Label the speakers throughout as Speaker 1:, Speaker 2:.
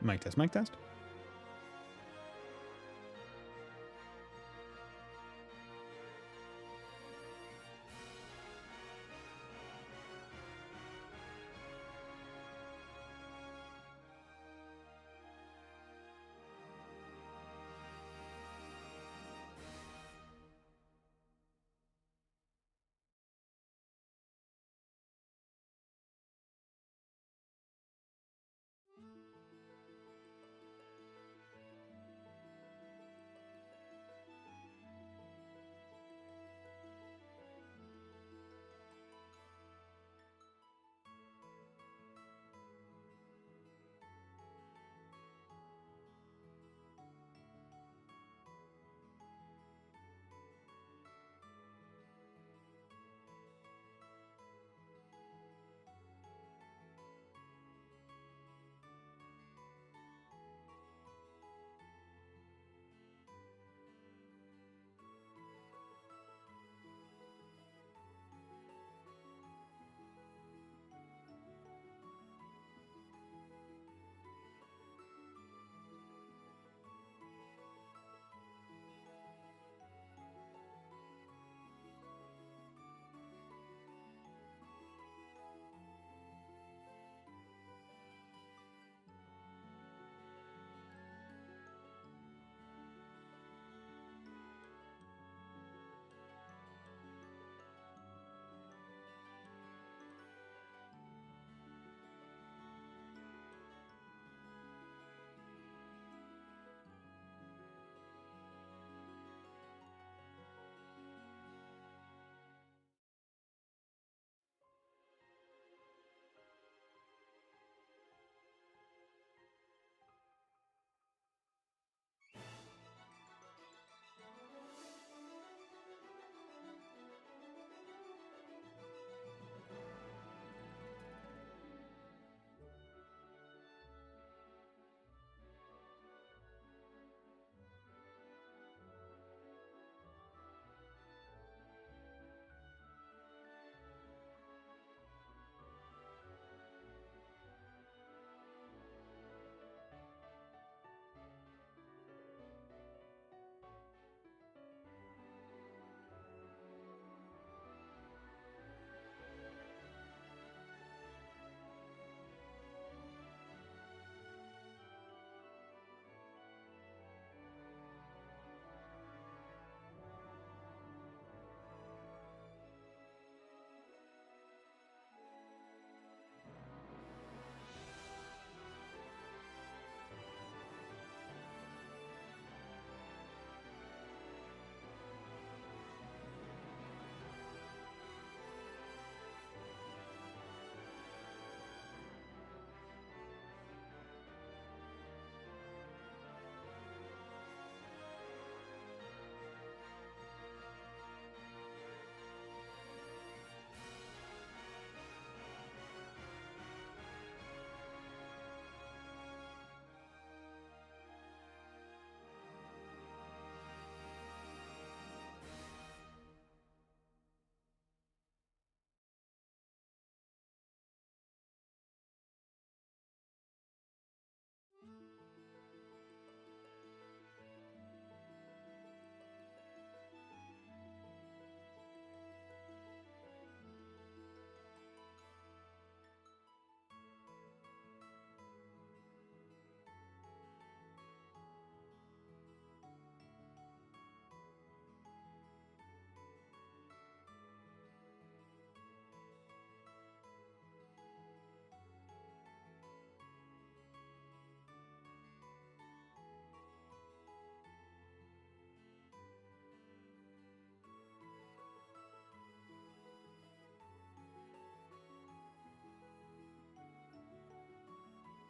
Speaker 1: Mic test, mic test.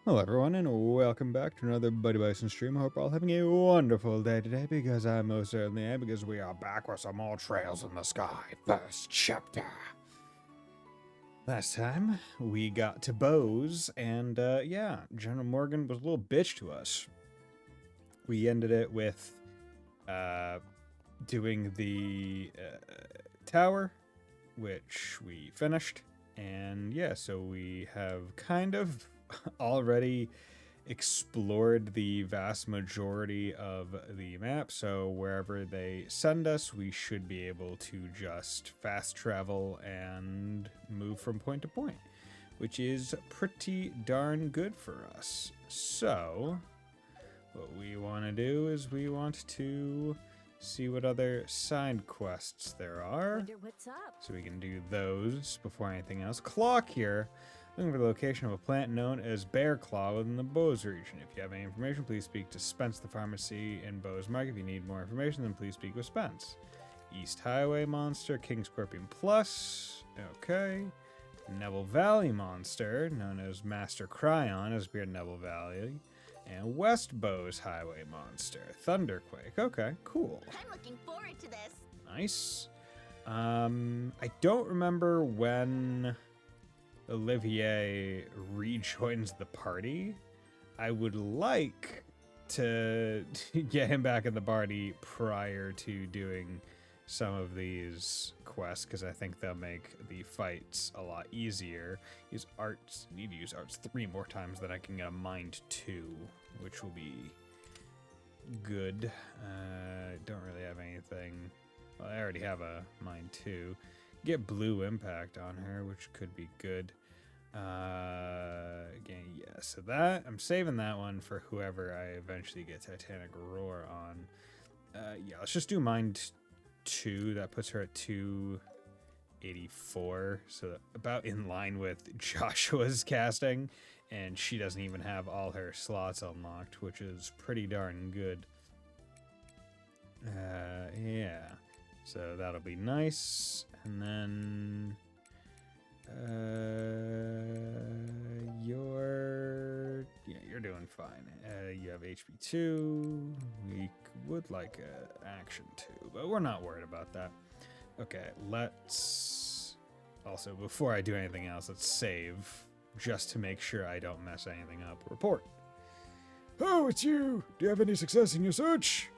Speaker 1: Hello everyone, and welcome back to another Buddy Bison stream. I hope you're all having a wonderful day today, because I most certainly am, because we are back with some more Trails in the Sky, first chapter. Last time, we got to Bose, and yeah, General Morgan was a little bitch to us. We ended it with doing the tower, which we finished, and yeah, so we have kind of already explored the vast majority of the map, so wherever they send us, we should be able to just fast travel and move from point to point, which is pretty darn good for us. So, what we want to do is we want to see what other side quests there are.
Speaker 2: Wonder what's up.
Speaker 1: So we can do those before anything else. Clock here. Looking for the location of a plant known as Bear Claw within the Bose region. If you have any information, please speak to Spence, the pharmacy in Bose Market. If you need more information, then please speak with Spence. East Highway Monster, King Scorpion Plus. Okay. Neville Valley Monster, known as Master Cryon, has appeared in Neville Valley. And West Bose Highway Monster, Thunderquake. Okay, cool.
Speaker 2: I'm looking forward to this.
Speaker 1: Nice. I don't remember when Olivier rejoins the party. I would like to get him back in the party prior to doing some of these quests, because I think they'll make the fights a lot easier. Use arts. Need to use arts 3 more times than I can get a mind 2, which will be good. Don't really have anything. Well, I already have a mind 2. Get blue impact on her, which could be good. Again, yeah, so that I'm saving that one for whoever I eventually get Titanic Roar on. Yeah, let's just do mind 2. That puts her at 284, so about in line with Joshua's casting, and she doesn't even have all her slots unlocked, which is pretty darn good. Yeah, so that'll be nice. And then you're doing fine. You have HP 2. We would like action 2, but we're not worried about that. Okay, let's also, before I do anything else, let's save just to make sure I don't mess anything up. Report. Oh, it's you. Do you have any success in your search?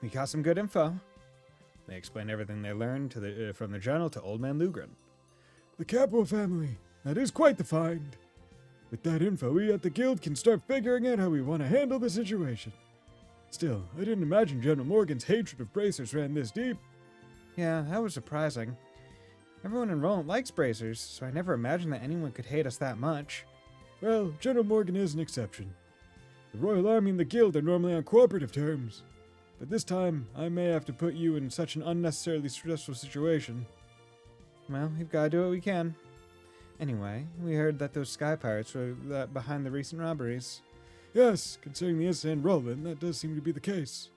Speaker 1: We got some good info. They explained everything they learned to the from the general to Old Man Lugren. The Capo family. That is quite the find. With that info, we at the guild can start figuring out how we want to handle the situation. Still, I didn't imagine General Morgan's hatred of bracers ran this deep. Yeah, that was surprising. Everyone in Roland likes bracers, so I never imagined that anyone could hate us that much. Well, General Morgan is an exception. The Royal Army and the guild are normally on cooperative terms. But this time, I may have to put you in such an unnecessarily stressful situation. Well, we've got to do what we can. Anyway, we heard that those sky pirates were behind the recent robberies. Yes, considering the incident in Roland, that does seem to be the case.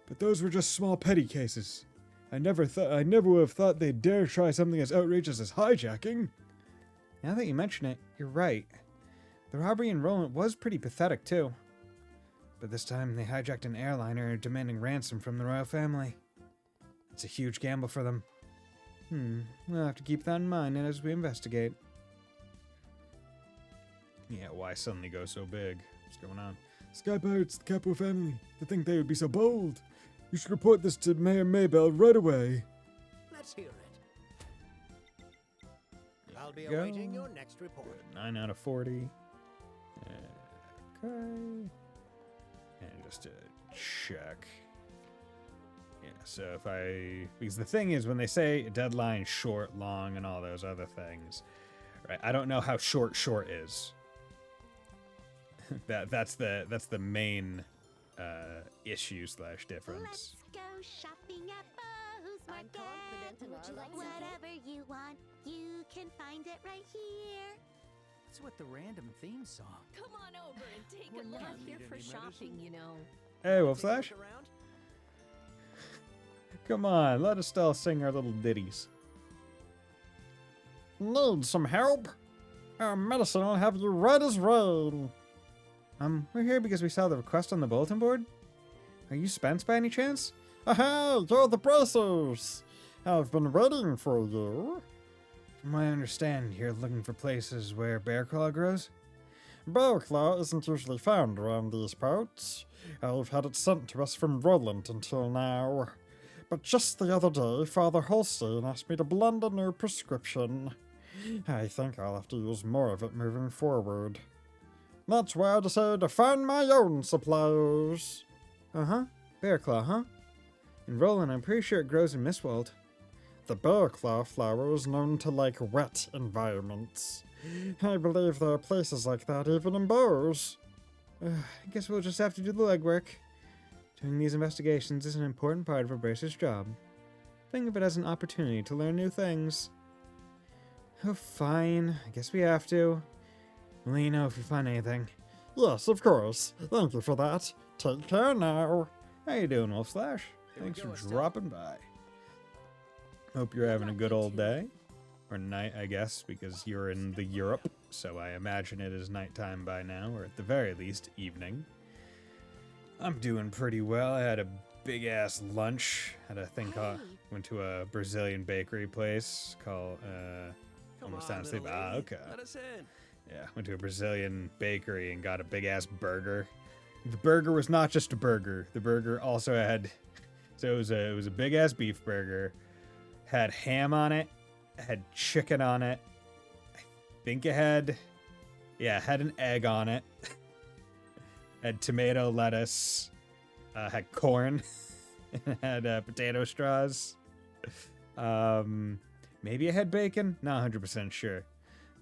Speaker 1: But those were just small petty cases. I never would have thought they'd dare try something as outrageous as hijacking. Now that you mention it, you're right. The robbery in Roland was pretty pathetic, too. But this time, they hijacked an airliner demanding ransom from the royal family. It's a huge gamble for them. We'll have to keep that in mind as we investigate. Yeah, why suddenly go so big? What's going on? Sky Pirates, the Capo family. To think they would be so bold. You should report this to Mayor Maybell right away.
Speaker 3: Let's hear it. I'll be
Speaker 1: Go.
Speaker 3: awaiting your next report.
Speaker 1: Good. 9 out of 40. Okay. And just to check. Yeah, so because the thing is, when they say deadline short, long, and all those other things, right? I don't know how short is. that's the main issue / difference.
Speaker 2: Let's go shopping at Bose Market. I'm confident in our like whatever you want, you can find it right here.
Speaker 4: What's with the random theme song?
Speaker 2: Come on over and take a look. We're not here for shopping, you know.
Speaker 1: Hey, Wolf Slash. Come on, let us all sing our little ditties. Need some help? Our medicine will have you red as rain. We're here because we saw the request on the bulletin board. Are you Spence by any chance? Aha, you're the bracers. I've been waiting for you. From what I understand, you're looking for places where bear claw grows? Bear claw isn't usually found around these parts. I've had it sent to us from Roland until now. But just the other day, Father Holstein asked me to blend a new prescription. I think I'll have to use more of it moving forward. That's why I decided to find my own suppliers. Uh-huh. Bear claw, huh? And Roland, I'm pretty sure it grows in Mistwald. The bear claw flower is known to like wet environments. I believe there are places like that even in Bowers. I guess we'll just have to do the legwork. Doing these investigations is an important part of a bracer's job. Think of it as an opportunity to learn new things. Oh, fine. I guess we have to. Let you know if you find anything. Yes, of course. Thank you for that. Take care now. How you doing, Wolfslash? Thanks for dropping by. Hope you're having a good old day. Or night, I guess, because you're in the Europe, so I imagine it is nighttime by now, or at the very least, evening. I'm doing pretty well. I had a big-ass lunch. Had a thing called... Went to a Brazilian bakery place called... almost down to sleep. Ah, okay.
Speaker 5: Let us in.
Speaker 1: Yeah, went to a Brazilian bakery and got a big-ass burger. The burger was not just a burger. The burger also had... So it was a big-ass beef burger. Had ham on it. Had chicken on it. I think it had... Yeah, had an egg on it. Had tomato, lettuce. Had corn. Had potato straws. Maybe it had bacon? Not 100% sure.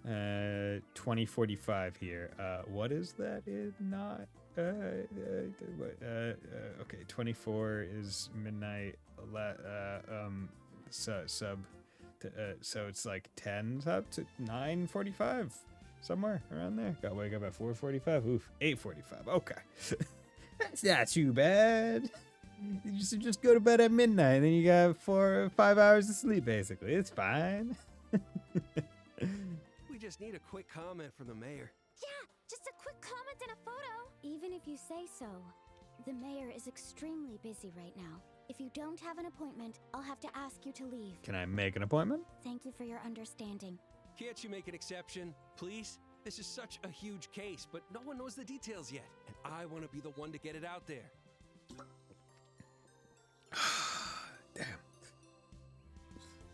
Speaker 1: 2045 here. What is that? Not... okay, 24 is midnight. So it's like 10 up to 9:45, somewhere around there. Got to wake up at 4:45. Oof, 8:45. Okay, that's not too bad. You just go to bed at midnight, and then you got 4 or 5 hours of sleep. Basically, it's fine.
Speaker 5: We just need a quick comment from the mayor.
Speaker 2: Yeah, just a quick comment and a photo. Even if you say so, the mayor is extremely busy right now. If you don't have an appointment, I'll have to ask you to leave.
Speaker 1: Can I make an appointment?
Speaker 2: Thank you for your understanding.
Speaker 5: Can't you make an exception, please? This is such a huge case, but no one knows the details yet, and I want to be the one to get it out there.
Speaker 1: Damn.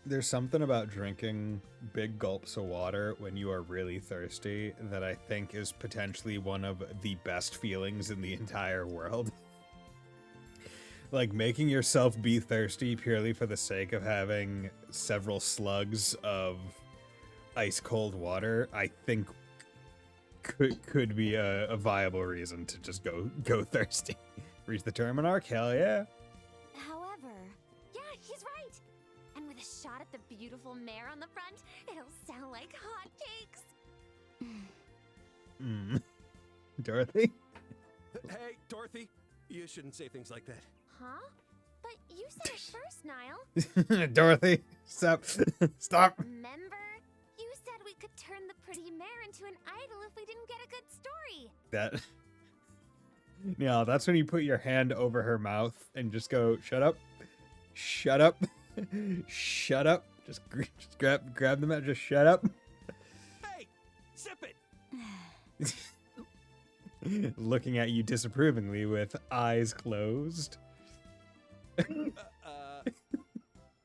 Speaker 1: There's something about drinking big gulps of water when you are really thirsty that I think is potentially one of the best feelings in the entire world. Like, making yourself be thirsty purely for the sake of having several slugs of ice-cold water, I think could be a viable reason to just go thirsty. Reach the terminal arc? Hell yeah.
Speaker 2: However... Yeah, he's right! And with a shot at the beautiful mare on the front, it'll sound like hotcakes.
Speaker 1: Dorothy?
Speaker 5: Hey, Dorothy, you shouldn't say things like that.
Speaker 2: Huh? But you said it first, Niall.
Speaker 1: Dorothy, stop. Stop.
Speaker 2: Remember? You said we could turn the pretty mare into an idol if we didn't get a good story.
Speaker 1: That... Yeah, that's when you put your hand over her mouth and just go, shut up. Shut up. Shut up. Just grab them out, just shut up.
Speaker 5: Hey, sip it.
Speaker 1: Looking at you disapprovingly with eyes closed.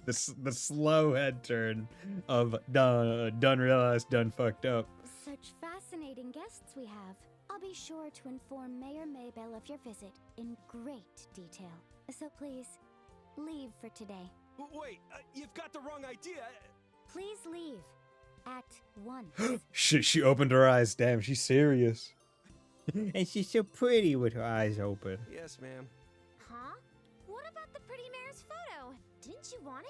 Speaker 1: The slow head turn of done realized, done fucked up.
Speaker 2: Such fascinating guests we have. I'll be sure to inform Mayor Maybell of your visit in great detail. So please, leave for today.
Speaker 5: Wait, you've got the wrong idea.
Speaker 2: Please leave. At once.
Speaker 1: She opened her eyes. Damn, she's serious. And she's so pretty with her eyes open.
Speaker 5: Yes, ma'am.
Speaker 2: Huh? What about the pretty mare's photo? Didn't you want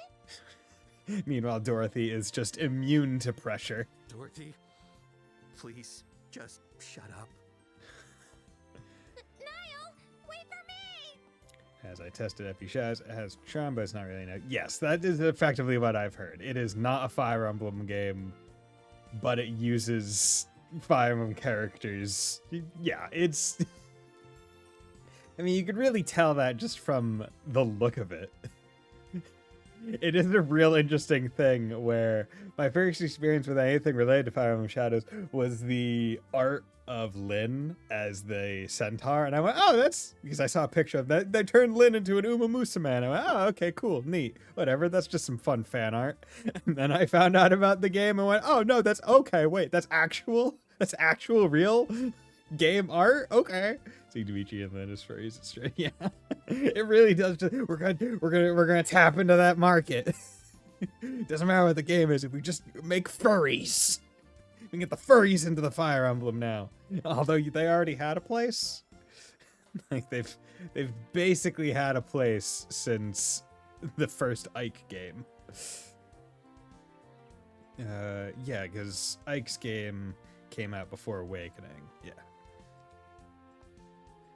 Speaker 2: it?
Speaker 1: Meanwhile, Dorothy is just immune to pressure.
Speaker 3: Dorothy, please, just shut up.
Speaker 2: Niall, wait for me!
Speaker 1: As I tested Effie Shaz, it has charm, but it's not really no. Yes, that is effectively what I've heard. It is not a Fire Emblem game, but it uses Fire Emblem characters. Yeah, it's... I mean, you could really tell that just from the look of it. It is a real interesting thing where my first experience with anything related to Fire Emblem Shadows was the art of Lyn as the centaur, and I went, oh, that's because I saw a picture of that. They turned Lyn into an Uma Musa man. I went, oh, okay, cool, neat, whatever. That's just some fun fan art. And then I found out about the game and went, oh no, that's okay. Wait, that's actual real. game art? Okay. See Dimitri and Linus furries. It's true. Yeah. It really does. We're gonna tap into that market. Doesn't matter what the game is, if we just make furries. We can get the furries into the Fire Emblem now. Although they already had a place. Like they've basically had a place since the first Ike game. Yeah, because Ike's game came out before Awakening. Yeah.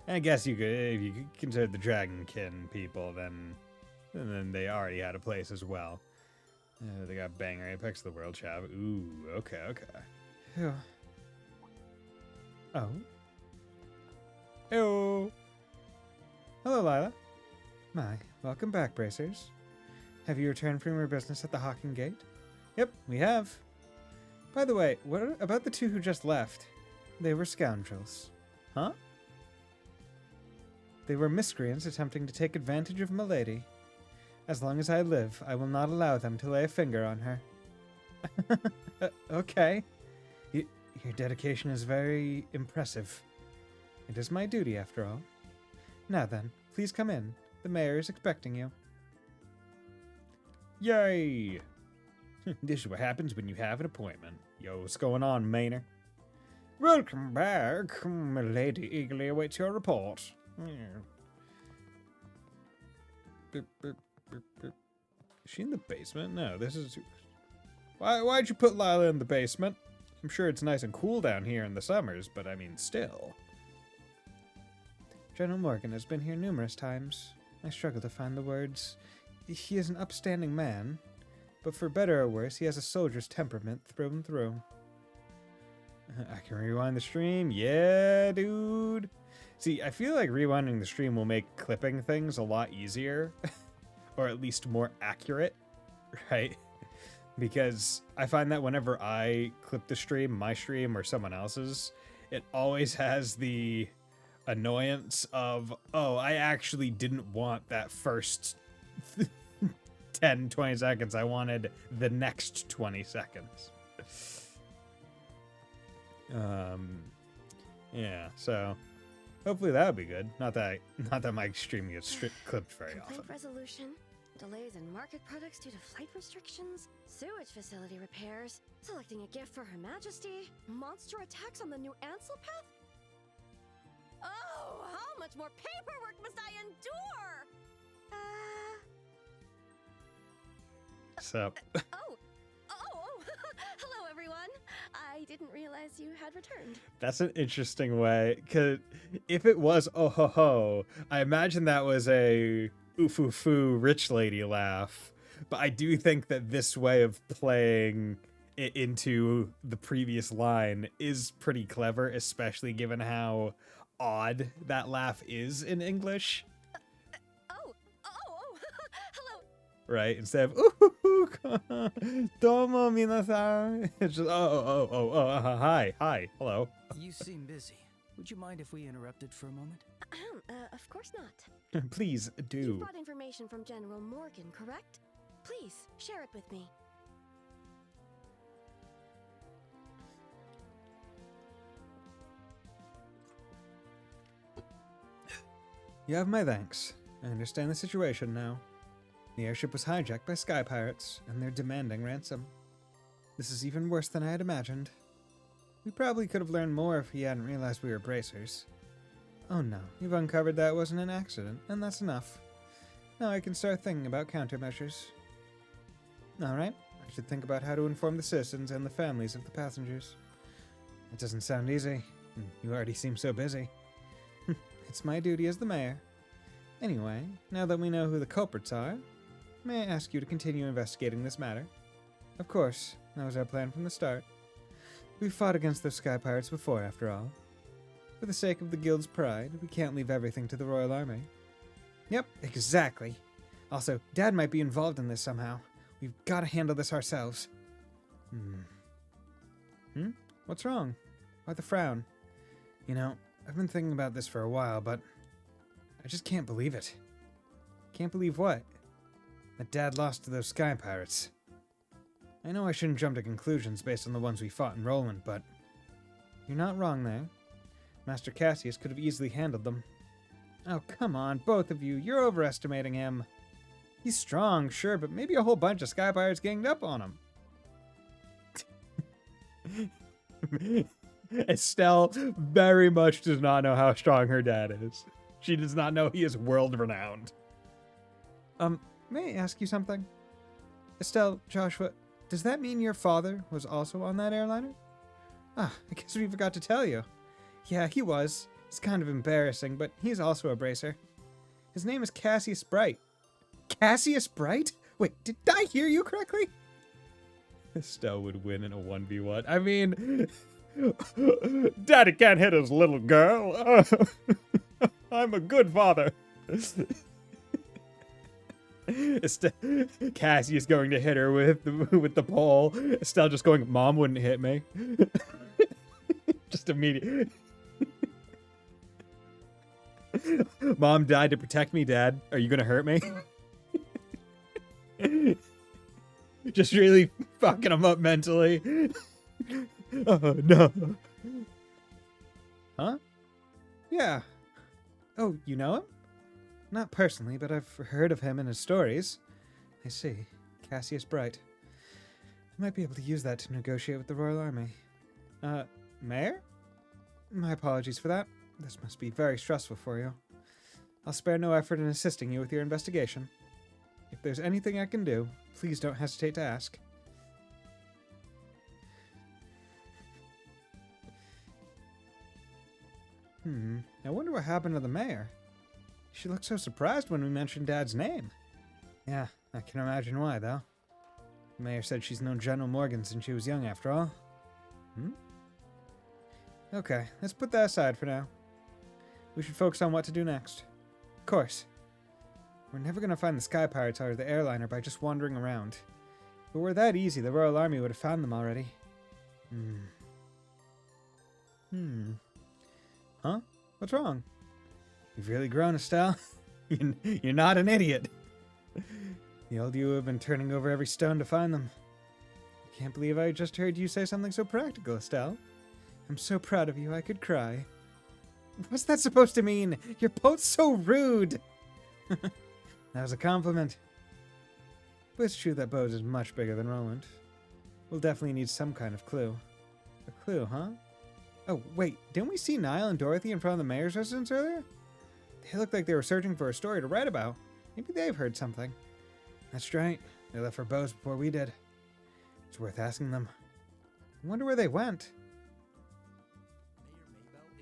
Speaker 1: I guess you could, if you could consider the Dragonkin people, then they already had a place as well. They got Banger Apex of the World Chav. Ooh, okay. Phew. Oh. Heyo. Hello, Lila. My, welcome back, Bracers. Have you returned from your business at the Hawking Gate? Yep, we have. By the way, what about the two who just left? They were scoundrels. Huh? They were miscreants attempting to take advantage of Milady. As long as I live, I will not allow them to lay a finger on her. Okay. Your dedication is very impressive. It is my duty, after all. Now then, please come in. The mayor is expecting you. Yay! This is what happens when you have an appointment. Yo, what's going on, Maynard? Welcome back. Milady eagerly awaits your report. Is she in the basement? No, this is... Why'd you put Lila in the basement? I'm sure it's nice and cool down here in the summers, but I mean, still. General Morgan has been here numerous times. I struggle to find the words. He is an upstanding man, but for better or worse, he has a soldier's temperament through and through. I can rewind the stream. Yeah, dude. See, I feel like rewinding the stream will make clipping things a lot easier, or at least more accurate, right? Because I find that whenever I clip the stream, my stream or someone else's, it always has the annoyance of, oh, I actually didn't want that first 10, 20 seconds. I wanted the next 20 seconds. Yeah, so hopefully that would be good. Not that my stream gets clipped very often.
Speaker 6: Complaint resolution, delays in market products due to flight restrictions, sewage facility repairs, selecting a gift for Her Majesty, monster attacks on the new Ansel path. Oh, how much more paperwork must I endure?
Speaker 1: So.
Speaker 6: Hello, everyone. I didn't realize you had returned.
Speaker 1: That's an interesting way, because if it was oh ho ho, I imagine that was a oof-oo-foo rich lady laugh. But I do think that this way of playing it into the previous line is pretty clever, especially given how odd that laugh is in English.
Speaker 6: Hello.
Speaker 1: Right? Instead of ooh, domo minasan. It's just hi, hello.
Speaker 4: You seem busy. Would you mind if we interrupted for a moment?
Speaker 6: Of course not.
Speaker 1: Please
Speaker 6: You
Speaker 1: do.
Speaker 6: brought information from General Morgan, correct? Please, share it with me.
Speaker 1: You have my thanks. I understand the situation now. The airship was hijacked by sky pirates, and they're demanding ransom. This is even worse than I had imagined. We probably could have learned more if he hadn't realized we were bracers. Oh no, you've uncovered that it wasn't an accident, and that's enough. Now I can start thinking about countermeasures. Alright, I should think about how to inform the citizens and the families of the passengers. It doesn't sound easy. You already seem so busy. It's my duty as the mayor. Anyway, now that we know who the culprits are, may I ask you to continue investigating this matter? Of course, that was our plan from the start. We've fought against those sky pirates before, after all. For the sake of the guild's pride, we can't leave everything to the Royal Army. Yep, exactly. Also, Dad might be involved in this somehow. We've got to handle this ourselves. What's wrong? Why the frown? You know, I've been thinking about this for a while, but I just can't believe it. Can't believe what? That Dad lost to those sky pirates. I know I shouldn't jump to conclusions based on the ones we fought in Roland, but you're not wrong there. Master Cassius could have easily handled them. Oh, come on, both of you. You're overestimating him. He's strong, sure, but maybe a whole bunch of sky pirates ganged up on him. Estelle very much does not know how strong her dad is. She does not know he is world-renowned. May I ask you something? Estelle, Joshua, does that mean your father was also on that airliner? Ah, I guess we forgot to tell you. Yeah, he was. It's kind of embarrassing, but he's also a bracer. His name is Cassius Bright. Cassius Bright? Wait, did I hear you correctly? Estelle would win in a 1v1. I mean, Daddy can't hit his little girl. I'm a good father. Cassie's going to hit her with the pole. Estelle just going, Mom wouldn't hit me. Just immediate. Mom died to protect me, Dad. Are you gonna hurt me? Just really fucking him up mentally. Oh, no. Huh? Yeah. Oh, you know him? Not personally, but I've heard of him in his stories. I see. Cassius Bright. I might be able to use that to negotiate with the Royal Army. Mayor? My apologies for that. This must be very stressful for you. I'll spare no effort in assisting you with your investigation. If there's anything I can do, please don't hesitate to ask. I wonder what happened to the mayor. She looked so surprised when we mentioned Dad's name. Yeah, I can imagine why, though. The mayor said she's known General Morgan since she was young, after all. Okay, let's put that aside for now. We should focus on what to do next. Of course. We're never going to find the Sky Pirates out of the airliner by just wandering around. If it were that easy, the Royal Army would have found them already. Huh? What's wrong? You've really grown, Estelle. You're not an idiot. The old you have been turning over every stone to find them. I can't believe I just heard you say something so practical, Estelle. I'm so proud of you I could cry. What's that supposed to mean? You're both so rude. That was a compliment. But it's true that Bose is much bigger than Roland. We'll definitely need some kind of clue. A clue, huh? Oh, wait, didn't we see Niall and Dorothy in front of the mayor's residence earlier? They looked like they were searching for a story to write about. Maybe they've heard something. That's right. They left for Bose before we did. It's worth asking them. I wonder where they went.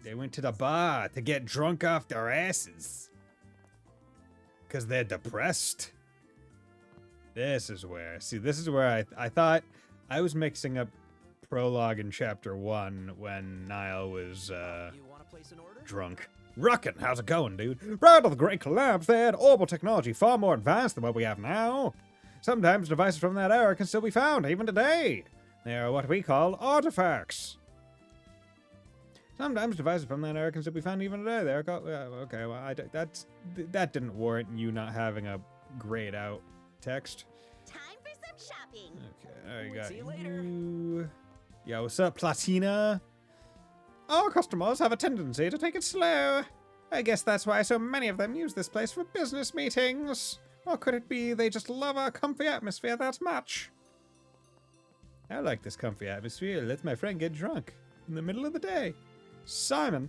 Speaker 1: They went to the bar to get drunk off their asses. Because they're depressed. This is where I thought I was mixing up prologue in chapter 1 when Niall was drunk. Ruckin', how's it going, dude? Prior to the Great Collapse, they had orbital technology far more advanced than what we have now. Sometimes devices from that era can still be found, even today. They are what we call artifacts. Sometimes devices from that era can still be found even today. They're called... okay, well, that didn't warrant you not having a grayed out text.
Speaker 2: Time for some shopping.
Speaker 1: Okay, I got
Speaker 4: See you later.
Speaker 1: you. Yo, what's up, Platina? Our customers have a tendency to take it slow. I guess that's why so many of them use this place for business meetings. Or could it be they just love our comfy atmosphere that much? I like this comfy atmosphere. Let my friend get drunk in the middle of the day. Simon.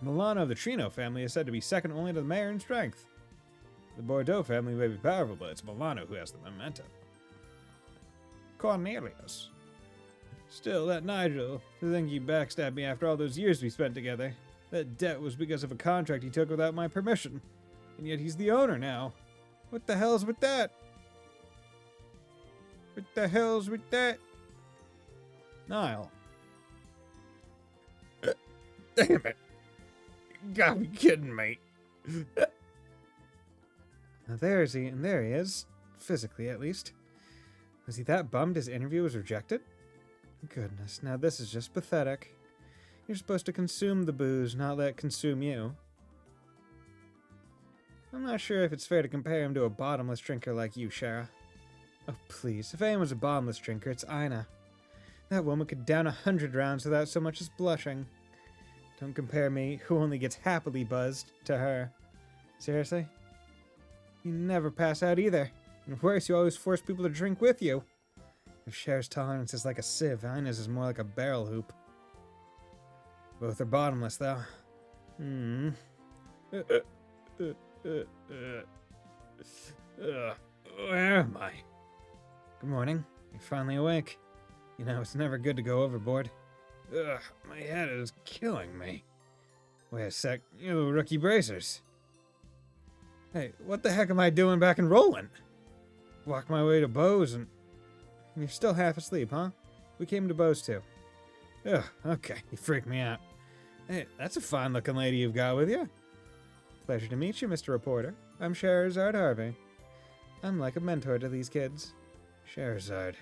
Speaker 1: Milano of the Trino family is said to be second only to the mayor in strength. The Bordeaux family may be powerful, but it's Milano who has the momentum. Cornelius. Still, that Nigel, to think he backstabbed me after all those years we spent together. That debt was because of a contract he took without my permission. And yet he's the owner now. What the hell's with that? What the hell's with that? Niall. Damn it. You gotta be kidding me. Now there he is. Physically, at least. Was he that bummed his interview was rejected? Goodness, now this is just pathetic. You're supposed to consume the booze, not let it consume you. I'm not sure if it's fair to compare him to a bottomless drinker like you, Shara. Oh, please, if anyone's a bottomless drinker, it's Ina. That woman could down 100 rounds without so much as blushing. Don't compare me, who only gets happily buzzed, to her. Seriously? You never pass out either. And worse, you always force people to drink with you. If Cher's tolerance is like a sieve, Ina's is more like a barrel hoop. Both are bottomless, though. Where am I? Good morning. You're finally awake. You know, it's never good to go overboard. Ugh, my head is killing me. Wait a sec, you little rookie bracers. Hey, what the heck am I doing back in Roland? Walked my way to Bose and... You're still half asleep, huh? We came to Bose too. Ugh, okay, you freaked me out. Hey, that's a fine-looking lady you've got with you. Pleasure to meet you, Mr. Reporter. I'm Scheherazade Harvey. I'm like a mentor to these kids. Scheherazade.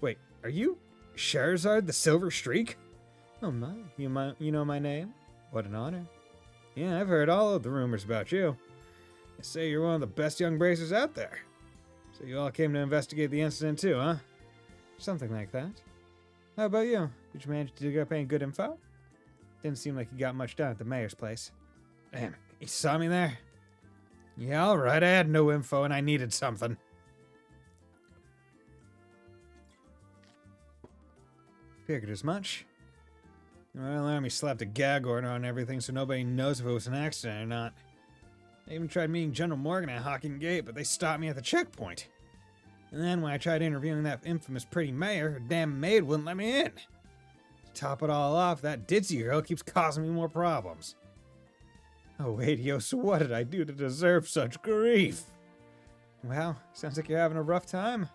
Speaker 1: Wait, are you Scheherazade the Silver Streak? Oh my, you know my name? What an honor. Yeah, I've heard all of the rumors about you. They say you're one of the best young bracers out there. So you all came to investigate the incident too, huh? Something like that. How about you? Did you manage to dig up any good info? Didn't seem like you got much done at the mayor's place. Damn, you saw me there? Yeah, alright, I had no info and I needed something. Figured as much. The Royal Army slapped a gag order on everything so nobody knows if it was an accident or not. I even tried meeting General Morgan at Hawking Gate, but they stopped me at the checkpoint. And then when I tried interviewing that infamous pretty mayor, her damn maid wouldn't let me in. To top it all off, that ditzy girl keeps causing me more problems. Oh, Adio, so what did I do to deserve such grief? Well, sounds like you're having a rough time.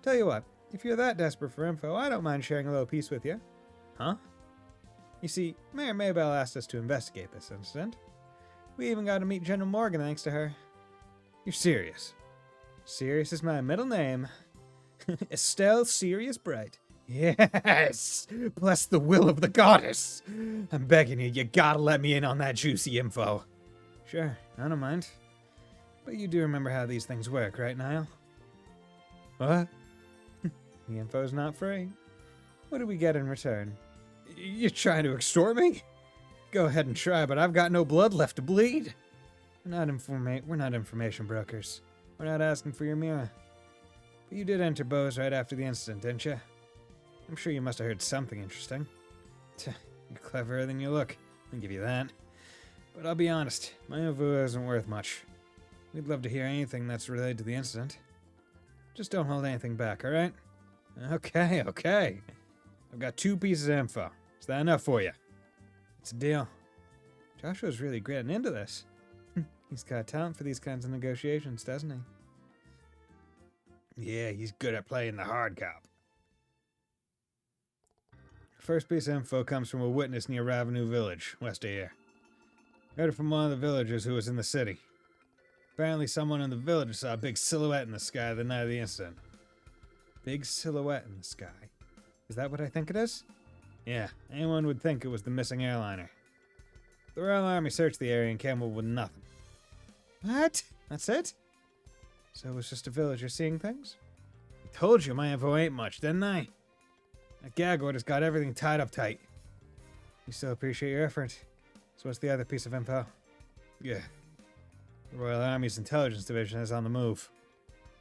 Speaker 1: Tell you what, if you're that desperate for info, I don't mind sharing a little piece with you. Huh? You see, Mayor Maybell asked us to investigate this incident. We even got to meet General Morgan thanks to her. You're serious? Sirius is my middle name. Estelle Sirius Bright. Yes! Bless the will of the goddess! I'm begging you gotta let me in on that juicy info. Sure, I don't mind. But you do remember how these things work, right, Niall? What? The info's not free. What do we get in return? You're trying to extort me? Go ahead and try, but I've got no blood left to bleed. We're not information brokers. We're not asking for your mirror. But you did enter Bose right after the incident, didn't you? I'm sure you must have heard something interesting. You're cleverer than you look, I'll give you that. But I'll be honest, my info isn't worth much. We'd love to hear anything that's related to the incident. Just don't hold anything back, alright? Okay. I've got 2 pieces of info. Is that enough for you? It's a deal. Joshua's really getting into this. He's got talent for these kinds of negotiations, doesn't he? Yeah, he's good at playing the hard cop. First piece of info comes from a witness near Ravenue Village, west of here. Heard it from one of the villagers who was in the city. Apparently someone in the village saw a big silhouette in the sky the night of the incident. Big silhouette in the sky. Is that what I think it is? Yeah, anyone would think it was the missing airliner. The Royal Army searched the area and came up with nothing. What? That's it? So it was just a villager seeing things? I told you my info ain't much, didn't I? That gag order's got everything tied up tight. We still appreciate your effort. So what's the other piece of info? Yeah. The Royal Army's Intelligence Division is on the move.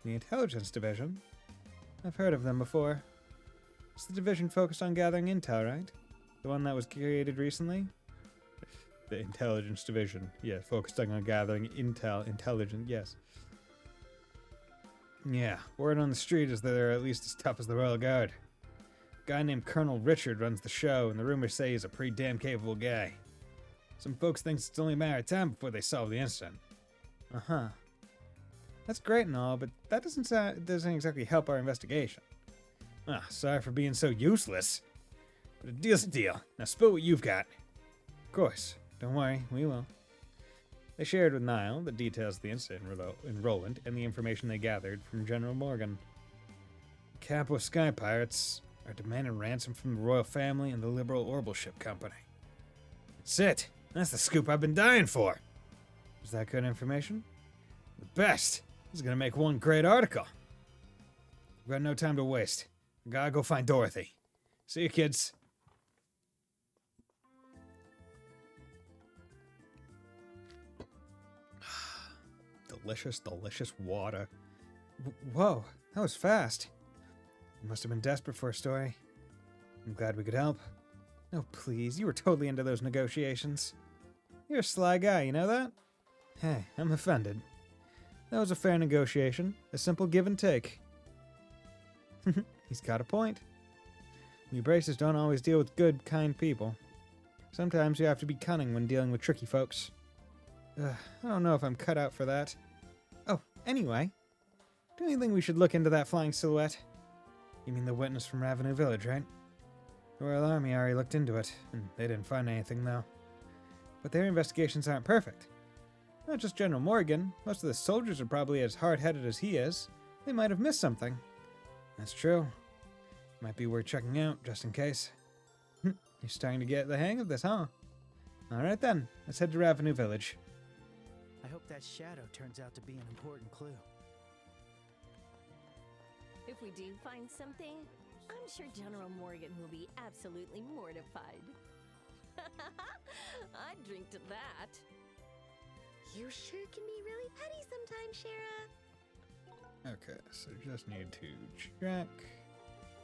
Speaker 1: The Intelligence Division? I've heard of them before. It's the division focused on gathering intel, right? The one that was created recently? The Intelligence Division. Yeah, focusing on gathering intelligence, yes. Yeah, word on the street is that they're at least as tough as the Royal Guard. A guy named Colonel Richard runs the show, and the rumors say he's a pretty damn capable guy. Some folks think it's only a matter of time before they solve the incident. Uh-huh. That's great and all, but that doesn't exactly help our investigation. Ah, sorry for being so useless. But a deal's a deal. Now spill what you've got. Of course. Don't worry, we will. They shared with Niall the details of the incident in Roland and the information they gathered from General Morgan. Capo Sky Pirates are demanding ransom from the royal family and the Liberal Orbital Ship Company. That's it. That's the scoop I've been dying for. Is that good information? The best. This is gonna make one great article. We've got no time to waste. I gotta go find Dorothy. See you, kids. delicious, delicious water. Whoa, that was fast. You must have been desperate for a story. I'm glad we could help. Oh, please, you were totally into those negotiations. You're a sly guy, you know that? Hey, I'm offended. That was a fair negotiation, a simple give and take. He's got a point. We bracers don't always deal with good, kind people. Sometimes you have to be cunning when dealing with tricky folks. I don't know if I'm cut out for that. Oh, anyway, don't you think we should look into that flying silhouette? You mean the witness from Avenue Village, right? The Royal Army already looked into it, and they didn't find anything, though. But their investigations aren't perfect. Not just General Morgan, most of the soldiers are probably as hard-headed as he is. They might have missed something. That's true. Might be worth checking out, just in case. You're starting to get the hang of this, huh? Alright then, let's head to Avenue Village.
Speaker 4: I hope that shadow turns out to be an important clue.
Speaker 7: If we do find something, I'm sure General Morgan will be absolutely mortified. I'd drink to that.
Speaker 6: You sure can be really petty sometimes, Shara.
Speaker 1: Okay, so just need to check.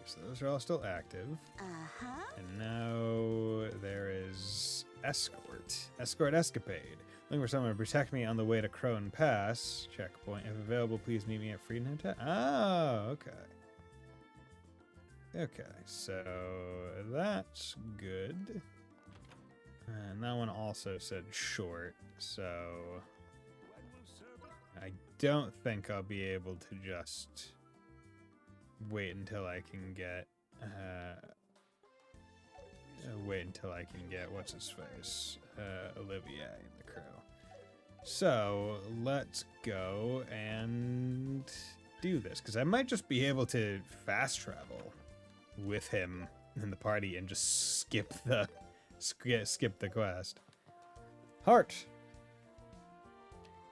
Speaker 1: So those are all still active.
Speaker 2: Uh-huh.
Speaker 1: And now there is Escort. Escort Escapade. Looking for someone to protect me on the way to Crone Pass. Checkpoint. If available, please meet me at Freedom Town. Oh, okay. Okay, so that's good. And that one also said short, so I don't think I'll be able to just wait until I can get what's his face, Olivier in the crew. So let's go and do this, because I might just be able to fast travel with him in the party and just skip the quest. Heart.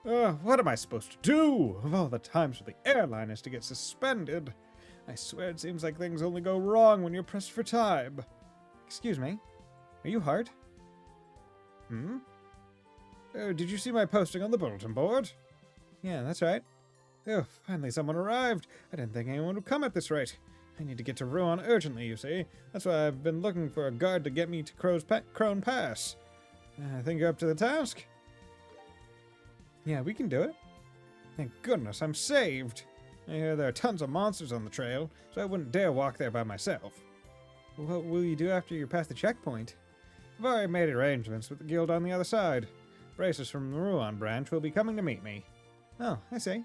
Speaker 1: What am I supposed to do? Of all the times for the airline is to get suspended. I swear it seems like things only go wrong when you're pressed for time. Excuse me? Are you Hart? Did you see my posting on the bulletin board? Yeah, that's right. Oh, finally someone arrived. I didn't think anyone would come at this rate. I need to get to Rouen urgently, you see. That's why I've been looking for a guard to get me to Crone Pass. I think you're up to the task? Yeah, we can do it. Thank goodness, I'm saved. I hear there are tons of monsters on the trail, so I wouldn't dare walk there by myself. What will you do after you're past the checkpoint? I've already made arrangements with the guild on the other side. Bracers from the Rouen branch will be coming to meet me. Oh, I see.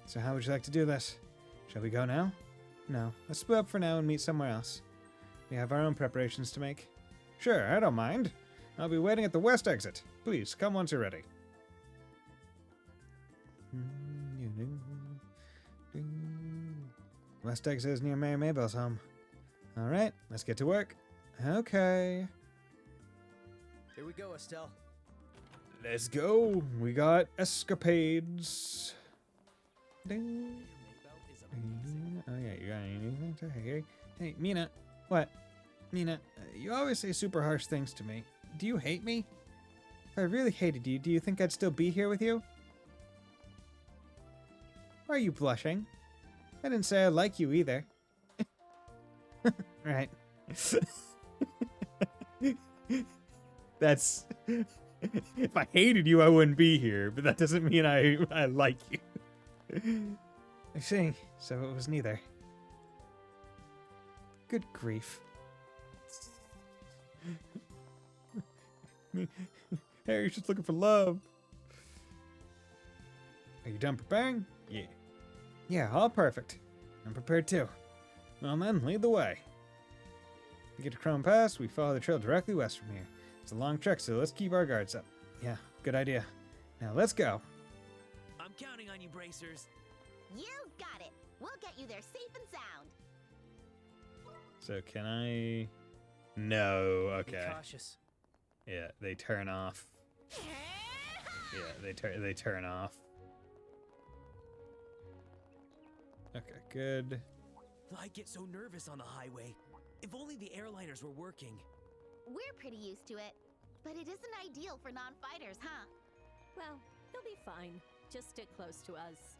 Speaker 1: So how would you like to do this? Shall we go now? No, let's split up for now and meet somewhere else. We have our own preparations to make. Sure, I don't mind. I'll be waiting at the west exit. Please, come once you're ready. West exit is near Mary Mabel's home. Alright, let's get to work. Okay.
Speaker 4: Here we go, Estelle.
Speaker 1: Let's go. We got escapades. Ding. Oh yeah, you got anything to say? Hey, Mina. What? Mina, you always say super harsh things to me. Do you hate me? If I really hated you, do you think I'd still be here with you? Why are you blushing? I didn't say I like you either. Right. That's... If I hated you, I wouldn't be here, but that doesn't mean I like you. I see, so it was neither. Good grief. Harry's just looking for love. Are you done preparing? Yeah. Yeah, all perfect. I'm prepared too. Well then, lead the way. We get to Crone Pass, we follow the trail directly west from here. It's a long trek, so let's keep our guards up. Yeah, good idea. Now let's go.
Speaker 8: I'm counting on you, bracers.
Speaker 2: You got it. We'll get you there safe and sound.
Speaker 1: So can I... No, okay.
Speaker 4: Be cautious.
Speaker 1: Yeah, they turn off. Yeah, they turn off. Okay, good.
Speaker 8: I get so nervous on the highway. If only the airliners were working.
Speaker 2: We're pretty used to it, but it isn't ideal for non-fighters, huh?
Speaker 7: Well, he'll be fine. Just stick close to us.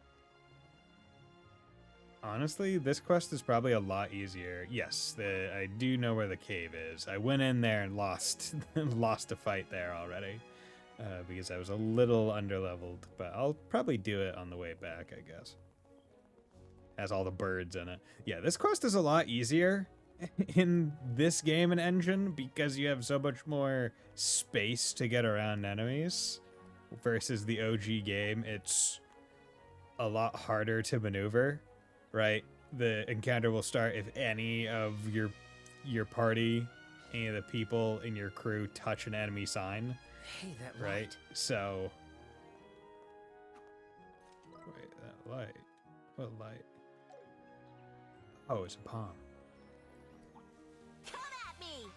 Speaker 1: Honestly, this quest is probably a lot easier. Yes, I do know where the cave is. I went in there and lost lost a fight there already because I was a little underleveled, but I'll probably do it on the way back, I guess. Has all the birds in it. Yeah, this quest is a lot easier in this game and engine because you have so much more space to get around enemies versus the OG game. It's a lot harder to maneuver. Right, the encounter will start if any of your party, any of the people in your crew touch an enemy sign.
Speaker 8: Hey, that
Speaker 1: Right,
Speaker 8: light.
Speaker 1: so wait, that light. What light? Oh, it's a palm.
Speaker 7: Come at me!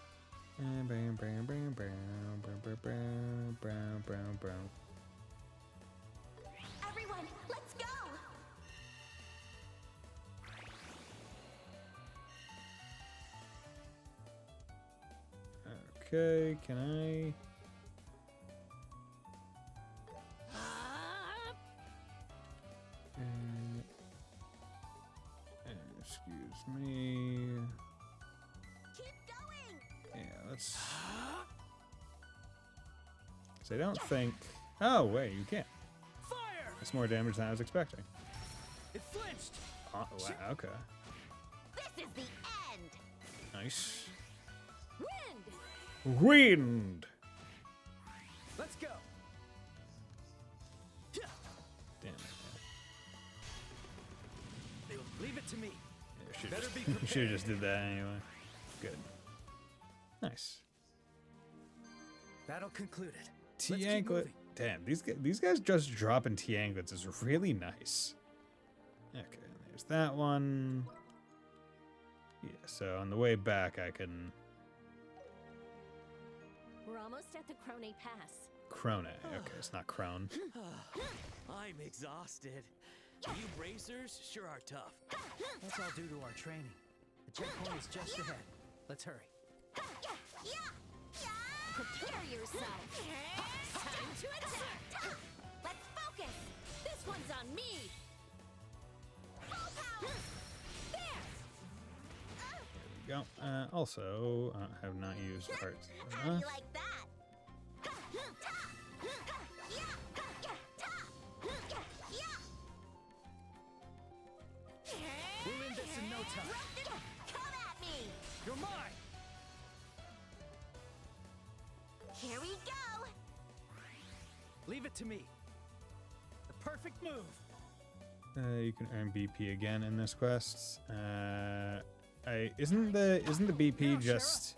Speaker 2: Everyone, let's go!
Speaker 1: Okay, can I? Excuse me.
Speaker 7: Keep going!
Speaker 1: Yeah, let's. So I don't think. Oh wait, you can't.
Speaker 8: Fire!
Speaker 1: That's more damage than I was expecting.
Speaker 8: It flinched.
Speaker 1: Oh, wow, okay.
Speaker 7: This is the end!
Speaker 1: Nice.
Speaker 7: Wind!
Speaker 1: Wind!
Speaker 8: Let's go.
Speaker 1: Damn it.
Speaker 8: They will leave it to me.
Speaker 1: Yeah,
Speaker 8: Better be
Speaker 1: should
Speaker 8: prepared.
Speaker 1: have just did that anyway. Good. Nice.
Speaker 8: Battle concluded.
Speaker 1: T
Speaker 8: Let's keep
Speaker 1: anklet.
Speaker 8: moving.
Speaker 1: Damn, these guys just dropping T anklets is really nice. Okay, there's that one. Yeah, so on the way back I can
Speaker 7: We're almost at the Crone Pass.
Speaker 1: Crone. Okay, it's not Crone.
Speaker 8: I'm exhausted. You bracers sure are tough.
Speaker 4: That's all due to our training. The checkpoint is just ahead. Let's hurry.
Speaker 7: Prepare yourself! Time to attack! Let's focus! This one's on me! Full power! There!
Speaker 1: There we go. Also, I have not used arts
Speaker 7: How
Speaker 1: enough.
Speaker 7: do you like that?
Speaker 8: We'll end this in no time.
Speaker 7: Come at me!
Speaker 8: You're mine.
Speaker 7: Here we go!
Speaker 8: Leave it to me. The perfect move.
Speaker 1: You can earn BP again in this quest. Isn't the BP just,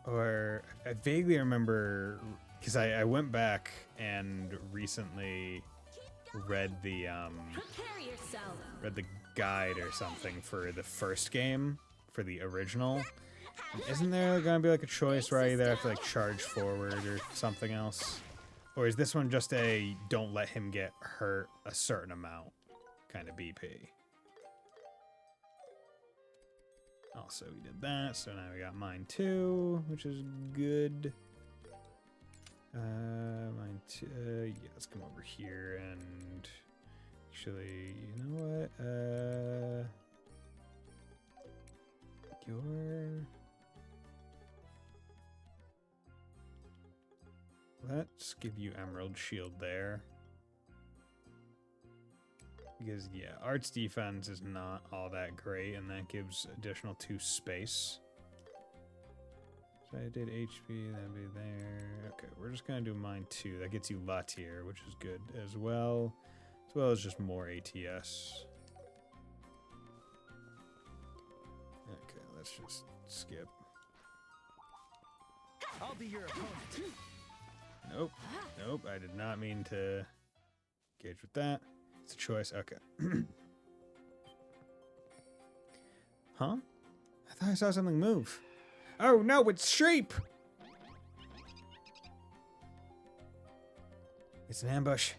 Speaker 1: or I vaguely remember because I went back and recently read the
Speaker 7: Prepare yourself!
Speaker 1: guide or something for the first game for the original. And isn't there gonna be like a choice where I either have to like charge forward or something else? Or is this one just a don't let him get hurt a certain amount kind of BP? Also, we did that, so now we got mine too, which is good. Mine too. Yeah, let's come over here and actually, you know what? Let's give you Emerald Shield there. Because, yeah, Art's defense is not all that great, and that gives additional 2 space. So I did HP, that'd be there. Okay, we're just gonna do mine too. That gets you Latier, which is good as well as just more ATS. Okay, let's just skip.
Speaker 8: I'll be your opponent.
Speaker 1: Nope, nope, I did not mean to engage with that. It's a choice, okay. Huh? I thought I saw something move. Oh no, it's sheep! It's an ambush.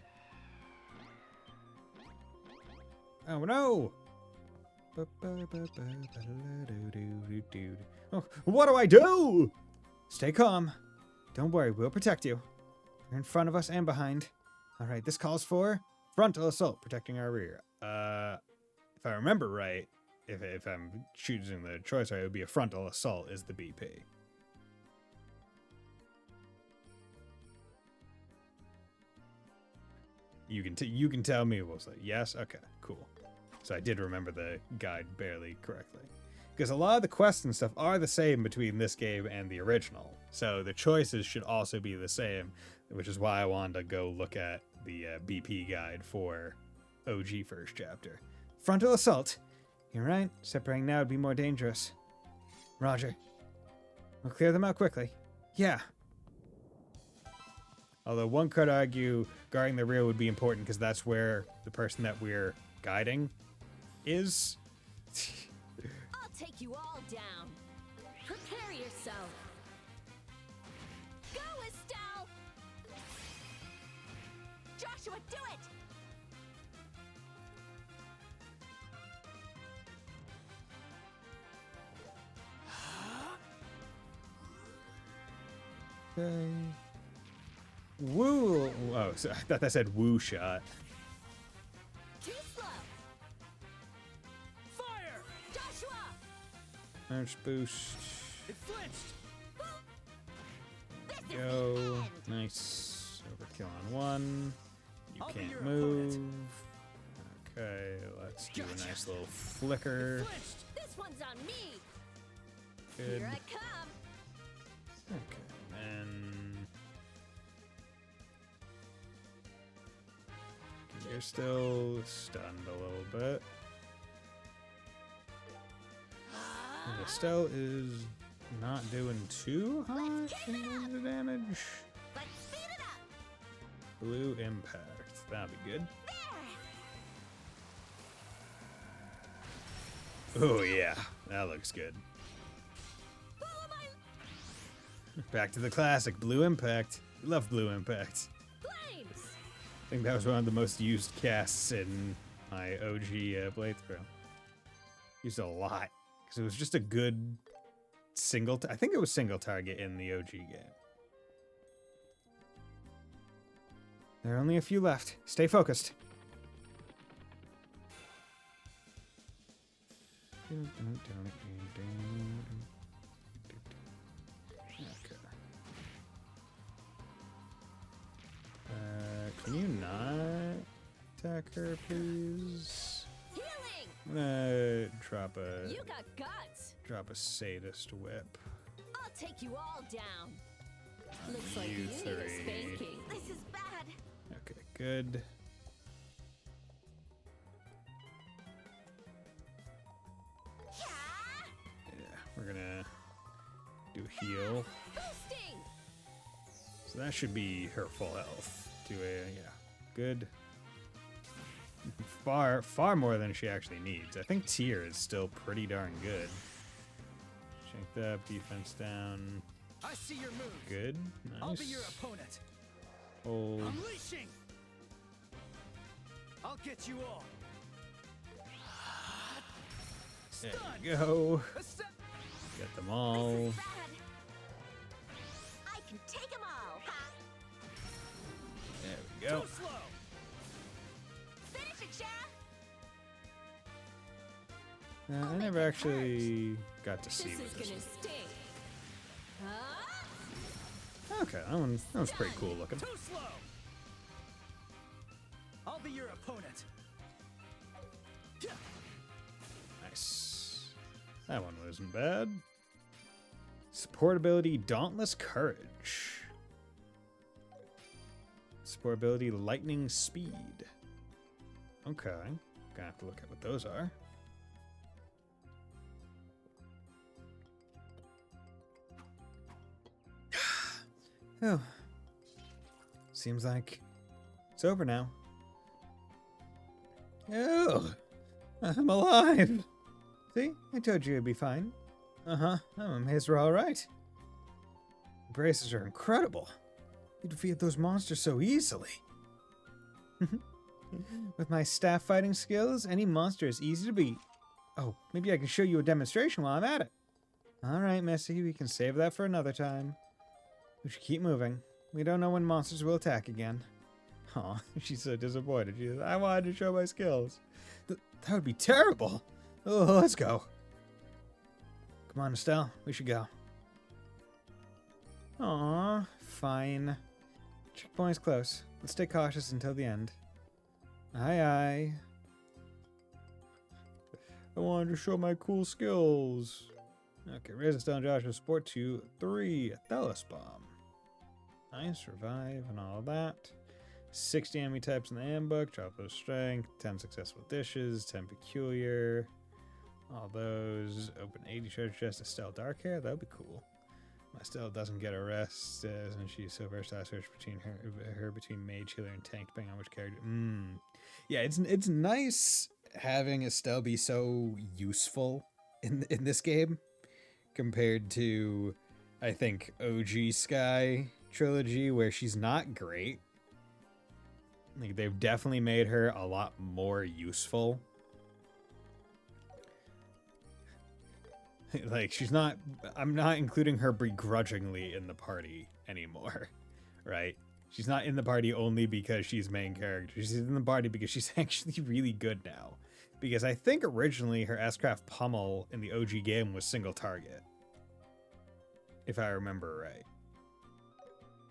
Speaker 1: Oh no! Oh, what do I do? Stay calm. Don't worry, we'll protect you. You're in front of us and behind. All right, this calls for frontal assault, protecting our rear. If I remember right, if I'm choosing the choice right, it would be a frontal assault is the BP. You can tell me. We'll say yes. Okay, cool. So I did remember the guide barely correctly, because a lot of the quests and stuff are the same between this game and the original. So the choices should also be the same, which is why I wanted to go look at the BP guide for OG first chapter. Frontal assault. You're right. Separating now would be more dangerous. Roger. We'll clear them out quickly. Yeah. Although one could argue guarding the rear would be important because that's where the person that we're guiding is.
Speaker 7: I'll take you all down. Prepare yourself. Go, Estelle! Joshua, do it!
Speaker 1: Okay. Woo! Oh, so I thought that said woo shot.
Speaker 7: Too slow.
Speaker 8: Fire!
Speaker 7: Joshua!
Speaker 1: Arch boost.
Speaker 8: It flinched!
Speaker 7: This is the
Speaker 1: Go.
Speaker 7: end.
Speaker 1: Nice. Overkill on one. You
Speaker 8: I'll be
Speaker 1: can't
Speaker 8: your
Speaker 1: move.
Speaker 8: opponent.
Speaker 1: Okay, let's do a
Speaker 8: Gotcha.
Speaker 1: nice little flicker.
Speaker 8: Flinched!
Speaker 7: This one's on me.
Speaker 1: Good.
Speaker 7: Here I come.
Speaker 1: Okay, and you're still stunned a little bit. And Estelle is not doing too hot in terms of damage.
Speaker 7: Let's speed it up.
Speaker 1: Blue impact. That'll be good. Oh yeah, that looks good.
Speaker 7: Follow my
Speaker 1: Back to the classic, blue impact. Love blue impact.
Speaker 7: flames.
Speaker 1: I think that was one of the most used casts in my OG playthrough. Used a lot because it was just a good single. I think it was single target in the OG game. There are only a few left. Stay focused. Okay. Can you not attack her, please?
Speaker 7: Healing.
Speaker 1: I'm gonna drop
Speaker 7: You got guts.
Speaker 1: a sadist whip.
Speaker 7: I'll take you all down. Looks like
Speaker 1: You
Speaker 7: you need a
Speaker 1: three.
Speaker 7: spanking.
Speaker 6: This is bad.
Speaker 1: Okay, good. Yeah, we're gonna do a heal.
Speaker 7: Boosting.
Speaker 1: So that should be her full health. Yeah, good. Far more than she actually needs. I think tier is still pretty darn good. Strength up, defense down.
Speaker 8: I see your move.
Speaker 1: Good.
Speaker 8: I'll be your
Speaker 1: Nice.
Speaker 8: opponent.
Speaker 1: Hold.
Speaker 8: Unleashing! I'll get you all.
Speaker 1: There
Speaker 8: Stun!
Speaker 1: you go.
Speaker 8: A step.
Speaker 1: Get them
Speaker 6: This
Speaker 1: all.
Speaker 6: is bad. I can take them all. Ha!
Speaker 1: There we go.
Speaker 8: Too slow.
Speaker 6: Finish it, Sheriff.
Speaker 1: I never actually got to see
Speaker 7: This
Speaker 1: what
Speaker 7: is
Speaker 1: this
Speaker 7: gonna
Speaker 1: was.
Speaker 7: sting. Huh?
Speaker 1: Okay, that was pretty cool looking.
Speaker 8: Too slow. I'll be your opponent. Yeah.
Speaker 1: Nice. That one wasn't bad. Support ability, Dauntless Courage. Support ability, Lightning Speed. Okay. Gonna have to look at what those are. Oh. Seems like it's over now. Oh, I'm alive. See, I told you it'd be fine. Uh-huh, my mates were all right. The braces are incredible. You defeat those monsters so easily. With my staff fighting skills, any monster is easy to beat. Oh, maybe I can show you a demonstration while I'm at it. All right, Missy, we can save that for another time. We should keep moving. We don't know when monsters will attack again. Aw, she's so disappointed. She says, I wanted to show my skills. That would be terrible. Oh, let's go. Come on, Estelle. We should go. Aw, fine. Checkpoint's close. Let's stay cautious until the end. Aye, aye. I wanted to show my cool skills. Okay, raise Estelle and Joshua sport to 3 Thelis Bomb. Nice, revive and all that. 60 enemy types in the handbook, drop those strength, 10 successful dishes, 10 peculiar. All those. Open 80 treasure chests. Estelle dark hair, that would be cool. My Estelle doesn't get a rest, and she's so versatile. Switch between her between mage, healer, and tank, depending on which character. Yeah, it's nice having Estelle be so useful in this game compared to, I think, OG Sky trilogy, where she's not great. Like, they've definitely made her a lot more useful. Like, she's not... I'm not including her begrudgingly in the party anymore, right? She's not in the party only because she's main character. She's in the party because she's actually really good now. Because I think originally her S-Craft Pummel in the OG game was single target. If I remember right.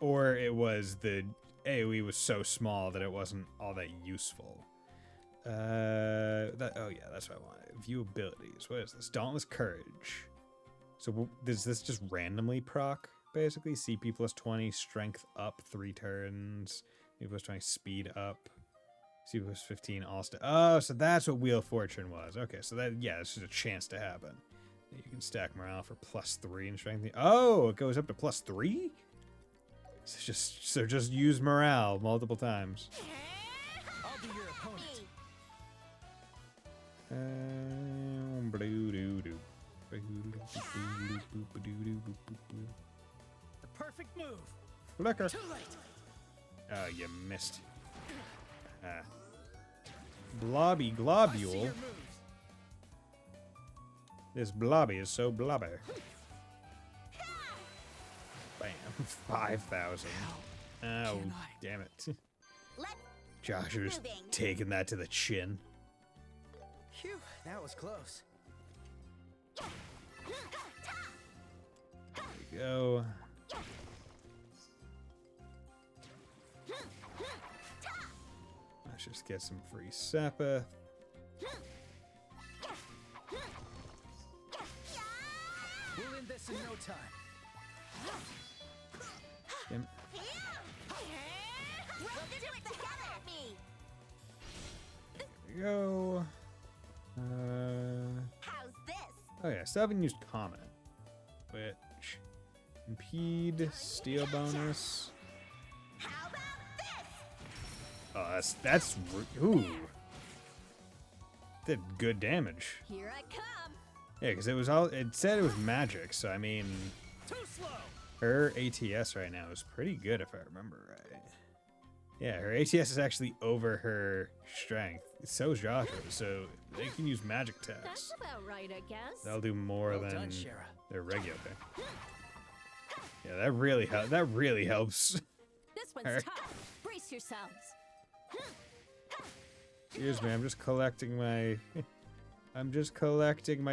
Speaker 1: Or it was the AoE was so small that it wasn't all that useful. Oh yeah, that's what I wanted. View abilities. What is this? Dauntless Courage. So does this just randomly proc, basically? CP plus 20, strength up 3 turns. CP plus 20, speed up. CP plus 15, all oh, so that's what Wheel of Fortune was. Okay, so that, yeah, it's just a chance to happen. You can stack morale for plus 3 in strength. Oh, it goes up to plus 3? So just use morale multiple times.
Speaker 4: I'll be your opponent. The perfect move.
Speaker 1: Flicker.
Speaker 4: Too late.
Speaker 1: Oh, you missed. Blobby Globule.
Speaker 4: Your moves.
Speaker 1: This blobby is so blobby. Bam. 5,000. Oh, damn it. Joshua's taking that to the chin.
Speaker 4: Phew, that was close.
Speaker 1: There we go. Let's just get some free Seppa.
Speaker 4: We'll end this in no time.
Speaker 1: Damn it.
Speaker 7: We'll do it together, me.
Speaker 1: There we go.
Speaker 7: How's this?
Speaker 1: Oh yeah, still haven't used Comet, which impede, steal bonus.
Speaker 7: How about this?
Speaker 1: Oh, that's ooh, did good damage.
Speaker 7: Here I come.
Speaker 1: Yeah, because it said it was magic, so I mean,
Speaker 4: Too slow.
Speaker 1: her ATS right now is pretty good if I remember right. Yeah, her ATS is actually over her strength. So is Joshua, so they can use magic attacks.
Speaker 7: That's about right, I guess.
Speaker 1: That'll do more
Speaker 4: Well
Speaker 1: than
Speaker 4: done, Shara.
Speaker 1: their regular. Yeah, that really helps.
Speaker 7: This one's
Speaker 1: Her.
Speaker 7: tough. Brace yourselves.
Speaker 1: Excuse me, I'm just collecting my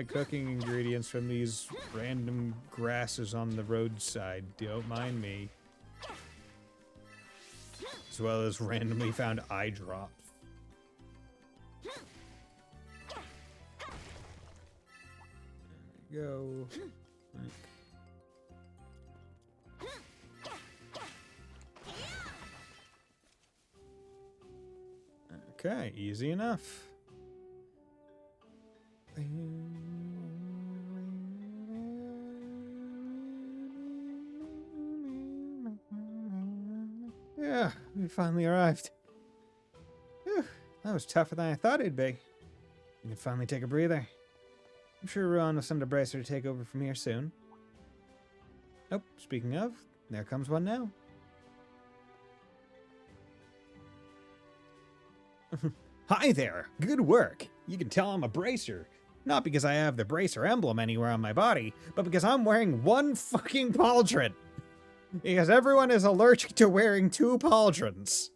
Speaker 1: cooking ingredients from these random grasses on the roadside. Don't mind me. As well as randomly found eye drops. There we go. Okay, easy enough. Yeah, we finally arrived. Whew, that was tougher than I thought it'd be. We can finally take a breather. I'm sure Ruan will send a bracer to take over from here soon. Oh, speaking of, there comes one now. Hi there! Good work! You can tell I'm a bracer. Not because I have the bracer emblem anywhere on my body, but because I'm wearing one fucking pauldron. Because everyone is allergic to wearing 2 pauldrons.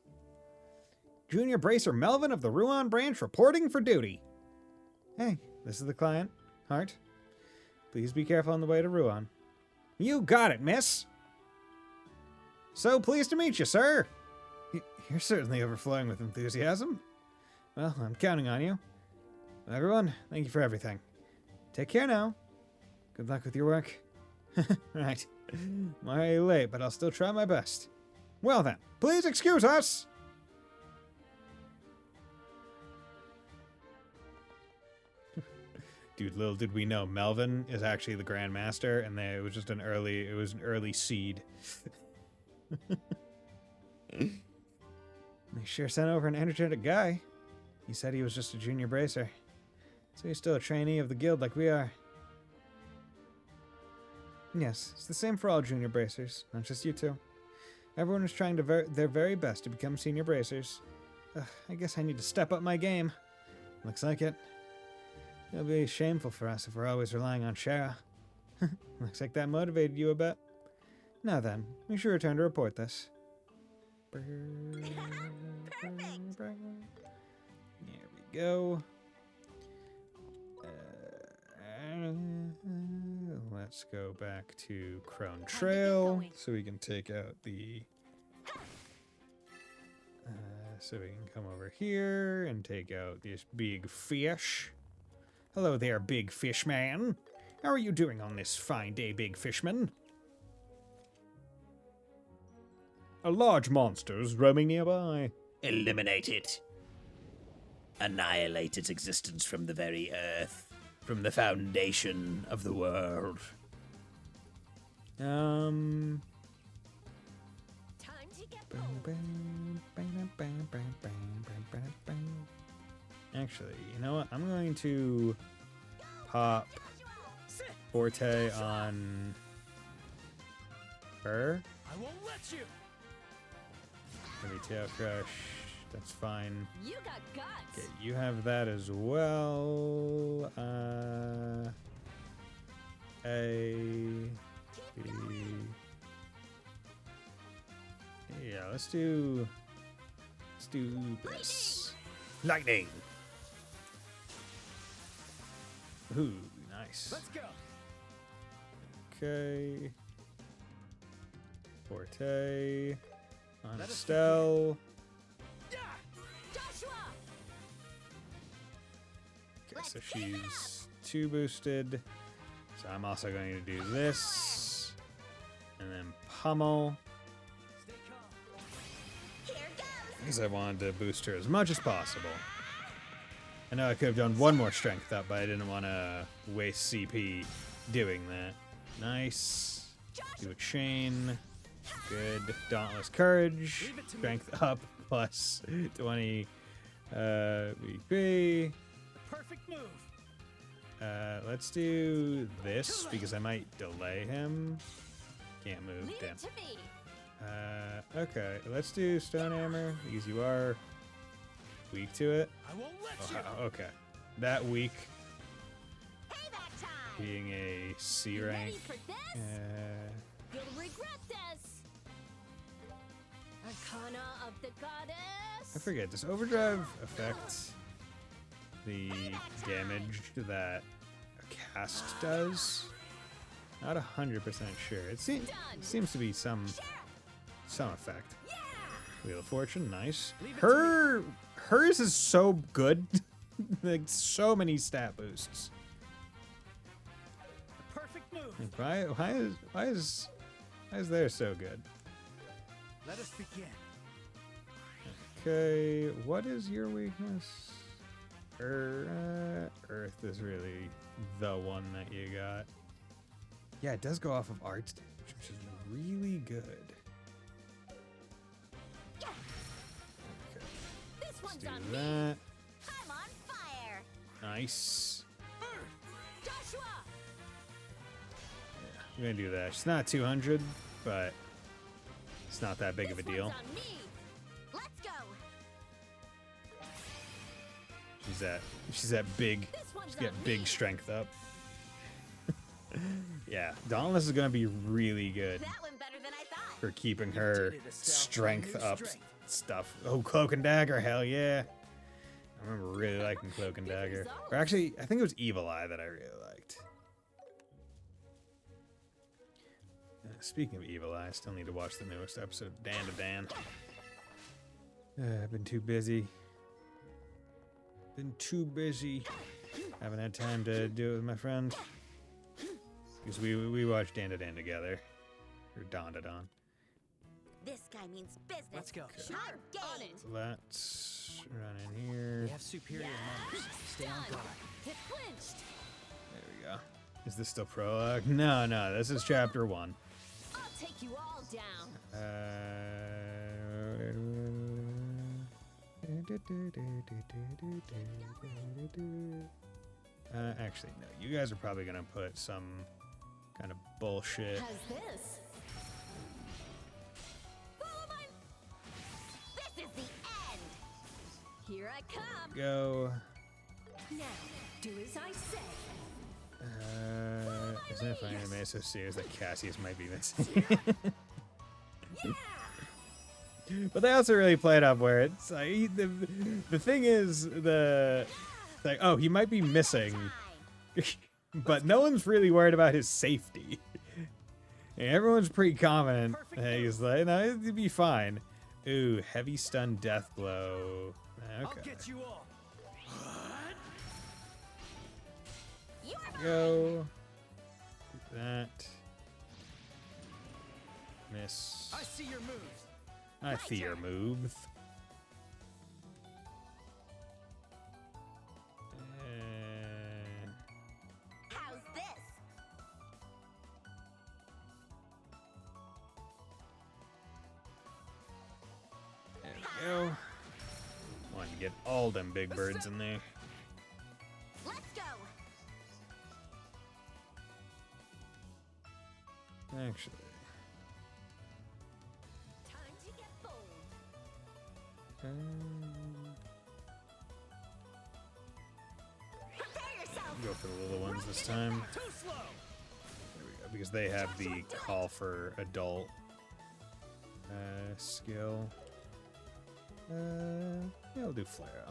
Speaker 1: Junior Bracer Melvin of the Ruan branch reporting for duty. Hey, this is the client. Hart. Please be careful on the way to Ruan. You got it, miss! So pleased to meet you, sir! You're certainly overflowing with enthusiasm. Well, I'm counting on you. Everyone, thank you for everything. Take care now. Good luck with your work. Right. I'm already late, but I'll still try my best. Well then, please excuse us! Dude, little did we know, Melvin is actually the Grand Master, and it was just an early seed. They sure sent over an energetic guy. He said he was just a junior bracer. So he's still a trainee of the guild like we are. Yes, it's the same for all junior bracers, not just you two. Everyone is trying their very best to become senior bracers. I guess I need to step up my game. Looks like it. It'll be shameful for us if we're always relying on Shara. Looks like that motivated you a bit. Now then, we should return to report this.
Speaker 7: Perfect.
Speaker 1: There we go. Let's go back to Crone Trail so we can take out the... so we can come over here and take out this big fish. Hello there, big fish man. How are you doing on this fine day, big fishman? A large monster is roaming nearby.
Speaker 8: Eliminate it. Annihilate its existence from the very earth, from the foundation of the world.
Speaker 7: Time to get going.
Speaker 1: Actually, you know what? I'm going to pop Forte on her.
Speaker 4: I won't let you.
Speaker 1: Maybe Tail Crush. That's fine.
Speaker 7: You got guts.
Speaker 1: Okay, you have that as well. Yeah, let's do this.
Speaker 8: Lightning.
Speaker 1: Ooh, nice.
Speaker 4: Let's go.
Speaker 1: Okay. Forte on
Speaker 4: Let us
Speaker 1: Estelle.
Speaker 7: Joshua.
Speaker 1: Okay, so she's 2 boosted. So I'm also going to do this. And then pummel.
Speaker 4: Stay calm.
Speaker 7: Here goes.
Speaker 1: Because I wanted to boost her as much as possible. I know I could have done one more strength up, but I didn't want to waste CP doing that. Nice. Do a chain. Good. Dauntless Courage. Strength up plus 20 BP.
Speaker 4: Perfect move.
Speaker 1: Let's do this because I might delay him. Can't move.
Speaker 7: Leave
Speaker 1: Damn.
Speaker 7: it to me.
Speaker 1: Okay, let's do Stone Hammer because you are weak to it.
Speaker 4: I won't let
Speaker 1: Oh,
Speaker 4: you.
Speaker 1: okay. That weak
Speaker 7: Payback time.
Speaker 1: being a C
Speaker 7: You ready
Speaker 1: rank.
Speaker 7: for this? You'll regret this. Arcana of the goddess.
Speaker 1: I forget, does Overdrive affect the damage that a cast does? Not 100% sure. It seems to be some effect. Wheel of Fortune, nice. Hers is so good. Like so many stat boosts.
Speaker 4: Perfect move.
Speaker 1: Like, why is theirs so good?
Speaker 4: Let us begin.
Speaker 1: Okay, what is your weakness? Earth is really the one that you got. Yeah, it does go off of art stage, which is really good. Okay,
Speaker 7: This
Speaker 1: let's
Speaker 7: one's
Speaker 1: do
Speaker 7: on me.
Speaker 1: that.
Speaker 7: I'm on fire.
Speaker 1: Nice.
Speaker 7: Joshua.
Speaker 1: I'm gonna do that. She's not 200, but it's not that big of a
Speaker 7: This
Speaker 1: deal.
Speaker 7: one's on me. Let's go.
Speaker 1: She's that big.
Speaker 7: This one's
Speaker 1: She's got
Speaker 7: on
Speaker 1: big
Speaker 7: me.
Speaker 1: strength up. Dauntless is gonna be really good
Speaker 7: That went better than I thought.
Speaker 1: for keeping
Speaker 4: You
Speaker 1: her
Speaker 4: did it, Estelle.
Speaker 1: strength
Speaker 4: New
Speaker 1: up
Speaker 4: strength.
Speaker 1: stuff. Oh, Cloak and Dagger, hell yeah. I remember really liking Cloak and Dagger. Or actually, I think it was Evil Eye that I really liked. Speaking of Evil Eye, I still need to watch the newest episode of Dan to Dan. I've been too busy. Haven't had time to do it with my friend. Because we watched Dan to Dan together. Or Dawn to Dawn.
Speaker 7: This guy means business.
Speaker 4: Let's go.
Speaker 7: Sure. On it.
Speaker 1: So let's run in here.
Speaker 4: We have superior numbers. Stay on guard.
Speaker 7: Get clinched.
Speaker 1: There we go. Is this still prologue? No, this is chapter 1.
Speaker 7: I'll take you all down.
Speaker 1: Actually, no. You guys are probably gonna put some kind of bullshit.
Speaker 7: How's this? Follow my... This is the end. Here I come.
Speaker 1: Go.
Speaker 7: Now, do as I say.
Speaker 1: Isn't it funny to me so serious that Cassius might be missing?
Speaker 7: Yeah.
Speaker 1: But they also really play it up where it's like the thing is like, oh, he might be missing, but no one's really worried about his safety. Everyone's pretty confident. Hey, he's like, no, it'd be fine. Ooh, heavy stun death blow.
Speaker 4: I'll
Speaker 1: Okay.
Speaker 4: get you all.
Speaker 1: Go. That. Miss.
Speaker 4: I see your moves.
Speaker 1: I see your moves.
Speaker 7: How's this?
Speaker 1: There we go. Want to get all them big birds in there.
Speaker 7: Let's go.
Speaker 1: Actually.
Speaker 7: Time to get bold. Prepare yourself.
Speaker 1: Go for the little ones this time.
Speaker 4: Too slow.
Speaker 1: There we go, because they have the call for adult skill. Yeah, I'll do flare.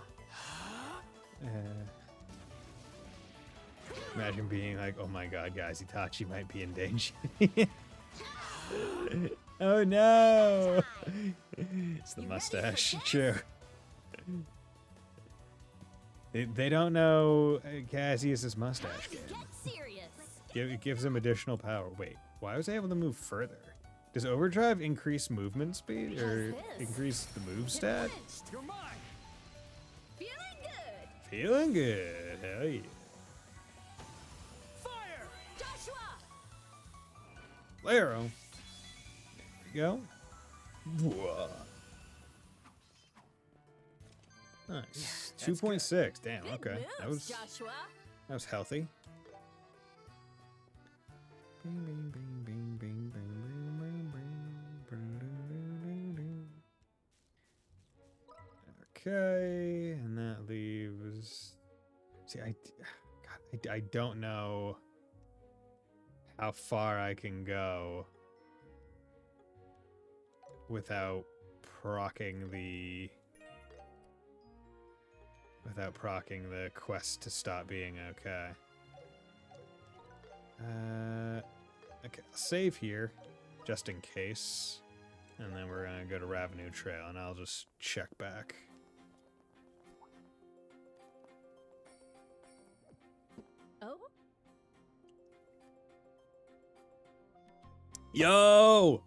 Speaker 1: Imagine being like, oh my god, guys, Itachi might be in danger. Oh no! It's the mustache. True. They don't know Cassius's mustache.
Speaker 7: Get serious.
Speaker 1: It gives him additional power. Wait, why was I able to move further? Does overdrive increase movement speed or increase the move stat?
Speaker 7: Clinched.
Speaker 4: You're mine.
Speaker 7: Feeling good.
Speaker 1: Feeling good. Hell yeah.
Speaker 4: Fire.
Speaker 7: Joshua.
Speaker 1: Laro. There we go. Whoa. Nice.
Speaker 4: Yeah, that's
Speaker 1: 2.6. Damn.
Speaker 7: Big
Speaker 1: Okay.
Speaker 7: moves, Joshua.
Speaker 1: That was healthy. Bing, bing, bing, bing, bing, bing, bing, bing, bing. Okay, and that leaves. See, I don't know how far I can go without proccing the quest to stop being okay. Okay, I'll save here, just in case. And then we're gonna go to Ravenue Trail, and I'll just check back.
Speaker 7: Oh.
Speaker 1: Yo!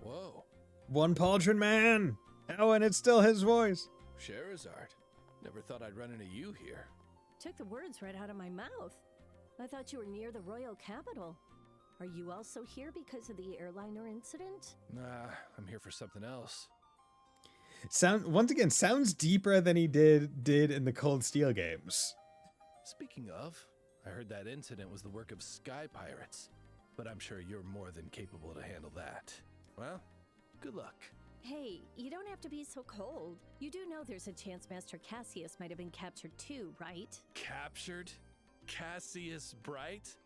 Speaker 5: Whoa,
Speaker 1: One Pauldron Man! Oh, and it's still his voice.
Speaker 5: Sherazard. Never thought I'd run into you here.
Speaker 7: Took the words right out of my mouth. I thought you were near the royal capital. Are you also here because of the airliner incident?
Speaker 5: Nah, I'm here for something else.
Speaker 1: Sounds deeper than he did in the Cold Steel games.
Speaker 5: Speaking of, I heard that incident was the work of sky pirates, but I'm sure you're more than capable to handle that. Well, good luck.
Speaker 7: Hey, you don't have to be so cold. You do know there's a chance Master Cassius might have been captured too, right?
Speaker 5: Captured? Cassius Bright?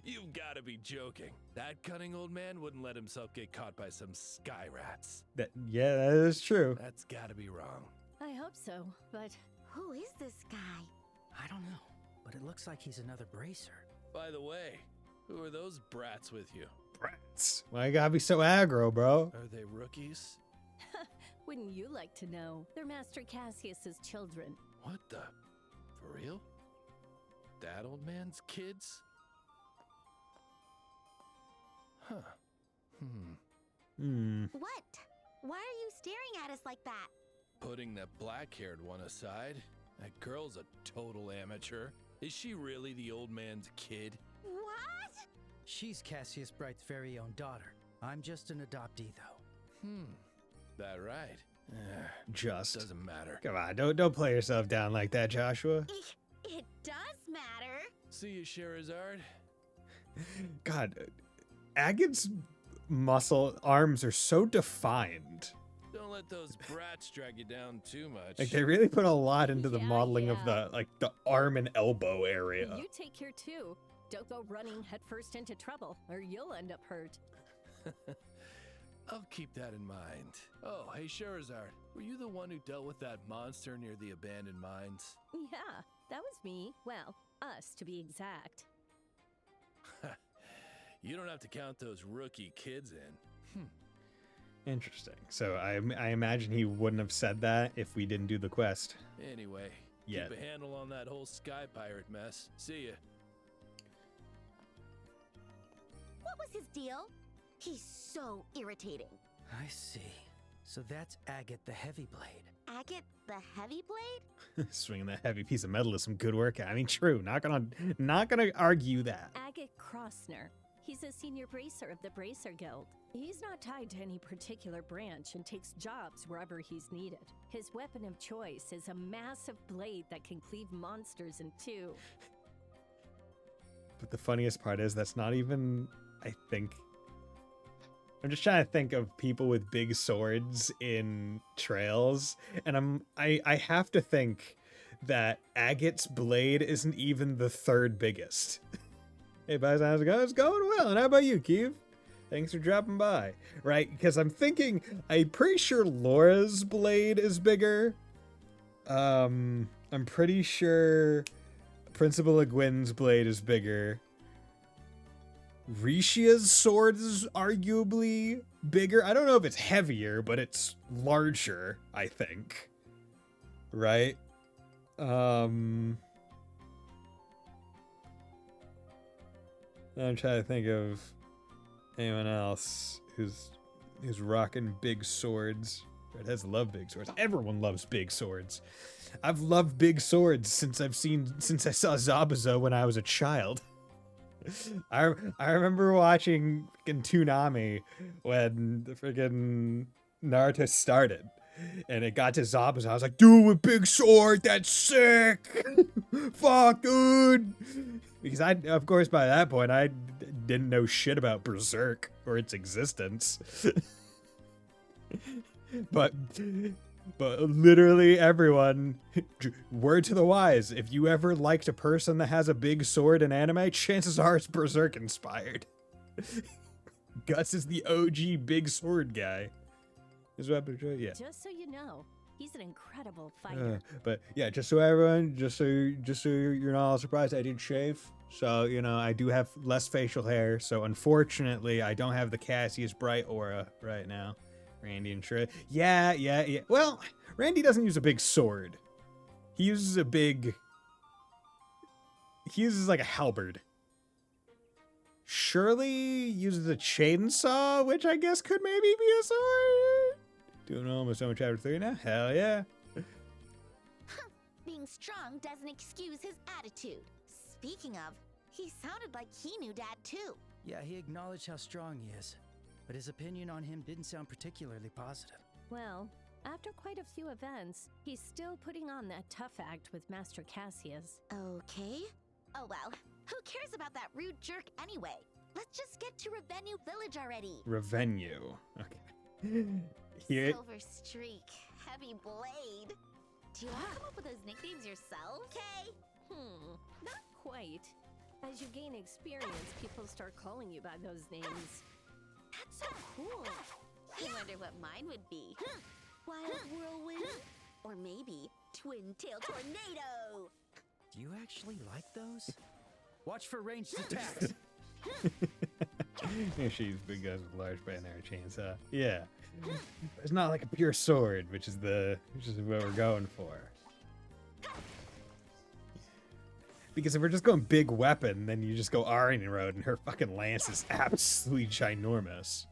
Speaker 5: You've got to be joking. That cunning old man wouldn't let himself get caught by some sky rats.
Speaker 1: Yeah, that is true.
Speaker 5: That's got to be wrong.
Speaker 7: I hope so, but
Speaker 2: Who is this guy?
Speaker 4: I don't know, but it looks like he's another bracer.
Speaker 5: By the way, who are those brats with you?
Speaker 1: Brats. Why you gotta be so aggro, bro?
Speaker 5: Are they rookies?
Speaker 7: wouldn't you like to know? They're Master Cassius's children.
Speaker 5: What the? For real? That old man's kids? Huh.
Speaker 2: What? Why are you staring at us like that?
Speaker 5: Putting that black-haired one aside, that girl's a total amateur. Is she really the old man's kid?
Speaker 2: What?
Speaker 4: She's Cassius Bright's very own daughter. I'm just an adoptee, though.
Speaker 5: That right?
Speaker 1: Just.
Speaker 5: Doesn't matter.
Speaker 1: Come on, don't play yourself down like that, Joshua.
Speaker 2: It does matter.
Speaker 5: See you, Sherazard.
Speaker 1: God, Agate's muscle arms are so defined.
Speaker 5: Don't let those brats drag you down too much.
Speaker 1: Like they really put a lot into the
Speaker 7: Yeah,
Speaker 1: modeling of
Speaker 7: yeah.
Speaker 1: the arm and elbow area.
Speaker 7: You take care too. Don't go running headfirst into trouble, or you'll end up hurt.
Speaker 5: I'll keep that in mind. Oh, hey, Sherazard. Were you the one who dealt with that monster near the abandoned mines?
Speaker 7: Yeah, that was me. Well, us to be exact.
Speaker 5: You don't have to count those rookie kids in.
Speaker 1: Interesting. So I imagine he wouldn't have said that if we didn't do the quest.
Speaker 5: Anyway,
Speaker 1: Yet.
Speaker 5: keep a handle on that whole sky pirate mess. See ya.
Speaker 2: What was his deal? He's so irritating.
Speaker 4: I see. So that's Agate the Heavy Blade.
Speaker 2: Agate the Heavy Blade?
Speaker 1: Swinging that heavy piece of metal is some good work. I mean, true. Not gonna argue that.
Speaker 7: Agate Crossner. He's a senior bracer of the Bracer Guild. He's not tied to any particular branch and takes jobs wherever he's needed. His weapon of choice is a massive blade that can cleave monsters in two.
Speaker 1: But the funniest part is that's not even. I think. I'm just trying to think of people with big swords in trails, and I have to think that Agate's blade isn't even the third biggest. Hey, guys, how's it going? It's going well. And how about you, Keeve? Thanks for dropping by. Right, because I'm pretty sure Laura's blade is bigger. I'm pretty sure Principal Egwene's blade is bigger. Rishia's sword is arguably bigger. I don't know if it's heavier, but it's larger, I think. Right? I'm trying to think of anyone else who's rocking big swords. Redheads love big swords. Everyone loves big swords. I've loved big swords since I saw Zabuza when I was a child. I remember watching fucking Toonami when the freaking Naruto started. And it got to Zabuza. I was like, dude, with big sword, that's sick. Fuck, dude. Because of course, by that point, I didn't know shit about Berserk or its existence. But literally everyone, word to the wise, if you ever liked a person that has a big sword in anime, chances are it's Berserk inspired. Gus is the OG big sword guy. His weapon of choice, yeah.
Speaker 7: Just so you know, he's an incredible fighter.
Speaker 1: But yeah, just so you're not all surprised, I did shave. So, I do have less facial hair. So unfortunately, I don't have the Cassius Bright aura right now. Randy and Trey. Yeah. Well, Randy doesn't use a big sword. He uses like a halberd. Shirley uses a chainsaw, which I guess could maybe be a sword. Doing almost on chapter 3 now? Hell yeah.
Speaker 2: Being strong doesn't excuse his attitude. Speaking of, he sounded like he knew Dad too.
Speaker 4: Yeah, he acknowledged how strong he is, but his opinion on him didn't sound particularly positive.
Speaker 7: Well, after quite a few events, he's still putting on that tough act with Master Cassius.
Speaker 2: Okay. Oh well, who cares about that rude jerk anyway? Let's just get to Revenue Village already.
Speaker 1: Revenue. Okay. Here.
Speaker 2: Silver Streak, Heavy Blade. Do you all come up with those nicknames yourself? Okay.
Speaker 7: Not quite. As you gain experience, people start calling you by those names.
Speaker 2: That's so cool.
Speaker 9: I wonder what mine would be. Wild whirlwind? Or maybe twin tail tornado?
Speaker 4: Do you actually like those? Watch for ranged attacks.
Speaker 1: She's big guys with large binary chainsaw. Yeah. It's not like a pure sword, which is what we're going for. Because if we're just going big weapon, then you just go Aryan Road and her fucking lance is absolutely ginormous.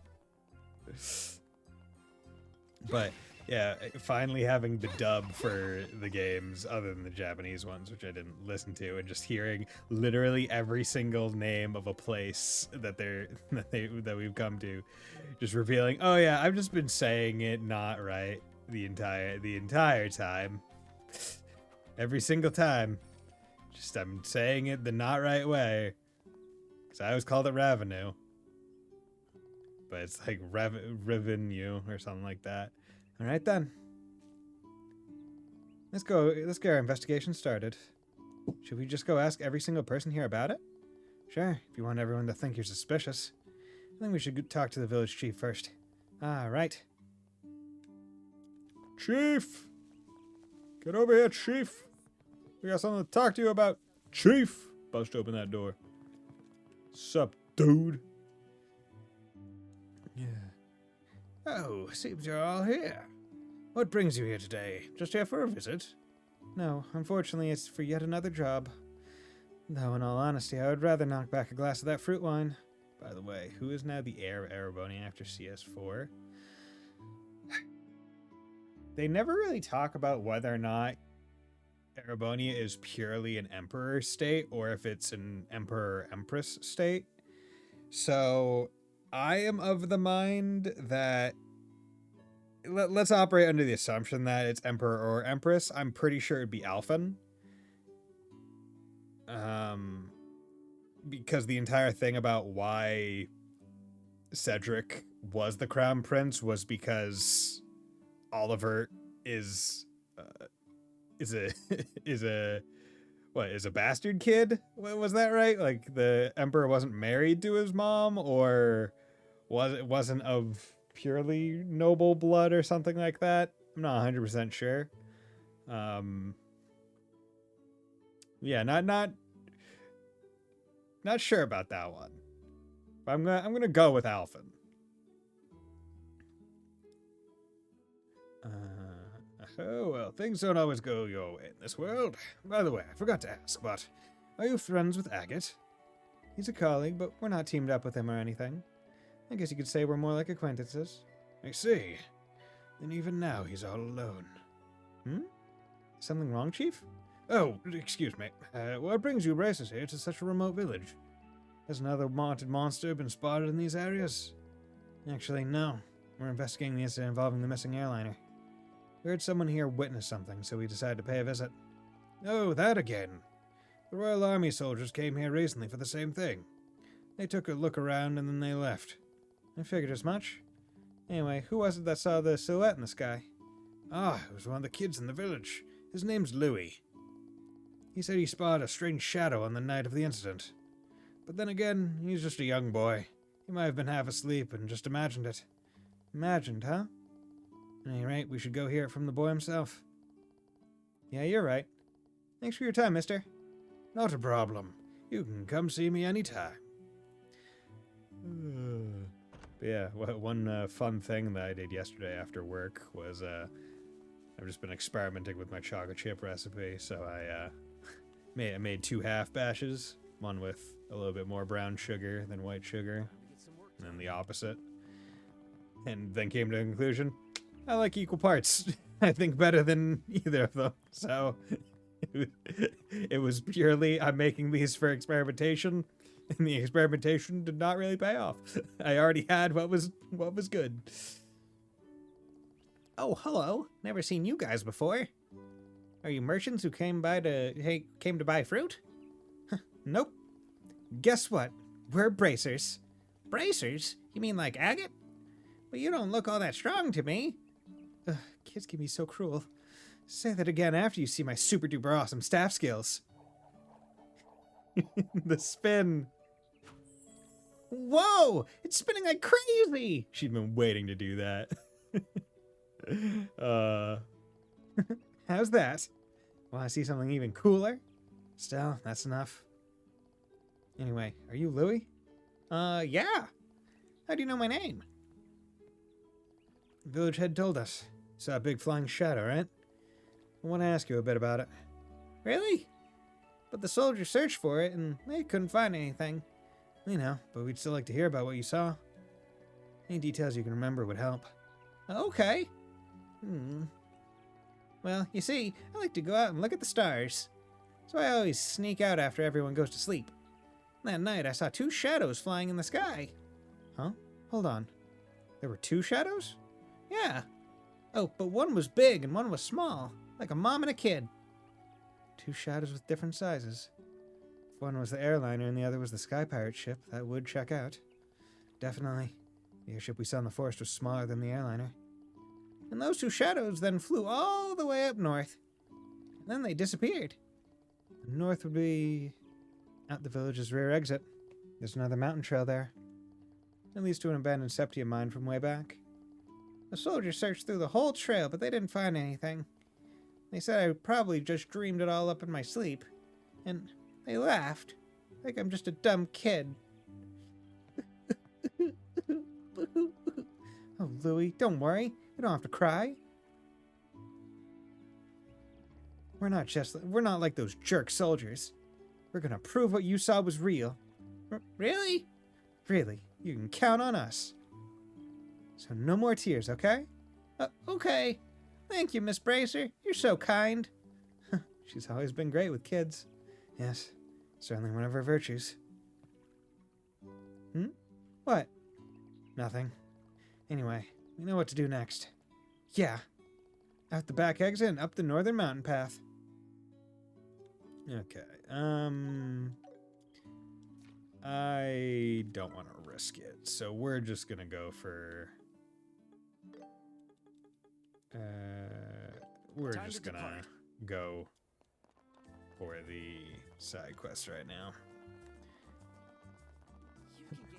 Speaker 1: But yeah, finally having the dub for the games other than the Japanese ones, which I didn't listen to, and just hearing literally every single name of a place that we've come to, just revealing, oh yeah, I've just been saying it not right the entire time. Every single time. Just I'm saying it the not right way. Because I always called it revenue. But it's like revenue or something like that. Alright then. Let's get our investigation started. Should we just go ask every single person here about it? Sure, if you want everyone to think you're suspicious. I think we should talk to the village chief first. Ah, right. Chief! Get over here, chief! We got something to talk to you about. Chief! Bust open that door. Sup, dude? Yeah. Oh, seems you're all here. What brings you here today? Just here for a visit? No, unfortunately it's for yet another job. Though in all honesty, I would rather knock back a glass of that fruit wine. By the way, who is now the heir of Erebony after CS4? They never really talk about whether or not Erebonia is purely an emperor state or if it's an emperor-empress state. So I am of the mind that let's operate under the assumption that it's emperor or empress. I'm pretty sure it'd be Alphen. Because the entire thing about why Cedric was the crown prince was because Oliver is a bastard kid? Was that right? Like the emperor wasn't married to his mom, or wasn't of purely noble blood or something like that? I'm not 100% sure. Yeah, not sure about that one. But I'm gonna go with Alphen. Oh, well, things don't always go your way in this world. By the way, I forgot to ask, but are you friends with Agate? He's a colleague, but we're not teamed up with him or anything. I guess you could say we're more like acquaintances. I see. Then even now, he's all alone. Something wrong, Chief? Oh, excuse me. What brings you racers here to such a remote village? Has another haunted monster been spotted in these areas? Actually, no. We're investigating the incident involving the missing airliner. We heard someone here witness something, so we decided to pay a visit. Oh, that again. The Royal Army soldiers came here recently for the same thing. They took a look around and then they left. I figured as much. Anyway, who was it that saw the silhouette in the sky? Ah, it was one of the kids in the village. His name's Louis. He said he spotted a strange shadow on the night of the incident. But then again, he's just a young boy. He might have been half asleep and just imagined it. Imagined, huh? At any rate, we should go hear it from the boy himself. Yeah, you're right. Thanks for your time, mister. Not a problem. You can come see me anytime. Yeah, one fun thing that I did yesterday after work was I've just been experimenting with my chocolate chip recipe, so I made 2 half bashes, one with a little bit more brown sugar than white sugar, and then the opposite. And then came to the conclusion, I like equal parts. I think better than either of them. So it was purely, I'm making these for experimentation, and the experimentation did not really pay off. I already had what was good. Oh, hello. Never seen you guys before. Are you merchants who came to buy fruit? Nope. Guess what? We're bracers. Bracers? You mean like agate? But you don't look all that strong to me. Ugh, kids can be so cruel. Say that again after you see my super duper awesome staff skills. The spin. Whoa! It's spinning like crazy! She'd been waiting to do that. How's that? Want to see something even cooler? Still, that's enough. Anyway, are you Louie? Yeah. How do you know my name? The village head told us. Saw a big flying shadow, right? I want to ask you a bit about it. Really? But the soldiers searched for it, and they couldn't find anything. You know, but we'd still like to hear about what you saw. Any details you can remember would help. Okay. Well, you see, I like to go out and look at the stars. So I always sneak out after everyone goes to sleep. That night, I saw 2 shadows flying in the sky. Huh? Hold on. There were 2 shadows? Yeah. Oh, but one was big and one was small, like a mom and a kid. 2 shadows with different sizes. If one was the airliner and the other was the sky pirate ship, that would check out. Definitely. The airship we saw in the forest was smaller than the airliner. And those 2 shadows then flew all the way up north. And then they disappeared. The north would be out the village's rear exit. There's another mountain trail there. It leads to an abandoned septia mine from way back. The soldiers searched through the whole trail, but they didn't find anything. They said I probably just dreamed it all up in my sleep. And they laughed. Like I'm just a dumb kid. Oh, Louie, don't worry. You don't have to cry. We're not like those jerk soldiers. We're gonna prove what you saw was real. Really? Really, you can count on us. So no more tears, okay? Okay. Thank you, Miss Bracer. You're so kind. She's always been great with kids. Yes, certainly one of her virtues. What? Nothing. Anyway, we know what to do next. Yeah. Out the back exit and up the northern mountain path. Okay, I don't want to risk it, so we're just gonna go for... we're
Speaker 4: Time
Speaker 1: just
Speaker 4: to
Speaker 1: gonna
Speaker 4: depart.
Speaker 1: go for the side quest right now.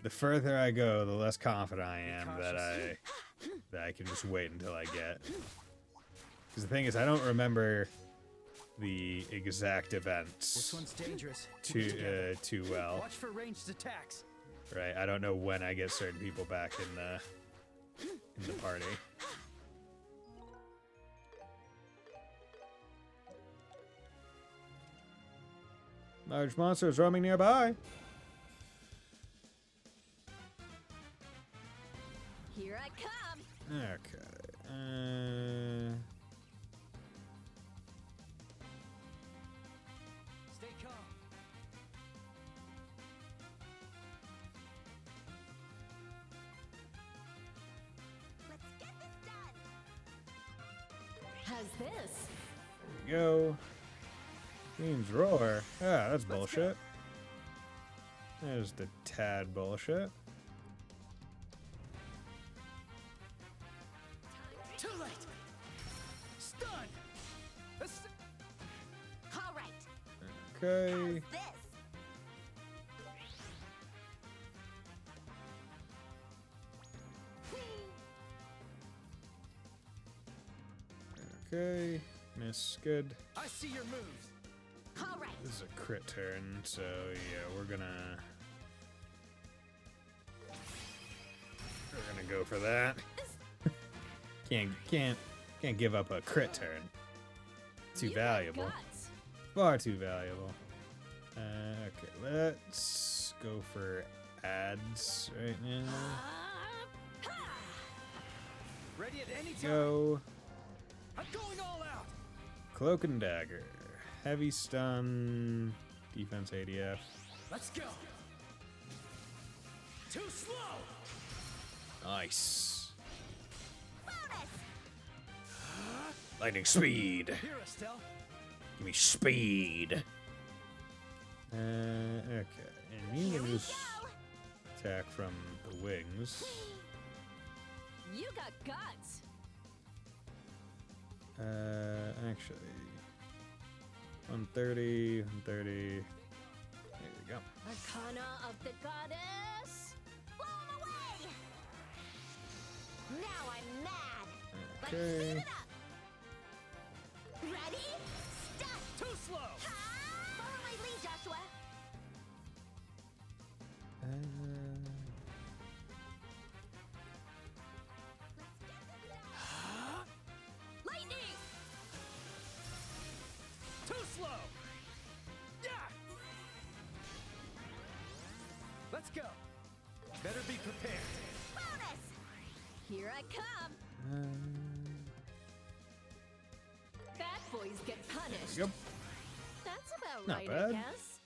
Speaker 1: The further I go, the less confident I am that I can just wait until I get. Because the thing is, I don't remember the exact events
Speaker 4: This one's dangerous.
Speaker 1: too well.
Speaker 4: Watch for ranged attacks.
Speaker 1: Right, I don't know when I get certain people back in the party. Large monsters roaming nearby.
Speaker 9: Here I come.
Speaker 1: Okay.
Speaker 4: Stay calm.
Speaker 9: Let's get this done.
Speaker 7: How's this?
Speaker 1: There we go. Queen's Roar. Ah, that's bullshit. There's the tad bullshit.
Speaker 4: Too late. Stun.
Speaker 9: All right.
Speaker 1: Okay.
Speaker 9: How's this?
Speaker 1: Okay. Miss good.
Speaker 4: I see your moves.
Speaker 9: All right.
Speaker 1: This is a crit turn, so yeah, we're gonna go for that. Can't give up a crit turn. Too
Speaker 7: You got
Speaker 1: valuable.
Speaker 7: guts.
Speaker 1: Far too valuable. Okay, let's go for ads right now.
Speaker 4: Ready at any time.
Speaker 1: Go.
Speaker 4: I'm going all out.
Speaker 1: Cloak and Dagger. Heavy stun. Defense ADF.
Speaker 4: Let's go. Too slow.
Speaker 1: Nice.
Speaker 9: Bonus.
Speaker 1: Lightning speed.
Speaker 4: Here, Estelle.
Speaker 1: Give me speed. Okay. And you
Speaker 9: Here
Speaker 1: can
Speaker 9: we
Speaker 1: just
Speaker 9: go.
Speaker 1: attack from the wings.
Speaker 7: You got guts.
Speaker 1: Actually. 130, 130. go.
Speaker 7: Arcana of the goddess.
Speaker 9: Blow 'em away! Now I'm mad! Let's
Speaker 1: Okay.
Speaker 9: speed it up! Ready? Start!
Speaker 8: Too slow!
Speaker 9: Follow my lead, Joshua!
Speaker 7: Lightning.
Speaker 8: Too slow! Yeah! Let's go. Better be prepared.
Speaker 9: Bonus!
Speaker 7: Here I come. Bad boys get punished.
Speaker 1: Yep.
Speaker 7: That's about
Speaker 1: Not
Speaker 7: right,
Speaker 1: bad.
Speaker 7: I guess.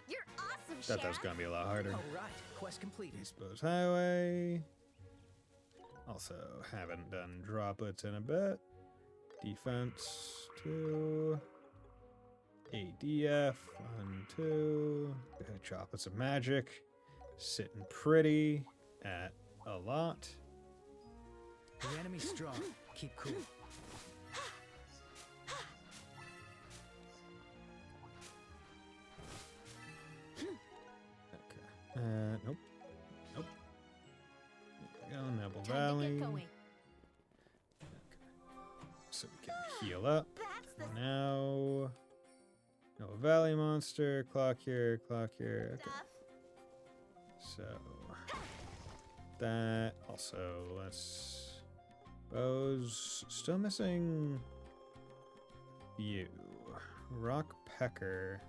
Speaker 9: You're awesome,
Speaker 1: Thought that was
Speaker 9: Sheriff!
Speaker 1: gonna be a lot harder.
Speaker 8: All right, quest completed.
Speaker 1: Expose highway. Also, haven't done droplets in a bit. Defense 2. ADF 1, 2. Droplets of magic. Sitting pretty at a lot.
Speaker 4: The enemy's strong. Keep cool.
Speaker 1: Okay. Nope. Nope. There we go. Nebel
Speaker 7: Time to
Speaker 1: Valley.
Speaker 7: get going.
Speaker 1: So we can heal up.
Speaker 9: That's the
Speaker 1: Now. No Valley monster. Clock here. Clock here. Okay.
Speaker 9: stuff!
Speaker 1: So. That. Also, let's. Bows. Still missing. You. Rock Pecker.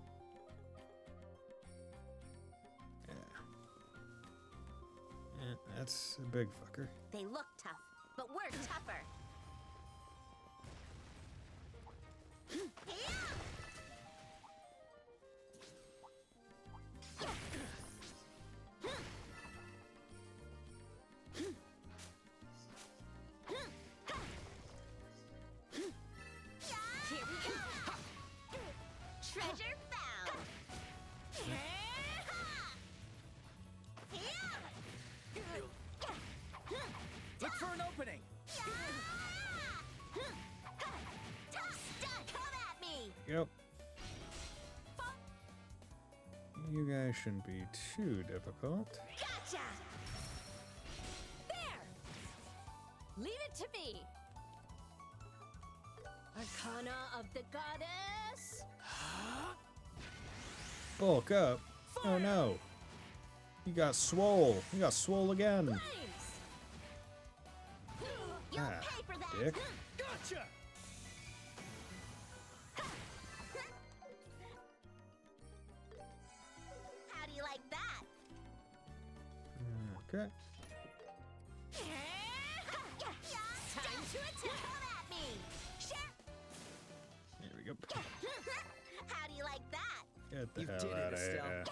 Speaker 1: Yeah. Yeah, that's a big fucker.
Speaker 9: They look tough, but we're tougher. Here we go! Treasure found!
Speaker 8: Look for an opening.
Speaker 9: Come at me!
Speaker 1: Yep. You guys shouldn't be too difficult.
Speaker 9: Gotcha!
Speaker 7: There! Leave it to me! Arcana of the goddess.
Speaker 1: Bulk up. Oh no. You got swole. You got swole again.
Speaker 7: Flames!
Speaker 1: Ah,
Speaker 9: You'll pay for that!
Speaker 1: dick.
Speaker 8: Gotcha!
Speaker 9: How do you like that?
Speaker 1: Okay.
Speaker 9: Time to attack! Come at me! Sure!
Speaker 1: Here we go.
Speaker 9: How do you like that?
Speaker 1: Get the
Speaker 8: You
Speaker 1: hell
Speaker 8: did it,
Speaker 1: out of
Speaker 8: Estelle.
Speaker 1: here.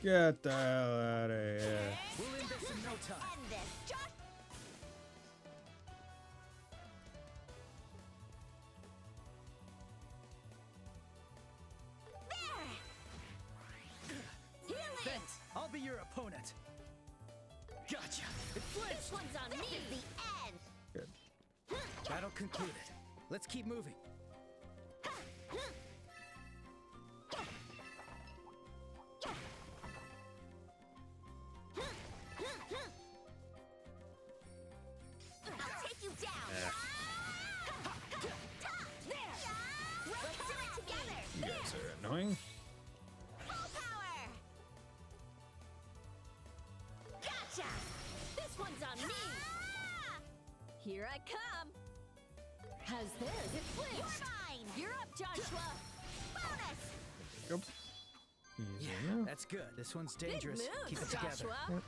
Speaker 1: Get the hell out of here.
Speaker 8: We'll end this in no time.
Speaker 9: End this! Josh! There!
Speaker 8: Thanks. I'll be your opponent. Gotcha. It flinched.
Speaker 7: This one's on
Speaker 9: This
Speaker 7: me!
Speaker 9: is the end!
Speaker 1: Good.
Speaker 4: Battle concluded. Let's keep moving.
Speaker 9: I'll take you down!
Speaker 1: Eh.
Speaker 9: There! Let's do it together!
Speaker 1: You guys are annoying.
Speaker 9: Full power! Gotcha!
Speaker 7: This one's on me! Here I come! How's this? It
Speaker 9: You're
Speaker 7: flinched!
Speaker 9: mine!
Speaker 7: You're up, Joshua!
Speaker 9: Bonus!
Speaker 1: Yep. Easy
Speaker 4: Yeah,
Speaker 1: enough.
Speaker 4: that's good. This one's
Speaker 7: Big
Speaker 4: dangerous.
Speaker 7: moves,
Speaker 4: Keep it together.
Speaker 7: Joshua!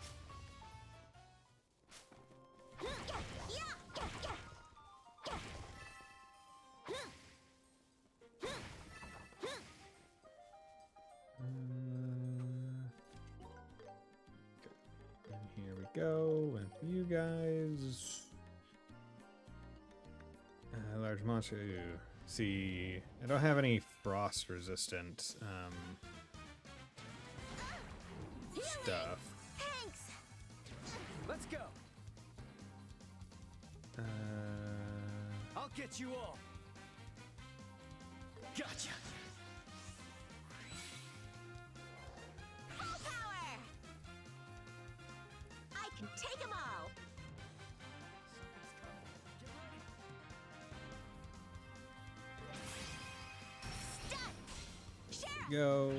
Speaker 1: And here we go with you guys. Large monster. See, I don't have any frost resistant stuff.
Speaker 9: Thanks!
Speaker 8: Let's go. I'll get you all. Gotcha.
Speaker 1: go.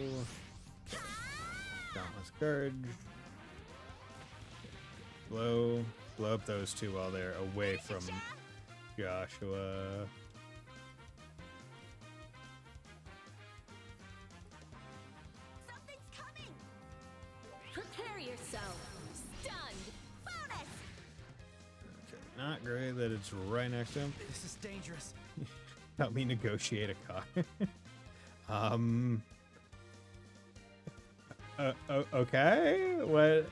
Speaker 1: Dauntless Courage. Blow up those two while they're away from Joshua.
Speaker 9: Something's coming!
Speaker 7: Prepare yourself. Stunned.
Speaker 9: Bonus!
Speaker 1: Okay, not great that it's right next to him.
Speaker 4: This is dangerous.
Speaker 1: Help me negotiate a car. Okay. What?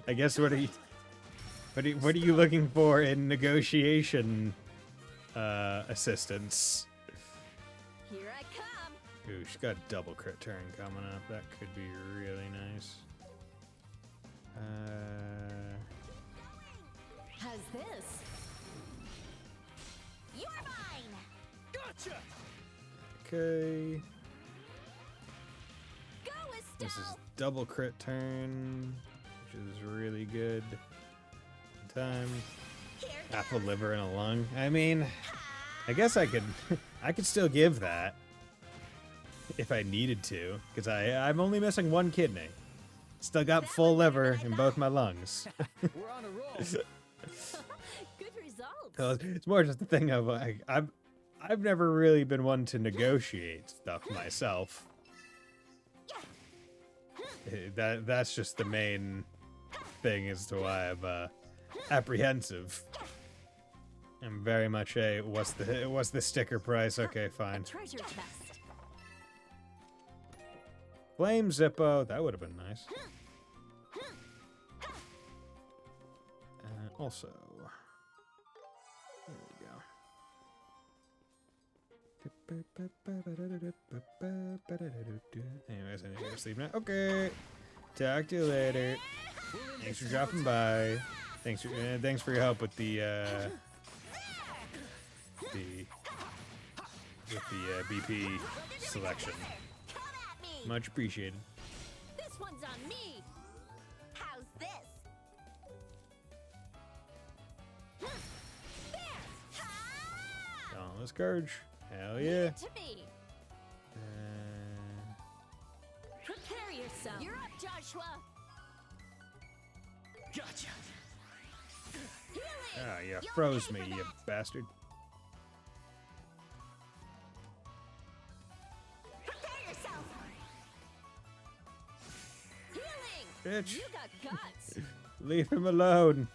Speaker 1: I guess what are you looking for in negotiation assistance?
Speaker 7: Here I come.
Speaker 1: Ooh, she's got a double crit turn coming up. That could be really nice.
Speaker 7: How's this?
Speaker 9: You're mine!
Speaker 8: Gotcha!
Speaker 1: Okay.
Speaker 7: Go,
Speaker 1: This is
Speaker 7: Estelle.
Speaker 1: double crit turn, which is really good. Time.
Speaker 9: Here
Speaker 1: Half a liver and a lung. I mean, I guess I could still give that if I needed to, because I'm only missing one kidney. Still got full liver in both my lungs.
Speaker 8: We're on a roll.
Speaker 7: Good results.
Speaker 1: So it's more just the thing of like I've never really been one to negotiate stuff myself. That's just the main thing as to why I'm apprehensive. I'm very much a what's the sticker price? Okay,
Speaker 7: A
Speaker 1: fine.
Speaker 7: treasure chest.
Speaker 1: Flame Zippo, that would have been nice. Also, there we go. Anyways, I need to go to sleep now. Okay. Talk to you later. Thanks for dropping by. Thanks for your help with the BP selection.
Speaker 9: Come at me!
Speaker 1: Much appreciated.
Speaker 7: This one's on me.
Speaker 9: How's this?
Speaker 1: Dauntless Courage. Hell yeah.
Speaker 7: Leave it to me.
Speaker 1: Uh,
Speaker 7: Prepare yourself.
Speaker 9: You're up, Joshua!
Speaker 8: Gotcha.
Speaker 1: Ah, you froze me, you bastard.
Speaker 9: Prepare yourself!
Speaker 7: Healing.
Speaker 1: Bitch,
Speaker 7: You got guts.
Speaker 1: leave him alone.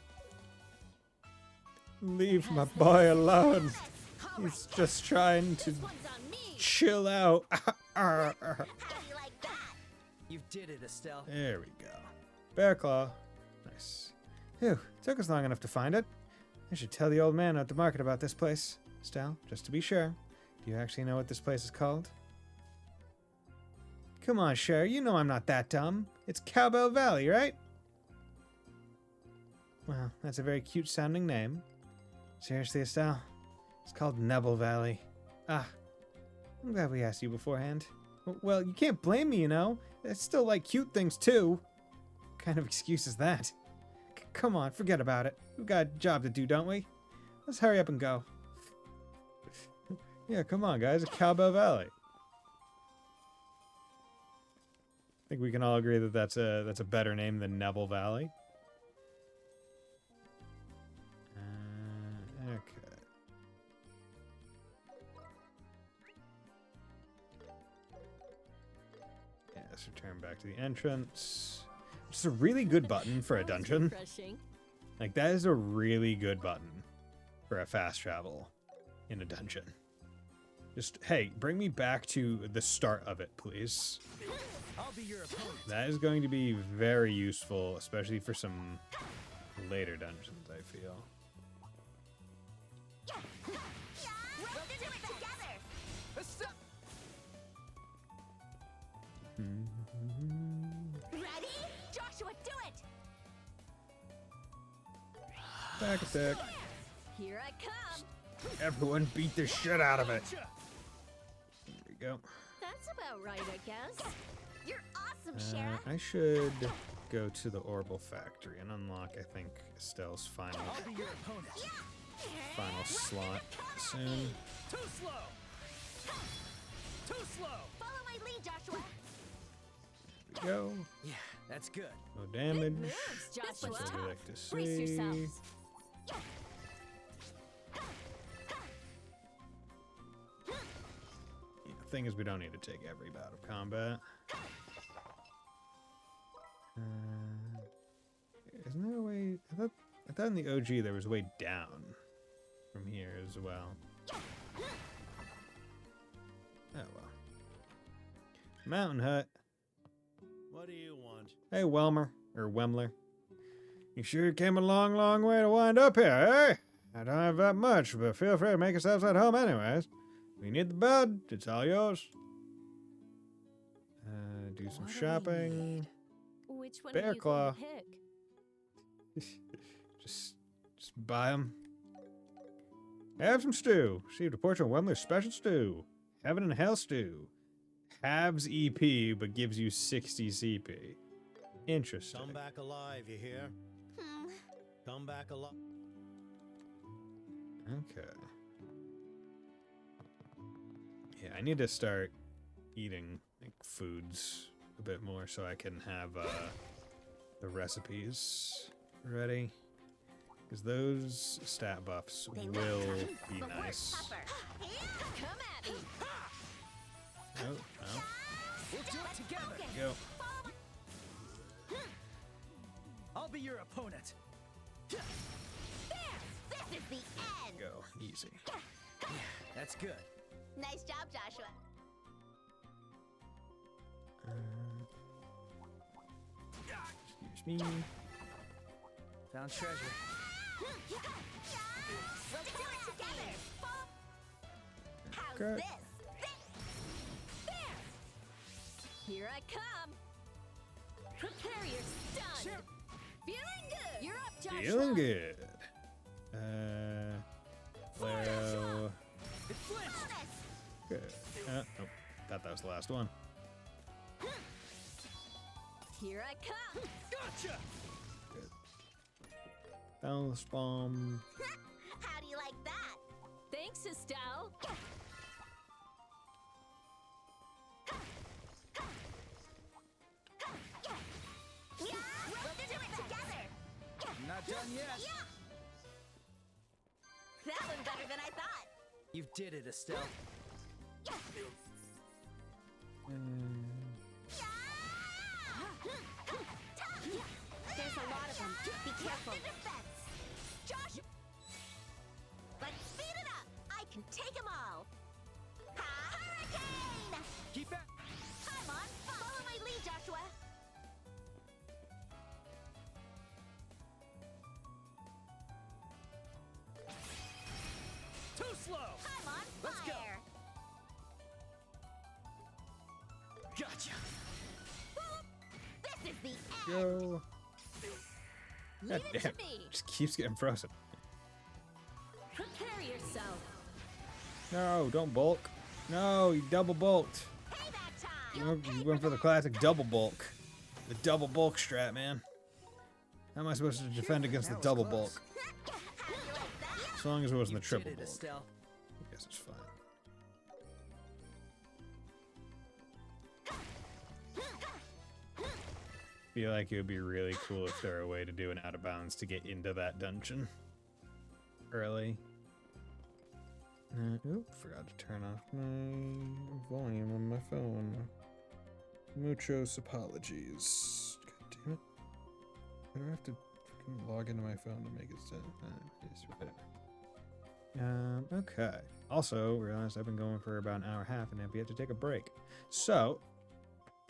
Speaker 1: Leave my boy alone. He's just trying to
Speaker 7: This one's on me.
Speaker 1: chill out.
Speaker 9: How do you like that?
Speaker 4: You did it, Estelle.
Speaker 1: There we go. Bear Claw. Nice. Phew, took us long enough to find it. I should tell the old man at the market about this place. Estelle, just to be sure, do you actually know what this place is called? Come on, Cher, you know I'm not that dumb. It's Cowbell Valley, right? Well, that's a very cute sounding name. Seriously, Estelle, it's called Nebel Valley. Ah, I'm glad we asked you beforehand. Well, you can't blame me, you know. I still like cute things, too. What kind of excuse is that? Come on, forget about it. We've got a job to do, don't we? Let's hurry up and go. Yeah, come on, guys. It's Cowbell Valley. I think we can all agree that that's a better name than Nebel Valley. Okay. Yeah, let's return back to the entrance. It's a really good button for a
Speaker 7: That was
Speaker 1: dungeon.
Speaker 7: refreshing.
Speaker 1: Like, that is a really good button for a fast travel in a dungeon. Just, hey, bring me back to the start of it, please.
Speaker 8: I'll be your opponent.
Speaker 1: That is going to be very useful, especially for some later dungeons, I feel.
Speaker 9: We'll do it together! Ready? Joshua, do it!
Speaker 1: Back attack.
Speaker 7: Here I come.
Speaker 1: Everyone beat the shit out of it. There we go.
Speaker 7: That's about right, I guess.
Speaker 9: You're awesome, Shara!
Speaker 1: I should go to the Orbital Factory and unlock, I think, Estelle's final
Speaker 8: I'll be your opponent.
Speaker 1: slot soon.
Speaker 8: Too slow. Too slow.
Speaker 1: Go.
Speaker 4: Yeah, that's good.
Speaker 1: No damage.
Speaker 7: Moves,
Speaker 1: That's
Speaker 7: Joshua.
Speaker 1: what we like to
Speaker 7: Brace
Speaker 1: see.
Speaker 7: yourselves.
Speaker 1: The thing is, we don't need to take every bout of combat. Isn't there a way? I thought in the OG there was a way down from here as well. Oh well. Mountain hut.
Speaker 10: What do you want?
Speaker 1: Hey, Welmer or Wemler. You sure came a long, long way to wind up here, eh? I don't have that much, but feel free to make yourselves at home anyways. We need the bed. It's all yours. Do some
Speaker 7: What do we
Speaker 1: shopping.
Speaker 7: need? Which one
Speaker 1: Bear
Speaker 7: are you
Speaker 1: claw.
Speaker 7: going to pick?
Speaker 1: just buy them. Have some stew. Received a portion of Wemler's special stew. Heaven and Hell stew. Halves EP, but gives you 60 CP. Interesting.
Speaker 10: Come back alive, you hear? Come back alive.
Speaker 1: Okay. Yeah, I need to start eating like foods a bit more so I can have the recipes ready. Because those stat buffs
Speaker 9: They
Speaker 1: will
Speaker 9: look tough,
Speaker 1: be
Speaker 9: but we're
Speaker 1: nice.
Speaker 9: tougher.
Speaker 7: Come at me.
Speaker 1: Oh, oh.
Speaker 4: We'll do it together.
Speaker 1: Go.
Speaker 4: I'll be your opponent.
Speaker 9: This is the end.
Speaker 1: Go. Easy.
Speaker 4: Yeah, that's good.
Speaker 9: Nice job, Joshua.
Speaker 1: Excuse me.
Speaker 4: Found treasure.
Speaker 9: We'll do it together. How's
Speaker 1: Okay.
Speaker 9: this?
Speaker 7: Here I come. Prepare your stun. Feeling good. You're up, Joshua.
Speaker 1: Feeling good. Well,
Speaker 4: It flinched.
Speaker 1: good. Oh, thought that was the last one.
Speaker 7: Here I come.
Speaker 4: Gotcha.
Speaker 1: Bounce bomb.
Speaker 9: How do you like that?
Speaker 7: Thanks, Estelle.
Speaker 9: Yeah, we'll do it together.
Speaker 4: I'm not done yet.
Speaker 9: That went better than I thought.
Speaker 4: You did it, Estelle.
Speaker 9: There's a lot of them. Be careful. Josh! Let's speed it up. I can take them all. Hurricane!
Speaker 4: Keep it.
Speaker 9: I'm on. Follow my lead, Joshua.
Speaker 4: Too slow.
Speaker 9: I'm on
Speaker 4: Let's go.
Speaker 9: fire.
Speaker 4: Gotcha.
Speaker 9: This is the end.
Speaker 1: Go.
Speaker 7: Leave
Speaker 1: God
Speaker 7: it
Speaker 1: damn.
Speaker 7: to me.
Speaker 1: Just keeps getting frozen.
Speaker 7: Prepare yourself.
Speaker 1: No, don't bulk. No, you double bulked.
Speaker 9: Payback time.
Speaker 1: You went for the classic double bulk. The double bulk strat, man. How am I supposed to defend against the
Speaker 4: that was
Speaker 1: double
Speaker 4: close.
Speaker 1: bulk?
Speaker 9: How do you like that?
Speaker 1: As long as it wasn't
Speaker 4: You
Speaker 1: the triple
Speaker 4: did it,
Speaker 1: bulk.
Speaker 4: Estelle.
Speaker 1: I guess it's fine. Feel like it would be really cool if there were a way to do an out of bounds to get into that dungeon early. Oop, forgot to turn off my volume on my phone. Muchos apologies. God damn it. Why do I have to freaking log into my phone to make it set? Okay. Also, realized I've been going for about an hour and a half and have yet to take a break. So,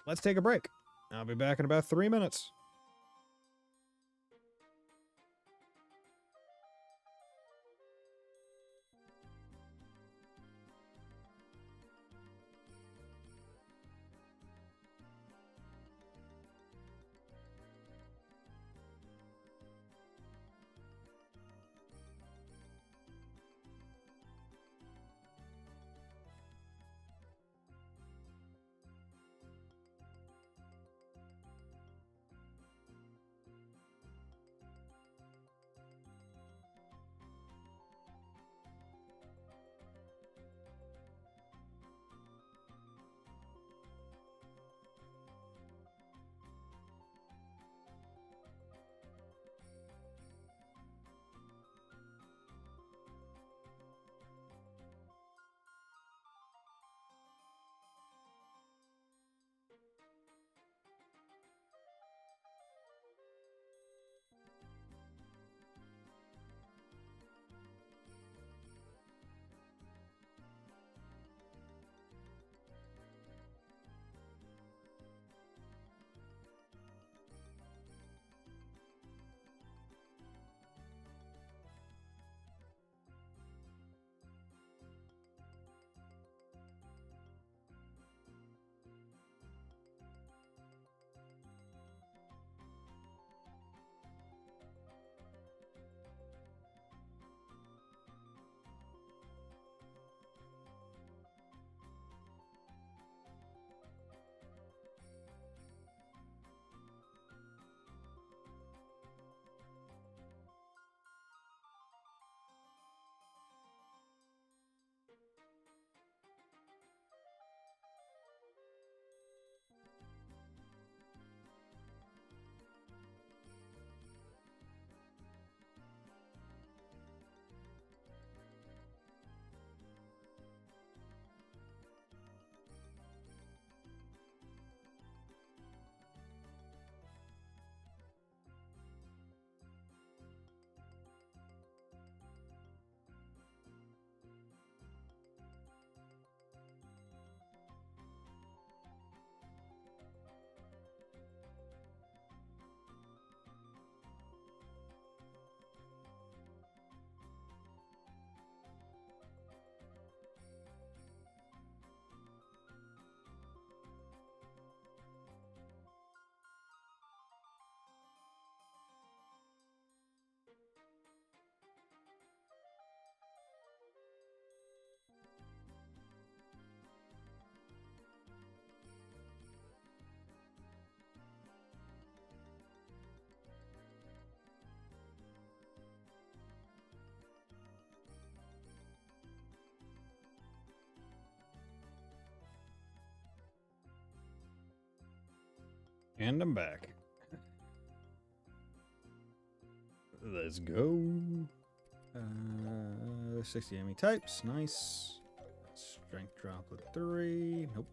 Speaker 1: let's take a break. I'll be back in about 3 minutes. And I'm back. Let's go. 60 enemy types. Nice. Strength droplet 3. Nope.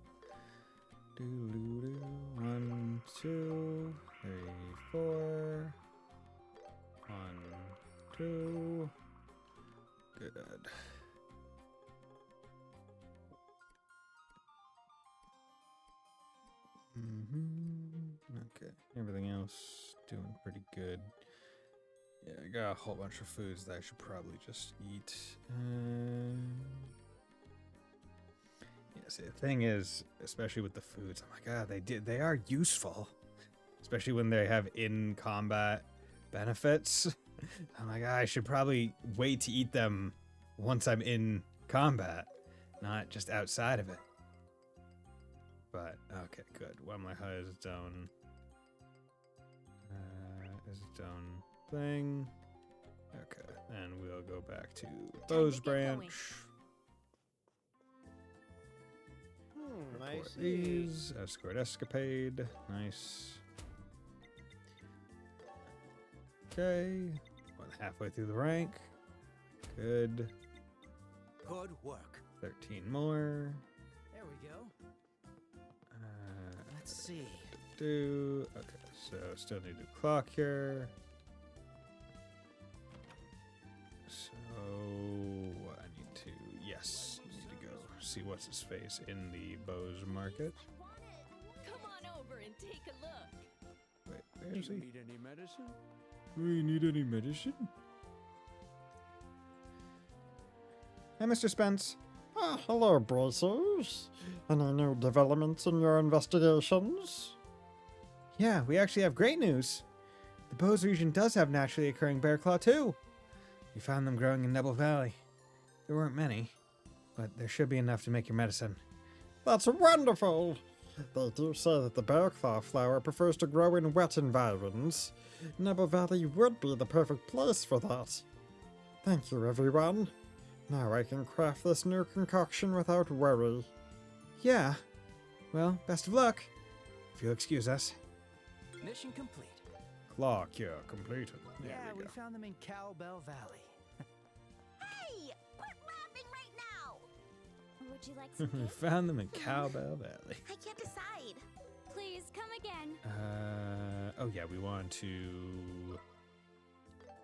Speaker 1: Doo-doo-doo. 1, 2, 3, 4. 1, 2. Good. Okay. Everything else doing pretty good. Yeah, I got a whole bunch of foods that I should probably just eat. Yeah, see, the thing is, especially with the foods, I'm like, they are useful. Especially when they have in-combat benefits. I'm like, I should probably wait to eat them once I'm in combat, not just outside of it. But, okay, good. Wembley has its own thing. Okay, and we'll go back to Bow's Branch. Report these. Escort Escapade. Nice. Okay. Went halfway through the rank. Good.
Speaker 8: Good work.
Speaker 1: 13 more.
Speaker 4: There we go. Let's see.
Speaker 1: Okay, so still need to clock here. So what I need to, yes, need to go see what's his face in the Bow's Market.
Speaker 7: Come on over and take a look.
Speaker 1: Wait, where is he?
Speaker 10: Need any medicine?
Speaker 1: Do we need any medicine? Hi, Mr. Spence.
Speaker 11: Ah, hello, Bracers. Any new developments in your investigations?
Speaker 1: Yeah, we actually have great news. The Bow's region does have naturally occurring bear claw too. We found them growing in Nebel Valley. There weren't many, but there should be enough to make your medicine.
Speaker 11: That's wonderful! They do say that the bear claw flower prefers to grow in wet environs. Nebel Valley would be the perfect place for that. Thank you, everyone. Now I can craft this new concoction without worry.
Speaker 1: Yeah. Well, best of luck. If you'll excuse us.
Speaker 4: Mission complete.
Speaker 1: Claw cure completed. There
Speaker 4: Yeah,
Speaker 1: we
Speaker 4: we
Speaker 1: go.
Speaker 4: found them in Cowbell Valley.
Speaker 9: Hey! Quit laughing right now!
Speaker 2: Would you like some
Speaker 1: We
Speaker 2: cake?
Speaker 1: found them in Cowbell Valley.
Speaker 9: I can't decide.
Speaker 2: Please, come again.
Speaker 1: Oh yeah, we want to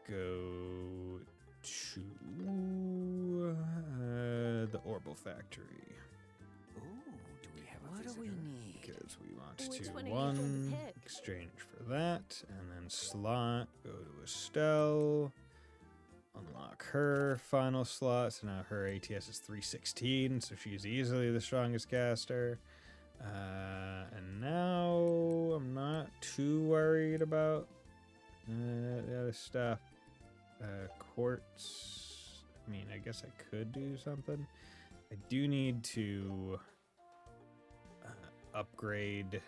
Speaker 1: go to the Orbital Factory.
Speaker 4: Ooh, do we have a visitor? What do we need?
Speaker 1: Because we want
Speaker 7: Which
Speaker 1: to
Speaker 7: one are you going to pick?
Speaker 1: exchange for that, and then slot, go to Estelle, unlock her final slot. So now her ATS is 316, so she's easily the strongest caster. And now I'm not too worried about the other stuff. Quartz. I mean, I guess I could do something. I do need to upgrade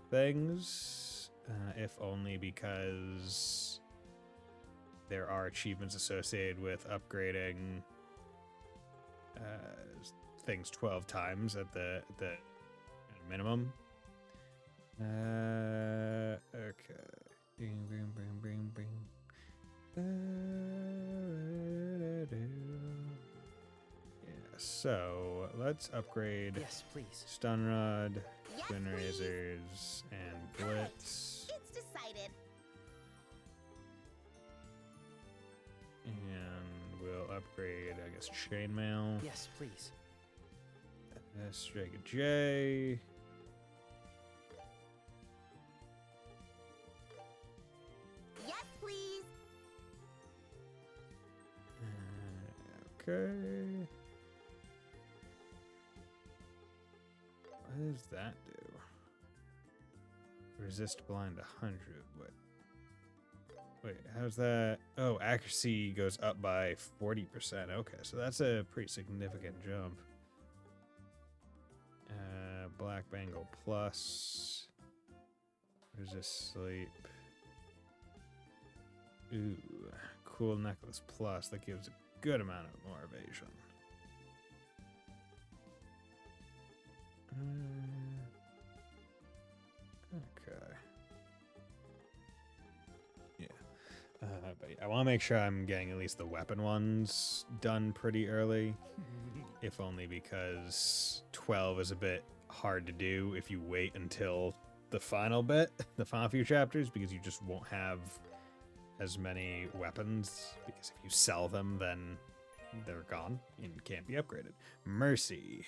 Speaker 1: things, if only because there are achievements associated with upgrading things 12 times at the minimum. Okay. Bing, bing, bing, bing, bing. Yeah, so let's upgrade
Speaker 4: Yes, please.
Speaker 1: Stun Rod,
Speaker 9: Yes,
Speaker 1: Twin
Speaker 9: please.
Speaker 1: Razors, and Blitz.
Speaker 9: It's decided.
Speaker 1: And we'll upgrade, I guess, Chainmail.
Speaker 4: Yes, please.
Speaker 1: Strega J.
Speaker 9: Yes, please.
Speaker 1: Okay. What does that do? Resist blind 100. What? Wait, how's that? Oh, accuracy goes up by 40%. Okay, so that's a pretty significant jump. Black Bangle Plus. Resist sleep. Ooh, cool necklace plus. That gives a good amount of more evasion. I want to make sure I'm getting at least the weapon ones done pretty early. If only because 12 is a bit hard to do if you wait until the final bit, the final few chapters, because you just won't have as many weapons, because if you sell them, then they're gone and can't be upgraded. Mercy.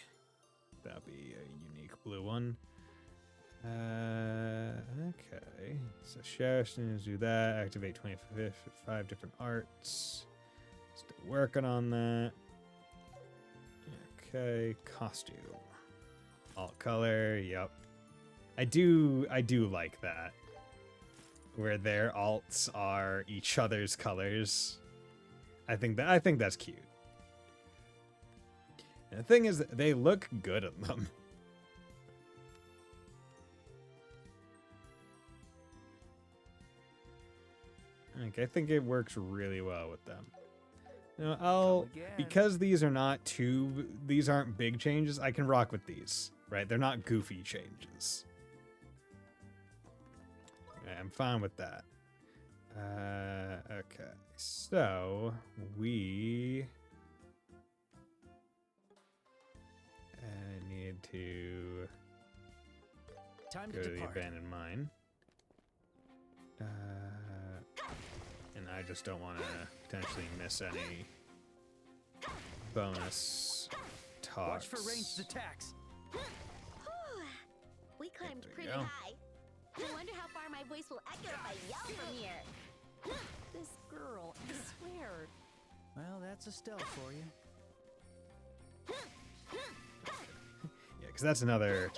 Speaker 1: That'll be a unique blue one. Okay. So Sheriff's needs to do that. Activate 25 different arts. Still working on that. Okay. Costume. Alt color. Yep. I do like that. Where their alts are each other's colors. I think that's cute. And the thing is, they look good in them. I think it works really well with them. Now, because these aren't big changes, I can rock with these, right? They're not goofy changes. I'm fine with that. Okay, so we need to go to the abandoned mine. And I just don't want to potentially miss any bonus talks.
Speaker 4: Watch for ranged attacks.
Speaker 9: We climbed pretty
Speaker 1: go.
Speaker 9: high. I wonder how far my voice will echo if I yell from here.
Speaker 7: This girl, I swear.
Speaker 4: Well, that's a stealth for you.
Speaker 1: Yeah, because that's another,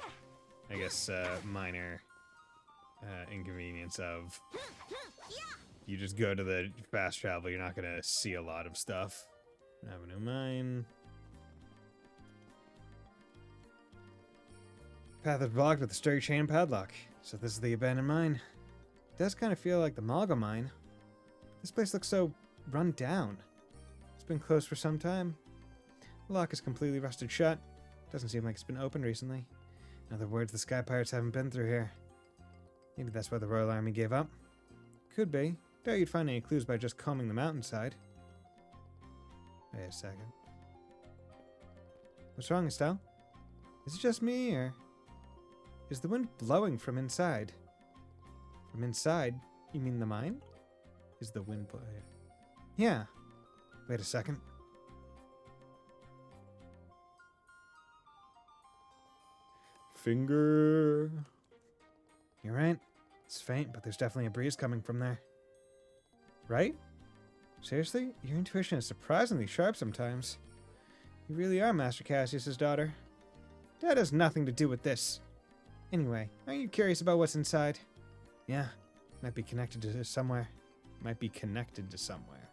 Speaker 1: I guess, minor inconvenience of you just go to the fast travel, you're not going to see a lot of stuff. Avenue Mine. Path is blocked with a sturdy chain and padlock. So this is the abandoned mine. It does kind of feel like the Malga mine. This place looks so run down. It's been closed for some time. The lock is completely rusted shut. Doesn't seem like it's been opened recently. In other words, the Sky Pirates haven't been through here. Maybe that's why the Royal Army gave up. Could be. Doubt you'd find any clues by just combing the mountainside. Wait a second. What's wrong, Estelle? Is it just me, or is the wind blowing from inside? From inside? You mean the mine? Is the wind blowing? Yeah. Wait a second. Finger. You're right. It's faint, but there's definitely a breeze coming from there. Right? Seriously? Your intuition is surprisingly sharp sometimes. You really are Master Cassius's daughter. That has nothing to do with this. Anyway, aren't you curious about what's inside? Yeah. Might be connected to somewhere. Might be connected to somewhere.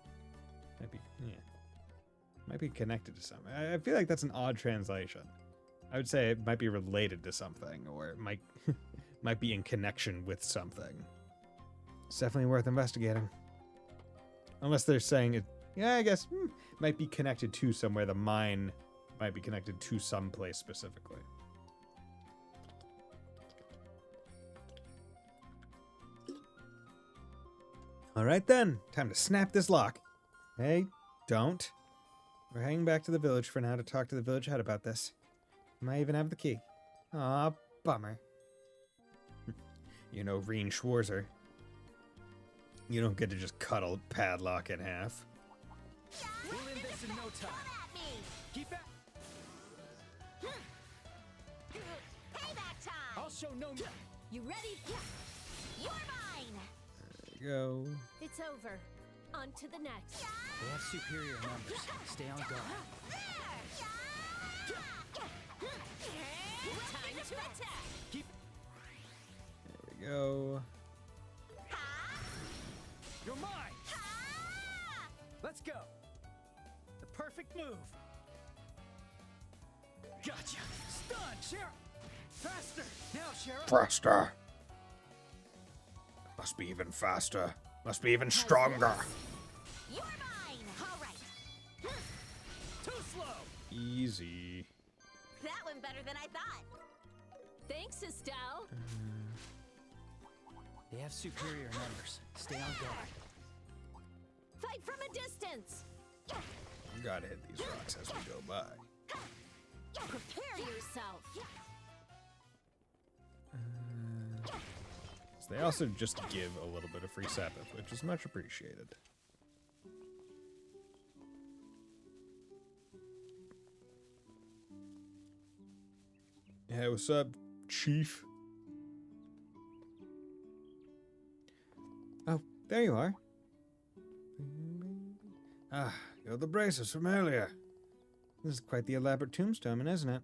Speaker 1: Might be connected to somewhere. I feel like that's an odd translation. I would say it might be related to something, or it might might be in connection with something. It's definitely worth investigating. Unless they're saying it, yeah, I guess might be connected to somewhere. The mine might be connected to some place specifically. All right then, time to snap this lock. Hey, don't. We're heading back to the village for now to talk to the village head about this. Might even have the key. Aw, bummer. You know, Reen Schwarzer. You don't get to just cut a padlock in half.
Speaker 4: We'll end this in no time. Keep back.
Speaker 9: Payback time!
Speaker 4: I'll show no.
Speaker 7: You ready?
Speaker 9: You're mine!
Speaker 1: There you go.
Speaker 7: It's over. On to the next.
Speaker 4: They have superior numbers. Stay on guard.
Speaker 7: Time to attack.
Speaker 4: Keep.
Speaker 1: There we go.
Speaker 4: You're mine. Let's go. The perfect move. Gotcha. Stun, Sheriff. Faster. Now, Sheriff.
Speaker 1: Faster. Must be even faster. Must be even stronger.
Speaker 9: You're mine! Alright.
Speaker 4: Too slow.
Speaker 1: Easy.
Speaker 9: That went better than I thought.
Speaker 7: Thanks, Estelle.
Speaker 4: They have superior numbers. Stay on guard.
Speaker 7: Fight from a distance!
Speaker 1: Gotta hit these rocks as we go by.
Speaker 7: Prepare yourself!
Speaker 1: So they also just give a little bit of free Sabbath, which is much appreciated. Hey, what's up, Chief? Oh, there you are. Ah, you're the braces from earlier. This is quite the elaborate tombstone, isn't it?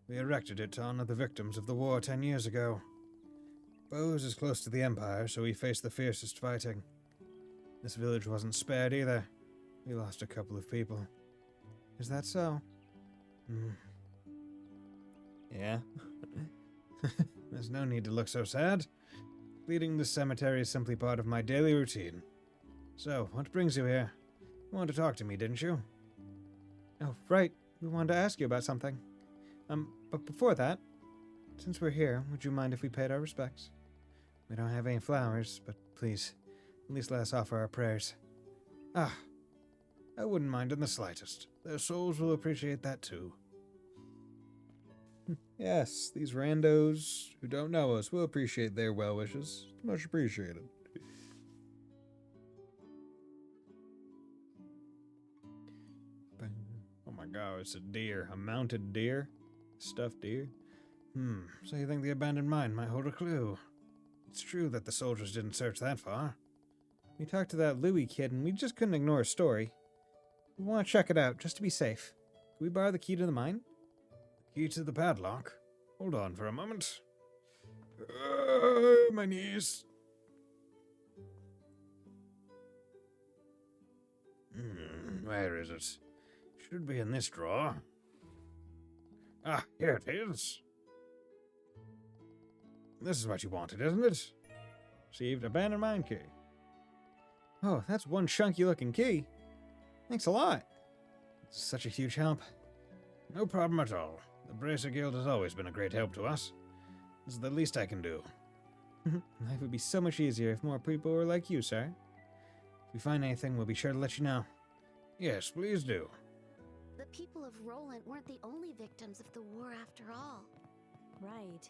Speaker 1: We erected it to honor the victims of the war 10 years ago. Bose is close to the Empire, so we faced the fiercest fighting. This village wasn't spared either. We lost a couple of people. Is that so? Yeah? There's no need to look so sad. Leading the cemetery is simply part of my daily routine. So, what brings you here? You wanted to talk to me, didn't you? Oh, right. We wanted to ask you about something. But before that, since we're here, would you mind if we paid our respects? We don't have any flowers, but please, at least let us offer our prayers. Ah, I wouldn't mind in the slightest. Their souls will appreciate that too. Yes, these randos who don't know us will appreciate their well wishes. Much appreciated. Oh my god, it's a deer. A mounted deer? Stuffed deer? So you think the abandoned mine might hold a clue? It's true that the soldiers didn't search that far. We talked to that Louis kid and we just couldn't ignore his story. We want to check it out, just to be safe. Can we borrow the key to the mine? The key to the padlock? Hold on for a moment. My knees. Where is it? Should be in this drawer. Ah, here it is. This is what you wanted, isn't it? Received abandoned mine key. Oh, that's one chunky looking key. Thanks a lot. It's such a huge help. No problem at all. The Bracer Guild has always been a great help to us. This is the least I can do. Life would be so much easier if more people were like you, sir. If we find anything, we'll be sure to let you know. Yes, please do.
Speaker 2: The people of Roland weren't the only victims of the war after all.
Speaker 7: Right.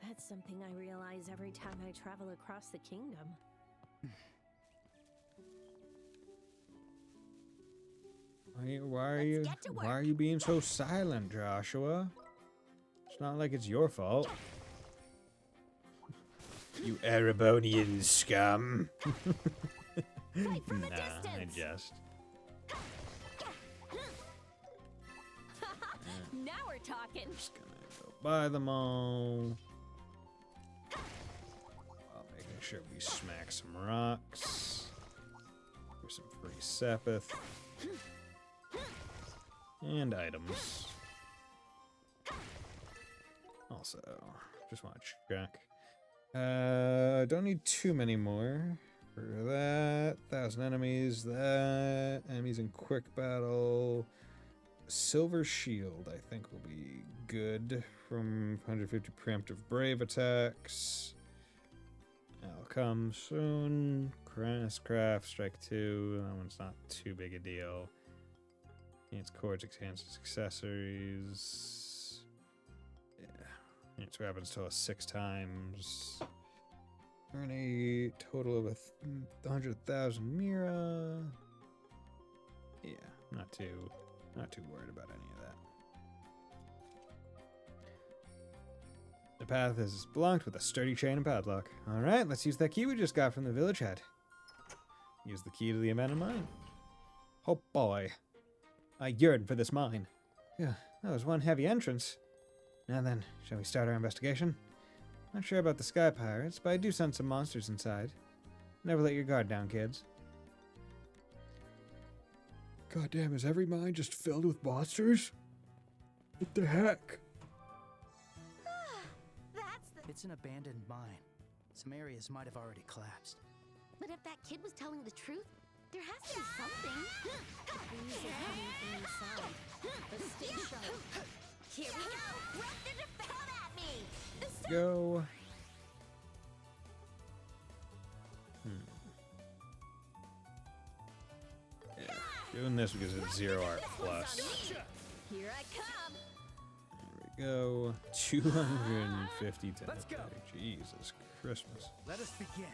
Speaker 7: That's something I realize every time I travel across the kingdom.
Speaker 1: Why are you being so silent, Joshua? It's not like it's your fault. You Erebonian scum.
Speaker 7: Fight from a
Speaker 1: Nah,
Speaker 7: distance.
Speaker 1: I just.
Speaker 7: Now we're talking.
Speaker 1: Just gonna go by them all. While making sure we smack some rocks. For some free Sepith. And items. Also, just want to check. Don't need too many more. For that, 1,000 enemies, that, enemies in quick battle. Silver Shield, I think, will be good from 150 preemptive brave attacks. That'll come soon. Craft, strike 2. That one's not too big a deal. Its chords, enhances accessories. Yeah. Its weapons total 6 times. Earn a total of 100,000 Mira. Yeah, not too worried about any of that. The path is blocked with a sturdy chain and padlock. Alright, let's use that key we just got from the village head. Use the key to the abandoned mine. Oh boy. I yearn for this mine. Yeah, that was one heavy entrance. Now then, shall we start our investigation? Not sure about the sky pirates, but I do sense some monsters inside. Never let your guard down, kids. Goddamn, is every mine just filled with monsters? What the heck?
Speaker 4: It's an abandoned mine. Some areas might have already collapsed.
Speaker 2: But if that kid was telling the truth, there has to be something.
Speaker 7: Breeze is coming from inside. But stay sharp.
Speaker 9: Here we go! Run the come at me!
Speaker 1: Go. Doing this because it's 0 art plus.
Speaker 7: Here I come.
Speaker 1: There we go. 250 to
Speaker 4: Let's go.
Speaker 1: Jesus Christmas.
Speaker 4: Let us begin.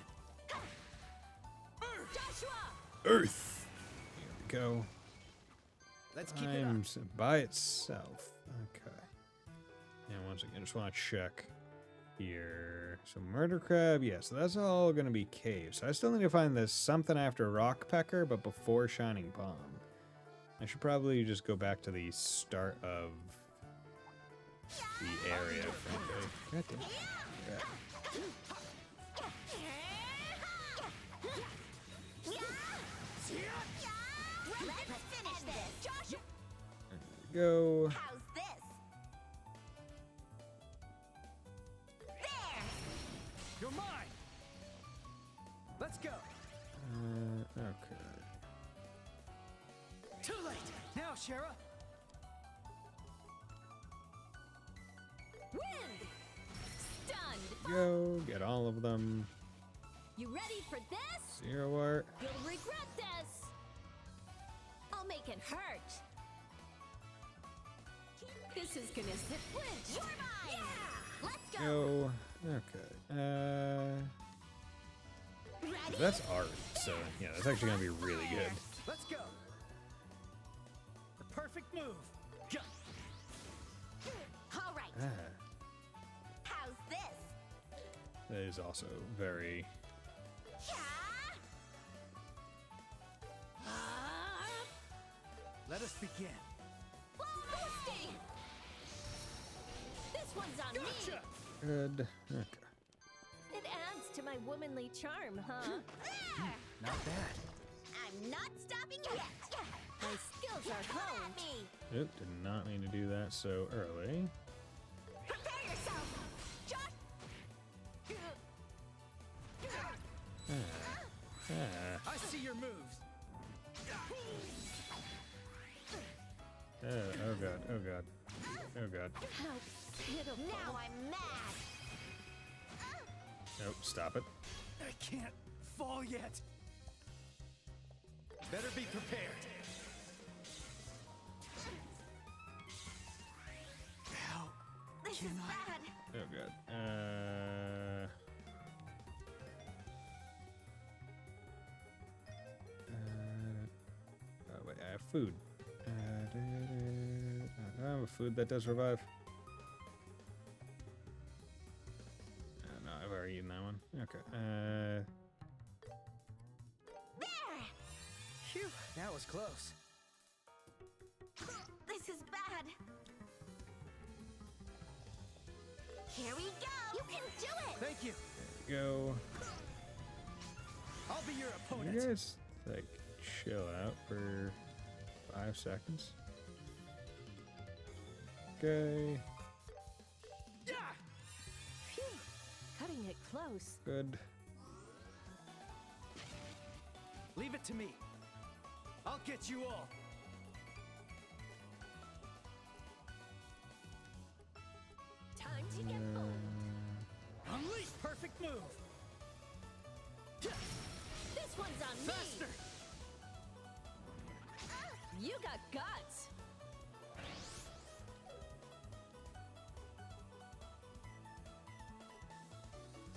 Speaker 7: Joshua!
Speaker 1: Earth. Here we go.
Speaker 4: Let's keep it up.
Speaker 1: Times by itself. Okay. And once again, just want to check here. So murder crab, yeah, so that's all gonna be caves. So I still need to find this something after rock pecker, but before shining palm. I should probably just go back to the start of the area, frankly. God damn. Yeah.
Speaker 9: Let's finish this. Joshua,
Speaker 1: There we go.
Speaker 9: how's this? There.
Speaker 4: You're mine. Let's go.
Speaker 1: Okay.
Speaker 4: Too late. Now, Shara.
Speaker 7: Wind! Stunned!
Speaker 1: Go, get all of them.
Speaker 7: You ready for this?
Speaker 1: 0 art.
Speaker 7: You'll regret this! I'll make it hurt! This is gonna zip flinch!
Speaker 9: You're mine. Yeah. Let's go.
Speaker 1: Go. Okay.
Speaker 9: Ready?
Speaker 1: That's art, so yeah, that's actually gonna be really good.
Speaker 4: Let's go. The perfect move. Go.
Speaker 9: All right.
Speaker 1: Ah,
Speaker 9: How's this?
Speaker 1: that is also very.
Speaker 9: Yeah.
Speaker 4: Let us begin.
Speaker 7: Boosting! This one's on me!
Speaker 1: Good. Okay.
Speaker 7: It adds to my womanly charm, huh?
Speaker 9: There.
Speaker 4: Not bad.
Speaker 9: I'm not stopping yet.
Speaker 7: My skills are honed.
Speaker 9: Me.
Speaker 1: Oop, did not mean to do that so early.
Speaker 9: Prepare yourself. Josh.
Speaker 1: Ah.
Speaker 4: I see your moves.
Speaker 1: Oh god, oh god. Oh god.
Speaker 7: How pitiful.
Speaker 9: Now I'm mad.
Speaker 1: Nope, stop it.
Speaker 4: I can't fall yet. Better be prepared. How
Speaker 9: This
Speaker 4: can
Speaker 9: is
Speaker 4: I?
Speaker 9: bad.
Speaker 1: Oh god. Oh wait, I have food. I don't have a food that does revive. No, I've already eaten that one. Okay.
Speaker 9: There.
Speaker 4: Phew, that was close.
Speaker 9: This is bad. Here we go. You can do it.
Speaker 4: Thank you.
Speaker 1: Go.
Speaker 4: I'll be your
Speaker 1: You
Speaker 4: opponent.
Speaker 1: guys, like, chill out for 5 seconds. Okay.
Speaker 4: Yeah.
Speaker 7: Phew. Cutting it close.
Speaker 1: Good.
Speaker 4: Leave it to me. I'll get you all.
Speaker 7: Time to get old.
Speaker 4: Unleash perfect move.
Speaker 7: This one's on
Speaker 4: Faster.
Speaker 7: me! You got guts!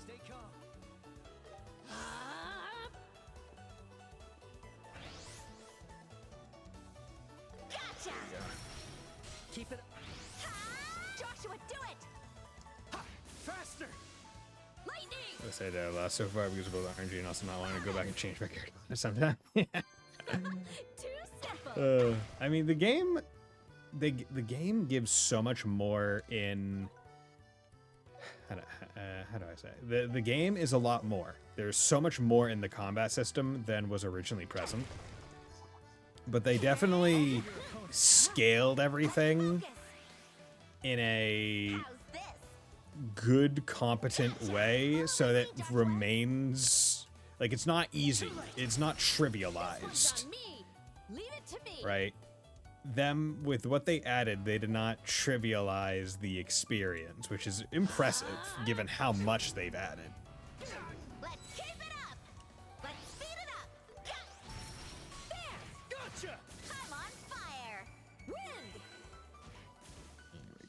Speaker 4: Stay calm.
Speaker 7: Ah!
Speaker 9: Gotcha.
Speaker 4: Keep it
Speaker 9: Joshua, do it.
Speaker 4: faster.
Speaker 7: Lightning!
Speaker 1: I say that a lot so far because of the RNG and also not wanting to go back and change my character sometime.
Speaker 7: Too simple!
Speaker 1: I mean, the game, the game gives so much more in. How do I say? The game is a lot more. There's so much more in the combat system than was originally present. But they definitely scaled everything in a
Speaker 9: How's this?
Speaker 1: good, competent way so that it remains like it's not easy. It's not
Speaker 7: One's
Speaker 1: trivialized.
Speaker 7: on me! Leave it to me!
Speaker 1: Right? Them, with what they added, they did not trivialize the experience, which is impressive given how much they've added.
Speaker 9: Let's keep it up. Let's speed it up. There.
Speaker 4: Gotcha.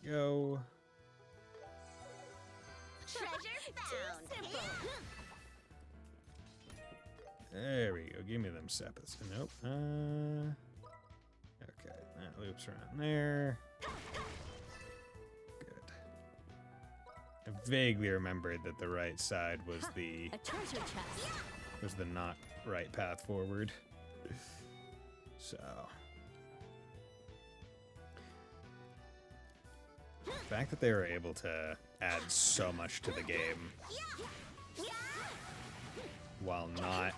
Speaker 1: go.
Speaker 9: Treasure found.
Speaker 1: There we go. Give me them seppas. Nope. Okay, that loops around there. Good. I vaguely remembered that the right side was the
Speaker 7: A treasure chest.
Speaker 1: not right path forward. So the fact that they were able to add so much to the game while not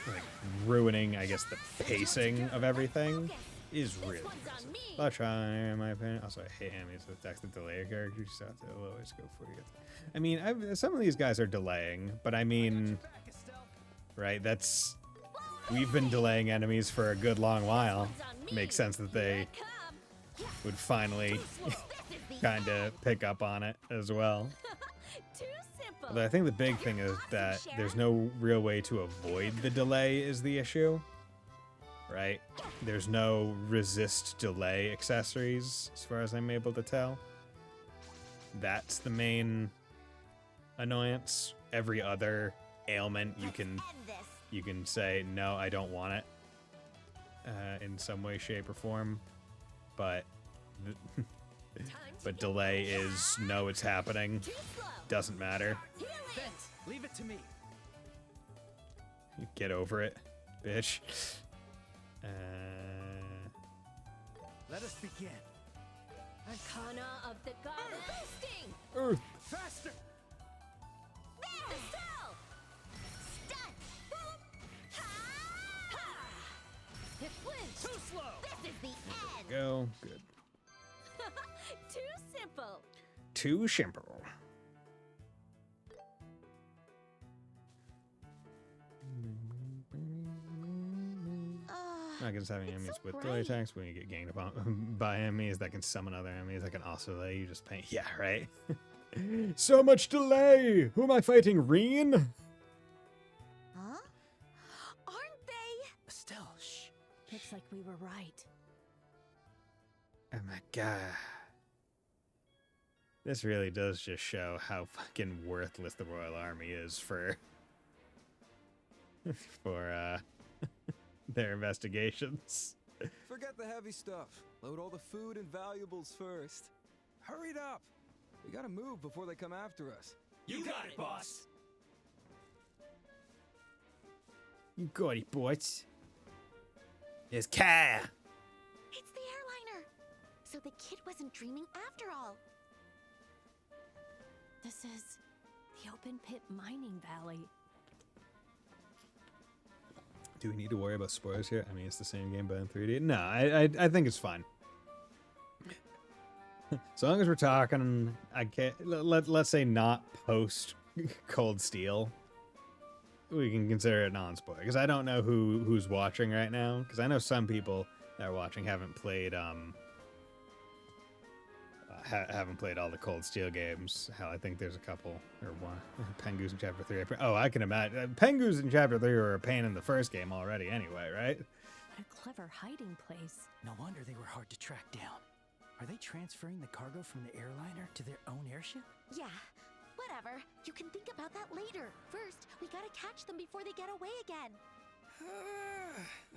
Speaker 1: like ruining, I guess, the pacing of everything is really impressive. I'll try, in my opinion. Also, I hate enemies with attacks that delay your character, so they'll always go for you. I mean, some of these guys are delaying, but I mean, right? We've been delaying enemies for a good long while. Makes sense that they would finally kind of pick up on it as well. Although I think the big thing is that there's no real way to avoid the delay is the issue, right? There's no resist delay accessories as far as I'm able to tell. That's the main annoyance. Every other ailment you can say, no, I don't want it in some way, shape, or form. But but delay is, no, it's happening. Doesn't matter.
Speaker 4: Vince, leave it to me.
Speaker 1: Get over it, bitch.
Speaker 4: Let us begin.
Speaker 7: Arcana of the goddess.
Speaker 1: Earth.
Speaker 4: Faster!
Speaker 7: It flinched.
Speaker 4: Too slow!
Speaker 9: This is the end.
Speaker 1: Go. Good.
Speaker 7: Too simple.
Speaker 1: Too simple. Not just having enemies
Speaker 9: so
Speaker 1: with
Speaker 9: bright.
Speaker 1: delay attacks when you get ganged upon by enemies that can summon other enemies that can also delay you. Just paint. Yeah, right. So much delay. Who am I fighting? Reen?
Speaker 9: Huh? Aren't they?
Speaker 4: Estelle, shh.
Speaker 7: Looks like we were right.
Speaker 1: Oh my god. This really does just show how fucking worthless the Royal Army is for their investigations.
Speaker 12: Forget the heavy stuff. Load all the food and valuables first. Hurry it up. We gotta move before they come after us.
Speaker 8: You got it, boss.
Speaker 1: You got it, boys. It's Kai.
Speaker 2: It's the airliner. So the kid wasn't dreaming after all.
Speaker 7: This is the open pit mining valley.
Speaker 1: Do we need to worry about spoilers here? I mean, it's the same game but in 3D. No, I think it's fine. As long as we're talking, I can't. Let's say not post Cold Steel. We can consider it non-spoiler because I don't know who's watching right now. Because I know some people that are watching haven't played haven't played all the Cold Steel games. Hell, I think there's a couple or one. Pengu's in Chapter 3. Oh, I can imagine. Pengu's in Chapter 3 were a pain in the first game already. Anyway, right?
Speaker 7: What a clever hiding place.
Speaker 4: No wonder they were hard to track down. Are they transferring the cargo from the airliner to their own airship?
Speaker 2: Yeah, whatever. You can think about that later. First, we gotta catch them before they get away again.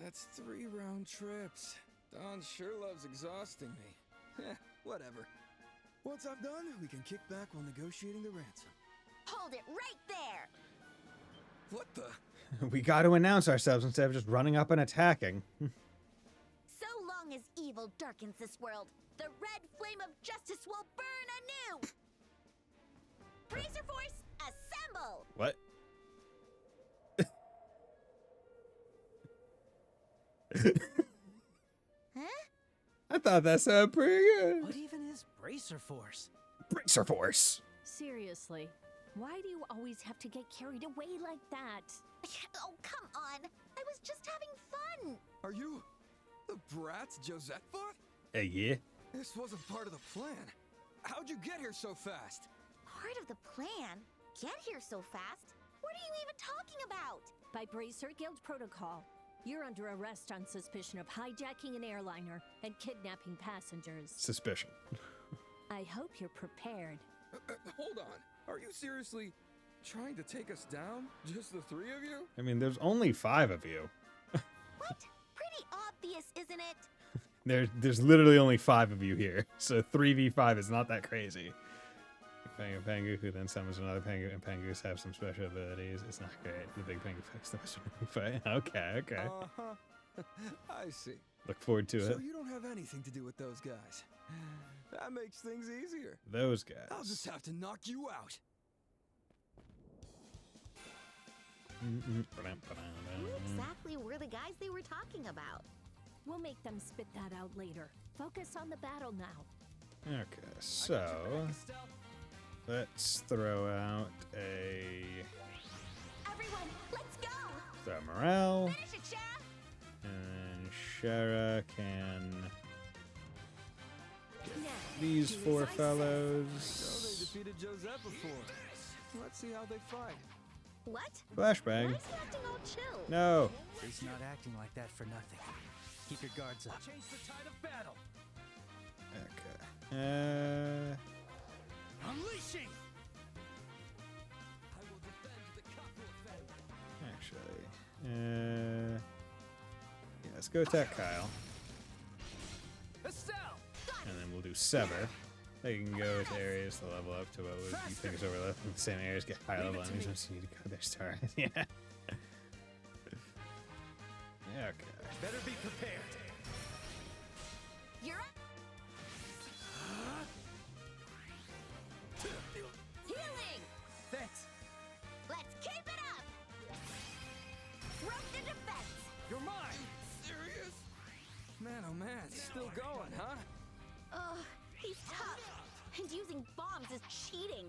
Speaker 12: That's 3 round trips. Don sure loves exhausting me. Whatever. Once I'm done, we can kick back while negotiating the ransom.
Speaker 9: Hold it right there.
Speaker 12: What the?
Speaker 1: We got to announce ourselves instead of just running up and attacking.
Speaker 9: So long as evil darkens this world, the red flame of justice will burn anew. Bracer Force, assemble!
Speaker 1: What?
Speaker 9: Huh?
Speaker 1: I thought that sounded pretty good.
Speaker 4: What even is Bracer Force?
Speaker 1: Bracer Force.
Speaker 7: Seriously, why do you always have to get carried away like that?
Speaker 9: Oh, come on. I was just having fun.
Speaker 12: Are you the brats Josette fought?
Speaker 1: Yeah.
Speaker 12: This wasn't part of the plan. How'd you get here so fast?
Speaker 2: Part of the plan? Get here so fast? What are you even talking about?
Speaker 7: By Bracer Guild protocol, you're under arrest on suspicion of hijacking an airliner and kidnapping passengers.
Speaker 1: Suspicion.
Speaker 7: I hope you're prepared.
Speaker 12: Hold on. Are you seriously trying to take us down? Just the three of you?
Speaker 1: I mean, there's only 5 of you.
Speaker 9: What? Pretty obvious, isn't it?
Speaker 1: There's literally only 5 of you here, so 3v5 is not that crazy. Pangu Pangu, who then summons another Pangu, and Pangus have some special abilities. It's not great. The big Pangu fights the Western fight. Okay.
Speaker 12: Uh-huh. I see.
Speaker 1: Look forward to it.
Speaker 12: So you don't have anything to do with those guys. That makes things easier.
Speaker 1: Those guys.
Speaker 12: I'll just have to knock you out.
Speaker 9: Who exactly were the guys they were talking about?
Speaker 7: We'll make them spit that out later. Focus on the battle now.
Speaker 1: Okay, so let's throw out a
Speaker 9: Everyone, let's go!
Speaker 1: throw morale,
Speaker 9: Finish it, Shara!
Speaker 1: and Shara can
Speaker 7: Now,
Speaker 1: these
Speaker 7: do as
Speaker 1: 4
Speaker 7: I say.
Speaker 1: fellows.
Speaker 12: So they defeated Josette before. Let's see how they fight.
Speaker 9: What?
Speaker 1: Flashbang.
Speaker 9: Why is he acting all chill?
Speaker 1: No.
Speaker 4: He's not acting like that for nothing. Keep your guards up.
Speaker 8: Change the tide of battle.
Speaker 1: Okay.
Speaker 8: Unleashing.
Speaker 12: I will defend the capital effect.
Speaker 1: Actually, yeah, let's go attack Kyle,
Speaker 8: Estelle.
Speaker 1: and then we'll do Sever. They can go to areas to level up to what you think is overlap in the same areas, get high level enemies once you need to go there. Start. Yeah. Yeah. Okay.
Speaker 8: Better be prepared.
Speaker 9: You're up! Healing!
Speaker 8: Thanks.
Speaker 9: Let's keep it up! Rope to defense!
Speaker 8: You're mine.
Speaker 12: Serious? Man, oh man, still going, huh?
Speaker 9: Ugh, he's tough. And using bombs is cheating.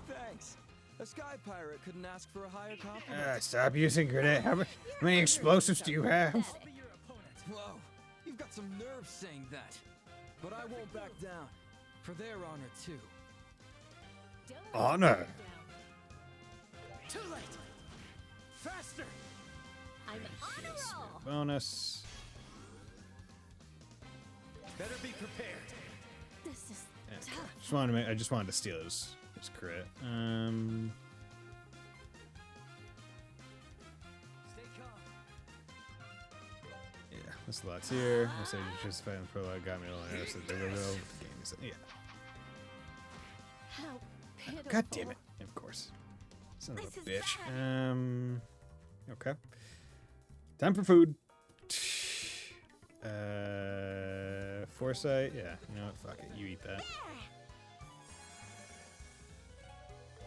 Speaker 12: Thanks. A sky pirate couldn't ask for a higher compliment.
Speaker 1: Stop using grenade. How many explosives do you have?
Speaker 8: I'll be your opponent.
Speaker 12: Whoa, you've got some nerve saying that. But I won't back down. For their honor, too.
Speaker 7: Don't
Speaker 1: Honor.
Speaker 7: let them down.
Speaker 8: Too late. Faster.
Speaker 9: I'm on a roll!
Speaker 1: Bonus.
Speaker 8: Better be prepared.
Speaker 7: This is
Speaker 1: Okay.
Speaker 7: tough.
Speaker 1: I just wanted to steal his crit.
Speaker 8: Stay calm.
Speaker 1: Yeah, this lot's here. I say just fighting the prologue got me a little nervous that they were real with the game. So, yeah.
Speaker 7: How pitiful.
Speaker 1: God damn it. Of course. Son of a
Speaker 9: This is
Speaker 1: bitch. Okay. Time for food. Foresight. Yeah, you know what? Fuck it. You eat that.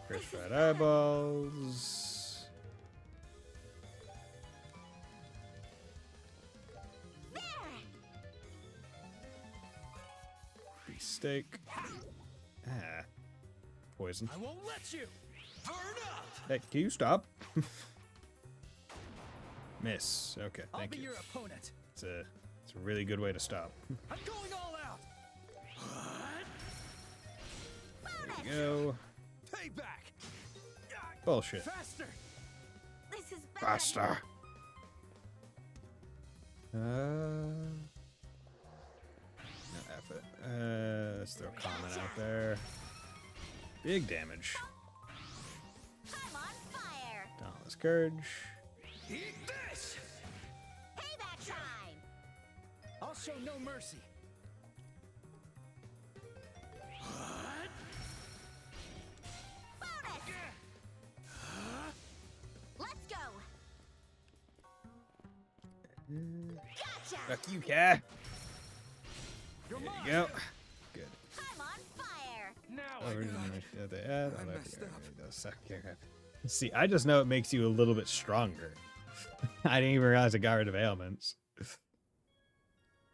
Speaker 1: Fresh fried eyeballs. Beef steak. Poison.
Speaker 8: I won't let you. Burn up.
Speaker 1: Hey, can you stop? Miss. Okay,
Speaker 8: I'll
Speaker 1: thank
Speaker 8: be
Speaker 1: you.
Speaker 8: your opponent.
Speaker 1: It's a really good way to stop.
Speaker 8: I'm going all out.
Speaker 1: There you go.
Speaker 12: Payback!
Speaker 1: Bullshit.
Speaker 8: Faster.
Speaker 9: This is bad.
Speaker 1: Faster. No effort. Let's throw a comment out there. Big damage.
Speaker 9: I'm on fire!
Speaker 1: Dauntless Courage.
Speaker 12: Eat this!
Speaker 9: Payback time!
Speaker 8: I'll show no mercy.
Speaker 9: Bonus! Let's go! Gotcha!
Speaker 1: Fuck you, cat.
Speaker 8: You're
Speaker 1: There
Speaker 8: mine.
Speaker 1: you go. Good.
Speaker 9: I'm on fire!
Speaker 8: Now
Speaker 1: Oh,
Speaker 8: I
Speaker 1: we're
Speaker 8: got
Speaker 1: gonna
Speaker 8: it.
Speaker 1: do the ad.
Speaker 12: I
Speaker 1: Oh,
Speaker 12: messed
Speaker 1: that's
Speaker 12: up.
Speaker 1: the second half. See, I just know it makes you a little bit stronger. I didn't even realize it got rid of ailments.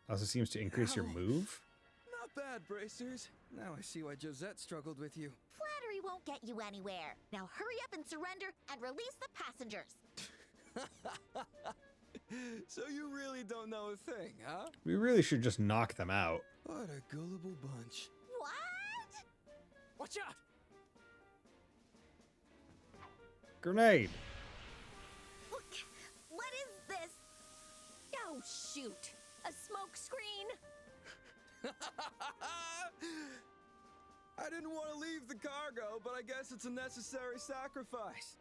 Speaker 1: Also seems to increase your
Speaker 12: Ow.
Speaker 1: move.
Speaker 12: Not bad, bracers. Now I see why Josette struggled with you.
Speaker 9: Flattery won't get you anywhere. Now hurry up and surrender and release the passengers.
Speaker 12: So you really don't know a thing, huh?
Speaker 1: We really should just knock them out.
Speaker 12: What a gullible bunch.
Speaker 9: What?
Speaker 8: Watch out.
Speaker 1: Grenade.
Speaker 9: Look, what is this?
Speaker 7: Oh, shoot. A smoke screen?
Speaker 12: I didn't want to leave the cargo, but I guess it's a necessary sacrifice.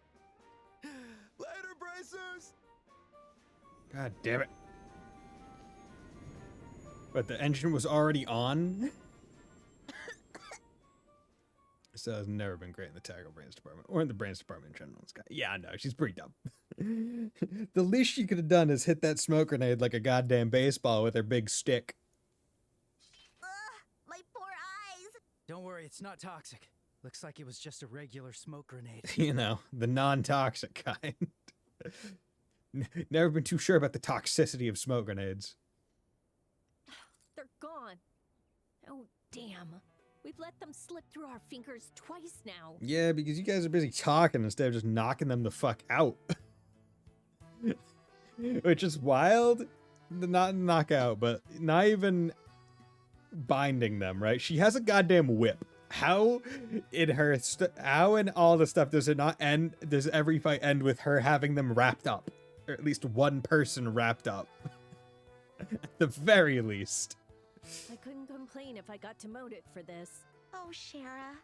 Speaker 12: Later, bracers!
Speaker 1: God damn it. But the engine was already on? So has never been great in the tackle brains department, or in the brains department in general. Yeah, no, she's pretty dumb. The least she could have done is hit that smoke grenade like a goddamn baseball with her big stick.
Speaker 9: Ugh, my poor eyes.
Speaker 4: Don't worry, it's not toxic. Looks like it was just a regular smoke grenade.
Speaker 1: You know, the non-toxic kind. Never been too sure about the toxicity of smoke grenades.
Speaker 7: They're gone. Oh, damn. We've let them slip through our fingers twice now.
Speaker 1: Yeah, because you guys are busy talking instead of just knocking them the fuck out. Which is wild. Not knock out, but not even binding them, right? She has a goddamn whip. How in all the stuff does it not end? Does every fight end with her having them wrapped up? Or at least one person wrapped up. At the very least.
Speaker 7: I couldn't complain if I got demoted for this.
Speaker 9: Oh, Shara.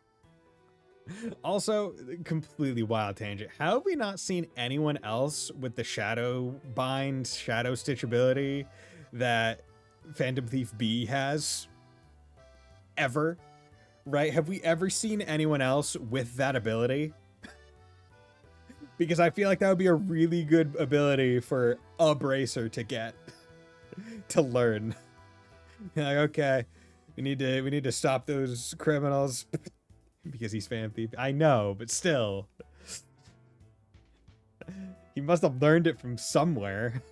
Speaker 1: Also, completely wild tangent. How have we not seen anyone else with the shadow bind, shadow stitch ability that Phantom Thief B has? Ever? Right? Have we ever seen anyone else with that ability? Because I feel like that would be a really good ability for a bracer to get. To learn. Like, okay, we need to stop those criminals because he's Phantom Thief. I know, but still. He must have learned it from somewhere.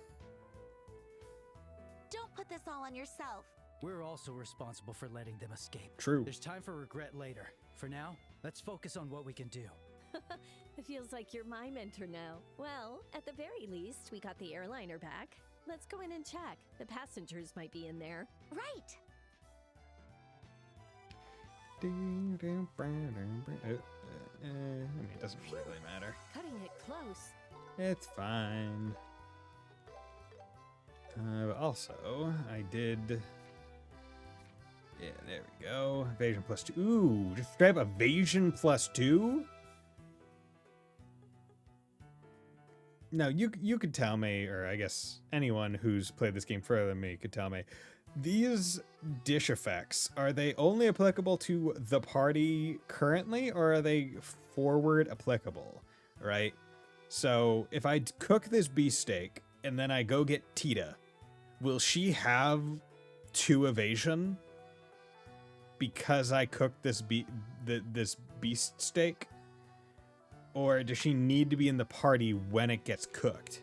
Speaker 9: Don't put this all on yourself.
Speaker 4: We're also responsible for letting them escape.
Speaker 1: True.
Speaker 4: There's time for regret later. For now, let's focus on what we can do.
Speaker 7: It feels like you're my mentor now. Well, at the very least, we got the airliner back. Let's go in and check. The passengers might be in there.
Speaker 9: Right.
Speaker 1: I mean, it doesn't really matter.
Speaker 7: Cutting it close.
Speaker 1: It's fine. But also, I did... Yeah, there we go. Evasion plus 2. Ooh, just straight up evasion plus 2? Now, you could tell me, or I guess anyone who's played this game further than me could tell me, these dish effects, are they only applicable to the party currently, or are they forward applicable, right? So, if I cook this beefsteak, and then I go get Tita, will she have 2 evasion? Because I cooked this this beast steak? Or does she need to be in the party when it gets cooked?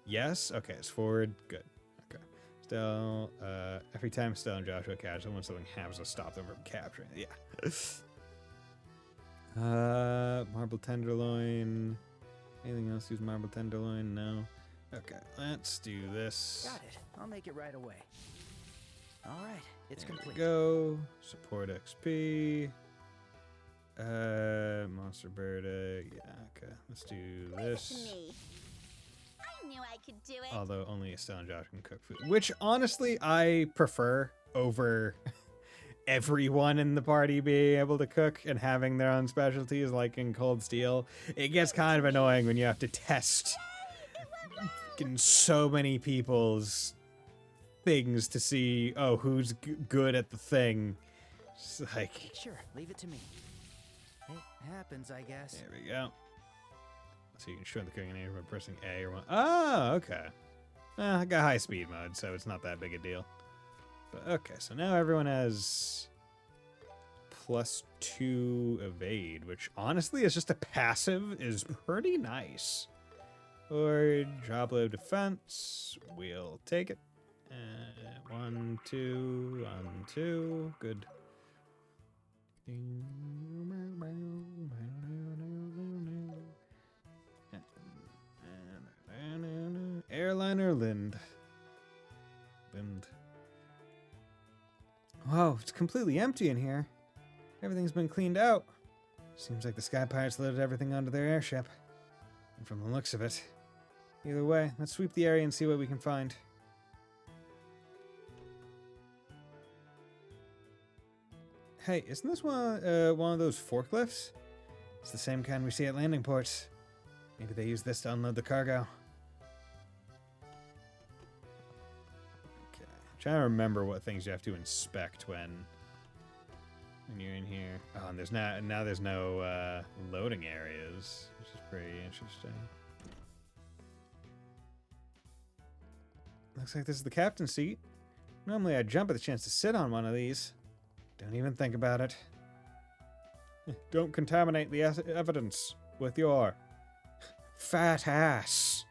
Speaker 1: Yes? Okay, it's forward. Good. Okay. Still, every time Stella and Joshua catch them when something happens to stop them from capturing it. Yeah. Marble tenderloin. Anything else use marble tenderloin? No. Okay, let's do this.
Speaker 4: Got it. I'll make it right away. All right, it's
Speaker 1: there
Speaker 4: complete.
Speaker 1: We go. Support XP. Monster bird egg. Yeah, okay. Let's do this.
Speaker 9: Listen to me. I knew I could do it.
Speaker 1: Although only Estelle and Josh can cook food. Which, honestly, I prefer over everyone in the party being able to cook and having their own specialties, like in Cold Steel. It gets kind of annoying when you have to test in so many people's things to see, oh, who's good at the thing. It's like...
Speaker 4: Sure, leave it to me. It happens, I guess.
Speaker 1: There we go. So you can show the cooking area by pressing A or one. Oh, okay. I got high speed mode, so it's not that big a deal. But okay, so now everyone has +2 evade, which honestly is just a passive, is pretty nice. Or drop low defense. We'll take it. 1, 2, 1, 2. Good. Airliner Lind. Whoa, it's completely empty in here. Everything's been cleaned out. Seems like the Sky Pirates loaded everything onto their airship. And from the looks of it. Either way, let's sweep the area and see what we can find. Hey, isn't this one of those forklifts? It's the same kind we see at landing ports. Maybe they use this to unload the cargo. Okay. Trying to remember what things you have to inspect when you're in here. Oh, and there's now there's no loading areas, which is pretty interesting. Looks like this is the captain's seat. Normally I'd jump at the chance to sit on one of these. Don't even think about it. Don't contaminate the evidence with your fat ass.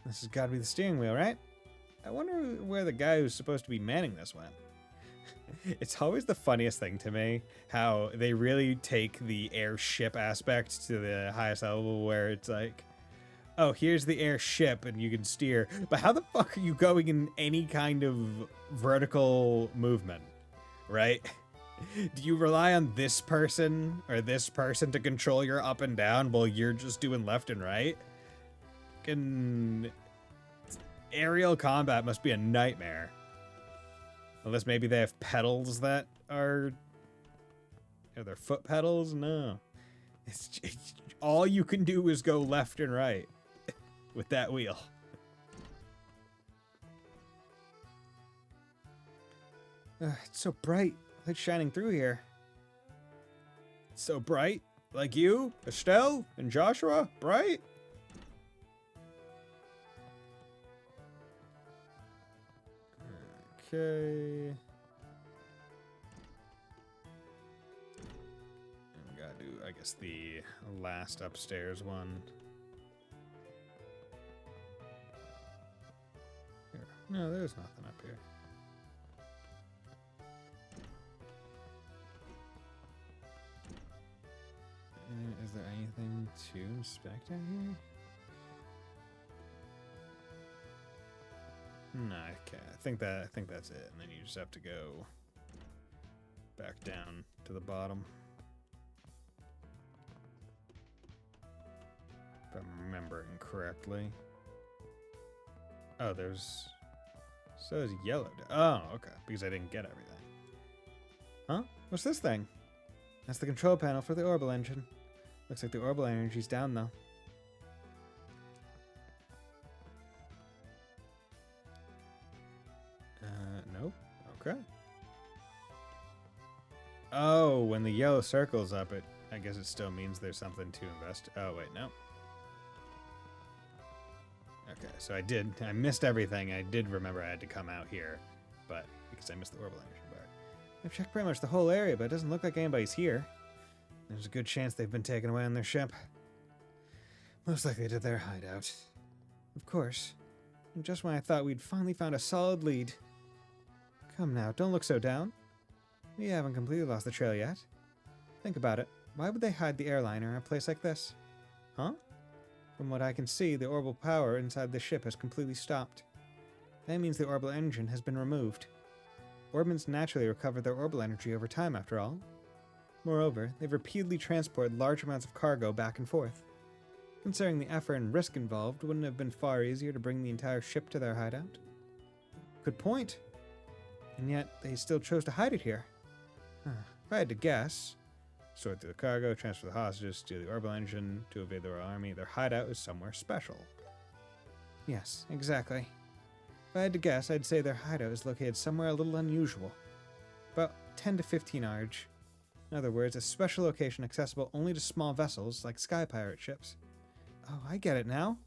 Speaker 1: This has got to be the steering wheel, right? I wonder where the guy who's supposed to be manning this went. It's always the funniest thing to me how they really take the airship aspect to the highest level, where it's like, oh, here's the airship and you can steer, but how the fuck are you going in any kind of vertical movement, right? Do you rely on this person or this person to control your up and down while you're just doing left and right? Aerial combat must be a nightmare. Unless maybe they have pedals that are their foot pedals? No. It's all you can do is go left and right with that wheel. It's so bright. Light shining through here. It's so bright. Like you, Estelle, and Joshua. Bright. Okay. And we gotta do, I guess, the last upstairs one. Here. No, there's nothing up here. Is there anything to inspect out here? No, okay. I think that's it, and then you just have to go back down to the bottom. If I'm remembering correctly. Oh, so is yellow. Oh, okay. Because I didn't get everything. Huh? What's this thing? That's the control panel for the orbital engine. Looks like the orbital energy's down, though. Nope. Okay. Oh, when the yellow circle's up, I guess it still means there's something to invest. Oh, wait, no. Okay, so I missed everything. I did remember I had to come out here, but because I missed the orbital energy bar. I've checked pretty much the whole area, but it doesn't look like anybody's here. There's a good chance they've been taken away on their ship. Most likely to their hideout. Of course. And just when I thought we'd finally found a solid lead. Come now, don't look so down. We haven't completely lost the trail yet. Think about it. Why would they hide the airliner in a place like this? Huh? From what I can see, the orbital power inside the ship has completely stopped. That means the orbital engine has been removed. Orbits naturally recover their orbital energy over time, after all. Moreover, they've repeatedly transported large amounts of cargo back and forth. Considering the effort and risk involved, wouldn't it have been far easier to bring the entire ship to their hideout? Good point. And yet, they still chose to hide it here. If I had to guess, sort through the cargo, transfer the hostages, steal the orbital engine, to evade the Royal Army, their hideout is somewhere special. Yes, exactly. If I had to guess, I'd say their hideout is located somewhere a little unusual. About 10 to 15 arge. In other words, a special location accessible only to small vessels like sky pirate ships. Oh, I get it now.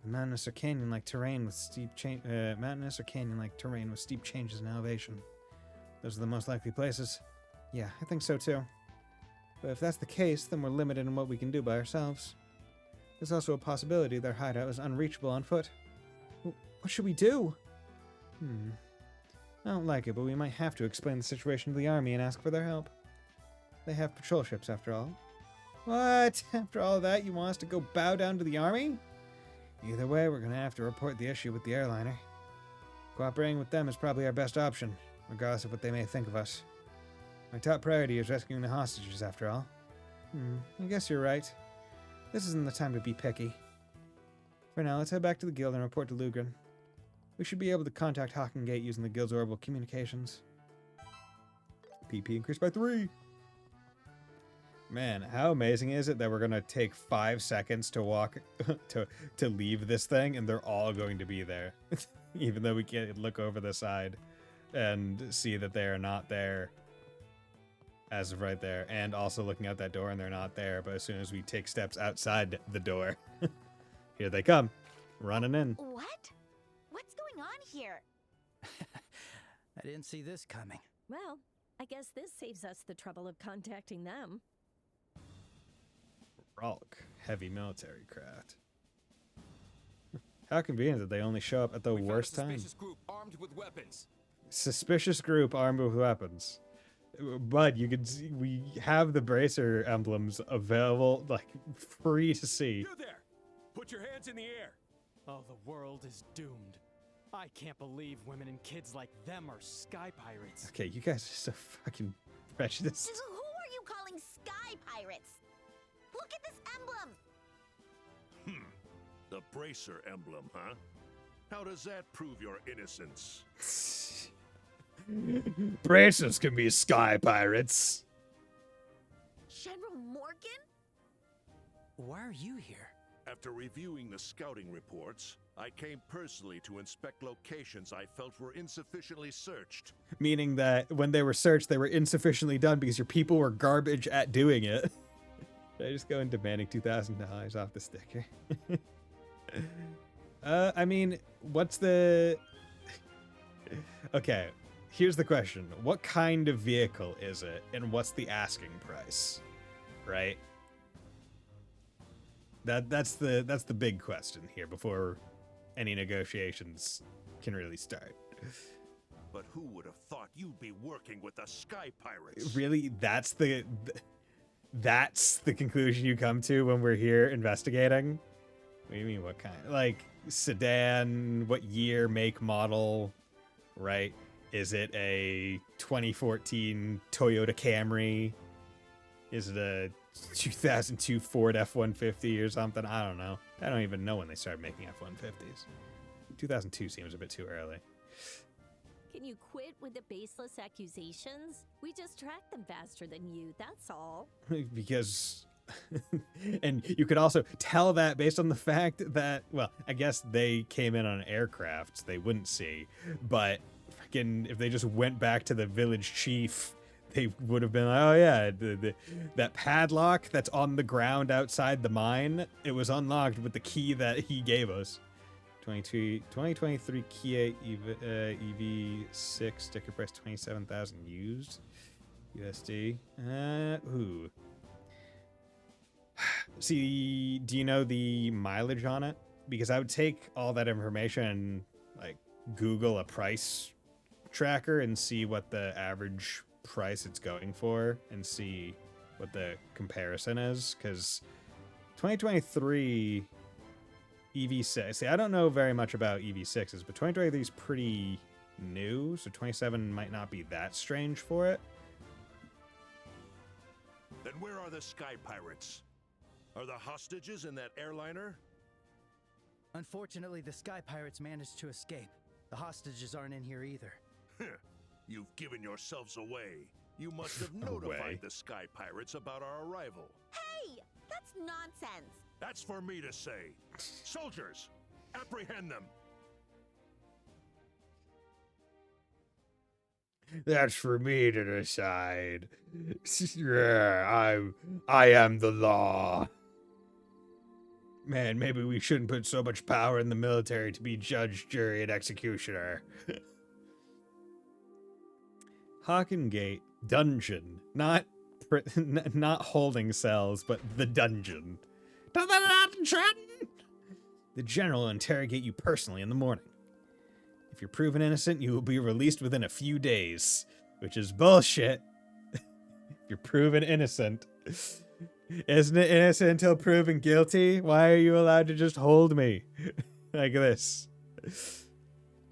Speaker 1: The mountainous or canyon-like terrain with steep changes in elevation. Those are the most likely places. Yeah, I think so too. But if that's the case, then we're limited in what we can do by ourselves. There's also a possibility their hideout is unreachable on foot. What should we do? I don't like it, but we might have to explain the situation to the army and ask for their help. They have patrol ships, after all. What? After all that, you want us to go bow down to the army? Either way, we're gonna have to report the issue with the airliner. Cooperating with them is probably our best option, regardless of what they may think of us. My top priority is rescuing the hostages, after all. I guess you're right. This isn't the time to be picky. For now, let's head back to the guild and report to Lugren. We should be able to contact Hawkingate using the guild's orbital communications. PP increased by 3. Man, how amazing is it that we're gonna take 5 seconds to walk to leave this thing, and they're all going to be there, even though we can't look over the side and see that they are not there as of right there, and also looking out that door and they're not there. But as soon as we take steps outside the door, here they come, running in.
Speaker 9: What? What's going on here?
Speaker 4: I didn't see this coming.
Speaker 7: Well, I guess this saves us the trouble of contacting them.
Speaker 1: Ralk, heavy military craft. How convenient that they only show up at the worst time.
Speaker 13: Suspicious group armed with weapons.
Speaker 1: Suspicious group armed with weapons. But you can see we have the bracer emblems available, like free to see.
Speaker 13: You there! Put your hands in the air.
Speaker 8: Oh, the world is doomed. I can't believe women and kids like them are sky pirates.
Speaker 1: Okay, you guys are so fucking prejudiced.
Speaker 9: Who are you calling sky pirates? Look at this emblem!
Speaker 14: The bracer emblem, huh? How does that prove your innocence?
Speaker 1: Bracers can be sky pirates.
Speaker 9: General Morgan?
Speaker 8: Why are you here?
Speaker 14: After reviewing the scouting reports, I came personally to inspect locations I felt were insufficiently searched.
Speaker 1: Meaning that when they were searched, they were insufficiently done because your people were garbage at doing it. Should I just go in demanding $2,000 off the sticker? I mean, what's the... Okay, here's the question. What kind of vehicle is it, and what's the asking price? Right? That's the big question here before any negotiations can really start.
Speaker 14: But who would have thought you'd be working with the Sky Pirates?
Speaker 1: Really? That's the conclusion you come to when we're here investigating? What do you mean, what kind? Like, sedan, what year, make, model, right? Is it a 2014 Toyota Camry? Is it a 2002 Ford F-150 or something? I don't know. I don't even know when they started making F-150s. 2002 seems a bit too early.
Speaker 7: Can you quit with the baseless accusations? We just track them faster than you, that's all.
Speaker 1: Because... and you could also tell that based on the fact that, well, I guess they came in on aircrafts they wouldn't see, but freaking if they just went back to the village chief, they would have been like, oh yeah, that padlock that's on the ground outside the mine, it was unlocked with the key that he gave us. 2023 Kia EV6 sticker price 27,000 used USD. Ooh. See, do you know the mileage on it? Because I would take all that information and like Google a price tracker and see what the average price it's going for and see what the comparison is. Because 2023 EV6, see, I don't know very much about EV6s, but 2023 is pretty new, so 27 might not be that strange for it.
Speaker 14: Then where are the Sky Pirates? Are the hostages in that airliner?
Speaker 4: Unfortunately, the Sky Pirates managed to escape. The hostages aren't in here either.
Speaker 14: You've given yourselves away. You must have notified the Sky Pirates about our arrival.
Speaker 9: Hey! That's nonsense!
Speaker 14: That's for me to say. Soldiers, apprehend them.
Speaker 1: That's for me to decide. Yeah, I am the law. Man, maybe we shouldn't put so much power in the military to be judge, jury, and executioner. Hockengate dungeon, not holding cells, but the dungeon. The general will interrogate you personally in the morning. If you're proven innocent, you will be released within a few days, which is bullshit. If you're proven innocent. Isn't it innocent until proven guilty? Why are you allowed to just hold me like this?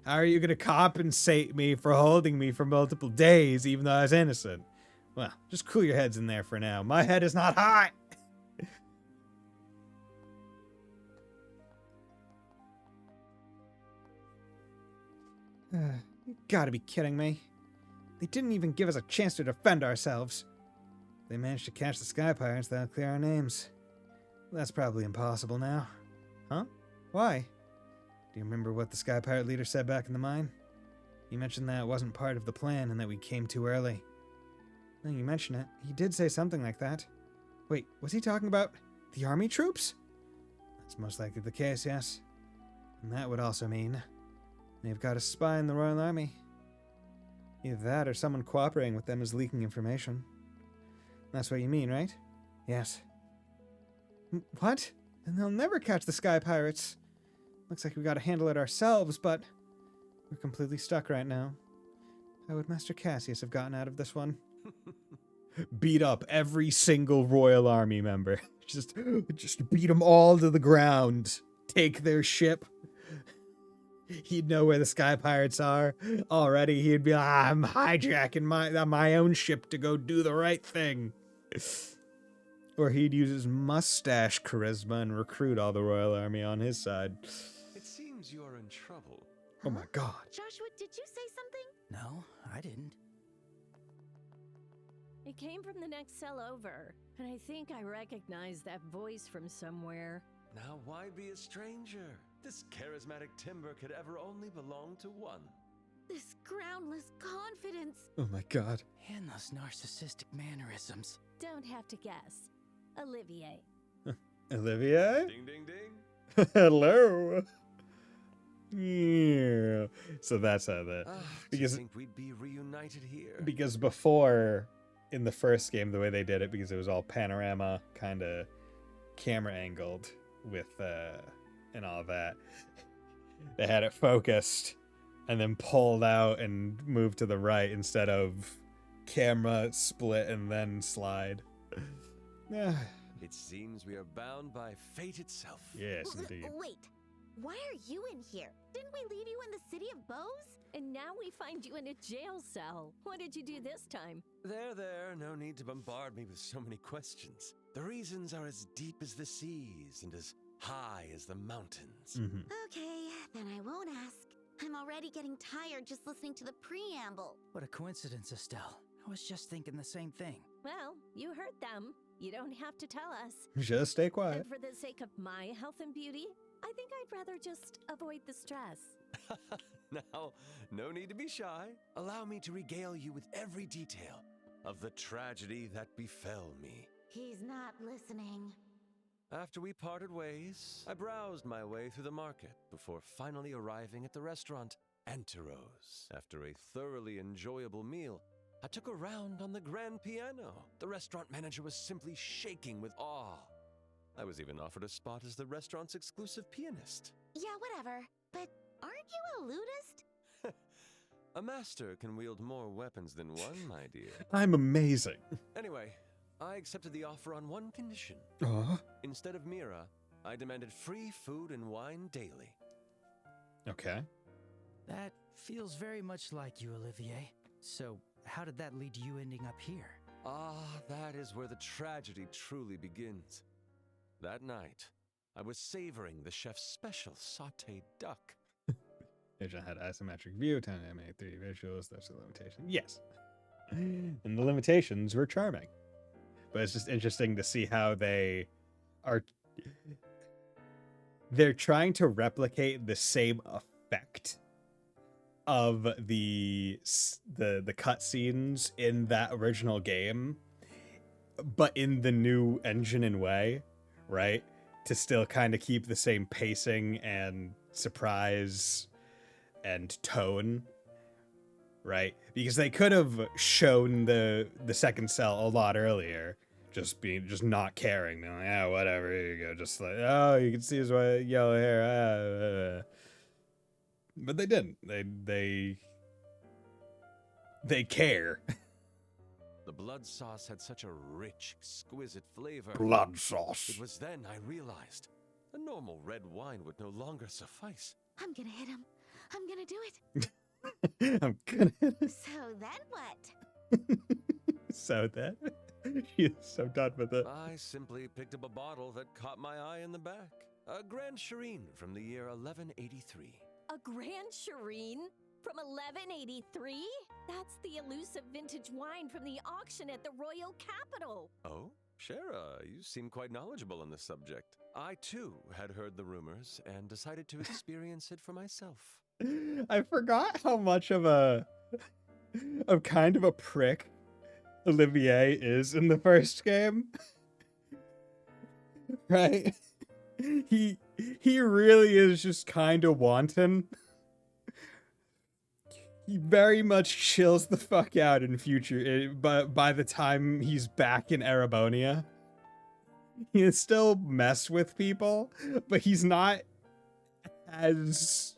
Speaker 1: How are you going to compensate me for holding me for multiple days even though I was innocent? Well, just cool your heads in there for now. My head is not hot. You gotta be kidding me. They didn't even give us a chance to defend ourselves. They managed to catch the Sky Pirates, that'll clear our names. That's probably impossible now. Huh? Why? Do you remember what the Sky Pirate leader said back in the mine? He mentioned that it wasn't part of the plan and that we came too early. Now you mention it, he did say something like that. Wait, was he talking about the army troops? That's most likely the case, yes. And that would also mean they've got a spy in the Royal Army. Either that or someone cooperating with them is leaking information. That's what you mean, right? Yes. What? Then they'll never catch the Sky Pirates. Looks like we gotta handle it ourselves, but we're completely stuck right now. How would Master Cassius have gotten out of this one? Beat up every single Royal Army member. Just beat them all to the ground. Take their ship. He'd know where the Sky Pirates are. Already he'd be like, I'm hijacking my own ship to go do the right thing. Or he'd use his mustache charisma and recruit all the Royal Army on his side.
Speaker 15: It seems you're in trouble.
Speaker 1: Oh my god.
Speaker 9: Joshua, did you say something?
Speaker 4: No, I didn't.
Speaker 7: It came from the next cell over, and I think I recognize that voice from somewhere.
Speaker 15: Now why be a stranger? This charismatic timber could ever only belong to one.
Speaker 9: This groundless confidence.
Speaker 1: Oh my god.
Speaker 4: And those narcissistic mannerisms.
Speaker 7: Don't have to guess. Olivier.
Speaker 1: Olivier?
Speaker 15: Ding, ding, ding.
Speaker 1: Hello. Yeah. So that's how that.
Speaker 15: Because I think we'd be reunited here.
Speaker 1: Because before, in the first game, the way they did it, because it was all panorama, kind of camera angled with and all that, they had it focused and then pulled out and moved to the right instead of camera split and then slide. Yeah.
Speaker 15: It seems we are bound by fate itself.
Speaker 1: Yes, indeed.
Speaker 9: Wait, why are you in here? Didn't we leave you in the City of Bows?
Speaker 7: And now we find you in a jail cell. What did you do this time?
Speaker 15: There, no need to bombard me with so many questions. The reasons are as deep as the seas and as high as the mountains.
Speaker 9: Okay, then I won't ask. I'm already getting tired just listening to the preamble.
Speaker 4: What a coincidence, Estelle. I was just thinking the same thing.
Speaker 7: Well, you heard them. You don't have to tell us.
Speaker 1: Just stay quiet.
Speaker 7: And for the sake of my health and beauty, I think I'd rather just avoid the stress.
Speaker 15: Now, no need to be shy. Allow me to regale you with every detail of the tragedy that befell me.
Speaker 9: He's not listening.
Speaker 15: After we parted ways, I browsed my way through the market before finally arriving at the restaurant Anteros. After a thoroughly enjoyable meal, I took a round on the grand piano. The restaurant manager was simply shaking with awe. I was even offered a spot as the restaurant's exclusive pianist.
Speaker 9: Yeah, whatever. But aren't you a ludist?
Speaker 15: A master can wield more weapons than one, my dear.
Speaker 1: I'm amazing.
Speaker 15: Anyway, I accepted the offer on one condition. Instead of Mira, I demanded free food and wine daily.
Speaker 1: Okay.
Speaker 4: That feels very much like you, Olivier. So, how did that lead to you ending up here?
Speaker 15: That is where the tragedy truly begins. That night, I was savoring the chef's special sautéed duck.
Speaker 1: Vision had isometric view, 10 anime, 3D visuals, that's the limitation. Yes. And the limitations were charming. But it's just interesting to see how they're trying to replicate the same effect of the cutscenes in that original game, but in the new engine and way, right? To still kind of keep the same pacing and surprise and tone, right? Because they could have shown the second cell a lot earlier, just not caring, being like, yeah, whatever, here you go, just like, oh, you can see his yellow hair, But they didn't. They care.
Speaker 15: The blood sauce had such a rich, exquisite flavor.
Speaker 1: Blood sauce.
Speaker 15: It was then I realized a normal red wine would no longer suffice.
Speaker 9: I'm gonna hit him. I'm gonna do it.
Speaker 1: I'm gonna.
Speaker 9: So then what?
Speaker 1: So then? She's so done with it.
Speaker 15: I simply picked up a bottle that caught my eye in the back. A Grand Shireen from the year 1183.
Speaker 7: A Grand Shireen? From 1183? That's the elusive vintage wine from the auction at the Royal Capitol.
Speaker 15: Oh, Shara, you seem quite knowledgeable on the subject. I, too, had heard the rumors and decided to experience it for myself.
Speaker 1: I forgot how much of kind of a prick Olivier is in the first game. Right? He really is just kind of wanton. He very much chills the fuck out in future, but by the time he's back in Erebonia, he still mess with people, but he's not as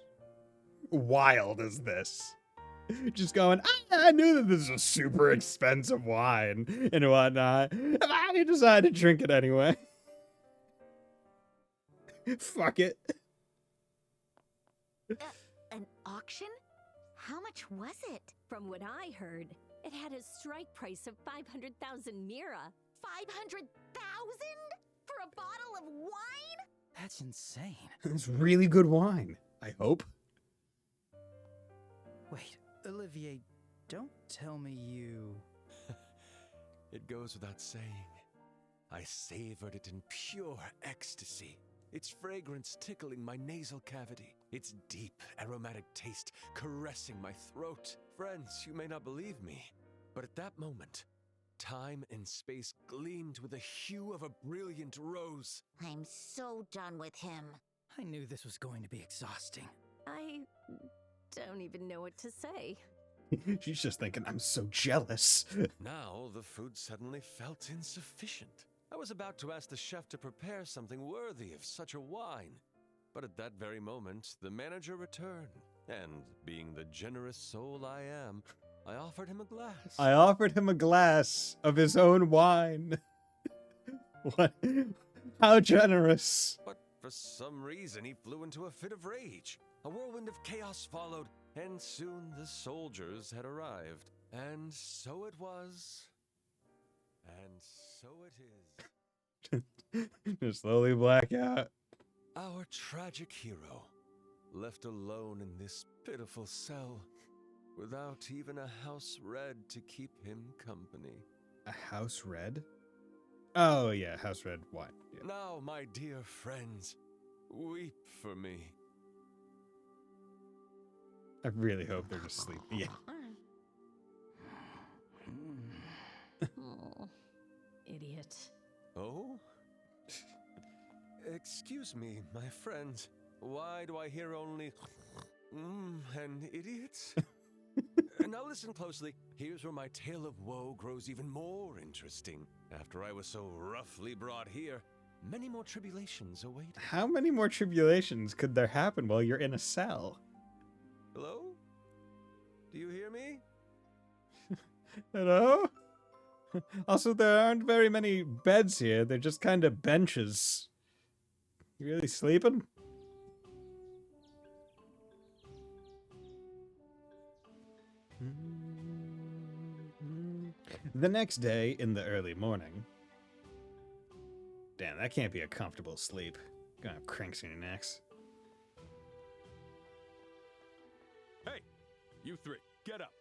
Speaker 1: wild as this. Just going, I knew that this was a super expensive wine and whatnot, and I decided to drink it anyway. Fuck it.
Speaker 9: An auction? How much was it?
Speaker 7: From what I heard, it had a strike price of 500,000 mira.
Speaker 9: 500,000? For a bottle of wine?
Speaker 4: That's insane.
Speaker 1: It's really good wine, I hope.
Speaker 4: Wait, Olivier, don't tell me you...
Speaker 15: It goes without saying. I savored it in pure ecstasy. Its fragrance tickling my nasal cavity. Its deep, aromatic taste caressing my throat. Friends, you may not believe me, but at that moment, time and space gleamed with the hue of a brilliant rose.
Speaker 9: I'm so done with him.
Speaker 4: I knew this was going to be exhausting.
Speaker 7: I don't even know what to say.
Speaker 1: She's just thinking, I'm so jealous.
Speaker 15: Now the food suddenly felt insufficient. I was about to ask the chef to prepare something worthy of such a wine. But at that very moment, the manager returned. And being the generous soul I am, I offered him a glass.
Speaker 1: I offered him a glass of his own wine. What? How generous.
Speaker 15: But for some reason, he flew into a fit of rage. A whirlwind of chaos followed, and soon the soldiers had arrived. And so it was. And so it is.
Speaker 1: Just slowly black out.
Speaker 15: Our tragic hero, left alone in this pitiful cell, without even a house red to keep him company.
Speaker 1: A house red? Oh, yeah, house red wine. Yeah.
Speaker 15: Now, my dear friends, weep for me.
Speaker 1: I really hope they're just sleeping. Yeah.
Speaker 7: Oh, idiot.
Speaker 15: Oh? Excuse me, my friends. Why do I hear only an idiot? Now listen closely. Here's where my tale of woe grows even more interesting. After I was so roughly brought here, many more tribulations await.
Speaker 1: How many more tribulations could there happen while you're in a cell?
Speaker 15: Hello? Do you hear me?
Speaker 1: Hello? Also, there aren't very many beds here. They're just kind of benches. You really sleeping? The next day, in the early morning... Damn, that can't be a comfortable sleep. Gonna have cranks in your necks.
Speaker 13: Hey, you three, get up.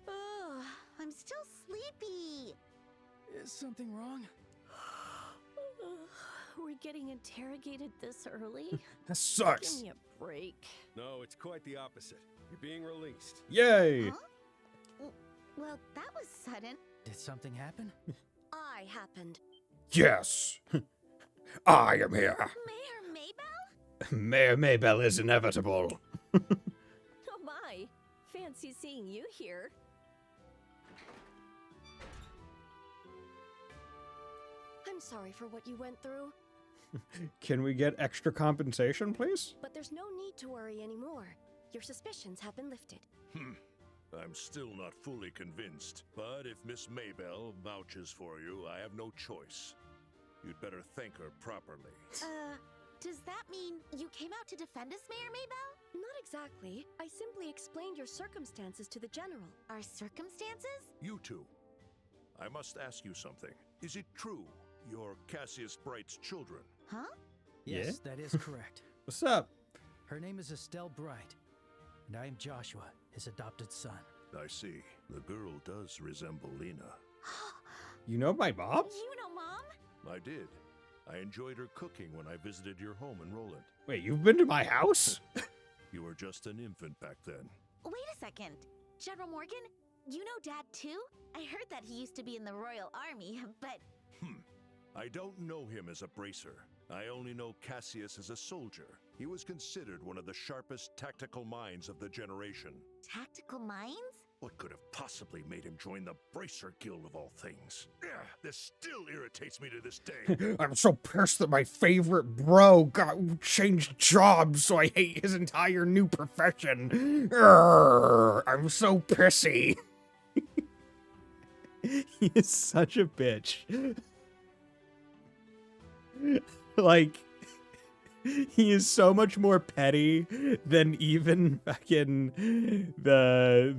Speaker 9: Oh, I'm still sleepy.
Speaker 4: Is something wrong?
Speaker 7: We're getting interrogated this early?
Speaker 1: That sucks.
Speaker 7: Give me a break.
Speaker 13: No, it's quite the opposite. You're being released.
Speaker 1: Yay!
Speaker 9: Huh? Well, that was sudden.
Speaker 4: Did something happen?
Speaker 6: I happened.
Speaker 1: Yes! I am here.
Speaker 9: Mayor Maybell?
Speaker 1: Mayor Maybell is inevitable.
Speaker 7: Oh my, fancy seeing you here.
Speaker 6: I'm sorry for what you went through,
Speaker 1: Can we get extra compensation, please?
Speaker 6: but there's no need to worry anymore. Your suspicions have been lifted.
Speaker 14: I'm still not fully convinced, but if Miss Maybell vouches for you, I have no choice. You'd better thank her properly.
Speaker 9: Does that mean you came out to defend us, Mayor Maybell?
Speaker 6: Not exactly. I simply explained your circumstances to the general.
Speaker 9: Our circumstances?
Speaker 14: You two, I must ask you something. Is it true you're Cassius Bright's children?
Speaker 9: Huh?
Speaker 4: Yes,
Speaker 1: Yeah?
Speaker 4: that is correct.
Speaker 1: What's up?
Speaker 4: Her name is Estelle Bright, and I am Joshua, his adopted son.
Speaker 14: I see. The girl does resemble Lena.
Speaker 1: You know my mom?
Speaker 9: You know Mom?
Speaker 14: I did. I enjoyed her cooking when I visited your home in Roland.
Speaker 1: Wait, you've been to my house?
Speaker 14: You were just an infant back then.
Speaker 9: Wait a second. General Morgan, you know Dad too? I heard that he used to be in the Royal Army, but...
Speaker 14: I don't know him as a bracer. I only know Cassius as a soldier. He was considered one of the sharpest tactical minds of the generation.
Speaker 9: Tactical minds?
Speaker 14: What could have possibly made him join the Bracer Guild of all things? This still irritates me to this day.
Speaker 1: I'm so pissed that my favorite bro got changed jobs, so I hate his entire new profession. I'm so pissy. He is such a bitch. Like, he is so much more petty than even fucking the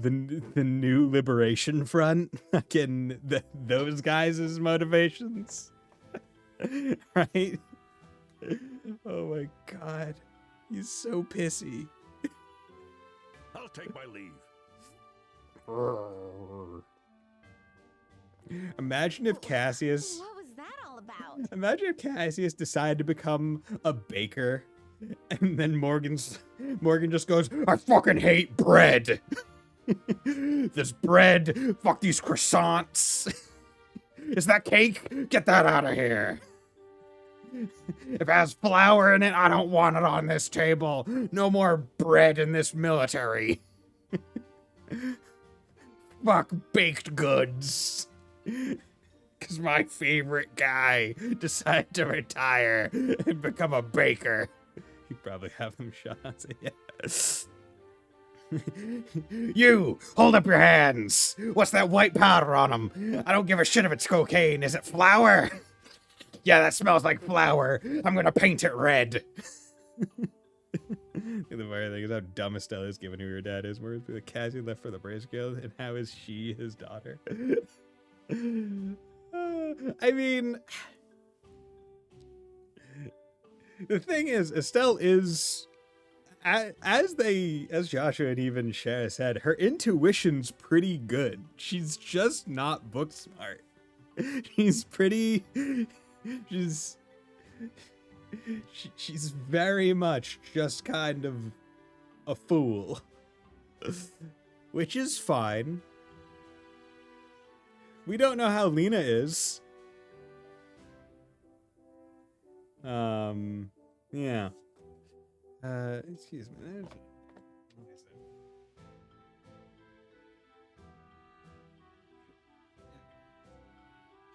Speaker 1: new Liberation Front. Fucking those guys' motivations. Right? Oh my god. He's so pissy.
Speaker 14: I'll take my leave.
Speaker 1: Imagine if Cassius...
Speaker 9: What was that all about?
Speaker 1: Imagine if Cassius decided to become a baker, and then Morgan just goes, I fucking hate bread. This bread, fuck these croissants. Is that cake? Get that out of here. If it has flour in it, I don't want it on this table. No more bread in this military. Fuck baked goods. Because my favorite guy decided to retire and become a baker. He'd probably have him shot. Yeah. You, hold up your hands. What's that white powder on them? I don't give a shit if it's cocaine. Is it flour? Yeah, that smells like flour. I'm gonna paint it red. The funny thing is how dumb Estelle is given who her dad is. Whereas the Cassie left for the Brace Guild, and how is she his daughter? I mean, the thing is, Estelle is, as Joshua and even Cher said, her intuition's pretty good. She's just not book smart. She's very much just kind of a fool, which is fine. We don't know how Lena is. Yeah. Excuse me.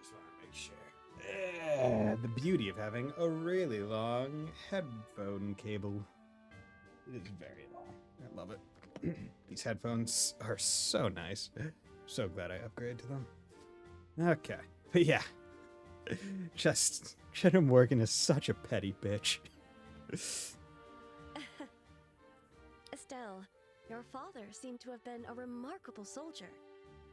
Speaker 1: Just want to make sure. The beauty of having a really long headphone cable. It is very long. I love it. These headphones are so nice. So glad I upgraded to them. Okay, but yeah, just Jenna Morgan is such a petty bitch.
Speaker 6: Estelle, your father seemed to have been a remarkable soldier.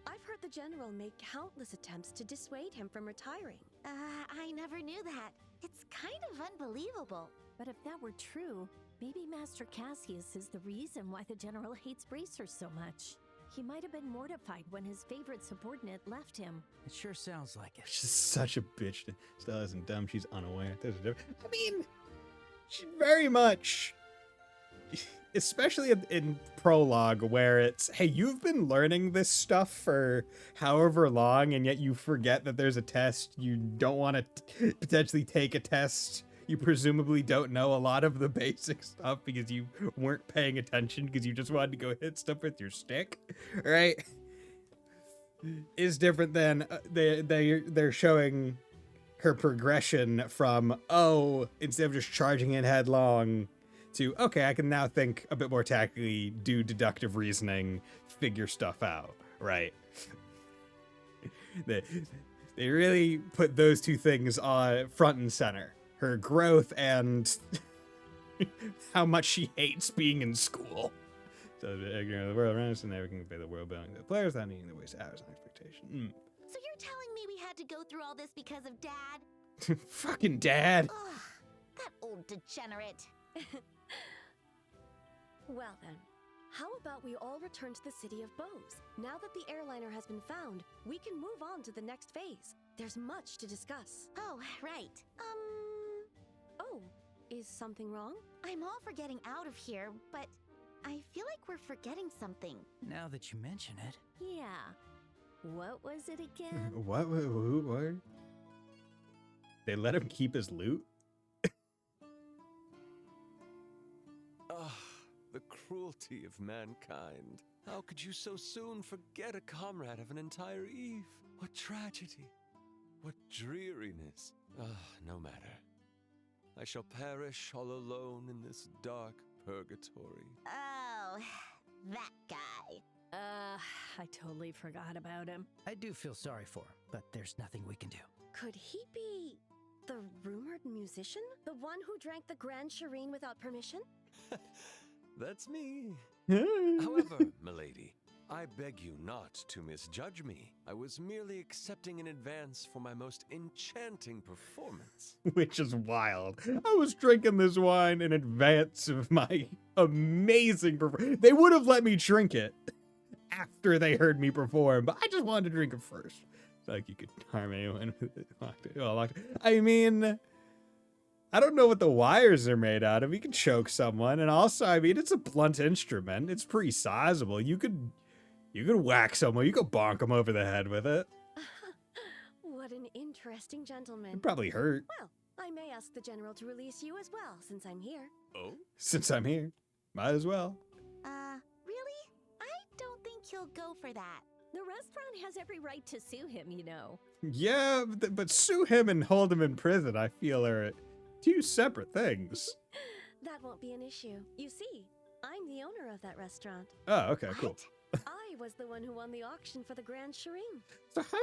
Speaker 6: I've heard the general make countless attempts to dissuade him from retiring.
Speaker 9: I never knew that. It's kind of unbelievable.
Speaker 7: But if that were true, maybe Master Cassius is the reason why the general hates bracers so much. He might have been mortified when his favorite subordinate left him.
Speaker 4: It sure sounds like it.
Speaker 1: She's such a bitch. Stella isn't dumb. She's unaware. I mean, she very much, especially in prologue, where it's, hey, you've been learning this stuff for however long, and yet you forget that there's a test. You don't want to potentially take a test. You presumably don't know a lot of the basic stuff because you weren't paying attention because you just wanted to go hit stuff with your stick, right? Is different than they're showing her progression from, oh, instead of just charging in headlong to, okay, I can now think a bit more tactically, do deductive reasoning, figure stuff out, right? They really put those two things on front and center. Her growth and how much she hates being in school. So the world around us and never can pay the world billing to the players without needing to waste hours on expectation.
Speaker 9: So you're telling me we had to go through all this because of Dad?
Speaker 1: Fucking Dad.
Speaker 9: Ugh, that old degenerate.
Speaker 6: Well then, how about we all return to the city of Bows? Now that the airliner has been found, we can move on to the next phase. There's much to discuss.
Speaker 9: Oh, right.
Speaker 6: Oh, is something wrong?
Speaker 9: I'm all for getting out of here, but I feel like we're forgetting something.
Speaker 4: Now that you mention it.
Speaker 7: Yeah. What was it again?
Speaker 1: What? They let him keep his loot?
Speaker 15: Ah, the cruelty of mankind. How could you so soon forget a comrade of an entire eve? What tragedy. What dreariness. Ah, no matter. I shall perish all alone in this dark purgatory.
Speaker 9: Oh, that guy.
Speaker 7: I totally forgot about him.
Speaker 4: I do feel sorry for him, but there's nothing we can do.
Speaker 6: Could he be the rumored musician? The one who drank the Grand Shireen without permission?
Speaker 15: That's me. However, milady, I beg you not to misjudge me. I was merely accepting in advance for my most enchanting performance.
Speaker 1: Which is wild. I was drinking this wine in advance of my amazing performance. They would have let me drink it after they heard me perform, but I just wanted to drink it first. It's like you could harm anyone with it. I mean, I don't know what the wires are made out of. You could choke someone, and also, I mean, it's a blunt instrument. It's pretty sizable. You could whack someone. You could bonk them over the head with it.
Speaker 6: What an interesting gentleman.
Speaker 1: It'd probably hurt.
Speaker 6: Well, I may ask the general to release you as well, since I'm here.
Speaker 15: Oh?
Speaker 1: Since I'm here, might as well.
Speaker 9: Really? I don't think he'll go for that.
Speaker 7: The restaurant has every right to sue him, you know.
Speaker 1: Yeah, but sue him and hold him in prison, I feel, are two separate things.
Speaker 6: That won't be an issue. You see, I'm the owner of that restaurant.
Speaker 1: Oh, okay, cool.
Speaker 6: I was the one who won the auction for the Grand Shireen.
Speaker 1: So how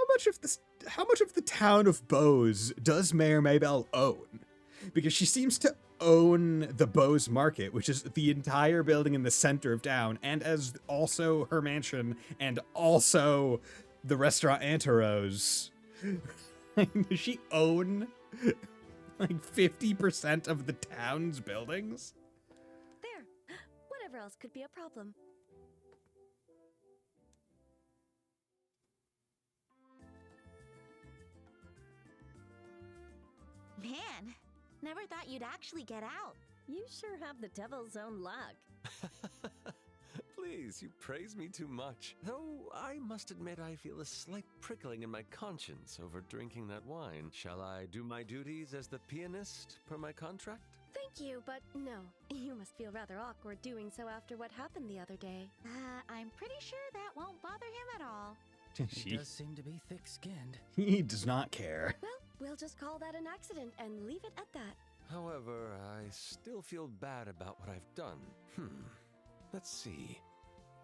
Speaker 1: much of the town of Bose does Mayor Maybell own? Because she seems to own the Bose Market, which is the entire building in the center of town, and as also her mansion, and also the restaurant Anteros. Does she own like 50% of the town's buildings?
Speaker 6: There. Whatever else could be a problem.
Speaker 9: Man, never thought you'd actually get out.
Speaker 7: You sure have the devil's own luck.
Speaker 15: Please, you praise me too much. Though I must admit I feel a slight prickling in my conscience over drinking that wine. Shall I do my duties as the pianist per my contract?
Speaker 6: Thank you, but no. You must feel rather awkward doing so after what happened the other day.
Speaker 9: I'm pretty sure that won't bother him at all.
Speaker 4: He does seem to be thick-skinned.
Speaker 1: He does not care.
Speaker 6: Well, we'll just call that an accident and leave it at that.
Speaker 15: However, I still feel bad about what I've done. Let's see.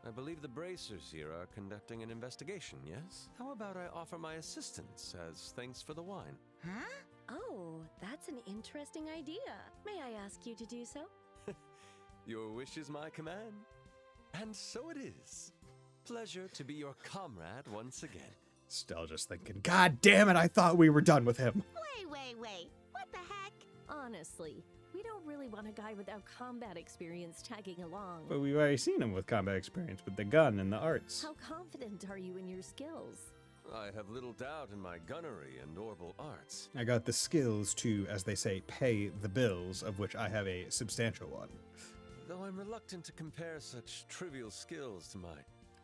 Speaker 15: I believe the bracers here are conducting an investigation, yes? How about I offer my assistance as thanks for the wine?
Speaker 9: Huh?
Speaker 6: Oh, that's an interesting idea. May I ask you to do so?
Speaker 15: Your wish is my command. And so it is. Pleasure to be your comrade once again.
Speaker 1: Still just thinking, God damn it, I thought we were done with him.
Speaker 9: Wait. What the heck?
Speaker 7: Honestly, we don't really want a guy without combat experience tagging along.
Speaker 1: But we've already seen him with combat experience with the gun and the arts.
Speaker 7: How confident are you in your skills?
Speaker 15: I have little doubt in my gunnery and orbital arts.
Speaker 1: I got the skills to, as they say, pay the bills, of which I have a substantial one.
Speaker 15: Though I'm reluctant to compare such trivial skills to my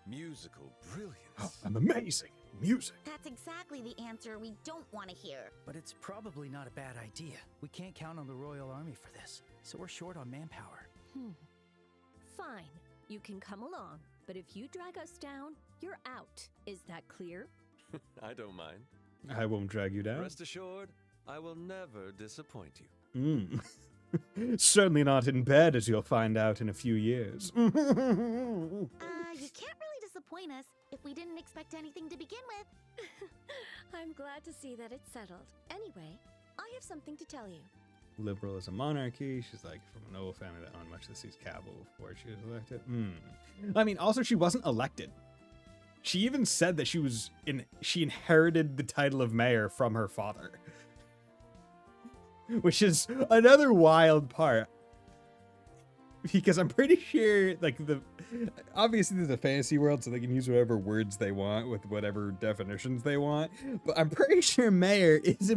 Speaker 15: musical brilliance.
Speaker 1: Oh, I'm amazing. Music.
Speaker 9: That's exactly the answer we don't want to hear.
Speaker 4: But it's probably not a bad idea. We can't count on the Royal Army for this, so we're short on manpower.
Speaker 7: Fine, you can come along, but if you drag us down, you're out. Is that clear?
Speaker 15: I don't mind.
Speaker 1: I won't drag you down.
Speaker 15: Rest assured, I will never disappoint you.
Speaker 1: Certainly not in bed, as you'll find out in a few years.
Speaker 9: You can't really disappoint us if we didn't expect anything to begin with.
Speaker 6: I'm glad to see that it's settled. Anyway, I have something to tell you.
Speaker 1: Liberal as a monarchy. She's like from a noble family that owned much of the city's capital before she was elected. I mean, also she wasn't elected. She even said that she inherited the title of mayor from her father. Which is another wild part. Because I'm pretty sure, like, obviously there's a fantasy world, so they can use whatever words they want with whatever definitions they want, but I'm pretty sure mayor is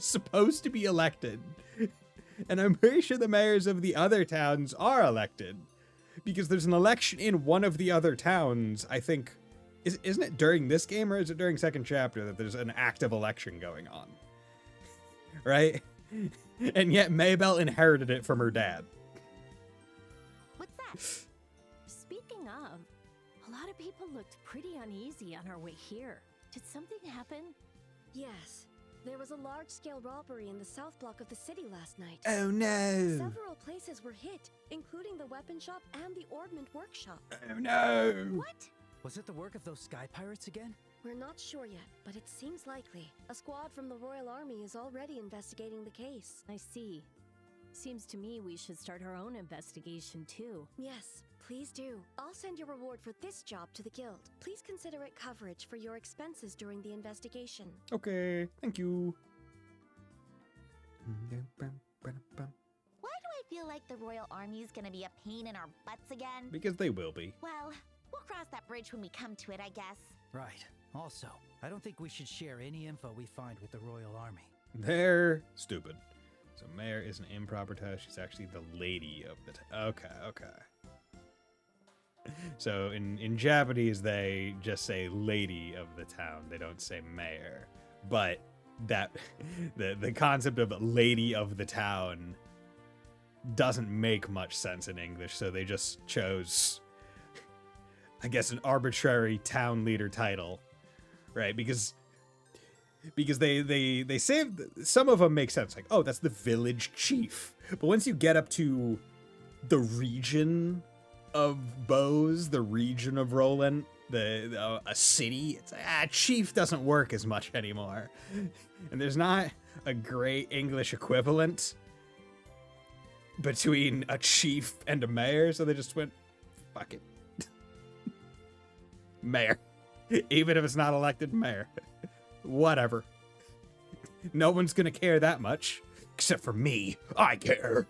Speaker 1: supposed to be elected. And I'm pretty sure the mayors of the other towns are elected. Because there's an election in one of the other towns, I think. Isn't it during this game, or is it during second chapter that there's an active election going on? Right? And yet Maybelle inherited it from her dad.
Speaker 9: What's that?
Speaker 7: Speaking of, a lot of people looked pretty uneasy on our way here. Did something happen?
Speaker 6: Yes. There was a large-scale robbery in the south block of the city last night.
Speaker 1: Oh no!
Speaker 6: Several places were hit, including the weapon shop and the ornament workshop.
Speaker 1: Oh no!
Speaker 9: What?
Speaker 4: Was it the work of those sky pirates again?
Speaker 6: We're not sure yet, but it seems likely. A squad from the Royal Army is already investigating the case.
Speaker 7: I see. Seems to me we should start our own investigation too.
Speaker 6: Yes, please do. I'll send your reward for this job to the guild. Please consider it coverage for your expenses during the investigation.
Speaker 1: Okay, thank you.
Speaker 9: Why do I feel like the Royal Army is gonna be a pain in our butts again?
Speaker 1: Because they will be.
Speaker 9: Well, we'll cross that bridge when we come to it, I guess.
Speaker 4: Right. Also, I don't think we should share any info we find with the Royal Army.
Speaker 1: They're stupid. So mayor is an improper title. She's actually the lady of the okay. So in Japanese, they just say lady of the town. They don't say mayor. But that the concept of lady of the town doesn't make much sense in English. So they just chose, I guess, an arbitrary town leader title, right? Because they say some of them make sense, like, oh, that's the village chief. But once you get up to the region of Bose, the region of Roland, a city, it's like, chief doesn't work as much anymore. And there's not a great English equivalent between a chief and a mayor, so they just went, fuck it. Mayor. Even if it's not elected mayor. Whatever. No one's gonna care that much. Except for me. I care.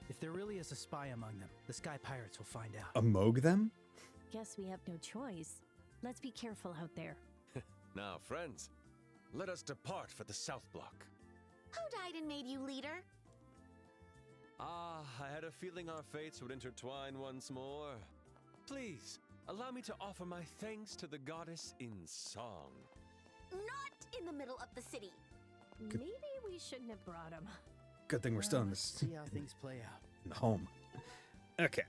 Speaker 4: If there really is a spy among them, the sky pirates will find out.
Speaker 1: Among them?
Speaker 7: Guess we have no choice. Let's be careful out there.
Speaker 15: Now, friends, let us depart for the South Block.
Speaker 9: Who died and made you leader?
Speaker 15: Ah, I had a feeling our fates would intertwine once more. Please, allow me to offer my thanks to the goddess in song.
Speaker 9: Not in the middle of the city.
Speaker 7: Maybe we shouldn't have brought him.
Speaker 1: Good thing we're still in
Speaker 4: Let's
Speaker 1: this
Speaker 4: see how things play out.
Speaker 1: in the home. Okay.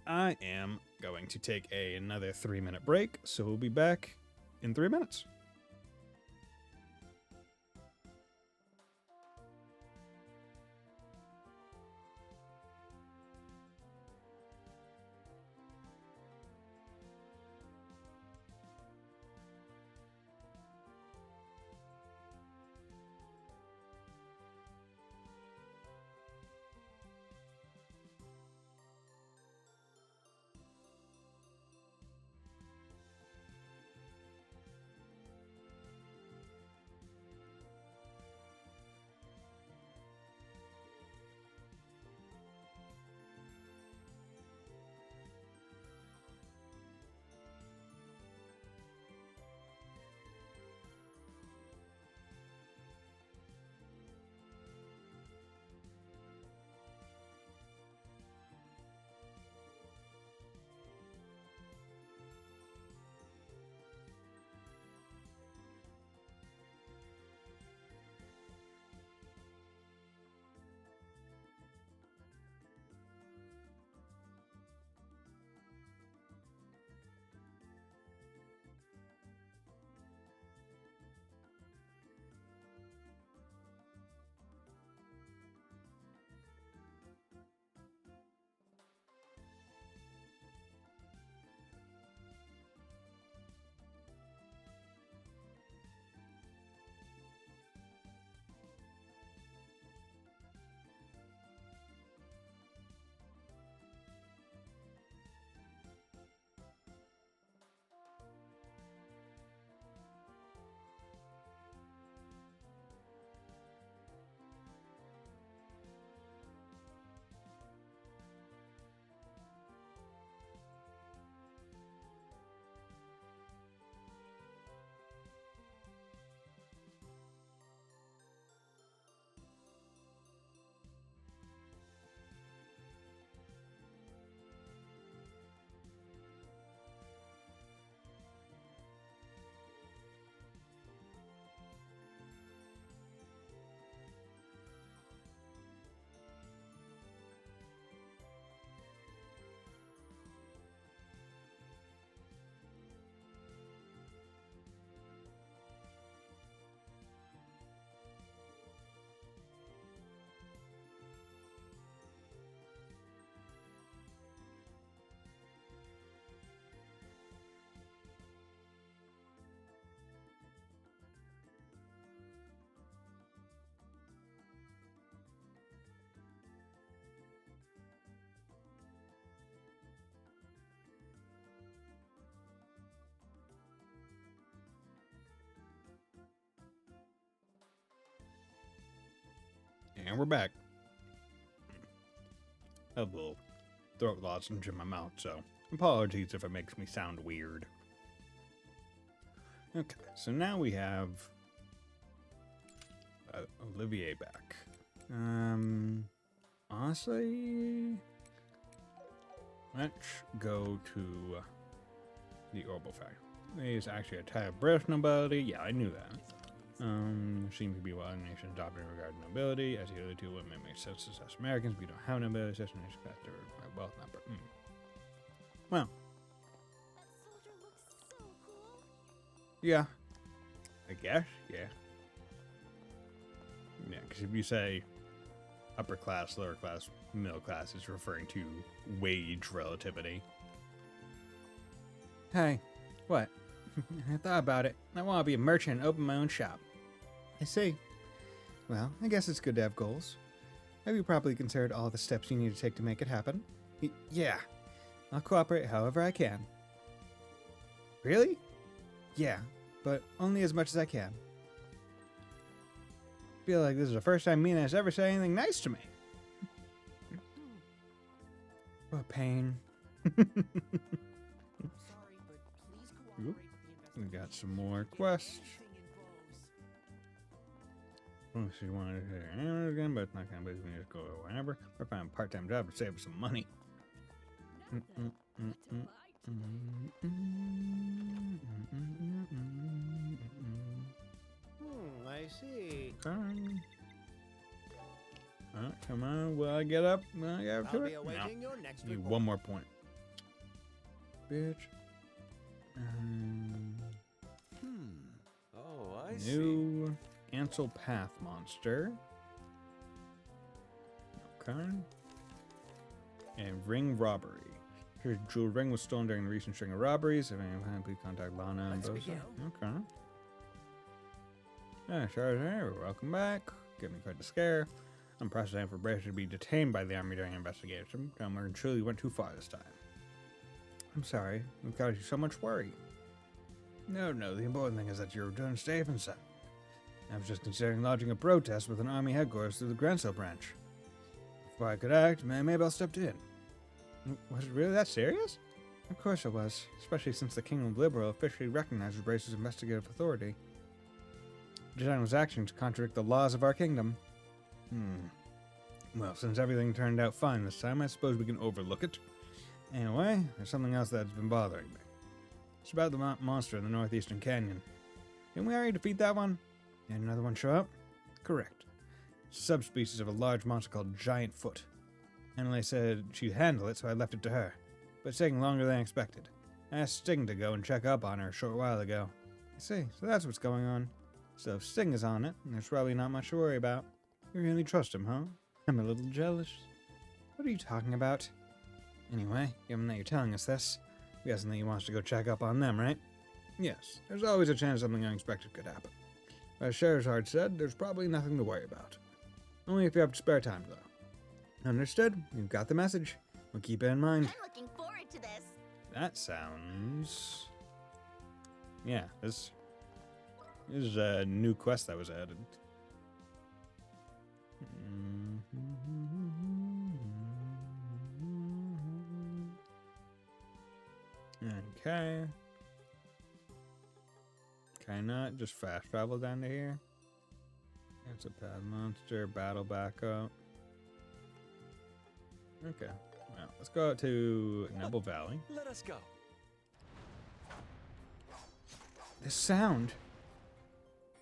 Speaker 1: I am going to take another 3-minute break, so we'll be back in 3 minutes. And we're back. I have a little throat lozenge in my mouth, so apologies if it makes me sound weird. Okay, so now we have Olivier back. Honestly, let's go to the Orbital Factory. He's actually a type of British nobility. Yeah, I knew that. Seems to be what other nations adopted regarding nobility. As the other two women make sense to us Americans, we don't have nobility. Such a nation factor wealth number. Well. Yeah. I guess, yeah. Yeah, because if you say upper class, lower class, middle class, it's referring to wage relativity. Hey, what? I thought about it. I want to be a merchant and open my own shop. I see. Well, I guess it's good to have goals. Have you properly considered all the steps you need to take to make it happen? Yeah. I'll cooperate however I can. Really? Yeah, but only as much as I can. I feel like this is the first time Mina has ever said anything nice to me. What pain. We got some more quests. Oh, she wanted to say again, but it's not kind of busy. We just go whenever. Or find a part-time job to save us some money.
Speaker 10: I see.
Speaker 1: Come on, will I get up? Will I get up to
Speaker 10: I'll
Speaker 1: it?
Speaker 10: be awaiting your next
Speaker 1: Need
Speaker 10: report.
Speaker 1: one more point. Bitch.
Speaker 15: Oh, I see.
Speaker 1: New Ansel Path monster. Okay. And ring robbery. Her jewel ring was stolen during the recent string of robberies. If anyone, please contact Lana and Bosa. Okay. Yeah, Charizard, welcome back. Give me quite the scare. Unprecedented for British to be detained by the army during an investigation. Elmer and truly went too far this time. I'm sorry. We've caused you so much worry. No, the important thing is that you're returned safe and sound. I was just considering lodging a protest with an army headquarters through the Grenso branch. Before I could act, Maybelle stepped in. Was it really that serious? Of course it was, especially since the Kingdom of Liberal officially recognizes Brace's investigative authority. Daniel's actions contradict the laws of our kingdom. Well, since everything turned out fine this time, I suppose we can overlook it. Anyway, there's something else that's been bothering me. It's about the monster in the northeastern canyon. Didn't we already defeat that one? And another one show up? Correct. It's a subspecies of a large monster called Giant Foot. Emily said she'd handle it, so I left it to her. But it's taking longer than I expected. I asked Sting to go and check up on her a short while ago. I see, so that's what's going on. So if Sting is on it, there's probably not much to worry about. You really trust him, huh? I'm a little jealous. What are you talking about? Anyway, given that you're telling us this, I'm guessing that he wants to go check up on them, right? Yes, there's always a chance something unexpected could happen. As Sherazard said, there's probably nothing to worry about. Only if you have spare time, though. Understood. You've got the message. We'll keep it in mind.
Speaker 9: I'm looking forward to this.
Speaker 1: That sounds... Yeah, this is a new quest that was added. Okay. Can I not just fast travel down to here? It's a bad monster, battle backup. Okay. Well, let's go out to Nebel Valley.
Speaker 15: Let us go.
Speaker 1: This sound.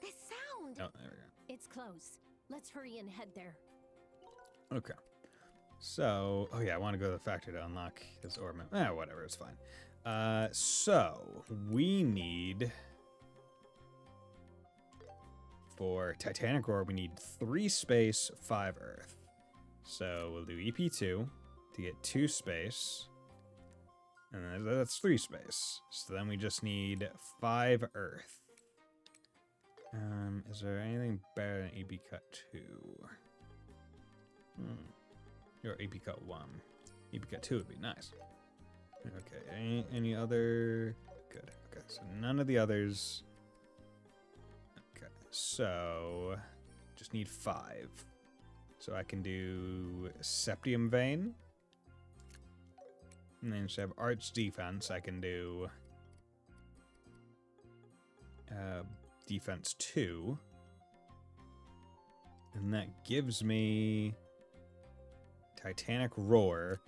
Speaker 7: This sound!
Speaker 1: Oh, there we go.
Speaker 7: It's close. Let's hurry and head there.
Speaker 1: Okay. So, oh yeah, I want to go to the factory to unlock this ornament. Whatever, it's fine. So, we need... For Titanic Ore, we need 3 space, 5 earth. So, we'll do EP2 to get 2 space. And then that's 3 space. So then we just need 5 earth. Is there anything better than EP Cut 2? Or EP Cut 1. EP Cut 2 would be nice. Okay, any other... Good. Okay, so none of the others... Okay, so... Just need 5. So I can do Septium Vein. And then instead of Arch Defense, I can do Defense 2. And that gives me Titanic Roar.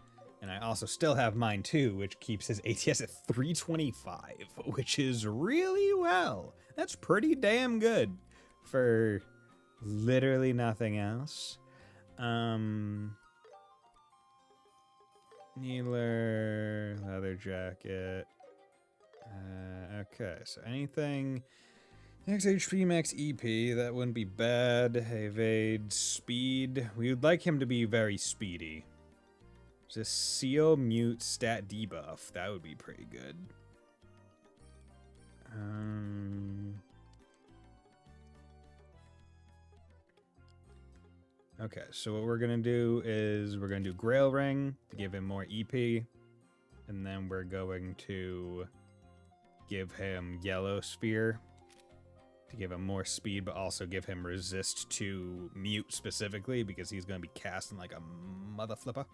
Speaker 1: And I also still have mine too, which keeps his ATS at 325, which is really well. That's pretty damn good for literally nothing else. Needler, leather jacket. Okay, so anything max HP, max EP, that wouldn't be bad. Evade, speed. We would like him to be very speedy. Just seal, mute, stat debuff. That would be pretty good. Okay, so what we're going to do is we're going to do Grail Ring to give him more EP. And then we're going to give him Yellow Sphere to give him more speed, but also give him resist to mute specifically because he's going to be casting like a mother flipper.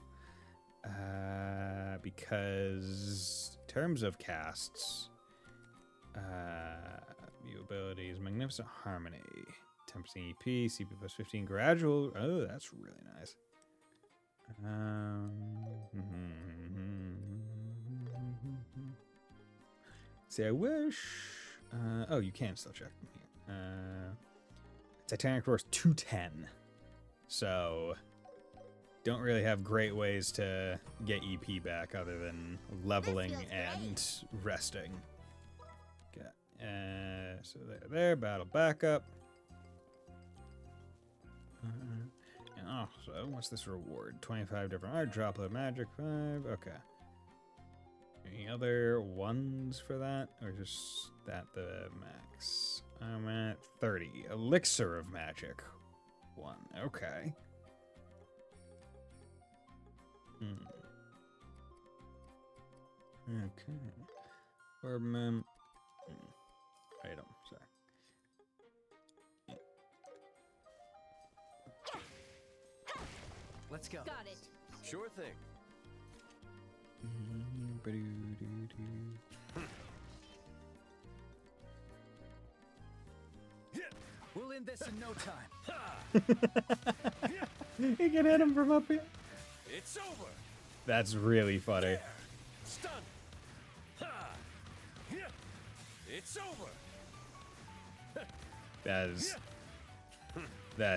Speaker 1: Because in terms of casts, view abilities, Magnificent Harmony, 10% EP, CP plus 15 gradual. Oh, that's really nice. See, I wish. Oh, you can still check them here. Titanic Roar's 210. So don't really have great ways to get EP back other than leveling and resting. Okay. So there, battle backup. And also, what's this reward? 25 different art, droplet magic, 5. Okay. Any other ones for that? Or just that the max? I'm at 30. Elixir of Magic. 1. Okay. Okay. Orb item, sorry.
Speaker 4: Let's go.
Speaker 7: Got it.
Speaker 15: Sure thing.
Speaker 4: We'll end this in no time.
Speaker 1: You can hit him from up here.
Speaker 15: It's over.
Speaker 1: That's really funny.
Speaker 15: Stun. It's over.
Speaker 1: That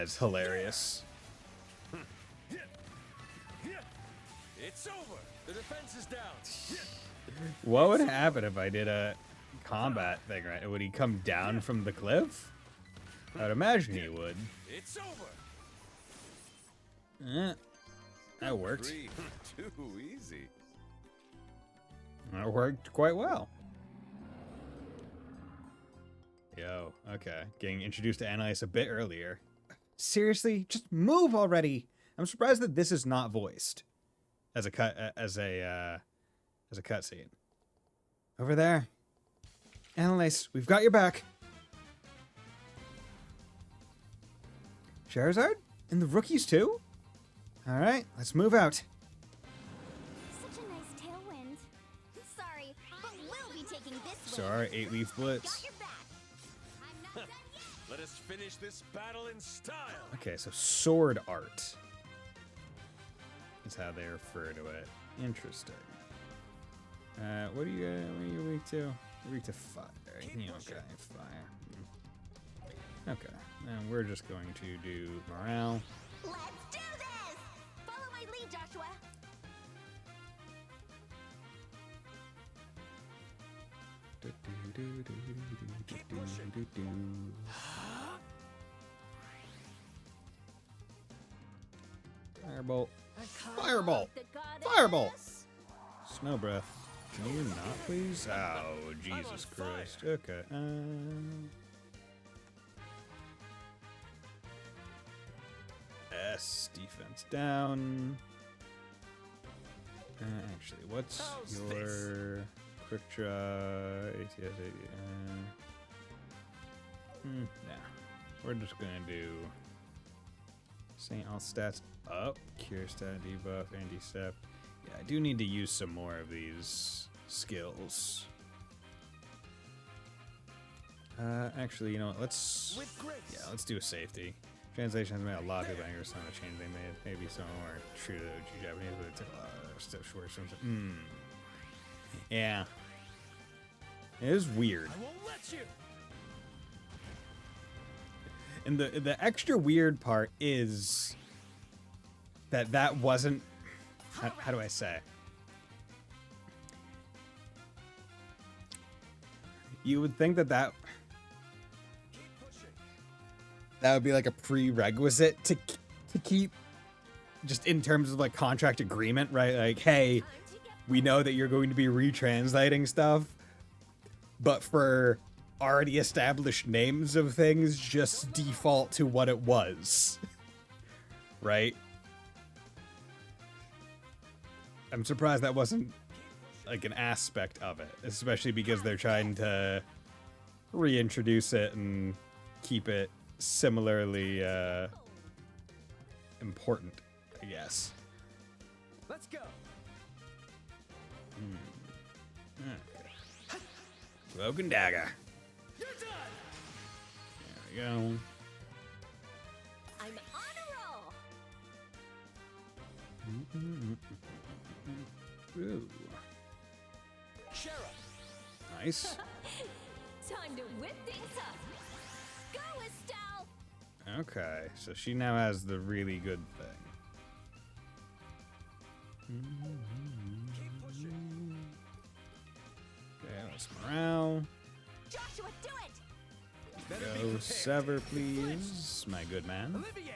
Speaker 1: is hilarious.
Speaker 15: It's over. The defense is down.
Speaker 1: What would happen if I did a combat thing, right? Would he come down from the cliff? I'd imagine he would.
Speaker 15: It's over.
Speaker 1: That worked.
Speaker 15: 3, 2 easy.
Speaker 1: That worked quite well. Yo, okay. Getting introduced to Anais a bit earlier. Seriously, just move already. I'm surprised that this is not voiced as a cutscene. Over there. Anais, we've got your back. Charizard? And the rookies too? Alright, let's move out.
Speaker 2: Such a nice tailwind. Sorry, but we'll be taking this
Speaker 1: So
Speaker 2: way.
Speaker 1: our 8-leaf blitz.
Speaker 15: Let us finish this battle in style.
Speaker 1: Okay, so sword art is how they refer to it. Interesting. What are you weak to? You're weak to fire. Okay, fire. Okay, and we're just going to do morale.
Speaker 9: Let's do this! Follow my lead, Joshua.
Speaker 1: Firebolt. Firebolt! Firebolt! Snow breath. Can you not, please? Oh, Jesus Christ. Okay. S, defense down. Actually, what's your quick draw? ATS 80. Nah. We're just gonna do Saying all stats up. Cure stat, debuff, anti-step. Yeah, I do need to use some more of these skills. Actually, you know what? Let's do a safety. Translation has made a lot of people angry with some of the changes they made. Maybe some are true to the OG Japanese, but it took a lot of steps short. Yeah. It is weird.
Speaker 8: I won't let you.
Speaker 1: And the extra weird part is that wasn't, how do I say? You would think that would be like a prerequisite to keep, just in terms of like contract agreement, right? Like, hey, we know that you're going to be retranslating stuff, but for already established names of things, just default to what it was. Right? I'm surprised that wasn't like an aspect of it, especially because they're trying to reintroduce it and keep it similarly important, I guess.
Speaker 8: Let's go.
Speaker 1: Okay. Cloak and dagger.
Speaker 8: You're done.
Speaker 1: There we go.
Speaker 9: I'm on a roll.
Speaker 1: Ooh.
Speaker 8: Shara.
Speaker 1: Nice.
Speaker 9: Time to whip things up. Go, Estelle.
Speaker 1: Okay, so she now has the really good thing. Okay, let's morale.
Speaker 9: Joshua, do it.
Speaker 1: Go sever, please, my good man.
Speaker 8: Olivier.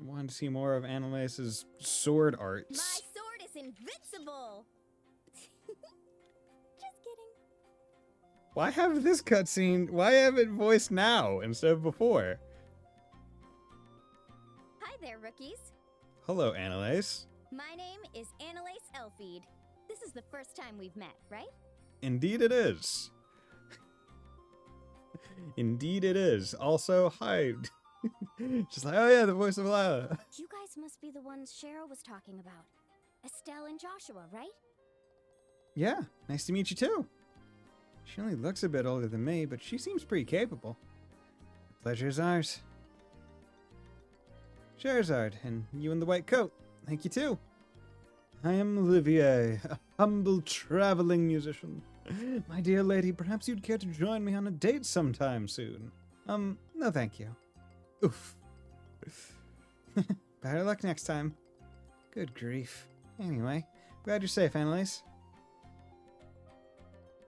Speaker 1: Want to see more of Annalise's sword arts?
Speaker 9: My sword is invincible. Just kidding.
Speaker 1: Why have this cutscene? Why have it voiced now instead of before?
Speaker 2: Hi there, rookies.
Speaker 1: Hello, Annalise.
Speaker 2: My name is Annalise Elfeed. This is the first time we've met, right?
Speaker 1: Indeed it is. Indeed it is. Also, hi. Just like, oh yeah, the voice of Lila.
Speaker 2: You guys must be the ones Cheryl was talking about. Estelle and Joshua, right?
Speaker 1: Yeah, nice to meet you too. She only looks a bit older than me, but she seems pretty capable. The pleasure is ours. Charizard, and you in the white coat. Thank you too. I am Olivier, a humble traveling musician. My dear lady, perhaps you'd care to join me on a date sometime soon. No thank you. Oof. Better luck next time. Good grief. Anyway, glad you're safe, Annalise.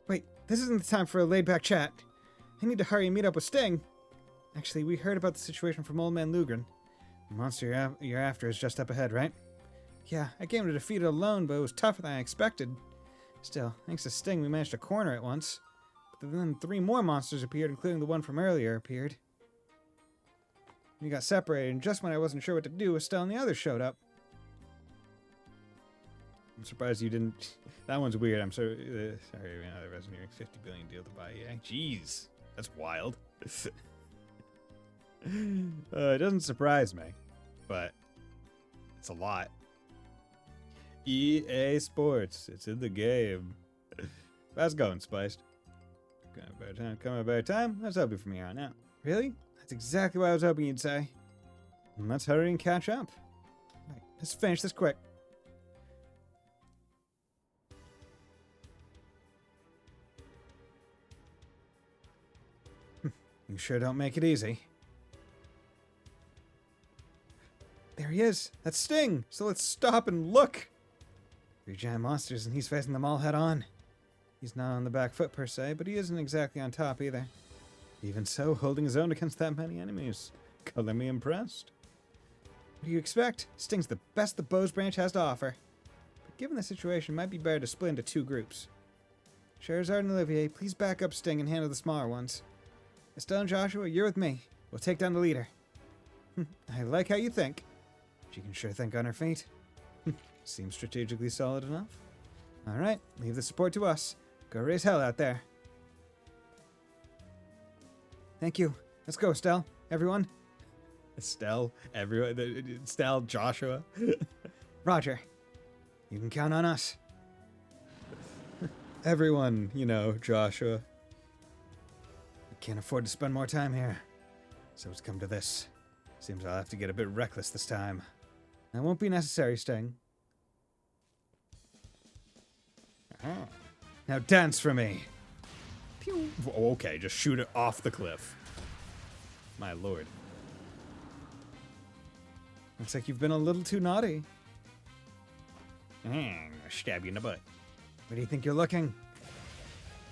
Speaker 1: Wait, this isn't the time for a laid-back chat. I need to hurry and meet up with Sting. Actually, we heard about the situation from Old Man Lugren. The monster you're after is just up ahead, right? Yeah, I came to defeat it alone, but it was tougher than I expected. Still, thanks to Sting, we managed to corner it once. But then 3 more monsters appeared, including the one from earlier appeared. We got separated, and just when I wasn't sure what to do, Estelle and the others showed up. I'm surprised you didn't... That one's weird. I'm sorry. Sorry, another resonating 50 billion deal to buy EA. Jeez, that's wild. It doesn't surprise me, but it's a lot. EA Sports, it's in the game. How's it going, Spiced? Coming about time. Let's hope it from here on out. Really? That's exactly what I was hoping you'd say. Let's hurry and catch up. All right, let's finish this quick. You sure don't make it easy. There he is. That's Sting. So let's stop and look. 3 giant monsters, and he's facing them all head on. He's not on the back foot per se, but he isn't exactly on top either. Even so, holding his own against that many enemies. Color me impressed. What do you expect? Sting's the best the Bose branch has to offer. But given the situation, it might be better to split into 2 groups. Charizard and Olivier, please back up Sting and handle the smaller ones. Estelle and Joshua, you're with me. We'll take down the leader. I like how you think. She can sure think on her feet. Seems strategically solid enough. Alright, leave the support to us. Go raise hell out there. Thank you. Let's go, Estelle. Everyone. Estelle, everyone. Estelle, Joshua. Roger. You can count on us. Everyone, you know, Joshua. We can't afford to spend more time here. So it's come to this. Seems I'll have to get a bit reckless this time. That won't be necessary, Sting. Now dance for me. Pew. Oh, okay, just shoot it off the cliff. My lord. Looks like you've been a little too naughty. I'll stab you in the butt. Where do you think you're looking?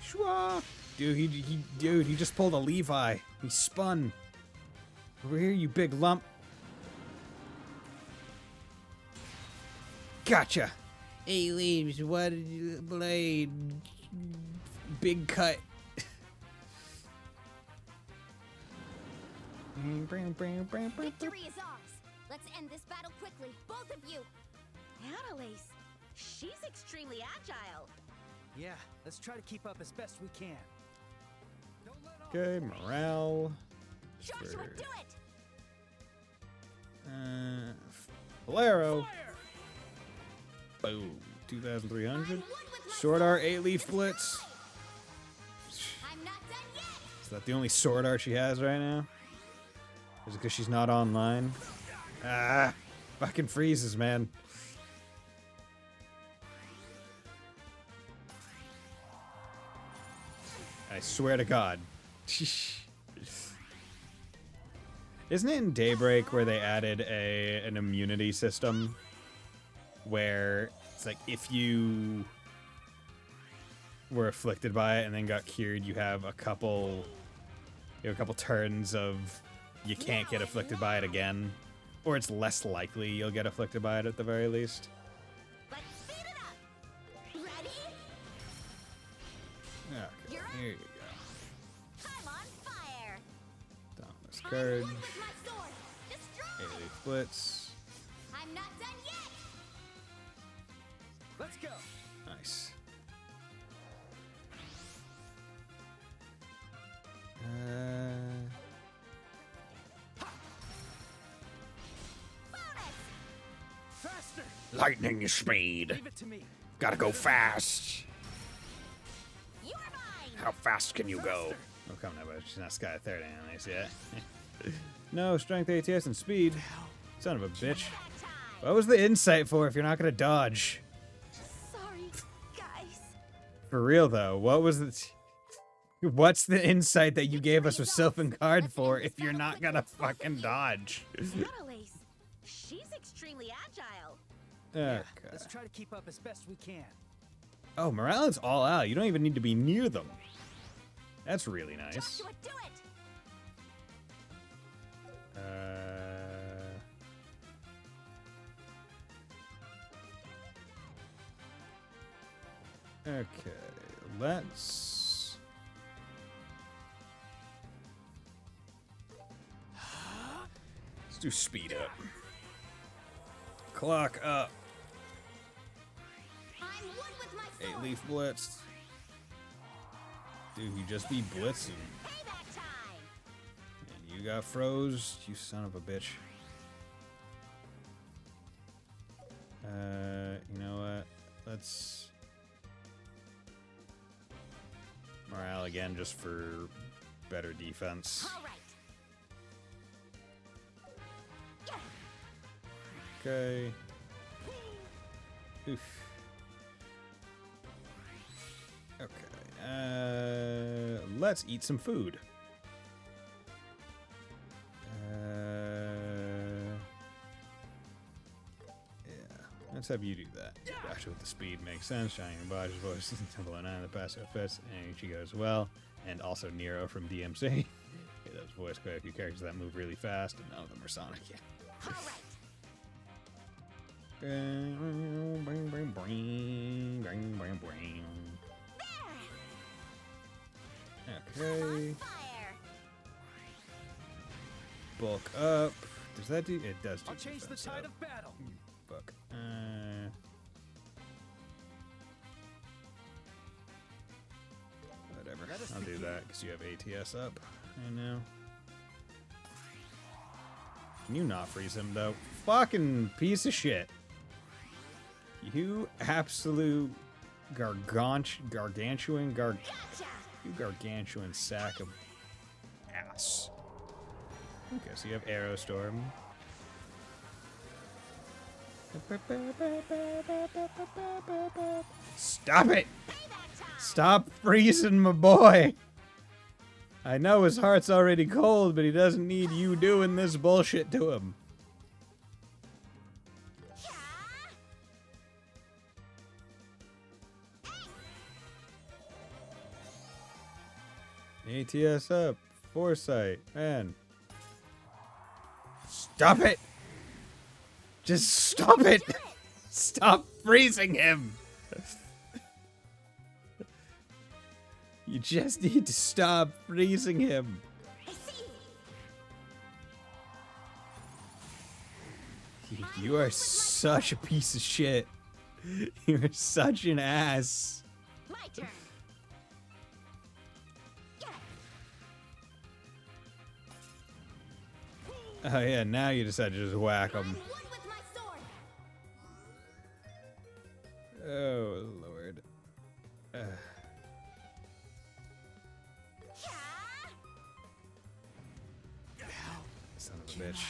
Speaker 1: Shwa! Dude, he just pulled a Levi. He spun. Over here, you big lump. Gotcha. 8 leaves, 1 blade. Big cut.
Speaker 2: Victory is ours. Let's end this battle quickly, both of you.
Speaker 9: Annalise, she's extremely agile.
Speaker 4: Yeah, let's try to keep up as best we can.
Speaker 1: Okay, morale.
Speaker 9: Joshua, do it!
Speaker 1: Bolero. Boom. 2,300. Sword Art 8-leaf blitz.
Speaker 2: I'm not done yet.
Speaker 1: Is that the only sword art she has right now? Is it because she's not online? Ah, fucking freezes, man. I swear to God. Isn't it in Daybreak where they added an immunity system where it's like if you were afflicted by it and then got cured, you have a couple turns of you can't get afflicted by it again, or it's less likely you'll get afflicted by it at the very least.
Speaker 9: Let's speed it up. Ready?
Speaker 1: Okay, here you go.
Speaker 9: I'm on fire.
Speaker 1: Dauntless Courage.
Speaker 9: With my sword. Destroy.
Speaker 1: 8-leaf blitz.
Speaker 9: I'm not done yet.
Speaker 4: Let's go.
Speaker 1: Nice.
Speaker 4: Faster.
Speaker 1: Lightning speed.
Speaker 4: Leave it to me.
Speaker 1: Gotta go fast.
Speaker 9: You're mine.
Speaker 1: How fast can you go? Oh, come on, but she's not Sky 30 at least yet. No, strength, ATS, and speed. Son of a bitch. What was the insight for if you're not gonna dodge?
Speaker 9: Sorry, guys.
Speaker 1: For real though, what was the... What's the insight that you gave us with Sylvan Card for if you're not gonna fucking dodge?
Speaker 9: Annalise, she's extremely agile.
Speaker 1: Okay.
Speaker 4: Let's try to keep up as best we can.
Speaker 1: Oh, morale is all out. You don't even need to be near them. That's really nice.
Speaker 9: Joshua, do it.
Speaker 1: Okay, let's do speed up. Clock up.
Speaker 2: I'm one with my sword.
Speaker 1: 8-leaf blitz. Dude, you just be blitzing.
Speaker 9: Payback time.
Speaker 1: And you got froze, you son of a bitch. You know what? Let's morale again just for better defense.
Speaker 9: All right.
Speaker 1: Okay. Oof. Okay. Let's eat some food. Let's have you do that. Dash with the speed makes sense. Shining your body's voice, Temple 9, the passive fits, and she goes well. And also Nero from DMC. Okay, those voice quite a few characters that move really fast, and none of them are Sonic yet. Okay. Bulk up. Does that do? It does do.
Speaker 4: I'll change the tide of battle.
Speaker 1: Fuck. Whatever. I'll do that because you have ATS up. I know. Can you not freeze him, though? Fucking piece of shit. You absolute gargantuan sack of ass. Okay, so you have Arrow Storm. Stop it! Stop freezing my boy! I know his heart's already cold, but he doesn't need you doing this bullshit to him. ATS up. Foresight. Man. Stop it! Just stop it! Stop freezing him! You just need to stop freezing him. You are such a piece of shit. You're such an ass.
Speaker 9: My turn.
Speaker 1: Oh yeah, now you decide to just whack him. Oh lord. Son of a bitch.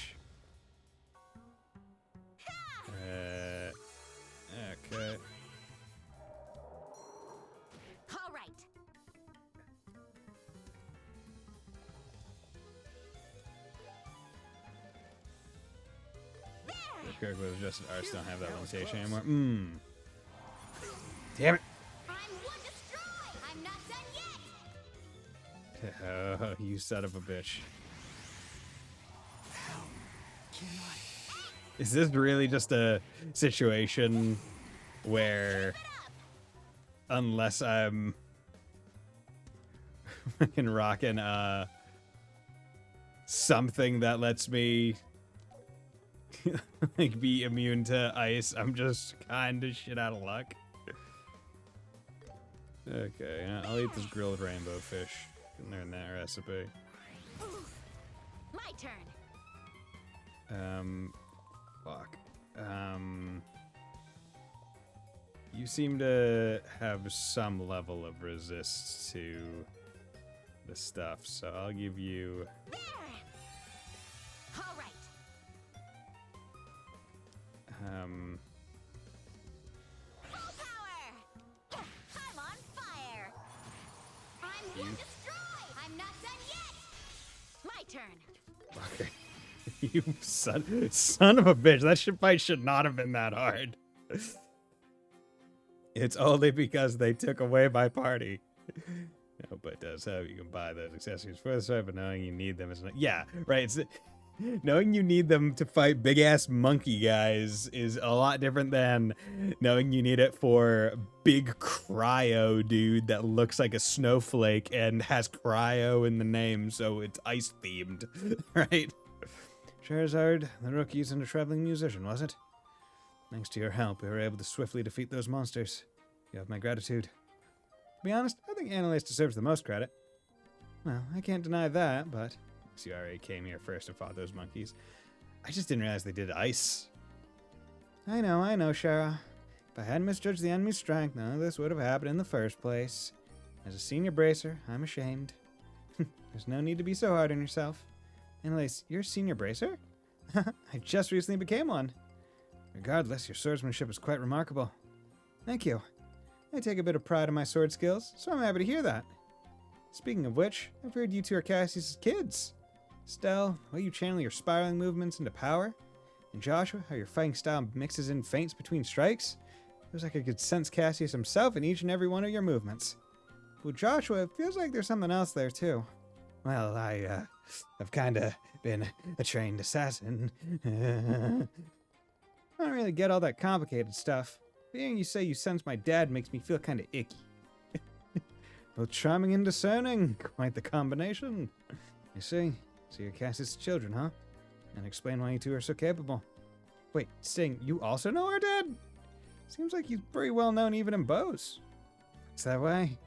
Speaker 1: Okay.
Speaker 9: All right.
Speaker 1: Okay, but just ours don't have that limitation anymore. Damn it.
Speaker 9: I'm not done yet.
Speaker 1: Oh, you son of a bitch. Is this really just a situation where, unless I'm fucking rocking something that lets me like be immune to ice, I'm just kind of shit out of luck? Okay, I'll eat this grilled rainbow fish. Can learn that recipe.
Speaker 9: My turn.
Speaker 1: Fuck. You seem to have some level of resist to the stuff, so I'll give you...
Speaker 9: There! All right. Full power! I'm on fire! I'm here to destroy! I'm not done yet! My turn.
Speaker 1: Okay. You son of a bitch. That fight should not have been that hard. It's only because they took away my party. No, but it does have, you can buy those accessories for the site, but knowing you need them is not... Yeah, right. Knowing you need them to fight big-ass monkey guys is a lot different than knowing you need it for big cryo dude that looks like a snowflake and has cryo in the name, so it's ice-themed, right? Charizard, the rookie isn't a traveling musician, was it? Thanks to your help, we were able to swiftly defeat those monsters. You have my gratitude. To be honest, I think Annalise deserves the most credit. Well, I can't deny that, but... You already came here first and fought those monkeys. I just didn't realize they did ice. I know, Shara. If I hadn't misjudged the enemy's strength, none of this would have happened in the first place. As a senior bracer, I'm ashamed. There's no need to be so hard on yourself. Annalise, you're a senior bracer? I just recently became one. Regardless, your swordsmanship is quite remarkable. Thank you. I take a bit of pride in my sword skills, so I'm happy to hear that. Speaking of which, I've heard you two are Cassie's kids. Stell, how you channel your spiraling movements into power. And Joshua, how your fighting style mixes in feints between strikes. Feels like I could sense Cassius himself in each and every one of your movements. With Joshua, it feels like there's something else there too. Well, I've kinda been a trained assassin. I don't really get all that complicated stuff. Hearing you say you sense my dad makes me feel kinda icky. Both charming and discerning. Quite the combination. You see? So you're Cassie's children, huh? And explain why you two are so capable. Wait, Sting, you also know our dad? Seems like he's pretty well known even in Bose. It's that way?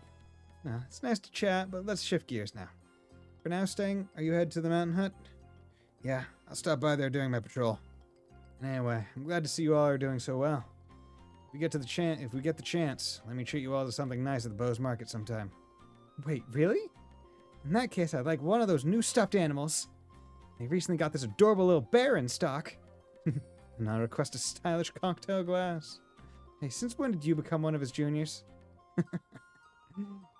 Speaker 1: No, it's nice to chat, but let's shift gears now. For now, Sting, are you headed to the mountain hut? Yeah, I'll stop by there during my patrol. Anyway, I'm glad to see you all are doing so well. If we get the chance, let me treat you all to something nice at the Bose Market sometime. Wait, really? In that case, I'd like one of those new stuffed animals. They recently got this adorable little bear in stock. And I'll request a stylish cocktail glass. Hey, since when did you become one of his juniors?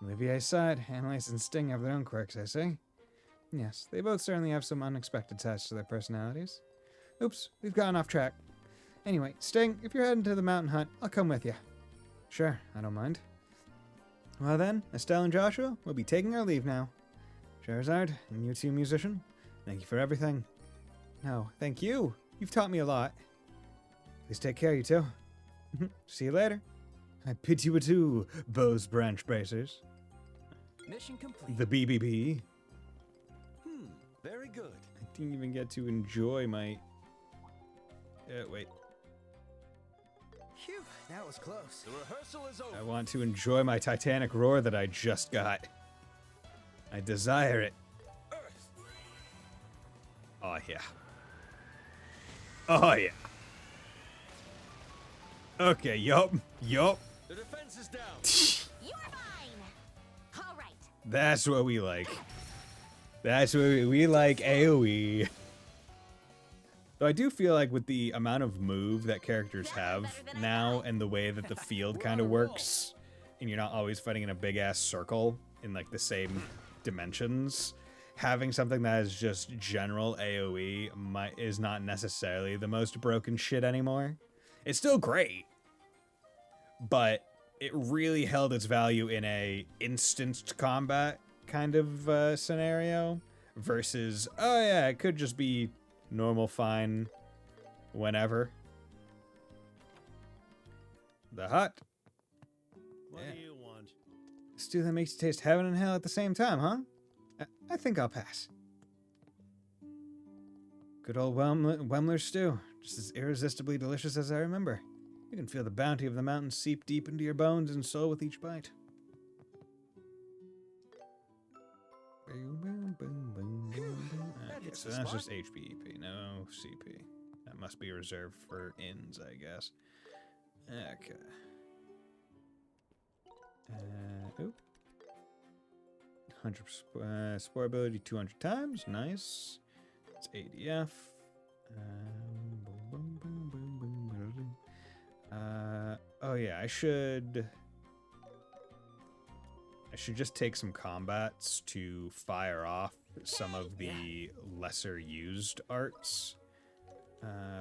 Speaker 1: Olivier sighed. Annalise and Sting have their own quirks, I say. Yes, they both certainly have some unexpected sides to their personalities. Oops, we've gotten off track. Anyway, Sting, if you're heading to the mountain hut, I'll come with you. Sure, I don't mind. Well then, Estelle and Joshua will be taking our leave now. Charizard, and you two musician, thank you for everything. No, thank you. You've taught me a lot. Please take care, you two. See you later. I bid you adieu, Bose Branch Bracers.
Speaker 4: Mission complete.
Speaker 1: The BBB.
Speaker 15: Very good.
Speaker 1: I didn't even get to enjoy my... wait.
Speaker 4: Phew, that was close.
Speaker 15: The rehearsal is over.
Speaker 1: I want to enjoy my Titanic roar that I just got. I desire it. Oh, yeah. Oh, yeah. Okay, yup.
Speaker 15: The defense is down.
Speaker 9: You're mine. All right.
Speaker 1: That's what we like. That's what we like AoE. Though I do feel like with the amount of move that characters have now and the way that the field kind of works, and you're not always fighting in a big ass circle in like the same dimensions, having something that is just general AoE is not necessarily the most broken shit anymore. It's still great, but it really held its value in a instanced combat kind of scenario versus, oh yeah, it could just be normal fine whenever. The hut.
Speaker 10: What do you want?
Speaker 1: Stew that makes you taste heaven and hell at the same time, huh? I think I'll pass. Good old Wemler stew, just as irresistibly delicious as I remember. You can feel the bounty of the mountains seep deep into your bones and soul with each bite. Okay, so that's just HPEP, no CP. That must be reserved for inns, I guess. Okay. Oop. 100 spore ability 200 times. Nice. It's ADF. Oh yeah, I should just take some combats to fire off some of the lesser used arts,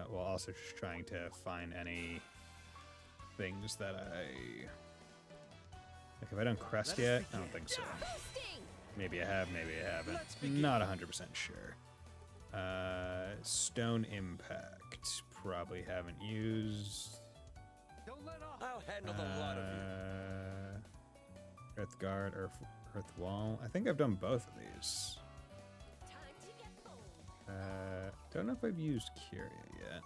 Speaker 1: while also just trying to find any things that like. Have I done Crest yet? I don't think so. Maybe I have, maybe I haven't. Not 100% sure. Stone Impact. Probably haven't used.
Speaker 15: I'll handle the lot of you.
Speaker 1: Earth Guard, Earth Wall. I think I've done both of these. Don't know if I've used Curia yet.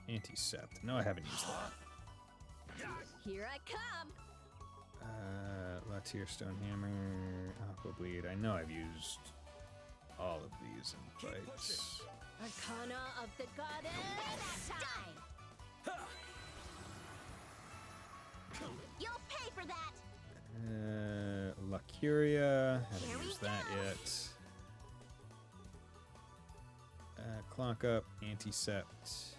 Speaker 1: Anticept. No, I haven't used that.
Speaker 9: Here I come.
Speaker 1: Latier Stonehammer, Aqua Bleed. I know I've used all of these in fights.
Speaker 9: Arcana of the Goddess. Die. You'll pay for that.
Speaker 1: La Curia. Haven't used that yet. Clock Up, Anticept.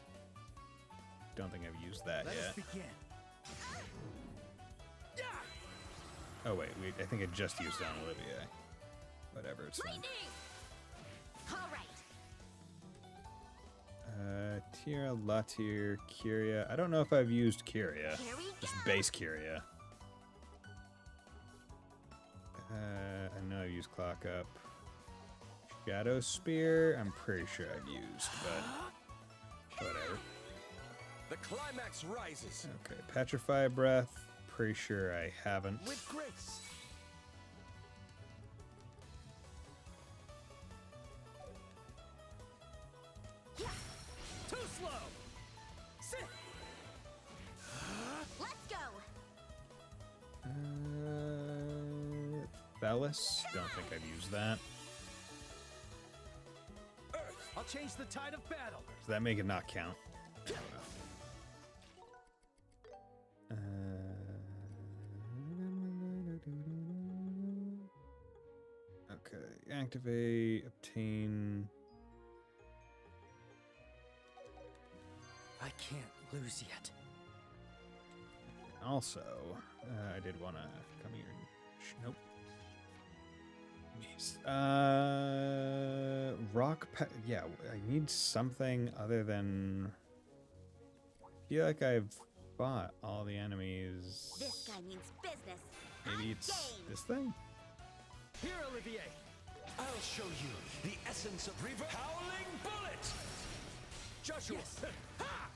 Speaker 1: Don't think I've used that yet. Oh wait, I think I just used it on Olivier. Whatever, it's fine.
Speaker 9: All right.
Speaker 1: Tira, Latier, Curia. I don't know if I've used Curia. Just base Curia. I know I've used Clock Up. Shadow Spear, I'm pretty sure I've used, but whatever.
Speaker 15: The climax rises.
Speaker 1: Okay, Petrify Breath, pretty sure I haven't.
Speaker 15: With grace.
Speaker 9: Too slow. Sit. Let's go.
Speaker 1: Fellis. Don't think I've used that.
Speaker 4: I'll change the tide of battle.
Speaker 1: Does that make it not count? I don't know. Okay, activate, obtain.
Speaker 4: I can't lose yet.
Speaker 1: Also, I did want to come here and nope. Yeah, I need something other than. I feel like I've fought all the enemies.
Speaker 9: This guy means business.
Speaker 1: Maybe it's this thing?
Speaker 4: Here, Olivier.
Speaker 15: I'll show you the essence of Howling Bullet!
Speaker 4: Joshua!
Speaker 15: Yes.
Speaker 4: Ha!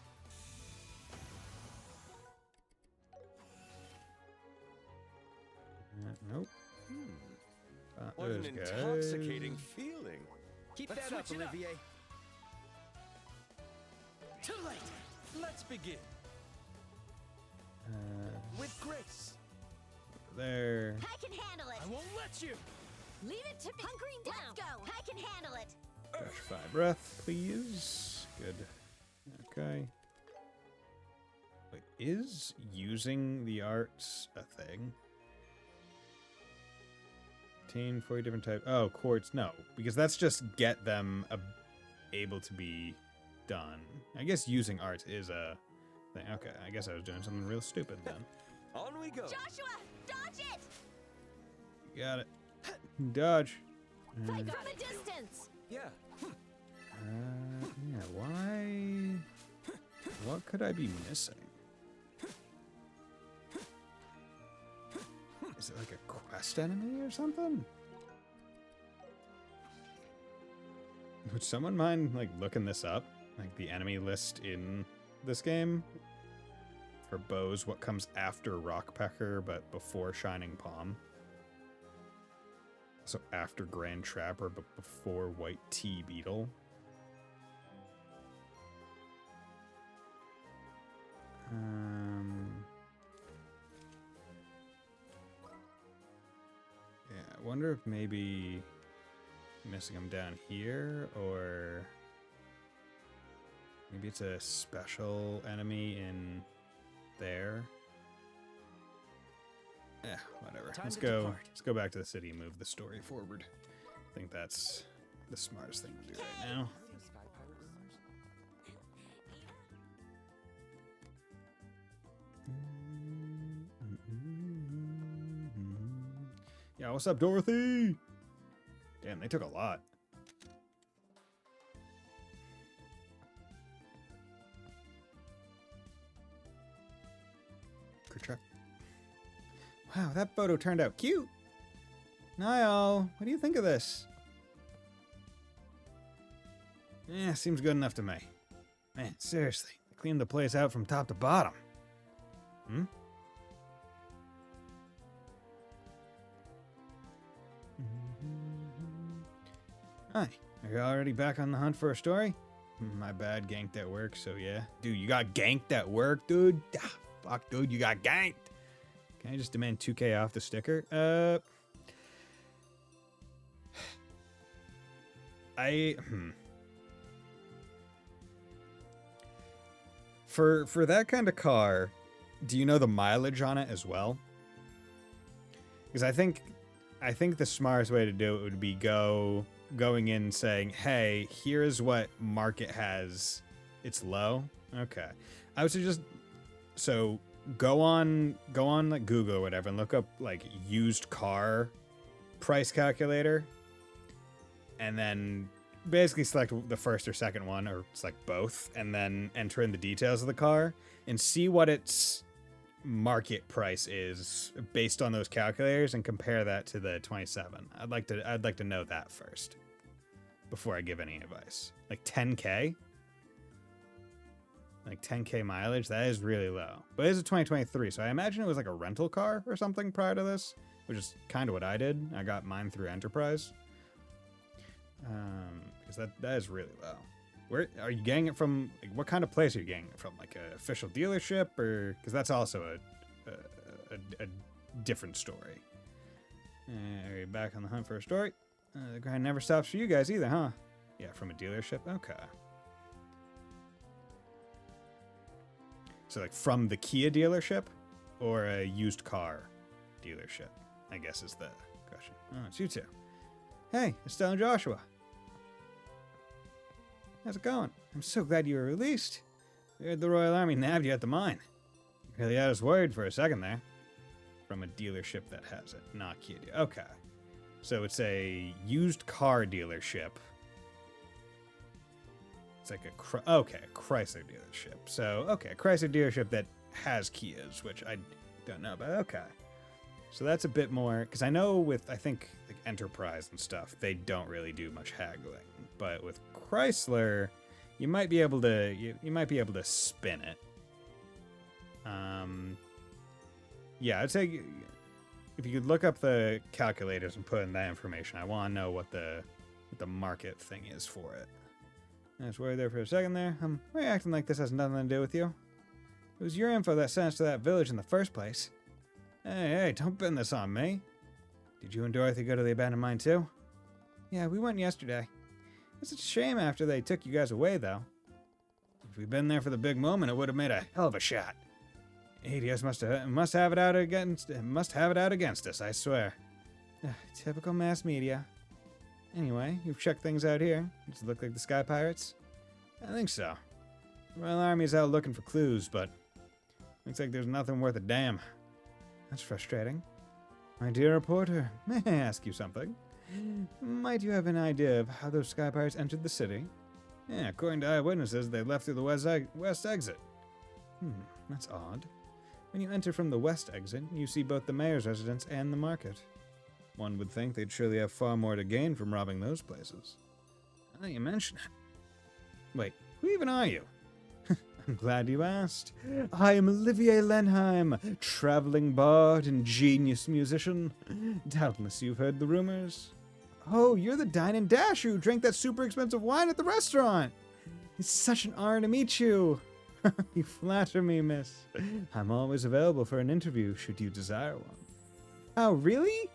Speaker 1: Nope.
Speaker 15: What an intoxicating feeling.
Speaker 4: Keep
Speaker 15: Let's
Speaker 4: that up,
Speaker 15: switch it up.
Speaker 4: Olivier. Too late. Let's begin. With grace.
Speaker 1: There.
Speaker 9: I can handle it.
Speaker 4: I won't let you.
Speaker 9: Leave it to me. Hunkering down. Let's go. I can handle it.
Speaker 1: Dash 5 breath, please. Good. Okay. Wait, is using the arts a thing? 40 different types. Oh, quartz. No, because that's just get them able to be done. I guess using arts is a thing. Okay, I guess I was doing something real stupid then.
Speaker 15: On we go.
Speaker 9: Joshua, dodge it.
Speaker 1: You got it. Dodge.
Speaker 7: Fight from a distance.
Speaker 15: Yeah.
Speaker 1: Yeah, why? What could I be missing? Is it like a quest enemy or something? Would someone mind, like, looking this up? Like, the enemy list in this game? For bows, what comes after Rockpecker, but before Shining Palm? So after Grand Trapper, but before White Tea Beetle? Yeah, I wonder if maybe missing them down here, or maybe it's a special enemy in there. Yeah, whatever.
Speaker 4: Time
Speaker 1: Let's
Speaker 4: to
Speaker 1: go.
Speaker 4: depart.
Speaker 1: Let's go back to the city and move the story forward. I think that's the smartest thing to do right now. Yeah, what's up, Dorothy? Damn, they took a lot. Kerchuk. Wow, that photo turned out cute. Niall, what do you think of this? Yeah, seems good enough to me. Man, seriously, they cleaned the place out from top to bottom. Hmm? Hi, are you already back on the hunt for a story? My bad, ganked at work, so yeah. Dude, you got ganked at work, dude? Ah, fuck, dude, you got ganked. Can I just demand 2K off the sticker? For that kind of car, do you know the mileage on it as well? Because I think the smartest way to do it would be going in saying, hey, here's what market has. It's low. Okay. I would suggest, so go on like Google or whatever and look up like used car price calculator, and then basically select the first or second one, or select both, and then enter in the details of the car and see what its market price is based on those calculators and compare that to the 27. I'd like to know that first before I give any advice. Like 10K? Like 10K mileage? That is really low. But it is a 2023, so I imagine it was like a rental car or something prior to this, which is kind of what I did. I got mine through Enterprise. Because that is really low. Where are you getting it from? Like, what kind of place are you getting it from? Like an official dealership, or because that's also a different story. Are you back on the hunt for a story? The grind never stops for you guys either, huh? Yeah, from a dealership? Okay. So, like, from the Kia dealership? Or a used car dealership? I guess is the question. Oh, it's you two. Hey, Estelle and Joshua. How's it going? I'm so glad you were released. We heard the Royal Army nabbed you at the mine. You really had us worried for a second there. From a dealership that has it, not Kia. Okay. So it's a used car dealership. It's like a Chrysler dealership. So, okay, a Chrysler dealership that has Kias, which I don't know about. Okay. So that's a bit more, because I know with, I think, like Enterprise and stuff, they don't really do much haggling. But with Chrysler, you might be able to, you might be able to spin it. Yeah, I'd say if you could look up the calculators and put in that information, I want to know what the market thing is for it. I was worried there for a second there. Why are you acting like this has nothing to do with you? It was your info that sent us to that village in the first place. Hey, don't pin this on me. Did you and Dorothy go to the abandoned mine too? Yeah, we went yesterday. It's a shame after they took you guys away, though. If we'd been there for the big moment, it would have made a hell of a shot. ADS must have it out against us, I swear. Typical mass media. Anyway, you've checked things out here. Does it look like the Sky Pirates? I think so. The Royal Army's out looking for clues, but looks like there's nothing worth a damn. That's frustrating. My dear reporter, may I ask you something? Might you have an idea of how those Sky Pirates entered the city? Yeah, according to eyewitnesses, they left through the west exit. That's odd. When you enter from the west exit, you see both the mayor's residence and the market. One would think they'd surely have far more to gain from robbing those places. Now that you mention it. Wait, who even are you? I'm glad you asked. I am Olivier Lenheim, traveling bard and genius musician. Doubtless you've heard the rumors. Oh, you're the Dine and Dash who drank that super expensive wine at the restaurant. It's such an honor to meet you. You flatter me, miss. I'm always available for an interview, should you desire one. Oh, really?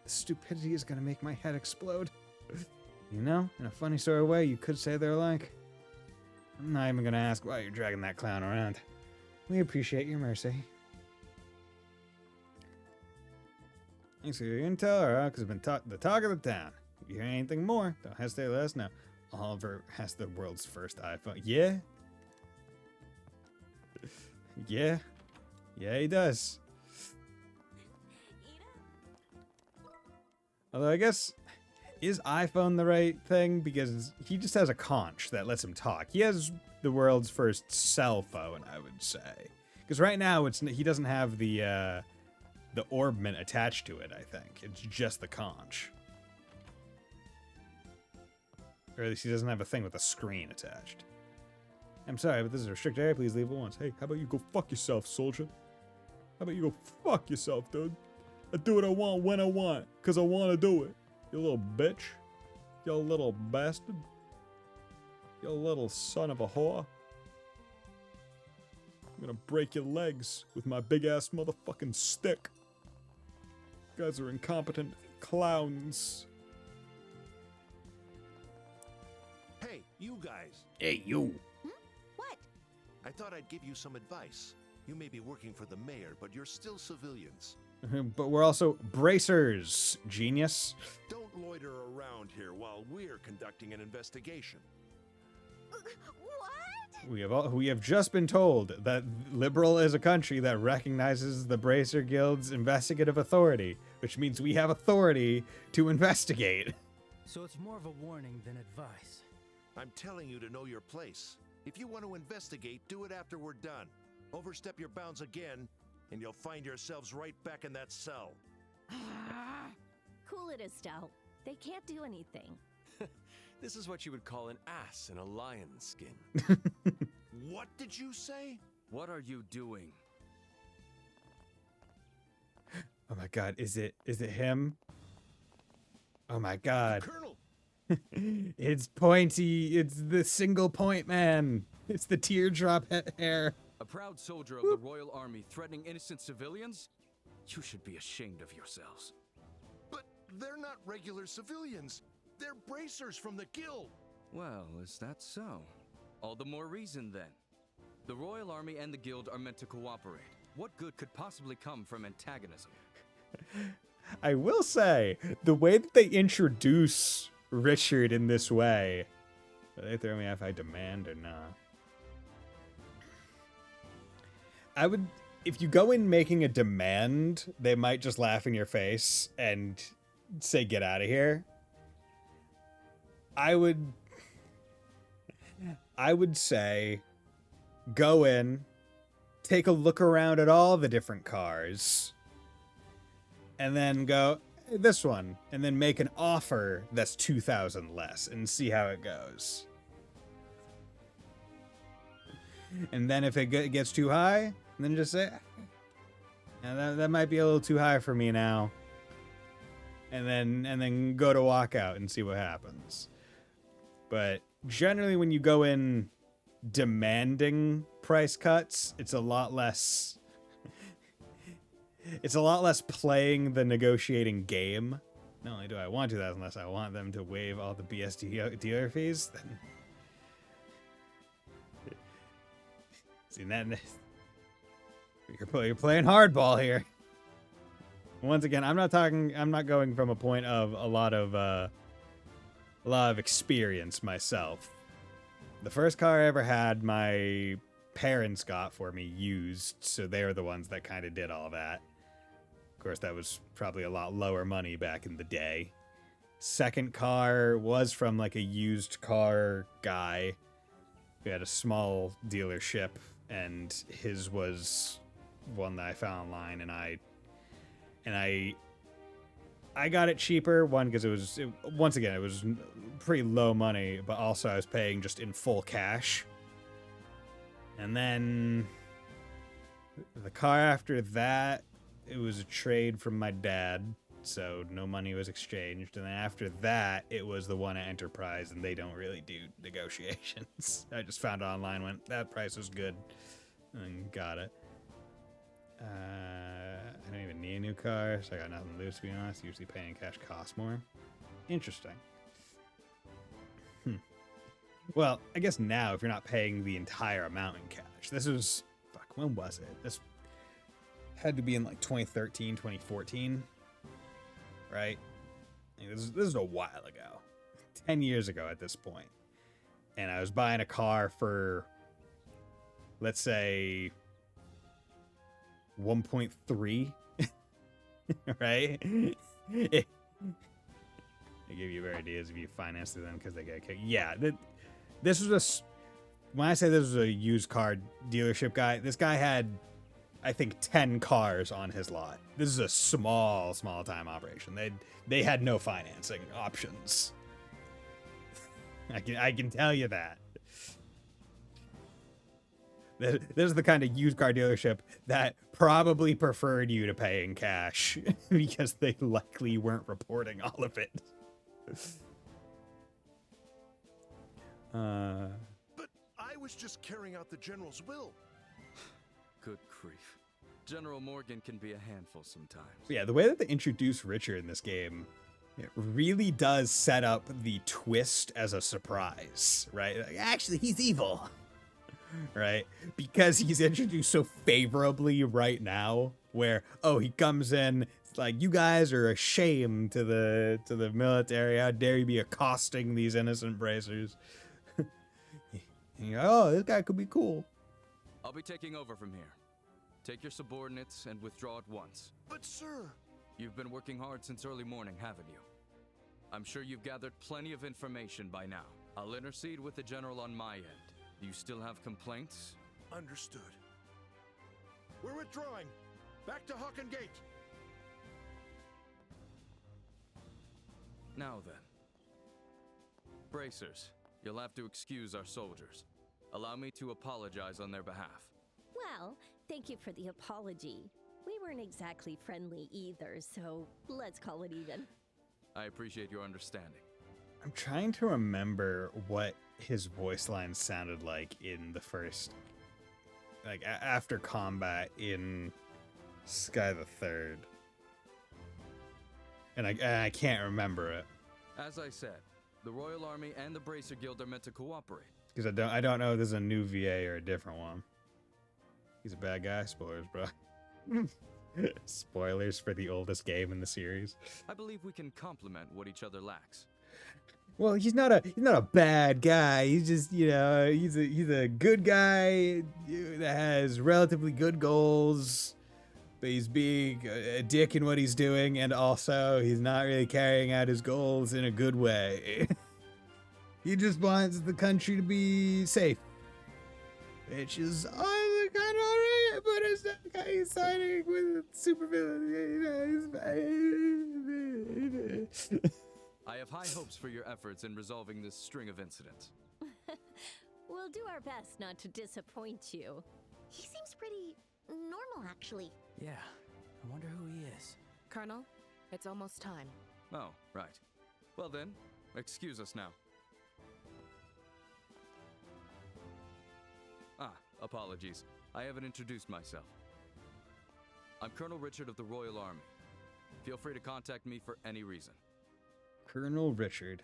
Speaker 1: The stupidity is gonna make my head explode. You know, in a funny sort of way, you could say they're alike. I'm not even gonna ask why you're dragging that clown around. We appreciate your mercy. Thanks for your intel. Our Ark has been the talk of the town. If you hear anything more, don't hesitate to let us know. Oliver has the world's first iPhone. Yeah? Yeah, he does. Although I guess, is iPhone the right thing? Because he just has a conch that lets him talk. He has the world's first cell phone, I would say. Because right now he doesn't have the orbment attached to it, I think. It's just the conch. Or at least he doesn't have a thing with a screen attached. I'm sorry, but this is a restricted area. Please leave at once. Hey, how about you go fuck yourself, soldier? How about you go fuck yourself, dude? I do what I want when I want, because I want to do it. You little bitch. You little bastard. You little son of a whore. I'm gonna break your legs with my big-ass motherfucking stick. You guys are incompetent clowns.
Speaker 14: Hey, you guys.
Speaker 1: Hey, you.
Speaker 9: What?
Speaker 14: I thought I'd give you some advice. You may be working for the mayor, but you're still civilians.
Speaker 1: But we're also bracers, genius.
Speaker 14: Don't loiter around here while we're conducting an investigation.
Speaker 9: What?
Speaker 1: We have just been told that Liberal is a country that recognizes the Bracer Guild's investigative authority, which means we have authority to investigate.
Speaker 4: So it's more of a warning than advice.
Speaker 14: I'm telling you to know your place. If you want to investigate, do it after we're done. Overstep your bounds again, and you'll find yourselves right back in that cell.
Speaker 7: Cool it, Estelle. They can't do anything.
Speaker 15: This is what you would call an ass in a lion's skin.
Speaker 14: What did you say?
Speaker 15: What are you doing?
Speaker 1: Oh my god, is it him? Oh my god.
Speaker 14: Colonel!
Speaker 1: It's Pointy. It's the single point man. It's the teardrop hair.
Speaker 16: A proud soldier of the Royal Army threatening innocent civilians? You should be ashamed of yourselves.
Speaker 14: They're not regular civilians. They're bracers from the guild.
Speaker 16: Well, is that so? All the more reason then. The Royal Army and the Guild are meant to cooperate. What good could possibly come from antagonism?
Speaker 1: I will say, the way that they introduce Richard in this way, they throw me off. I demand or not. I would, if you go in making a demand, they might just laugh in your face and say, "Get out of here." I would say, go in, take a look around at all the different cars, and then go, this one, and then make an offer that's 2,000 less and see how it goes. And then if it gets too high, then just say, that might be a little too high for me now. And then go to walk out and see what happens. But generally when you go in demanding price cuts, it's a lot less playing the negotiating game. Not only do I want 2,000 less, I want them to waive all the BS dealer fees. See, that you're playing hardball here. Once again, I'm not going from a point of a lot of experience myself. The first car I ever had, my parents got for me used, so they were the ones that kind of did all that. Of course, that was probably a lot lower money back in the day. Second car was from like a used car guy who had a small dealership, and his was one that I found online, and I got it cheaper, one, because it was pretty low money, but also I was paying just in full cash. And then the car after that, it was a trade from my dad, so no money was exchanged. And then after that, it was the one at Enterprise, and they don't really do negotiations. I just found it online, went, that price was good, and got it. I don't even need a new car, so I got nothing to lose, to be honest. Usually paying cash costs more. Interesting. Well, I guess now, if you're not paying the entire amount in cash. This was... Fuck, when was it? This had to be in like 2013, 2014. Right? I mean, this is a while ago. 10 years ago at this point. And I was buying a car for, let's say, 1.3, right? They give you better ideas if you finance them because they get kicked. Yeah, this was when I say this was a used car dealership guy, this guy had, I think, 10 cars on his lot. This is a small time operation. They had no financing options. I can tell you that. This is the kind of used car dealership that probably preferred you to pay in cash because they likely weren't reporting all of it.
Speaker 14: But I was just carrying out the General's will.
Speaker 16: Good grief. General Morgan can be a handful sometimes.
Speaker 1: Yeah, the way that they introduce Richard in this game, it really does set up the twist as a surprise, right? Like, actually, he's evil. Right? Because he's introduced so favorably right now, where, oh, he comes in, it's like, you guys are a shame to the military. How dare you be accosting these innocent bracers? And you're like, oh, this guy could be cool.
Speaker 16: I'll be taking over from here. Take your subordinates and withdraw at once.
Speaker 14: But sir...
Speaker 16: You've been working hard since early morning, haven't you? I'm sure you've gathered plenty of information by now. I'll intercede with the General on my end. Do you still have complaints?
Speaker 14: Understood. We're withdrawing. Back to Hawken Gate.
Speaker 16: Now then. Bracers, you'll have to excuse our soldiers. Allow me to apologize on their behalf.
Speaker 7: Well, thank you for the apology. We weren't exactly friendly either, so let's call it even.
Speaker 16: I appreciate your understanding.
Speaker 1: I'm trying to remember what his voice line sounded like in the first, like, after combat in Sky the Third. And I can't remember it.
Speaker 16: As I said, the Royal Army and the Bracer Guild are meant to cooperate.
Speaker 1: Because I don't know if this is a new VA or a different one. He's a bad guy. Spoilers, bro. Spoilers for the oldest game in the series.
Speaker 16: I believe we can complement what each other lacks.
Speaker 1: Well, he's not a bad guy. He's just, you know, he's a good guy that has relatively good goals, but he's being a dick in what he's doing, and also he's not really carrying out his goals in a good way. He just wants the country to be safe, which is all kind of alright, but it's not kind of siding with supervillain.
Speaker 16: I have high hopes for your efforts in resolving this string of incidents.
Speaker 7: We'll do our best not to disappoint you.
Speaker 9: He seems pretty normal, actually.
Speaker 4: Yeah, I wonder who he is.
Speaker 6: Colonel, it's almost time.
Speaker 16: Oh, right. Well then, excuse us now. Apologies. I haven't introduced myself. I'm Colonel Richard of the Royal Army. Feel free to contact me for any reason.
Speaker 1: Colonel Richard.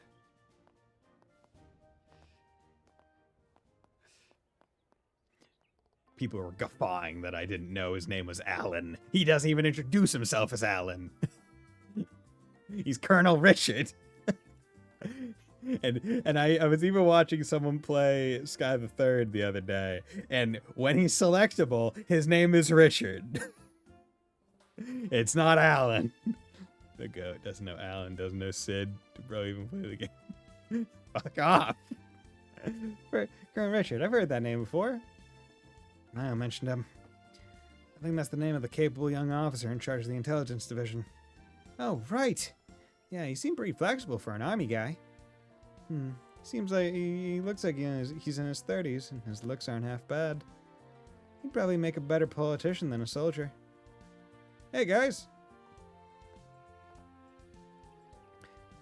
Speaker 1: People were guffawing that I didn't know his name was Alan. He doesn't even introduce himself as Alan. He's Colonel Richard. And I was even watching someone play Sky the Third the other day, and when he's selectable, his name is Richard. It's not Alan. The goat doesn't know Alan, doesn't know Sid to probably even play the game. Fuck off. Colonel Richard, I've heard that name before. I mentioned him. I think that's the name of the capable young officer in charge of the intelligence division. Oh, right. Yeah, he seemed pretty flexible for an army guy. Seems like he looks like he's in his 30s, and his looks aren't half bad. He'd probably make a better politician than a soldier. Hey, guys!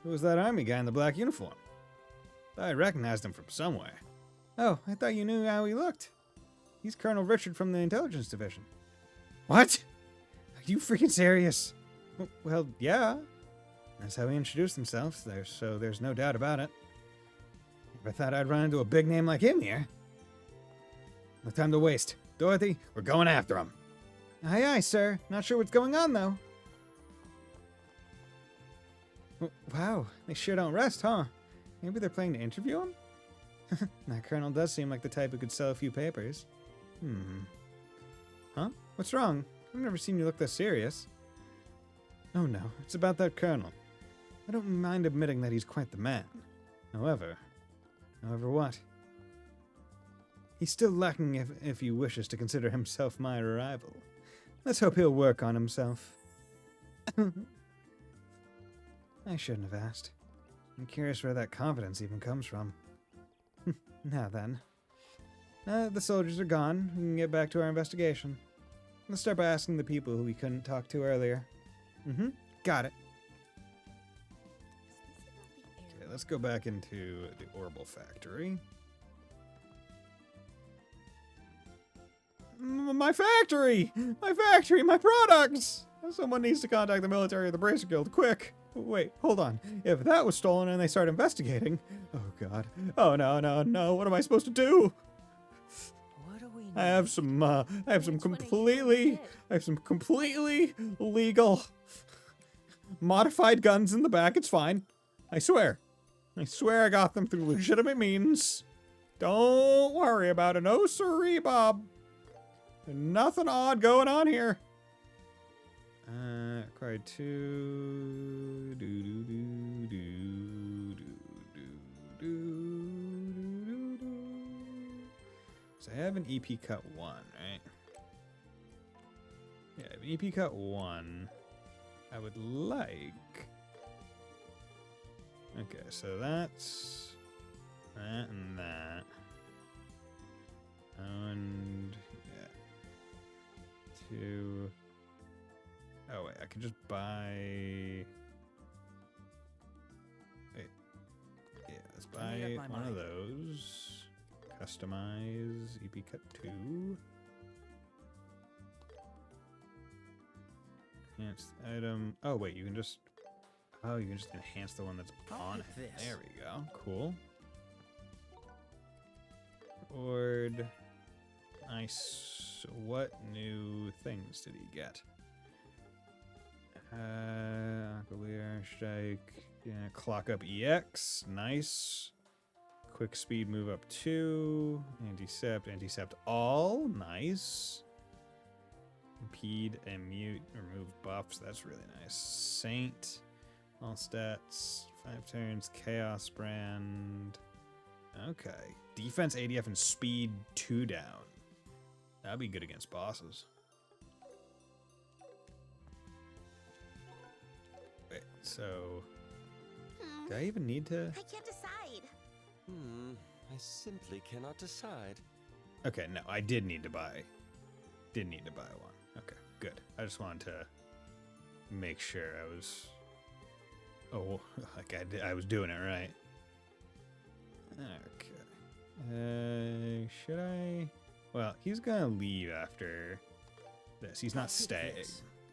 Speaker 1: Who was that army guy in the black uniform? I recognized him from somewhere. Oh, I thought you knew how he looked. He's Colonel Richard from the intelligence division. What? Are you freaking serious? Well, yeah. That's how he introduced himself, so there's no doubt about it. I thought I'd run into a big name like him here. No time to waste. Dorothy, we're going after him. Aye, aye, sir. Not sure what's going on, though. Wow, they sure don't rest, huh? Maybe they're planning to interview him? That colonel does seem like the type who could sell a few papers. Huh? What's wrong? I've never seen you look this serious. Oh no, it's about that colonel. I don't mind admitting that he's quite the man. However what? He's still lacking if he wishes to consider himself my rival. Let's hope he'll work on himself. I shouldn't have asked. I'm curious where that confidence even comes from. Now then. The soldiers are gone. We can get back to our investigation. Let's start by asking the people who we couldn't talk to earlier. Got it. Okay, let's go back into the Orbital factory. My factory! My factory! My products! Someone needs to contact the military or the Bracer Guild, quick! Wait, hold on. If that was stolen and they start investigating... Oh god. Oh no, what am I supposed to do?
Speaker 4: What do we
Speaker 1: I have some completely legal modified guns in the back. It's fine. I swear I got them through legitimate means. Don't worry about it. No siree, Bob. Nothing odd going on here. Required 2. So I have an EP cut 1, right? Yeah, I have an EP cut 1. I would like... Okay, so that's... that and that. And... yeah. 2... Oh wait, I could just buy... Wait. Yeah, let's buy one of those. Customize EP cut 2. Enhanced item. Oh wait, you can just... Oh, you can just enhance the one that's on it.
Speaker 4: this.
Speaker 1: There we go. Cool. Ord. Nice. What new things did he get? Aqualier, Strike. Yeah, clock up EX. Nice. Quick speed move up 2. Anticept all. Nice. Impede and mute. Remove buffs. That's really nice. Saint. All stats. 5 turns. Chaos brand. Okay. Defense, ADF, and speed 2 down. That'd be good against bosses. Wait, so... Do I even need to...
Speaker 9: I can't decide.
Speaker 15: I simply cannot decide.
Speaker 1: Okay, no, I did need to buy... Did need to buy one. Okay, good. I just wanted to make sure I was... Oh, like I was doing it right. Okay. Should I... Well, he's gonna leave after this. He's not staying.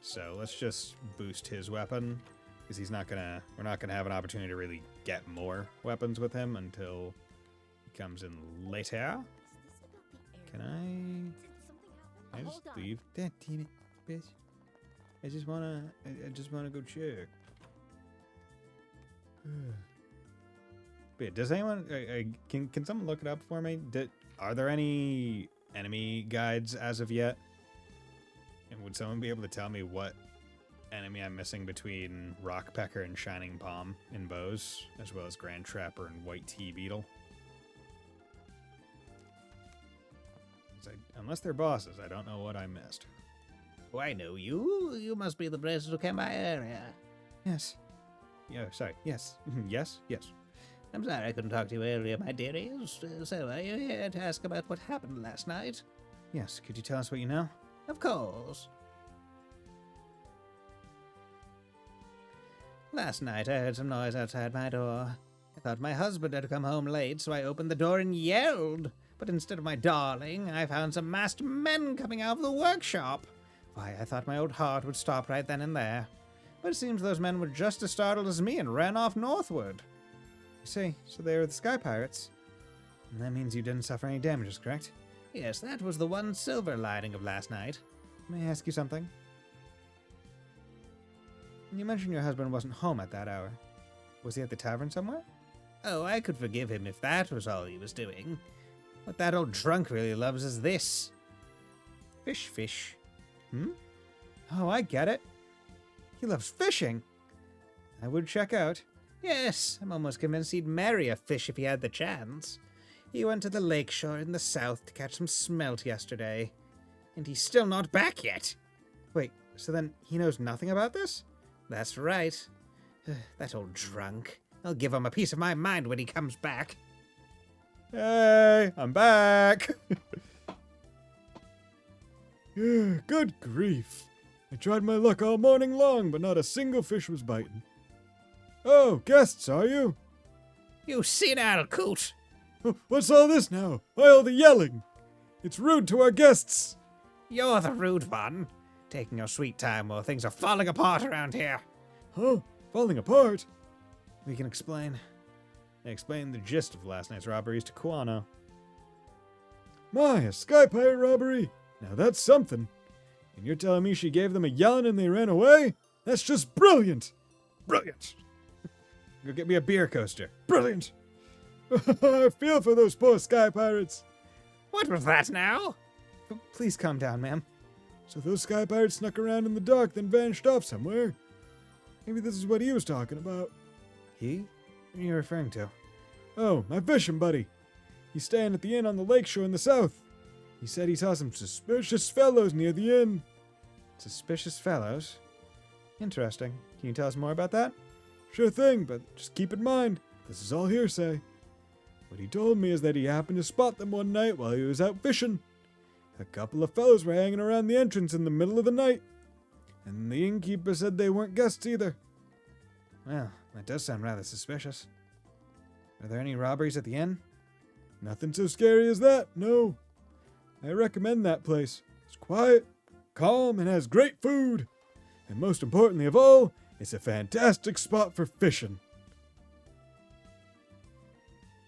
Speaker 1: So let's just boost his weapon. Because he's not gonna... We're not gonna have an opportunity to really get more weapons with him until he comes in later. Can I just leave? Damn it, bitch. I just wanna go check. Wait, does anyone... can someone look it up for me? Are there any enemy guides as of yet? And would someone be able to tell me what enemy I'm missing between Rockpecker and Shining Palm in bows, as well as Grand Trapper and White Tea Beetle? Unless they're bosses, I don't know what I missed.
Speaker 17: Oh, I know you. You must be the person who came by earlier.
Speaker 1: Yes. Yeah, sorry. Yes. Yes? Yes.
Speaker 17: I'm sorry I couldn't talk to you earlier, my dearies. So, are you here to ask about what happened last night?
Speaker 1: Yes. Could you tell us what you know?
Speaker 17: Of course. Last night, I heard some noise outside my door. I thought my husband had come home late, so I opened the door and yelled. But instead of my darling, I found some masked men coming out of the workshop. Why, I thought my old heart would stop right then and there. But it seems those men were just as startled as me and ran off northward.
Speaker 1: You see, so they were the Sky Pirates. And that means you didn't suffer any damages, correct?
Speaker 17: Yes, that was the one silver lining of last night.
Speaker 1: May I ask you something? You mentioned your husband wasn't home at that hour. Was he at the tavern somewhere?
Speaker 17: Oh, I could forgive him if that was all he was doing. What that old drunk really loves is this. Fish.
Speaker 1: Hmm? Oh, I get it. He loves fishing. I would check out.
Speaker 17: Yes, I'm almost convinced he'd marry a fish if he had the chance. He went to the lakeshore in the south to catch some smelt yesterday. And he's still not back yet.
Speaker 1: Wait, so then he knows nothing about this?
Speaker 17: That's right. That old drunk. I'll give him a piece of my mind when he comes back.
Speaker 1: Hey, I'm back. Good grief. I tried my luck all morning long, but not a single fish was biting. Oh, guests, are you?
Speaker 17: You senile coot.
Speaker 1: What's all this now? Why all the yelling? It's rude to our guests.
Speaker 17: You're the rude one. Taking your sweet time while things are falling apart around here.
Speaker 1: Huh? Falling apart? We can explain. I explained the gist of last night's robberies to Kuano. My, a Sky Pirate robbery? Now that's something. And you're telling me she gave them a yelling and they ran away? That's just brilliant! Brilliant! Go get me a beer coaster. Brilliant! I feel for those poor Sky Pirates.
Speaker 17: What was that now?
Speaker 1: Please calm down, ma'am. So those Sky Pirates snuck around in the dark, then vanished off somewhere. Maybe this is what he was talking about. He? What are you referring to? Oh, my fishing buddy. He's staying at the inn on the lakeshore in the south. He said he saw some suspicious fellows near the inn. Suspicious fellows? Interesting. Can you tell us more about that? Sure thing, but just keep in mind, this is all hearsay. What he told me is that he happened to spot them one night while he was out fishing. A couple of fellows were hanging around the entrance in the middle of the night. And the innkeeper said they weren't guests either. Well, that does sound rather suspicious. Are there any robberies at the inn? Nothing so scary as that, no. I recommend that place. It's quiet, calm, and has great food. And most importantly of all, It's a fantastic spot for fishing.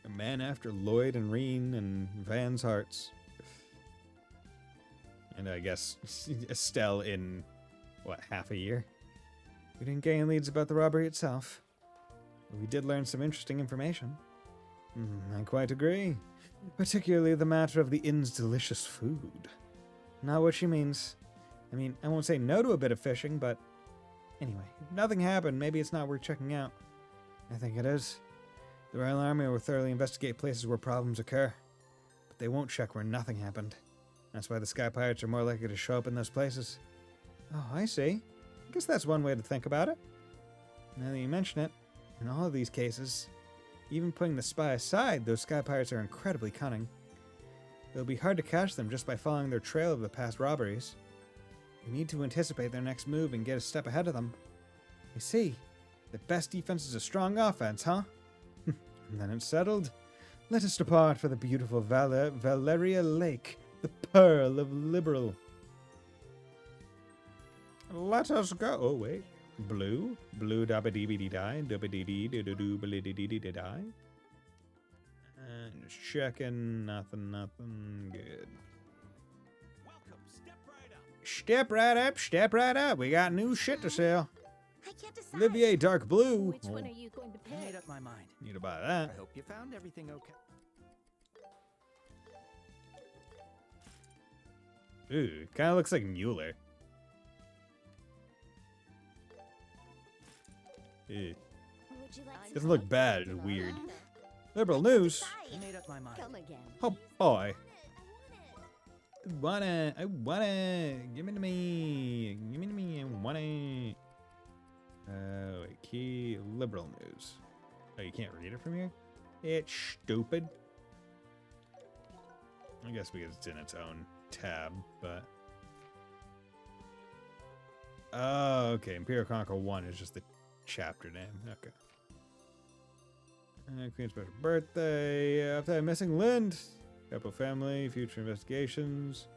Speaker 1: A man after Lloyd and Reen and Van's hearts. And I guess Estelle in, what, half a year? We didn't gain leads about the robbery itself. But we did learn some interesting information. I quite agree. Particularly the matter of the inn's delicious food. Not what she means. I mean, I won't say no to a bit of fishing, but anyway, if nothing happened, maybe it's not worth checking out. I think it is. The Royal Army will thoroughly investigate places where problems occur, but they won't check where nothing happened. That's why the Sky Pirates are more likely to show up in those places. Oh, I see. I guess that's one way to think about it. Now that you mention it, in all of these cases, even putting the spy aside, those Sky Pirates are incredibly cunning. It'll be hard to catch them just by following their trail of the past robberies. We need to anticipate their next move and get a step ahead of them. You see, the best defense is a strong offense, huh? And then it's settled. Let us depart for the beautiful Valeria Lake, the Pearl of Liberal. Let us go. Oh, wait. Blue? Blue dabba dee dee die, dabba dee dee dee doo doo dee dee dee dee die. Just checking. Nothing. Good. Step right up. We got new shit to sell.
Speaker 9: I can't decide.
Speaker 1: Olivier Dark Blue.
Speaker 7: Which one are you going to pick?
Speaker 4: I made up my mind.
Speaker 1: Need to buy that.
Speaker 4: I hope you found everything okay.
Speaker 1: Ooh, kind of looks like Mueller. Ew.
Speaker 2: Would you like
Speaker 1: Doesn't look bad. It's weird. Liberal news.
Speaker 4: I made up my mind.
Speaker 7: Come again.
Speaker 1: Oh boy. I wanna. Give it to me. I wanna. Wait, key liberal news. Oh, you can't read it from here? It's stupid. I guess because it's in its own tab, but. Oh, okay. Imperial Chronicle 1 is just the chapter name. Okay. Queen's special birthday. After missing Lind. Couple family. Future investigations.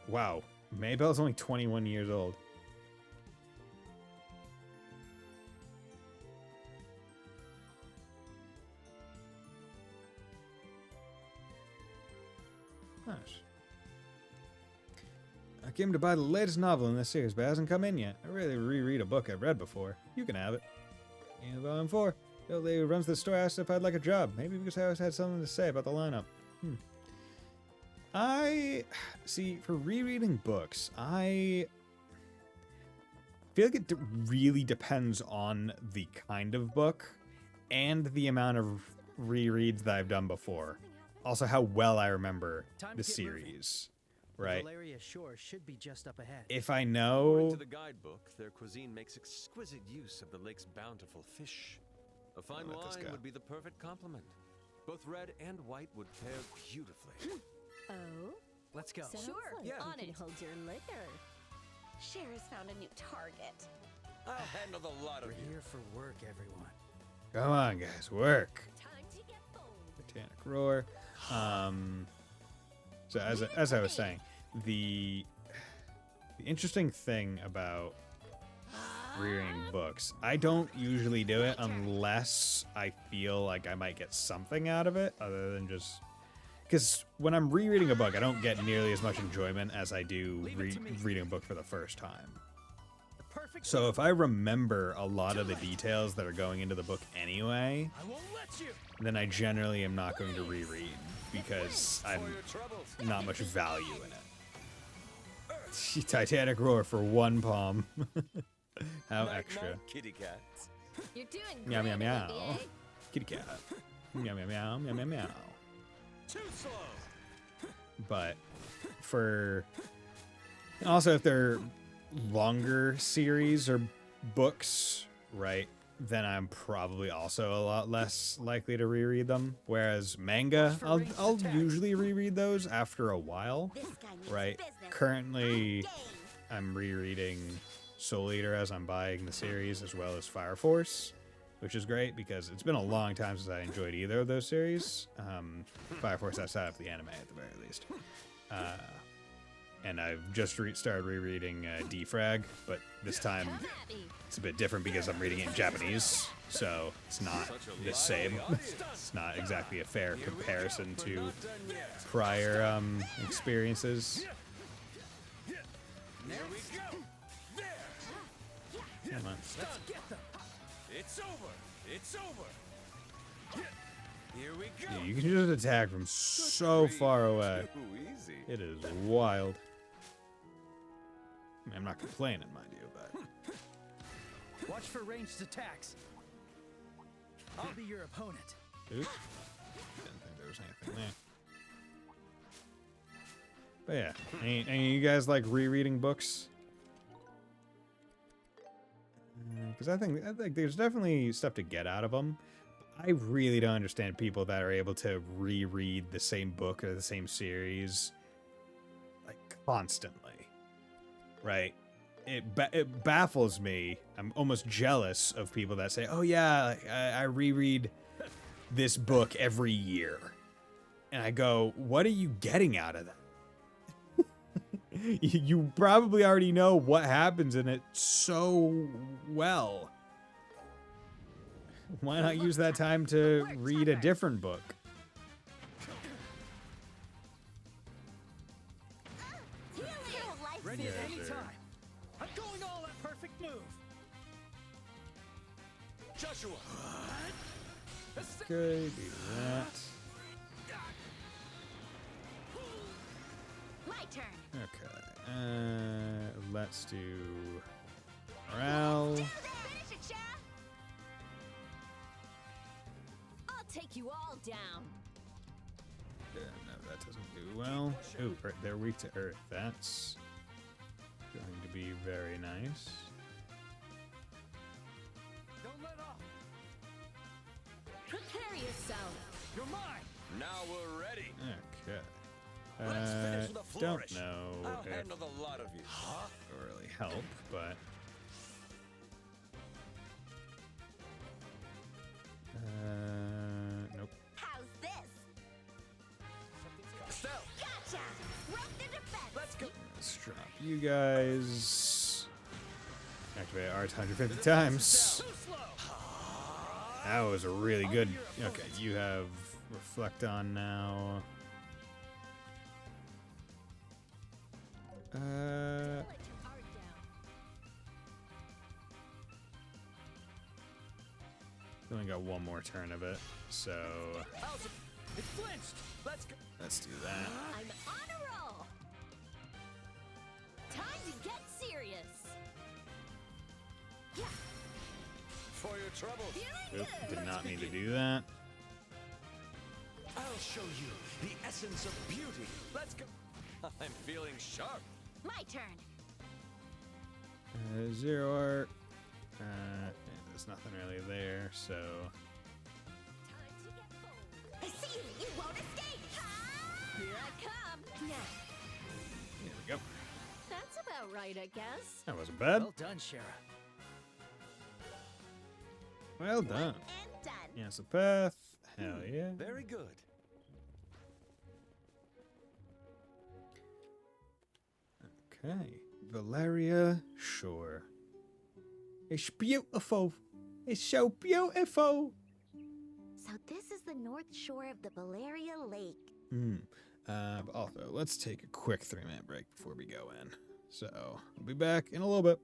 Speaker 1: Wow. Maybelle's only 21 years old. Nice. I came to buy the latest novel in this series, but it hasn't come in yet. I really reread a book I've read before. You can have it. And volume 4. The old lady who runs the store asked if I'd like a job. Maybe because I always had something to say about the lineup. I see, for rereading books, I feel like it really depends on the kind of book and the amount of rereads that I've done before. Also, how well I remember the series. Right.
Speaker 4: Valeria Shore should be just up ahead.
Speaker 1: If I know.
Speaker 15: According to the guidebook, their cuisine makes exquisite use of the lake's bountiful fish. A fine wine would be the perfect complement. Both red and white would pair beautifully.
Speaker 7: Oh?
Speaker 4: Let's go.
Speaker 7: Sounds
Speaker 6: Sure,
Speaker 7: like
Speaker 6: yeah.
Speaker 7: you
Speaker 6: On
Speaker 7: can
Speaker 6: it.
Speaker 7: hold your liquor.
Speaker 6: Cher has found a new target.
Speaker 15: I'll handle the lot of
Speaker 4: We're
Speaker 15: you.
Speaker 4: here for work, everyone.
Speaker 1: Come on, guys, work.
Speaker 7: Time to get bold.
Speaker 1: Botanic Roar. So as I was saying, the interesting thing about reading books, I don't usually do it unless I feel like I might get something out of it, other than just because when I'm rereading a book, I don't get nearly as much enjoyment as I do reading a book for the first time. So if I remember a lot of the details that are going into the book anyway, then I generally am not going to reread because I'm not much value in it. Titanic Roar for 1 palm. How extra.
Speaker 15: Kitty cats.
Speaker 6: You're doing
Speaker 1: Meow meow
Speaker 6: great,
Speaker 1: meow.
Speaker 6: Olivier.
Speaker 1: Kitty cat. Meow meow meow meow meow meow.
Speaker 13: Too slow.
Speaker 1: But for also if they're longer series or books, right, then I'm probably also a lot less likely to reread them. Whereas manga, I'll usually reread those after a while, right? Currently, I'm rereading Soul Eater as I'm buying the series, as well as Fire Force, which is great because it's been a long time since I enjoyed either of those series. Fire Force outside of the anime, at the very least. and I've just started rereading Defrag, but this time it's a bit different because I'm reading it in Japanese, so it's not the same. It's not exactly a fair comparison to prior experiences. Come on.
Speaker 15: Let's get them. It's over. It's over. Here we go.
Speaker 1: Yeah, you can just attack from so far away.
Speaker 15: Too easy.
Speaker 1: It is wild. I mean, I'm not complaining, mind you, but...
Speaker 4: Watch for ranged attacks. I'll be your opponent.
Speaker 1: Oops. Didn't think there was anything there. But yeah, any of you guys like rereading books? Because I think there's definitely stuff to get out of them. I really don't understand people that are able to reread the same book or the same series like constantly, right? It baffles me. I'm almost jealous of people that say, "Oh yeah, I reread this book every year," and I go, "What are you getting out of that?" You probably already know what happens in it so well. Why not use that time to read a different book?
Speaker 4: Ready at any time. I'm going all that perfect move.
Speaker 15: Joshua.
Speaker 1: Okay, do that.
Speaker 9: My turn.
Speaker 1: Okay. Let's do morale.
Speaker 9: Finish it, Sha.
Speaker 7: I'll take you all down.
Speaker 1: No, that doesn't do well. Ooh, they're weak to earth. That's going to be very nice.
Speaker 4: Don't let off.
Speaker 7: Prepare yourself.
Speaker 4: You're mine.
Speaker 15: Now we're ready.
Speaker 1: Okay.
Speaker 15: Let's finish with a
Speaker 1: Don't
Speaker 15: flourish.
Speaker 1: know
Speaker 15: I'll
Speaker 1: if
Speaker 15: handle the lot of you.
Speaker 1: it'll really help, but nope.
Speaker 9: How's this?
Speaker 15: Estelle.
Speaker 9: Gotcha. Rope the defense.
Speaker 15: Let's go.
Speaker 1: Let's drop you guys. Activate art 150 times. That was a really good. Okay, you have reflect on now. Only got one more turn of it, so
Speaker 4: It flinched. Let's go.
Speaker 1: let's do that.
Speaker 7: I'm on a roll. Time to get serious. Yeah.
Speaker 15: For your trouble.
Speaker 1: Oop, did not mean to do that.
Speaker 15: I'll show you the essence of beauty. Let's go. I'm feeling sharp.
Speaker 9: My turn.
Speaker 1: Zero art. Yeah, there's nothing really there, so
Speaker 9: I see you. You won't escape.
Speaker 7: Here I come. Now,
Speaker 1: here we go.
Speaker 7: that's about right, I guess.
Speaker 1: That wasn't bad.
Speaker 4: Well done, Shara.
Speaker 1: Well done.
Speaker 9: And done.
Speaker 1: Yes, a path. Hell yeah.
Speaker 15: Very good.
Speaker 1: Okay. Valeria Shore. It's beautiful. It's so beautiful.
Speaker 9: So this is the north shore of the Valeria Lake.
Speaker 1: But also, let's take a quick 3-minute break before we go in. So, I'll be back in a little bit.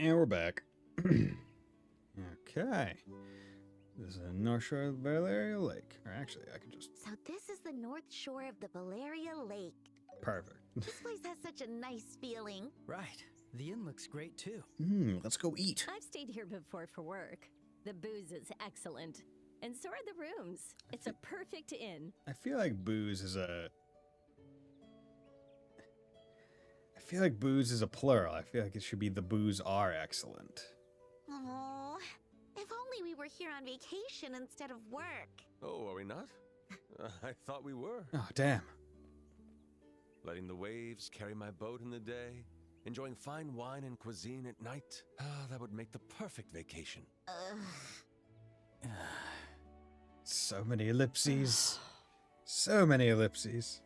Speaker 1: And we're back. Okay. This is the North Shore of Valeria Lake. Or actually, I can just...
Speaker 9: So this is the north shore of the Valeria Lake.
Speaker 1: Perfect.
Speaker 9: This place has such a nice feeling.
Speaker 4: Right. The inn looks great too.
Speaker 1: Let's go eat.
Speaker 7: I've stayed here before for work. The booze is excellent. And so are the rooms. It's a perfect inn.
Speaker 1: I feel like booze is a... I feel like booze is a plural. I feel like it should be the booze are excellent.
Speaker 9: Oh, if only we were here on vacation instead of work.
Speaker 15: Oh, are we not? I thought we were.
Speaker 1: Oh, damn.
Speaker 15: Letting the waves carry my boat in the day, enjoying fine wine and cuisine at night. Ah, that would make the perfect vacation.
Speaker 1: So many ellipses. So many ellipses.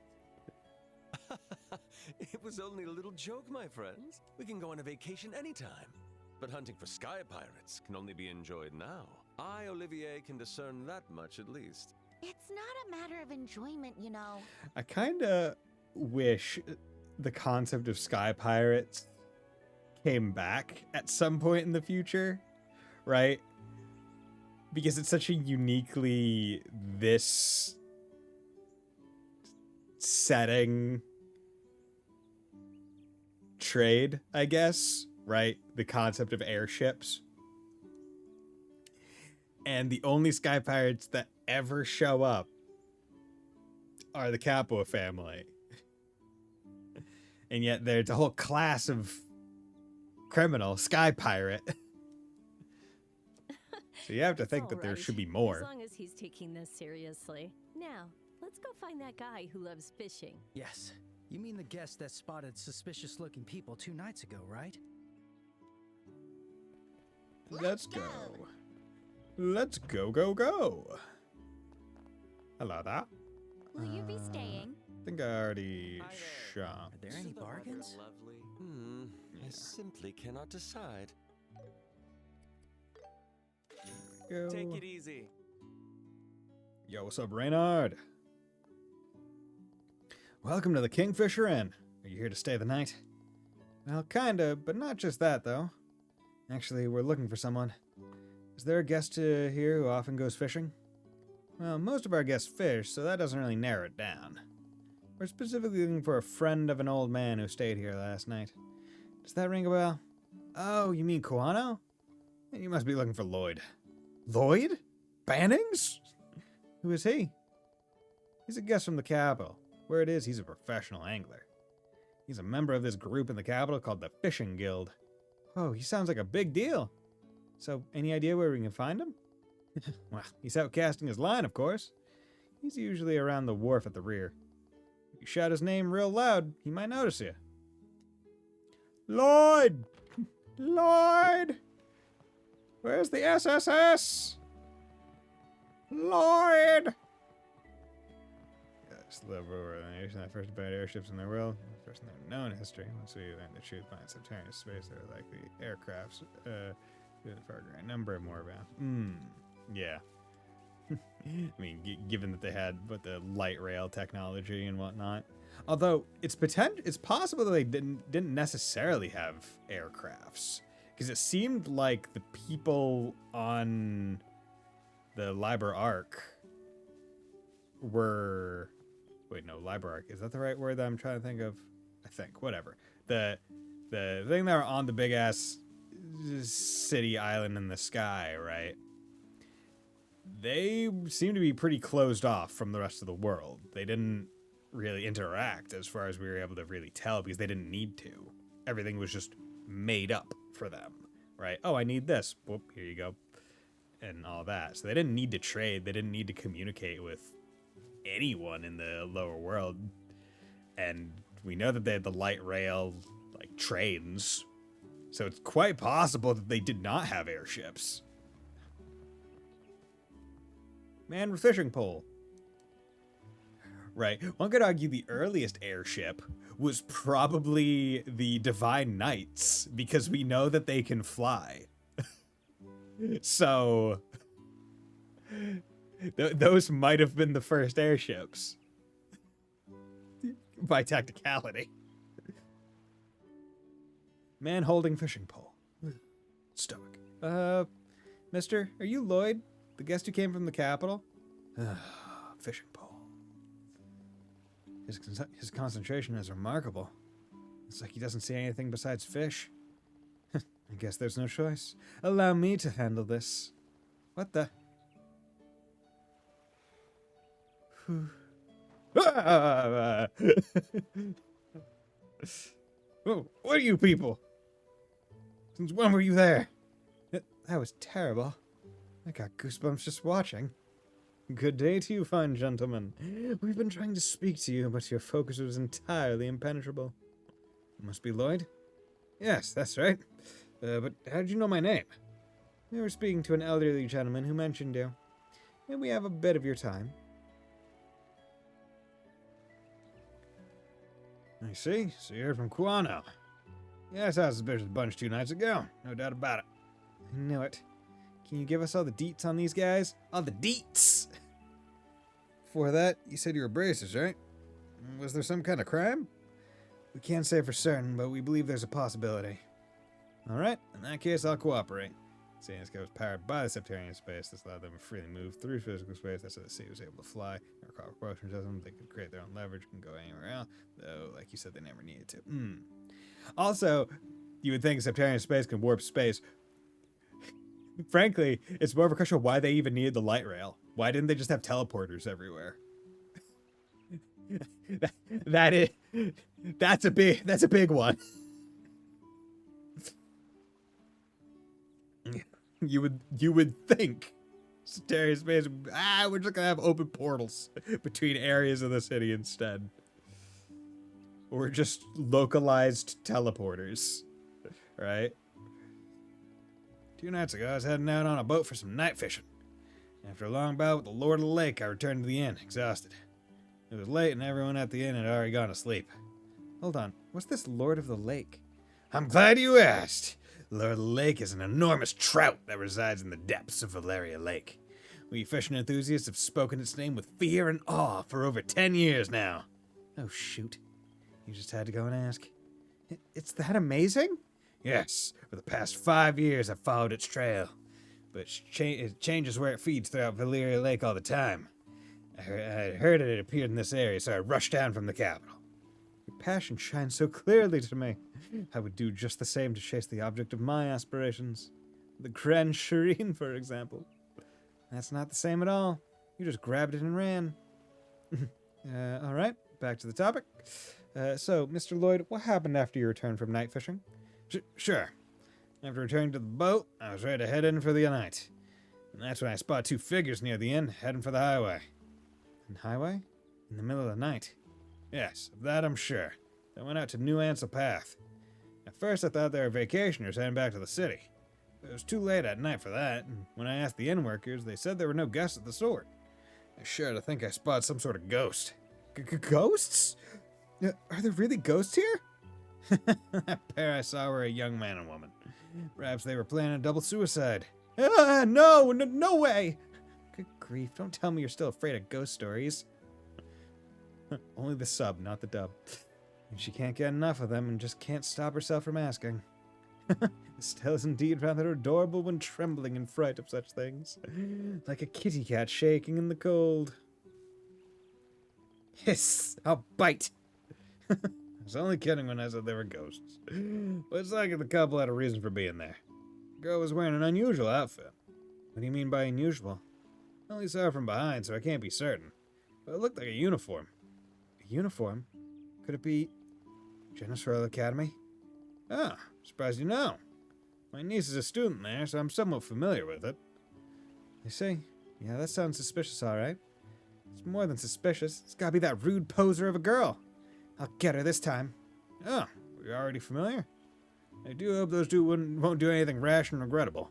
Speaker 15: It was only a little joke, my friends. We can go on a vacation anytime. But hunting for sky pirates can only be enjoyed now. I, Olivier, can discern that much at least.
Speaker 9: It's not a matter of enjoyment, you know.
Speaker 1: I kind of wish the concept of sky pirates came back at some point in the future, right? Because it's such a uniquely this setting trade, I guess, right? The concept of airships. And the only sky pirates that ever show up are the Capua family. And yet there's a whole class of criminal sky pirate. So you have to think that there should be more.
Speaker 7: As long as he's taking this seriously. Now, let's go find that guy who loves fishing.
Speaker 4: Yes. You mean the guest that spotted suspicious-looking people 2 nights ago, right?
Speaker 1: Let's go. Let's go, go, go. Hello there.
Speaker 2: Will you be staying?
Speaker 1: I think I already shopped.
Speaker 4: Are there any bargains?
Speaker 15: Lovely. I simply cannot decide.
Speaker 1: Go.
Speaker 15: Take it easy.
Speaker 1: Yo, what's up, Reynard? Welcome to the Kingfisher Inn. Are you here to stay the night? Well, kinda, but not just that, though. Actually, we're looking for someone. Is there a guest here who often goes fishing? Well, most of our guests fish, so that doesn't really narrow it down. We're specifically looking for a friend of an old man who stayed here last night. Does that ring a bell? Oh, you mean Koano? You must be looking for Lloyd. Lloyd? Bannings? Who is he? He's a guest from the capital. Where it is, he's a professional angler. He's a member of this group in the capital called the Fishing Guild. Oh, he sounds like a big deal. So, any idea where we can find him? Well, he's out casting his line, of course. He's usually around the wharf at the rear. If you shout his name real loud, he might notice you. Lloyd! Lloyd! Where's the SSS? Lloyd! Live over the nation that first about airships in the world. First in their known history. Once we learn the truth behind subterranean space, they're likely aircrafts. For a great number of more about. Yeah. I mean, given that they had the light rail technology and whatnot. Although it's possible that they didn't necessarily have aircrafts, because it seemed like the people on the Liber Arc were. Wait, no, Liber Arc. Is that the right word that I'm trying to think of? I think. Whatever. The thing that were on the big ass city island in the sky, right? They seem to be pretty closed off from the rest of the world. They didn't really interact as far as we were able to really tell, because they didn't need to. Everything was just made up for them, right? Oh, I need this. Whoop, here you go. And all that. So they didn't need to trade. They didn't need to communicate with anyone in the lower world. And we know that they had the light rail, like, trains. So it's quite possible that they did not have airships. Man with fishing pole. Right. One could argue the earliest airship was probably the Divine Knights, because we know that they can fly. So those might have been the first airships. By technicality. Man holding fishing pole. stoic. Mister, are you Lloyd? The guest who came from the capital? Fishing pole. His concentration is remarkable. It's like he doesn't see anything besides fish. I guess there's no choice. Allow me to handle this. What the? Oh, what are you people? Since when were you there? That was terrible. I got goosebumps just watching. Good day to you, fine gentlemen. We've been trying to speak to you, but your focus was entirely impenetrable. You must be Lloyd? Yes, that's right. But how did you know my name? We were speaking to an elderly gentleman who mentioned you. May we have a bit of your time? I see. So you're from Kuano. Yes, I was a suspicious bunch 2 nights ago. No doubt about it. I knew it. Can you give us all the deets on these guys? All the deets! Before that, you said you were bracers, right? Was there some kind of crime? We can't say for certain, but we believe there's a possibility. Alright, in that case, I'll cooperate. Seeing this guy was powered by the Septarian space, this allowed them to freely move through physical space. That's how the sea was able to fly. Their propulsion system, they could create their own leverage and go anywhere else. Though, like you said, they never needed to. Also, you would think Septarian space can warp space. Frankly, it's more of a question of why they even needed the light rail. Why didn't they just have teleporters everywhere? That's a big one. You would think Septarian space, we're just gonna have open portals between areas of the city instead. Or just localized teleporters. Right? 2 nights ago, I was heading out on a boat for some night fishing. After a long bout with the Lord of the Lake, I returned to the inn, exhausted. It was late and everyone at the inn had already gone to sleep. Hold on, what's this Lord of the Lake? I'm glad you asked. Lord of the Lake is an enormous trout that resides in the depths of Valeria Lake. We fishing enthusiasts have spoken its name with fear and awe for over 10 years now. Oh, shoot. You just had to go and ask. It's that amazing? Yes, for the past 5 years I've followed its trail. But it changes where it feeds throughout Valeria Lake all the time. I heard it appeared in this area, so I rushed down from the capital. Your passion shines so clearly to me. I would do just the same to chase the object of my aspirations. The Grand Shireen, for example. That's not the same at all. You just grabbed it and ran. Alright, back to the topic. So, Mr. Lloyd, what happened after you returned from night fishing? Sure. After returning to the boat, I was ready to head in for the night. And that's when I spotted 2 figures near the inn, heading for the highway. And highway? In the middle of the night? Yes, of that I'm sure. They went out to New Ansel Path. At first I thought they were vacationers heading back to the city. But it was too late at night for that, and when I asked the inn workers, they said there were no guests of the sort. I shudder to think I spotted some sort of ghost. Ghosts? Are there really ghosts here? That pair I saw were a young man and woman. Perhaps they were planning a double suicide. No way! Good grief, don't tell me you're still afraid of ghost stories. Only the sub, not the dub. And she can't get enough of them and just can't stop herself from asking. Estelle is indeed rather adorable when trembling in fright of such things. Like a kitty cat shaking in the cold. Hiss! I'll bite! I was only kidding when I said they were ghosts. But it's like the couple had a reason for being there. The girl was wearing an unusual outfit. What do you mean by unusual? I only saw her from behind, so I can't be certain. But it looked like a uniform. A uniform? Could it be Genis Royal Academy? Ah, surprised you know. My niece is a student there, so I'm somewhat familiar with it. I see. Yeah, that sounds suspicious, alright. It's more than suspicious. It's gotta be that rude poser of a girl. I'll get her this time. Oh, we're already familiar? I do hope those two won't do anything rash and regrettable.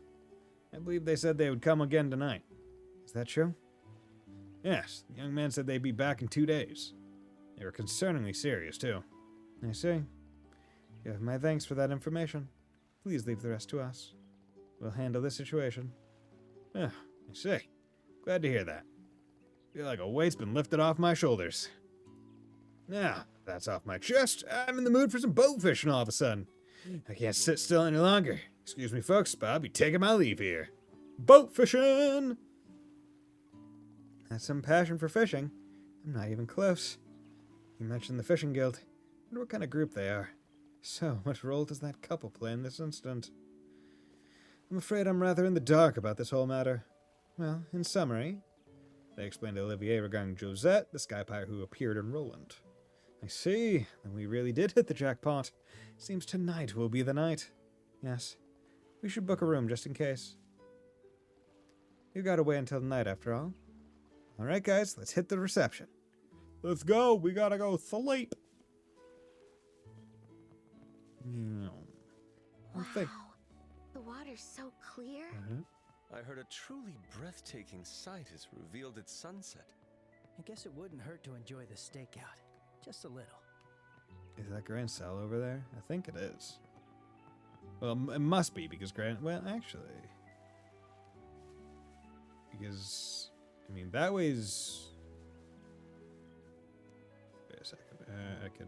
Speaker 1: I believe they said they would come again tonight. Is that true? Yes, the young man said they'd be back in 2 days. They were concerningly serious, too. I see. You have my thanks for that information. Please leave the rest to us. We'll handle this situation. Ah, I see. Glad to hear that. Feel like a weight's been lifted off my shoulders. Now, that's off my chest. I'm in the mood for some boat fishing all of a sudden. I can't sit still any longer. Excuse me, folks, but I'll be taking my leave here. Boat fishing! That's some passion for fishing. I'm not even close. You mentioned the fishing guild. I wonder what kind of group they are. So, what role does that couple play in this instant? I'm afraid I'm rather in the dark about this whole matter. Well, in summary, they explained to Olivier regarding Josette, the sky pirate who appeared in Roland. I see. Then we really did hit the jackpot. Seems tonight will be the night. Yes. We should book a room just in case. You gotta wait until tonight after all. Alright guys, let's hit the reception. Let's go, we gotta go sleep.
Speaker 6: Wow, the water's so clear.
Speaker 15: I heard a truly breathtaking sight has revealed its sunset.
Speaker 4: I guess it wouldn't hurt to enjoy the stakeout. Just a little.
Speaker 1: Is that Grand Cell over there? I think it is. Well, it must be because well, actually. Because, I mean, that way's... Wait a second. I can...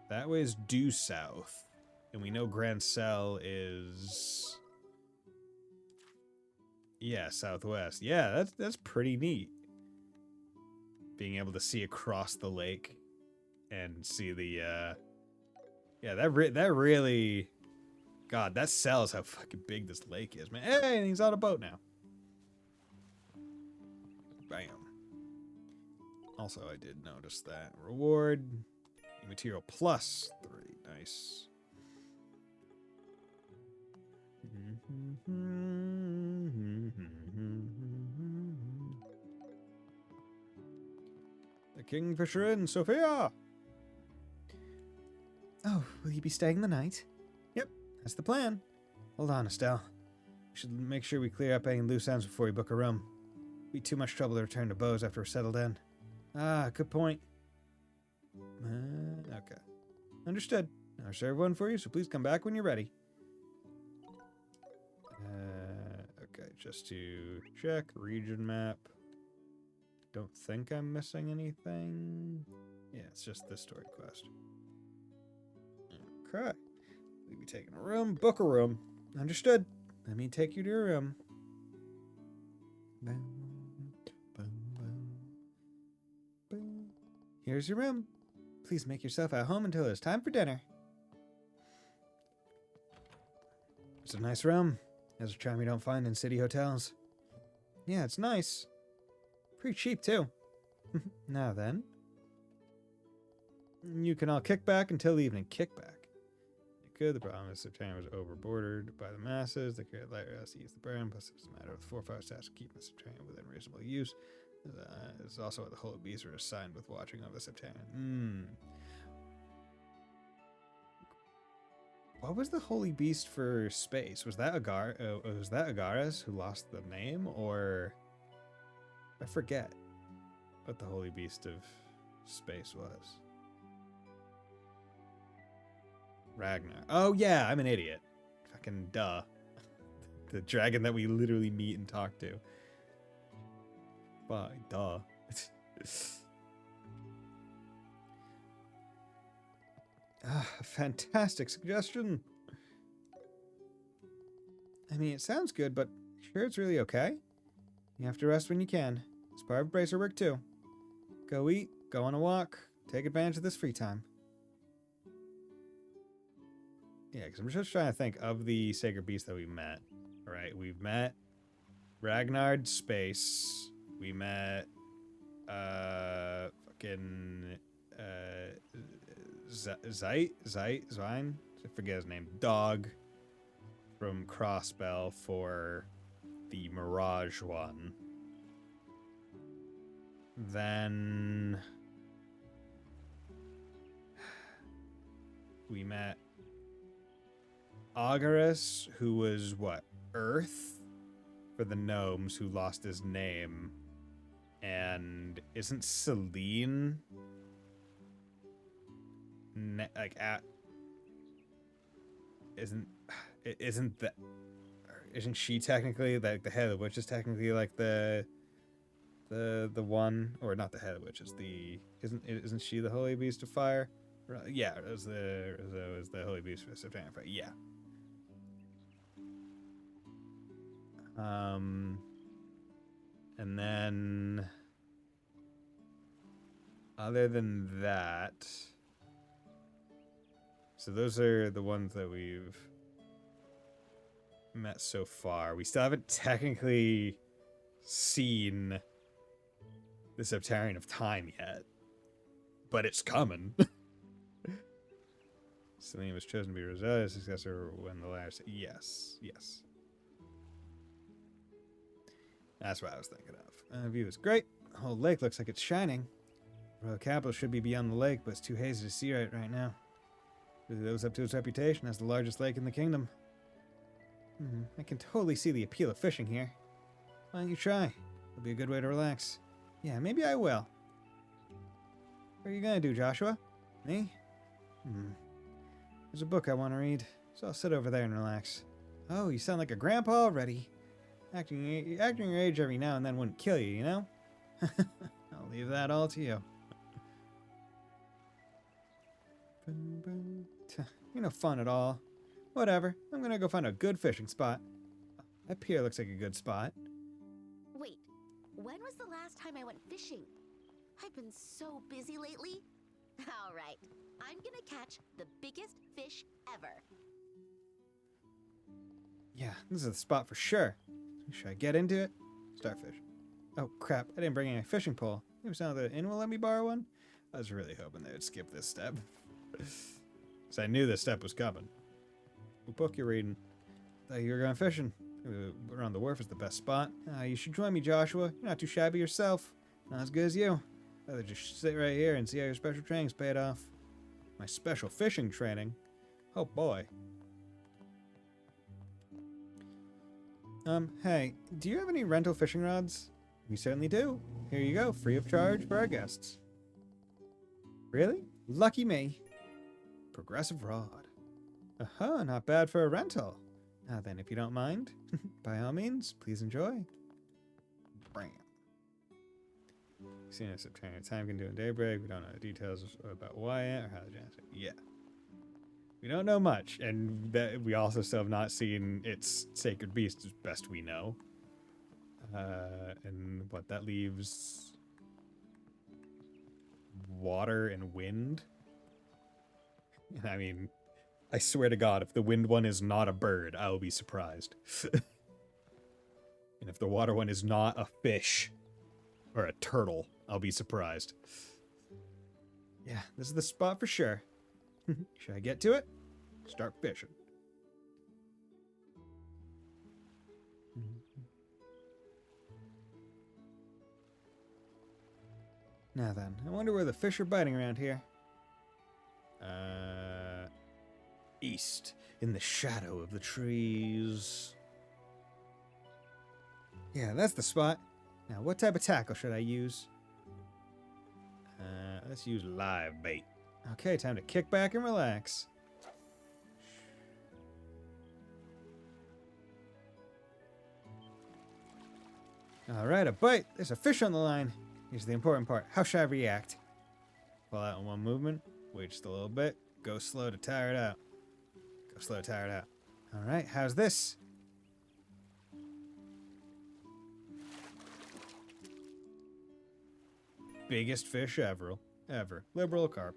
Speaker 1: That way's due south. And we know Grand Cell is... Yeah, southwest. Yeah, that's pretty neat. Being able to see across the lake and see the, yeah, that really... God, that sells how fucking big this lake is, man. Hey, he's on a boat now. Bam. Also, I did notice that. Reward. Material plus 3. Nice. The Kingfisher Inn, Sophia! Oh, will you be staying the night? Yep, that's the plan. Hold on, Estelle. We should make sure we clear up any loose ends before we book a room. It'd be too much trouble to return to Bose after we're settled in. Ah, good point. Okay. Understood. I'll reserve one for you, so please come back when you're ready. Okay, just to check. Region map. Don't think I'm missing anything. Yeah, it's just this story quest. Okay. We'll be taking a room. Book a room. Understood. Let me take you to your room. Boom, boom, boom, boom. Here's your room. Please make yourself at home until it's time for dinner. It's a nice room. Has a charm you don't find in city hotels. Yeah, it's nice. Pretty cheap, too. Now then. You can all kick back until evening. Kick back. You could. The problem is September was overbordered by the masses. They created light rails to use the burn. Plus, it's a matter of 4 or 5 stats to keep Mr. Train within reasonable use. It's also what the Holy Beasts are assigned with watching over the September. What was the Holy Beast for space? Was that Agaras who lost the name, or I forget what the Holy Beast of space was. Ragnar. Oh yeah, I'm an idiot. Fucking duh. The dragon that we literally meet and talk to. Fine, duh. Fantastic suggestion. I mean, it sounds good, but sure it's really okay? You have to rest when you can. It's part of bracer work, too. Go eat, go on a walk, take advantage of this free time. Yeah, because I'm just trying to think of the sacred beasts that we met. Alright, we've met Ragnar Space. We met, Zwein? I forget his name. Dog from Crossbell for the Mirage one. Then we met Agaras, who was what? Earth for the gnomes, who lost his name. And isn't Celine isn't she technically like the head of the witch is technically like the one, or not the head of the witch, is the isn't she the holy beast of fire, Yeah, it was the Holy Beast for September. Yeah. And then other than that, so those are the ones that we've met so far. We still haven't technically seen the Septarian of Time yet, but it's coming. Selene was chosen to be Rosalia's successor when the latter said yes. Yes. That's what I was thinking of. View is great. The whole lake looks like it's shining. Royal capital should be beyond the lake, but it's too hazy to see right now. It lives up to its reputation as the largest lake in the kingdom. I can totally see the appeal of fishing here. Why don't you try? It'll be a good way to relax. Yeah, maybe I will. What are you gonna do, Joshua? Me? There's a book I want to read, so I'll sit over there and relax. Oh, you sound like a grandpa already. Acting your age every now and then wouldn't kill you, you know? I'll leave that all to you. You're no fun at all. Whatever, I'm gonna go find a good fishing spot. That pier looks like a good spot.
Speaker 9: Wait, when was the last time I went fishing? I've been so busy lately. All right, I'm gonna catch the biggest fish ever.
Speaker 1: Yeah, this is the spot for sure. Should I get into it? Start fishing. Oh crap, I didn't bring any fishing pole. Maybe some of the inn will let me borrow one? I was really hoping they would skip this step. Because I knew this step was coming. What book you reading? Thought you were going fishing. Around the wharf is the best spot. You should join me, Joshua. You're not too shabby yourself. Not as good as you. Rather just sit right here and see how your special training's paid off. My special fishing training? Oh boy. Hey, do you have any rental fishing rods? We certainly do. Here you go, free of charge for our guests. Really? Lucky me. Progressive rod. Not bad for a rental. Now then, if you don't mind, by all means, please enjoy. Bam. Seen a September time can do in daybreak. We don't know the details about Wyatt or how the Jansen. Yeah. We don't know much, and we also still have not seen its sacred beast as best we know. And what that leaves... water and wind? And I mean, I swear to God, if the wind one is not a bird, I will be surprised. And if the water one is not a fish or a turtle, I'll be surprised. Yeah, this is the spot for sure. Should I get to it? Start fishing. Now then, I wonder where the fish are biting around here. East, in the shadow of the trees. Yeah, that's the spot. Now, what type of tackle should I use? Let's use live bait. Okay, time to kick back and relax. Alright, a bite. There's a fish on the line. Here's the important part. How should I react? Pull out in one movement. Wait just a little bit. Go slow to tire it out. Go slow to tire it out. Alright, how's this? Biggest fish ever. Liberal carp.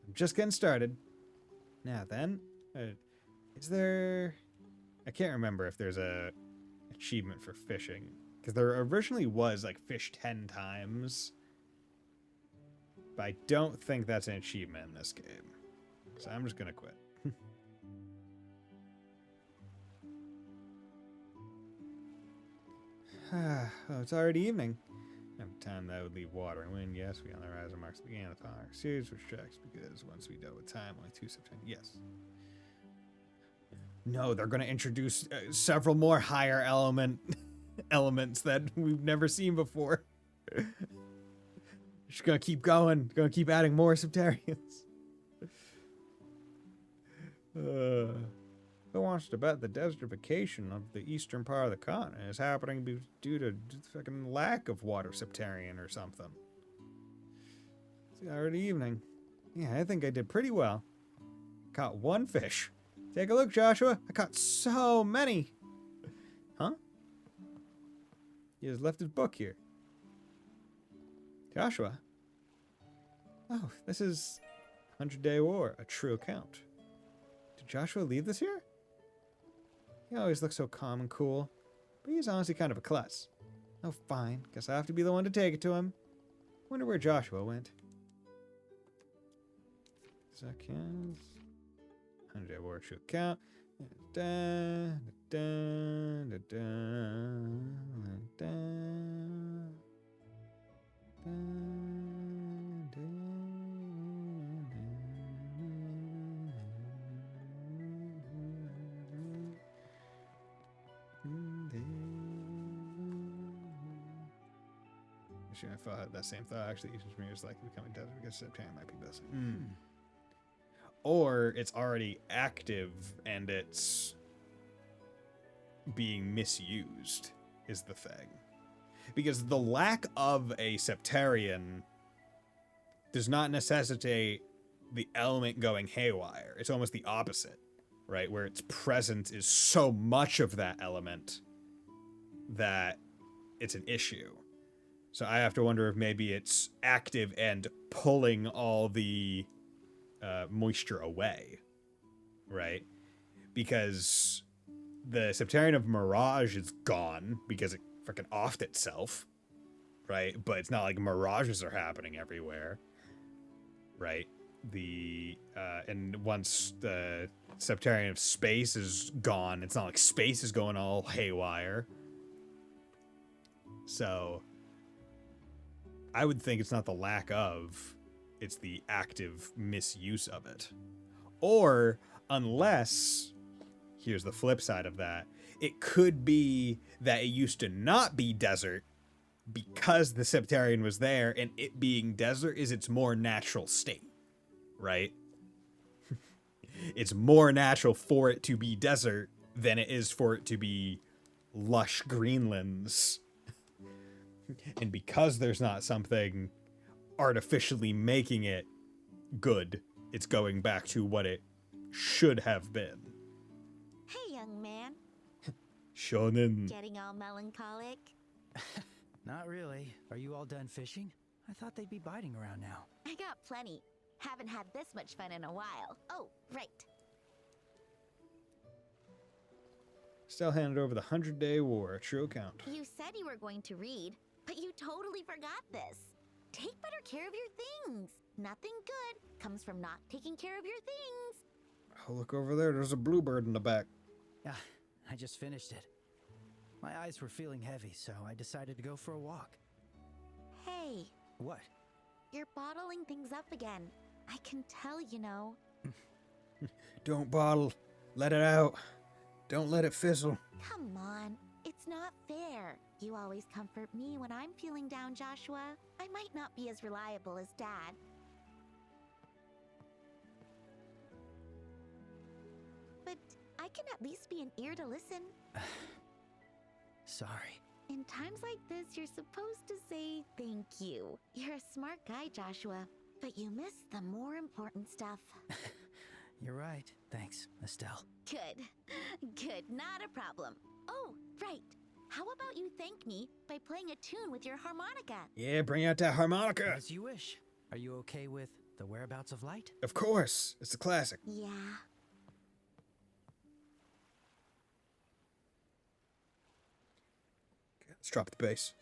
Speaker 1: I'm just getting started. Now then, is there... I can't remember if there's a achievement for fishing. Because there originally was, like, fish 10 times. But I don't think that's an achievement in this game. So I'm just gonna quit. Oh, it's already evening. Every time that would leave water and wind, yes, we on the horizon marks the beginning of the power series, which tracks because once we dealt with time, only 2 September. Yes. No, they're going to introduce several more higher elements that we've never seen before. Just going to keep going. Going to keep adding more Septarians. Who wants to bet the desertification of the eastern part of the continent is happening due to fucking lack of water Septarian or something? It's already evening. Yeah, I think I did pretty well. Caught one fish. Take a look, Joshua. I caught so many. Huh? He just left his book here. Joshua. Oh, this is 100-Day War, a true account. Did Joshua leave this here? He always looks so calm and cool, but he's honestly kind of a klutz. Oh, fine. Guess I have to be the one to take it to him. Wonder where Joshua went. Seconds. 100-Day War, true account. Da, da, da, da, da, da, Actually, I thought that same thought. Actually, each engineer is likely becoming desert because September might be busy. Or it's already active and it's being misused is the thing. Because the lack of a Septarian does not necessitate the element going haywire. It's almost the opposite, right? Where its presence is so much of that element that it's an issue. So I have to wonder if maybe it's active and pulling all the moisture away, right? Because the Septarian of Mirage is gone because it freaking offed itself, right? But it's not like mirages are happening everywhere, right? And once the Septarian of Space is gone, it's not like space is going all haywire. So I would think it's not the lack of, it's the active misuse of it. Or unless, here's the flip side of that, it could be that it used to not be desert because the Septarian was there, and it being desert is its more natural state, right? It's more natural for it to be desert than it is for it to be lush greenlands. And because there's not something artificially making it good, it's going back to what it should have been.
Speaker 9: Hey, young man.
Speaker 1: Shonen.
Speaker 9: Getting all melancholic?
Speaker 4: Not really. Are you all done fishing? I thought they'd be biting around now.
Speaker 9: I got plenty. Haven't had this much fun in a while. Oh, right.
Speaker 1: Still handed over the 100-Day War, a true account.
Speaker 9: You said you were going to read, but you totally forgot this. Take better care of your things. Nothing good comes from not taking care of your things.
Speaker 1: Oh, look over there. There's a bluebird in the back.
Speaker 4: Yeah, I just finished it. My eyes were feeling heavy, so I decided to go for a walk.
Speaker 9: Hey.
Speaker 4: What?
Speaker 9: You're bottling things up again. I can tell, you know.
Speaker 1: Don't bottle. Let it out. Don't let it fizzle.
Speaker 9: Come on. It's not fair. You always comfort me when I'm feeling down, Joshua. I might not be as reliable as Dad. But I can at least be an ear to listen.
Speaker 4: Sorry.
Speaker 9: In times like this, you're supposed to say thank you. You're a smart guy, Joshua, but you miss the more important stuff.
Speaker 4: You're right. Thanks, Estelle.
Speaker 9: Good. Good. Not a problem. Oh, right. How about you thank me by playing a tune with your harmonica?
Speaker 1: Yeah, bring out that harmonica.
Speaker 4: As you wish. Are you okay with the whereabouts of light?
Speaker 1: Of course. It's a classic.
Speaker 9: Yeah.
Speaker 1: Okay, let's drop the bass.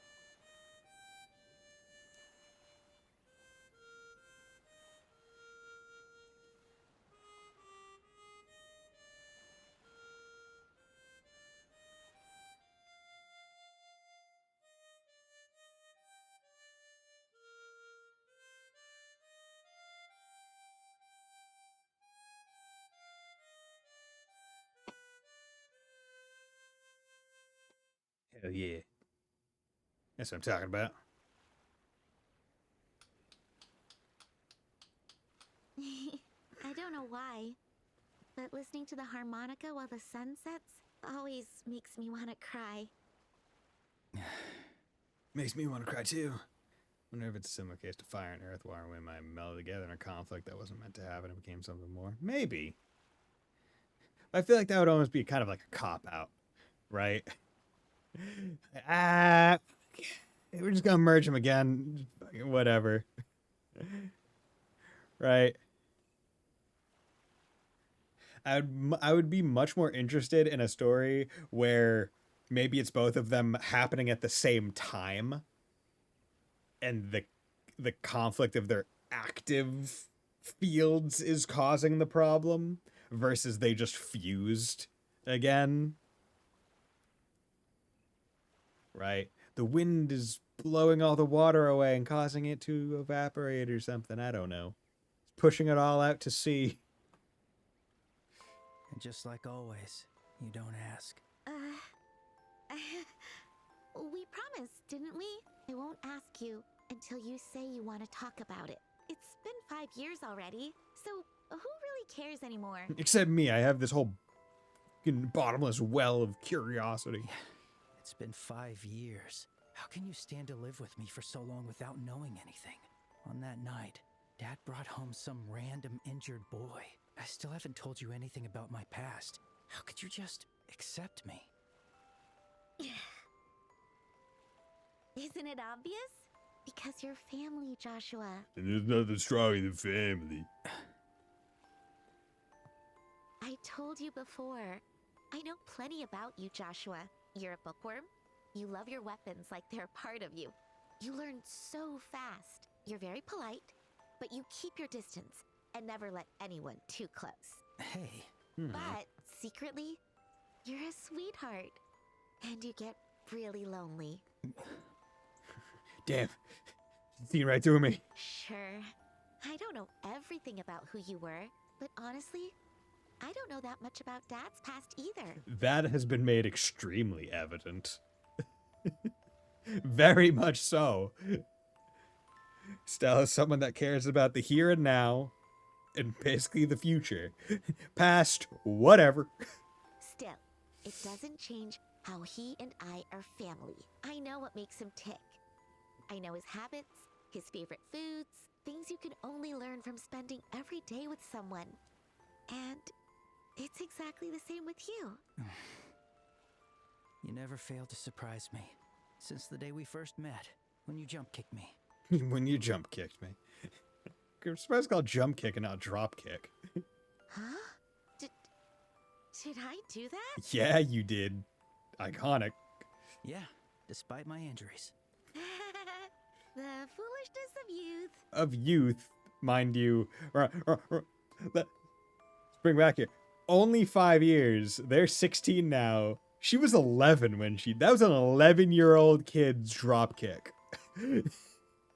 Speaker 1: Hell yeah. That's what I'm talking about.
Speaker 9: I don't know why, but listening to the harmonica while the sun sets always makes me want to cry.
Speaker 1: Makes me want to cry too. Wonder if it's a similar case to fire and earth, water and wind might meld together in a conflict that wasn't meant to happen and became something more. Maybe. I feel like that would almost be kind of like a cop-out, right? We're just gonna merge them again. Whatever. Right? I would be much more interested in a story where maybe it's both of them happening at the same time, and the conflict of their active fields is causing the problem, versus they just fused again. Right? The wind is blowing all the water away and causing it to evaporate or something. I don't know. It's pushing it all out to sea.
Speaker 4: And just like always, you don't ask.
Speaker 9: We promised, didn't we? I won't ask you until you say you want to talk about it. It's been 5 years already, so who really cares anymore?
Speaker 1: Except me. I have this whole fucking bottomless well of curiosity.
Speaker 4: It's been 5 years. How can you stand to live with me for so long without knowing anything? On that night, Dad brought home some random injured boy. I still haven't told you anything about my past. How could you just accept me?
Speaker 9: Isn't it obvious? Because you're family, Joshua.
Speaker 1: And there's nothing stronger than family.
Speaker 9: I told you before. I know plenty about you, Joshua. You're a bookworm. You love your weapons like they're part of you. You learn so fast. You're very polite, but you keep your distance and never let anyone too close.
Speaker 4: Hey.
Speaker 9: But secretly, you're a sweetheart. And you get really lonely.
Speaker 1: Damn. Seen right through me.
Speaker 9: Sure. I don't know everything about who you were, but honestly, I don't know that much about Dad's past either.
Speaker 1: That has been made extremely evident. Very much so. Stella is someone that cares about the here and now, and basically the future. Past, whatever.
Speaker 9: Still, it doesn't change how he and I are family. I know what makes him tick. I know his habits, his favorite foods, things you can only learn from spending every day with someone. And it's exactly the same with you.
Speaker 4: You never failed to surprise me. Since the day we first met, when you jump kicked me.
Speaker 1: When you jump kicked me. I'm surprised it's called jump kick and not drop kick.
Speaker 9: Huh? Did I do that?
Speaker 1: Yeah, you did. Iconic.
Speaker 4: Yeah, despite my injuries.
Speaker 9: The foolishness of youth.
Speaker 1: Of youth, mind you. Let's bring back here. Only 5 years. They're 16 now. She was 11 when that was an 11-year-old kid's drop kick to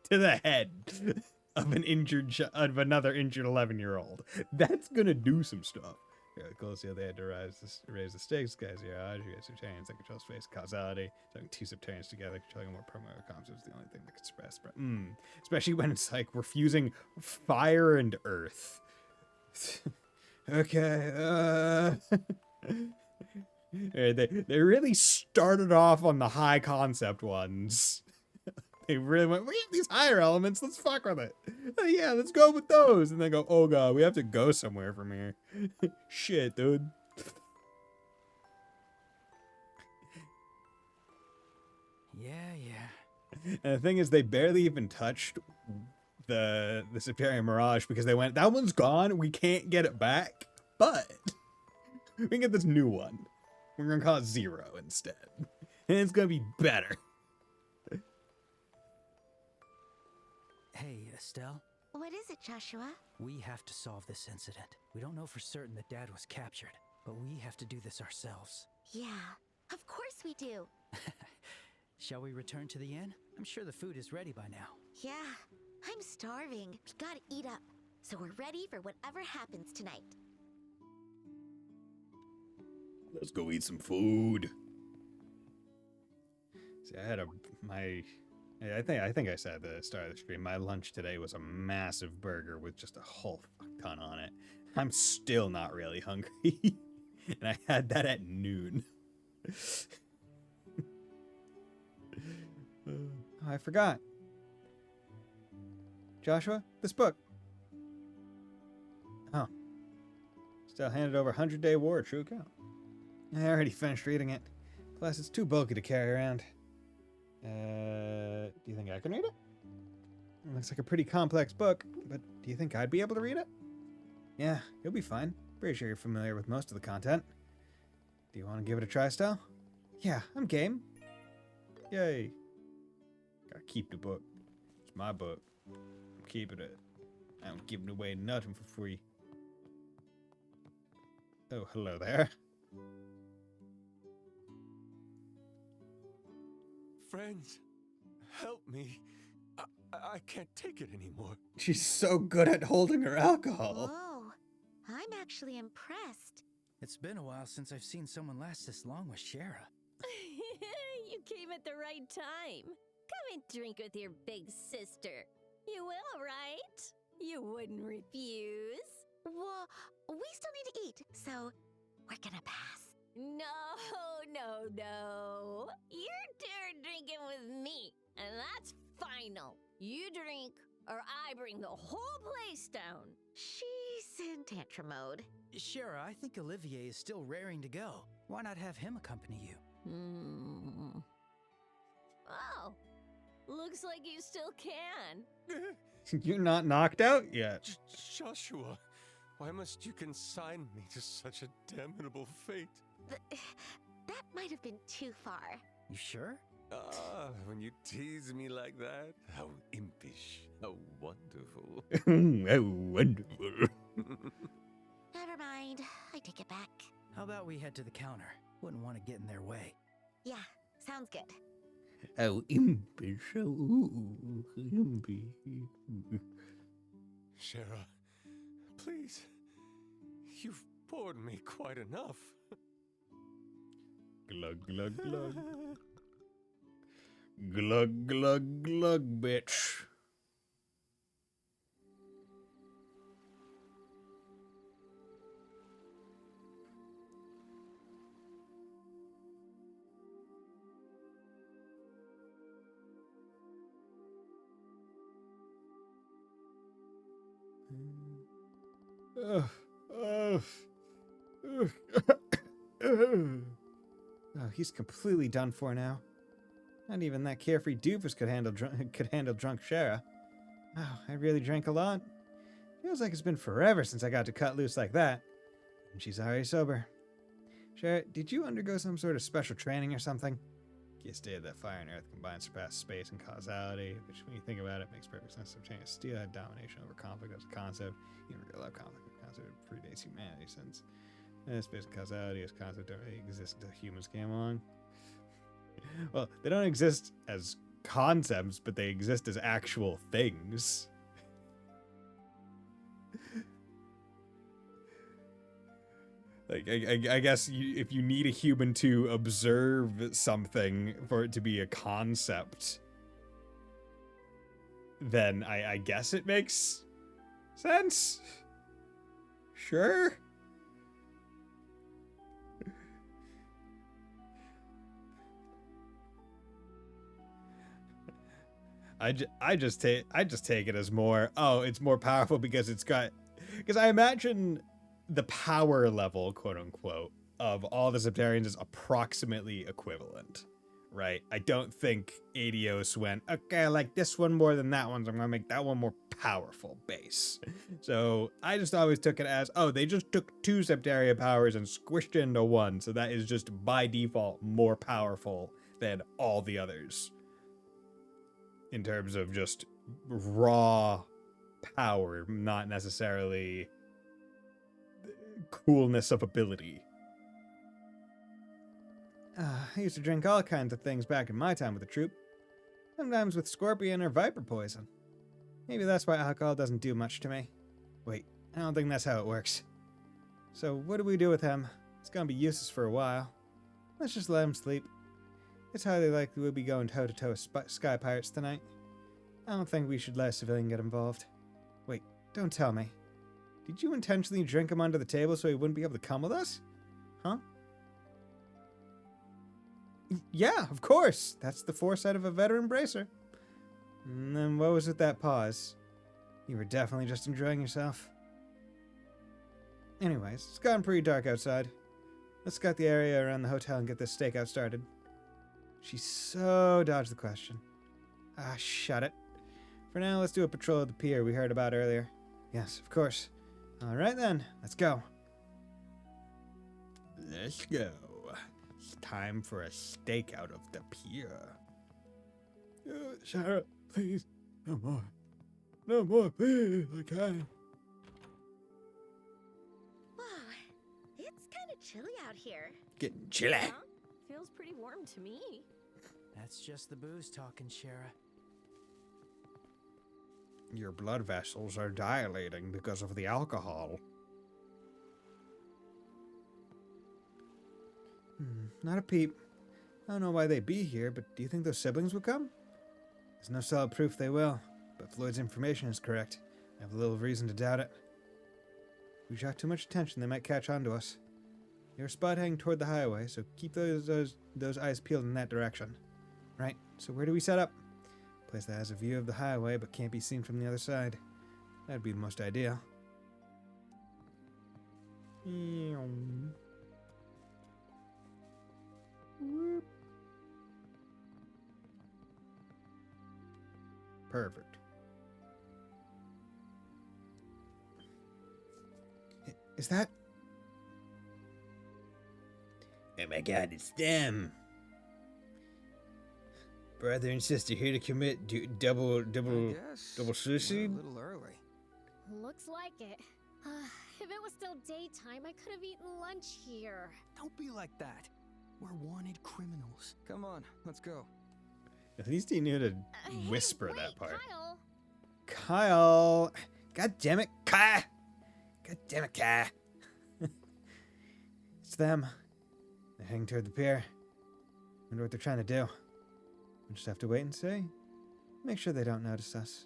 Speaker 1: the head of another injured 11-year-old. That's gonna do some stuff. Yeah, closely they had to raise the stakes. Guys, yeah, you guys Septarians that control space causality. Talking two Septarians together, controlling a more primary concept is the only thing that can express. Especially when it's like we're fusing fire and earth. Okay. They really started off on the high concept ones. They really went, we have these higher elements, let's fuck with it. Oh, yeah, let's go with those. And they go, oh god, we have to go somewhere from here. Shit, dude.
Speaker 4: Yeah.
Speaker 1: And the thing is, they barely even touched the Superior Mirage because they went, that one's gone, we can't get it back, but we can get this new one. We're gonna call it Zero instead. And it's gonna be better.
Speaker 4: Hey, Estelle?
Speaker 9: What is it, Joshua?
Speaker 4: We have to solve this incident. We don't know for certain that Dad was captured, but we have to do this ourselves.
Speaker 9: Yeah, of course we do.
Speaker 4: Shall we return to the inn? I'm sure the food is ready by now.
Speaker 9: Yeah, I'm starving. We gotta eat up, so we're ready for whatever happens tonight.
Speaker 1: Let's go eat some food. See, I think I said at the start of the stream, my lunch today was a massive burger with just a whole fuck ton on it. I'm still not really hungry. And I had that at noon. Oh, I forgot. Joshua, this book. Oh. Still handed over 100-Day War, true account. I already finished reading it. Plus, it's too bulky to carry around. Do you think I can read it? It looks like a pretty complex book, but do you think I'd be able to read it? Yeah, you'll be fine. Pretty sure you're familiar with most of the content. Do you want to give it a try still? Yeah, I'm game. Yay. Gotta keep the book. It's my book. I'm keeping it. I'm giving away nothing for free. Oh, hello there.
Speaker 15: Friends, help me. I can't take it anymore.
Speaker 1: She's so good at holding her alcohol.
Speaker 9: Whoa, I'm actually impressed.
Speaker 4: It's been a while since I've seen someone last this long with Shara.
Speaker 7: You came at the right time. Come and drink with your big sister. You will, right? You wouldn't refuse.
Speaker 9: Well, we still need to eat, so we're gonna pass.
Speaker 7: No. You're drinking with me, and that's final. You drink, or I bring the whole place down.
Speaker 9: She's in tantrum mode.
Speaker 4: Shara, I think Olivier is still raring to go. Why not have him accompany you?
Speaker 7: Oh, looks like you still can.
Speaker 1: You're not knocked out yet.
Speaker 15: Joshua, why must you consign me to such a damnable fate?
Speaker 9: That might have been too far.
Speaker 4: You sure?
Speaker 15: When you tease me like that, how impish, how wonderful.
Speaker 1: Oh, wonderful.
Speaker 9: Never mind, I take it back.
Speaker 4: How about we head to the counter? Wouldn't want to get in their way.
Speaker 9: Yeah, sounds good.
Speaker 1: Oh, impish. Oh, impish.
Speaker 15: Shara, please, you've bored me quite enough.
Speaker 1: Glug, glug, glug. Glug, glug, glug, bitch. Oh, he's completely done for now. Not even that carefree doofus could handle drunk Shara. Wow, I really drank a lot. Feels like it's been forever since I got to cut loose like that. And she's already sober. Shara, did you undergo some sort of special training or something? You stated that fire and earth combined surpass space and causality, which when you think about it makes perfect sense. Obtaining steel had domination over conflict as a concept. Even real life conflict as a concept predates humanity since space and causality as concept don't really exist until humans came along. Well, they don't exist as concepts, but they exist as actual things. Like, I guess if you need a human to observe something for it to be a concept, then I guess it makes sense. Sure. I just take it as more, oh, it's more powerful because I imagine the power level, quote unquote, of all the Septarians is approximately equivalent, right? I don't think Adios went, okay, I like this one more than that one, so I'm gonna make that one more powerful base. So I just always took it as, oh, they just took 2 Septaria powers and squished it into one, so that is just by default more powerful than all the others. In terms of just raw power, not necessarily coolness of ability. I used to drink all kinds of things back in my time with the troop. Sometimes with scorpion or viper poison. Maybe that's why alcohol doesn't do much to me. Wait, I don't think that's how it works. So what do we do with him? It's gonna be useless for a while. Let's just let him sleep. It's highly likely we'll be going toe-to-toe with Sky Pirates tonight. I don't think we should let a civilian get involved. Wait, don't tell me. Did you intentionally drink him under the table so he wouldn't be able to come with us? Huh? Yeah, of course. That's the foresight of a veteran bracer. And then what was with that pause? You were definitely just enjoying yourself. Anyways, it's gotten pretty dark outside. Let's scout the area around the hotel and get this stakeout started. She so dodged the question. Ah, shut it. For now, let's do a patrol of the pier we heard about earlier. Yes, of course. Alright then, let's go. Let's go. It's time for a stakeout of the pier. Sarah, please, no more. No more, please, I can't.
Speaker 6: Wow, it's kind of chilly out here.
Speaker 1: Getting chilly.
Speaker 7: Huh? Feels pretty warm to me.
Speaker 4: That's just the booze talking, Shara.
Speaker 1: Your blood vessels are dilating because of the alcohol. Not a peep. I don't know why they'd be here, but do you think those siblings would come? There's no solid proof they will, but Floyd's information is correct. I have little reason to doubt it. If we draw too much attention, they might catch on to us. You're a spot heading toward the highway, so keep those eyes peeled in that direction. Right, so where do we set up? A place that has a view of the highway but can't be seen from the other side. That'd be the most ideal. Perfect. Is that? Oh my god, it's them! Brother and sister here to commit double suicide?
Speaker 12: A little early.
Speaker 2: Looks like it. If it was still daytime, I could have eaten lunch here.
Speaker 12: Don't be like that. We're wanted criminals. Come on, let's go.
Speaker 1: At least he knew to
Speaker 2: Hey,
Speaker 1: whisper
Speaker 2: wait,
Speaker 1: that part.
Speaker 2: Kyle!
Speaker 1: Kyle! God damn it, Kyle! God damn it, Kyle! It's them. They're heading toward the pier. Wonder what they're trying to do. We'll just have to wait and see. Make sure they don't notice us.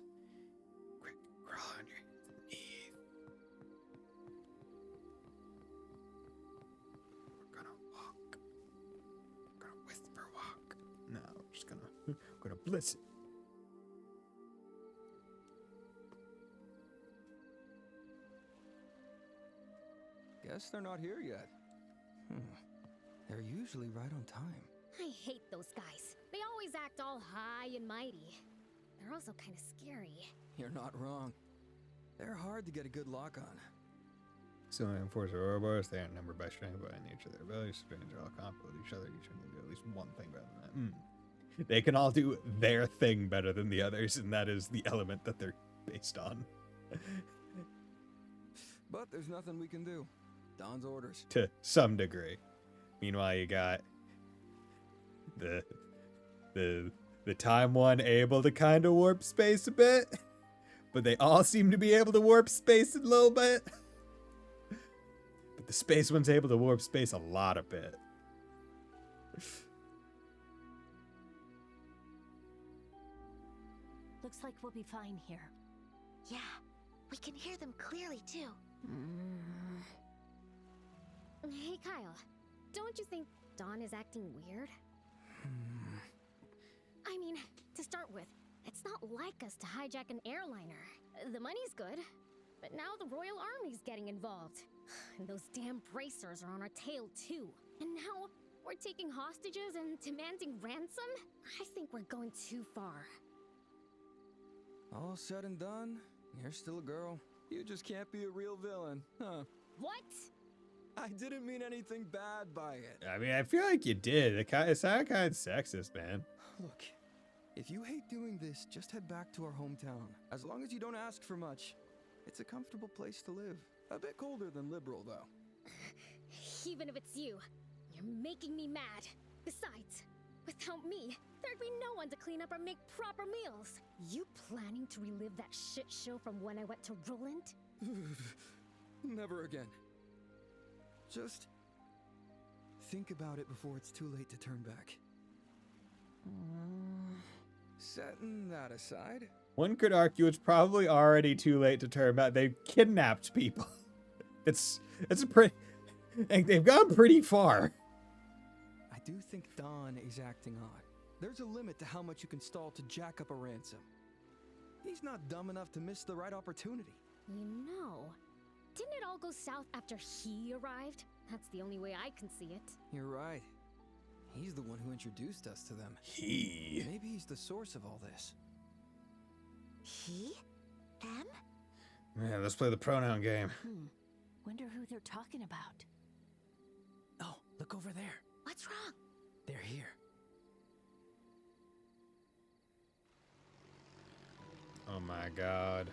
Speaker 1: Quick, crawl on your hands and knees. We're gonna walk. We're gonna whisper walk. No, we're just gonna blitz it.
Speaker 12: Guess they're not here yet. They're usually right on time.
Speaker 2: I hate those guys. They always act all high and mighty. They're also kind of scary.
Speaker 12: You're not wrong. They're hard to get a good lock on.
Speaker 1: So enforcer Ouroboros, they aren't numbered by strength, but by nature their abilities. Strangers are all comparable to each other. Each one can do at least one thing better than that. They can all do their thing better than the others, and that is the element that they're based on.
Speaker 12: But there's nothing we can do. Don's orders.
Speaker 1: To some degree. Meanwhile, you got the time one able to kind of warp space a bit, but they all seem to be able to warp space a little bit. But the space one's able to warp space a lot a bit.
Speaker 7: Looks like we'll be fine here.
Speaker 9: Yeah, we can hear them clearly too.
Speaker 2: Hey, Kyle. Don't you think Dawn is acting weird? I mean, to start with, it's not like us to hijack an airliner. The money's good, but now the Royal Army's getting involved. And those damn bracers are on our tail too. And now we're taking hostages and demanding ransom? I think we're going too far.
Speaker 12: All said and done, you're still a girl. You just can't be a real villain, huh?
Speaker 2: What?
Speaker 12: I didn't mean anything bad by it.
Speaker 1: I mean, I feel like you did. It sounded kind of sexist, man.
Speaker 12: Look, if you hate doing this, just head back to our hometown. As long as you don't ask for much. It's a comfortable place to live. A bit colder than Liberal, though.
Speaker 2: Even if it's you, you're making me mad. Besides, without me, there'd be no one to clean up or make proper meals. You planning to relive that shit show from when I went to Roland?
Speaker 12: Never again. Just think about it before it's too late to turn back. Setting that aside.
Speaker 1: One could argue it's probably already too late to turn back. They've kidnapped people. It's a pretty... They've gone pretty far.
Speaker 12: I do think Dawn is acting odd. There's a limit to how much you can stall to jack up a ransom. He's not dumb enough to miss the right opportunity.
Speaker 2: You know, didn't it all go south after he arrived? That's the only way I can see it.
Speaker 12: You're right. He's the one who introduced us to them.
Speaker 1: He.
Speaker 12: Maybe he's the source of all this.
Speaker 9: He? Them?
Speaker 1: Man, let's play the pronoun game.
Speaker 7: Wonder who they're talking about.
Speaker 4: Oh, look over there.
Speaker 9: What's wrong?
Speaker 4: They're here.
Speaker 1: Oh my god.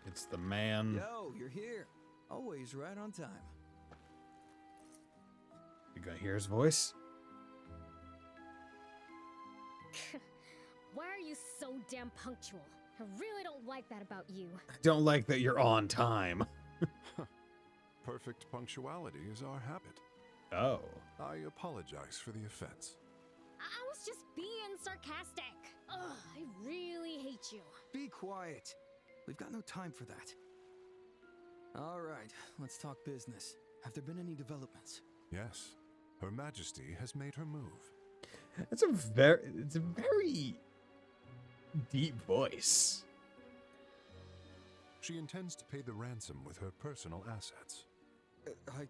Speaker 1: It's the man.
Speaker 12: Yo, you're here. Always right on time.
Speaker 1: You gonna hear his voice?
Speaker 2: Why are you so damn punctual? I really don't like that about you.
Speaker 1: I don't like that you're on time.
Speaker 18: Perfect punctuality is our habit.
Speaker 1: Oh.
Speaker 18: I apologize for the offense.
Speaker 2: I was just being sarcastic. Ugh, I really hate you.
Speaker 12: Be quiet. We've got no time for that. All right, let's talk business. Have there been any developments?
Speaker 18: Yes, Her Majesty has made her move.
Speaker 1: It's a very deep voice.
Speaker 18: She intends to pay the ransom with her personal assets.
Speaker 12: I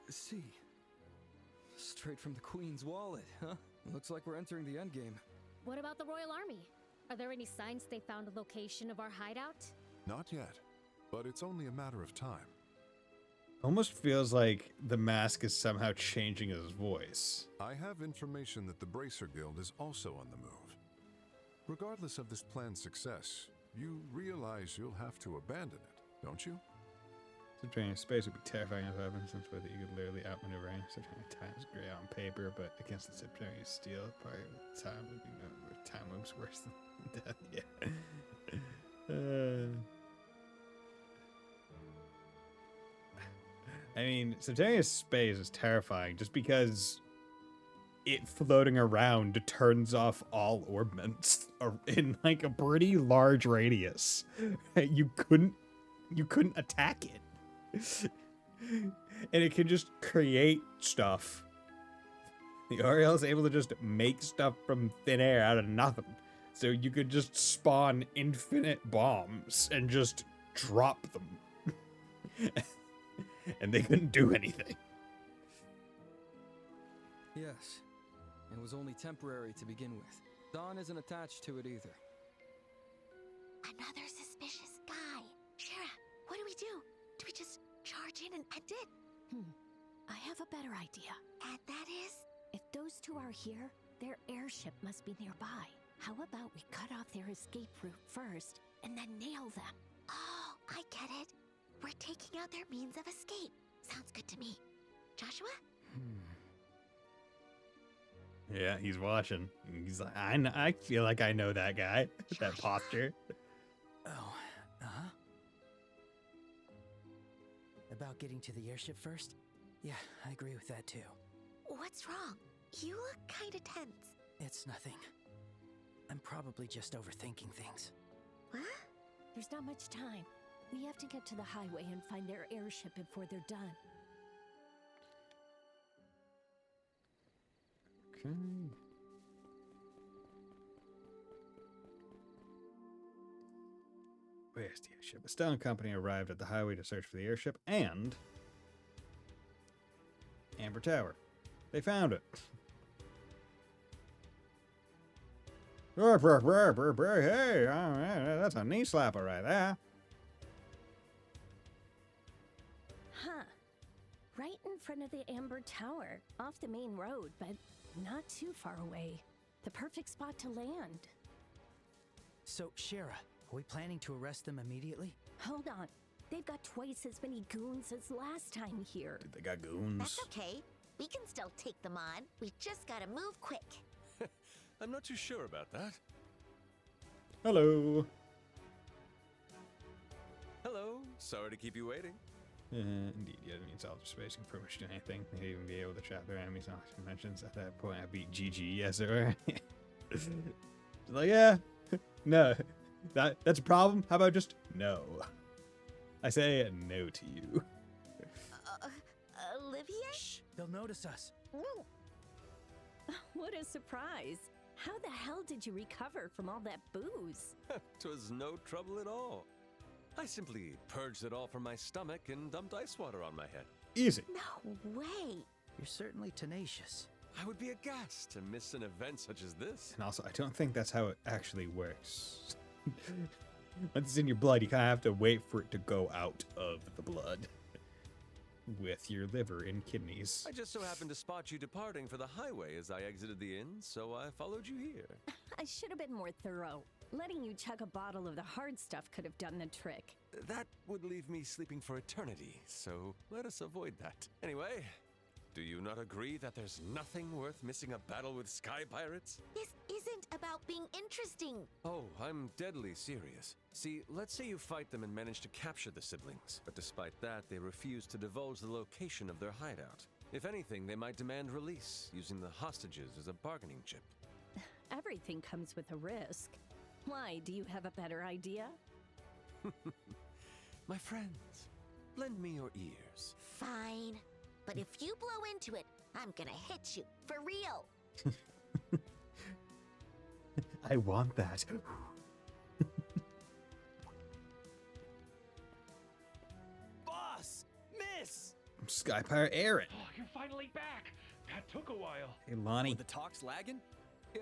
Speaker 12: see. Straight from the Queen's wallet, huh? Looks like we're entering the endgame.
Speaker 2: What about the Royal Army? Are there any signs they found a location of our hideout?
Speaker 18: Not yet, but it's only a matter of time.
Speaker 1: Almost feels like the mask is somehow changing his voice.
Speaker 18: I have information that the Bracer Guild is also on the move. Regardless of this plan's success, you realize you'll have to abandon it, don't you?
Speaker 1: Subterranean space would be terrifying as a weapon, since with it you could literally outmaneuver any subterranean time is great on paper, but against the subterranean steel, part of the time would be time loops worse than death. Yeah. I mean, subterranean space is terrifying just because it floating around turns off all orbments in like a pretty large radius. You couldn't attack it. And it can just create stuff. The Oriole is able to just make stuff from thin air out of nothing. So you could just spawn infinite bombs and just drop them. And they couldn't do anything.
Speaker 12: Yes. It was only temporary to begin with. Dawn isn't attached to it either.
Speaker 9: Another suspicious guy. Shara, what do we do? Do we just charge in and end it?
Speaker 7: I have a better idea.
Speaker 9: And that is?
Speaker 7: If those two are here, their airship must be nearby. How about we cut off their escape route first and then nail them?
Speaker 9: Oh, I get it. We're taking out their means of escape. Sounds good to me. Joshua?
Speaker 1: Yeah, he's watching. He's like, I feel like I know that guy. That posture.
Speaker 4: Oh, About getting to the airship first? Yeah, I agree with that too.
Speaker 9: What's wrong? You look kinda tense.
Speaker 4: It's nothing. I'm probably just overthinking things.
Speaker 9: What?
Speaker 7: There's not much time. We have to get to the highway and find their airship before they're done.
Speaker 1: Okay. Where's the airship? A Stone Company arrived at the highway to search for the airship and Amber Tower. They found it. Hey, that's a knee slapper right there.
Speaker 7: Huh. Right in front of the Amber Tower, off the main road, but not too far away. The perfect spot to land.
Speaker 4: So, Shara, are we planning to arrest them immediately?
Speaker 7: Hold on. They've got twice as many goons as last time here.
Speaker 1: Dude, they got goons.
Speaker 9: That's okay. We can still take them on. We just gotta move quick.
Speaker 15: I'm not too sure about that.
Speaker 1: Hello.
Speaker 15: Hello. Sorry to keep you waiting.
Speaker 1: Indeed, yeah, it means all the space can pretty much do anything. They even be able to trap their enemies on dimensions. At that point, I beat GG, yes sir. Like, yeah, no, that's a problem. How about just no? I say no to you.
Speaker 9: Olivia?
Speaker 4: Shh, they'll notice us.
Speaker 7: What a surprise. How the hell did you recover from all that booze?
Speaker 15: 'Twas no trouble at all. I simply purged it all from my stomach and dumped ice water on my head.
Speaker 1: Easy.
Speaker 7: No way.
Speaker 4: You're certainly tenacious.
Speaker 15: I would be aghast to miss an event such as this.
Speaker 1: And also, I don't think that's how it actually works. Once it's in your blood, you kind of have to wait for it to go out of the blood. With your liver and kidneys.
Speaker 15: I just so happened to spot you departing for the highway as I exited the inn, so I followed you here.
Speaker 7: I should have been more thorough. Letting you chug a bottle of the hard stuff could have done the trick.
Speaker 15: That would leave me sleeping for eternity, so let us avoid that. Anyway, do you not agree that there's nothing worth missing a battle with sky pirates?
Speaker 9: This isn't about being interesting.
Speaker 15: Oh, I'm deadly serious. See, let's say you fight them and manage to capture the siblings, but despite that, they refuse to divulge the location of their hideout. If anything, they might demand release, using the hostages as a bargaining chip.
Speaker 7: Everything comes with a risk. Why, do you have a better idea?
Speaker 15: My friends, lend me your ears.
Speaker 9: Fine. But if you blow into it, I'm gonna hit you. For real.
Speaker 1: I want that.
Speaker 8: Boss! Miss!
Speaker 1: Sky Pirate Aaron.
Speaker 13: Oh, you're finally back. That took a while.
Speaker 1: Hey, Lonnie.
Speaker 12: The talk's lagging? Yeah,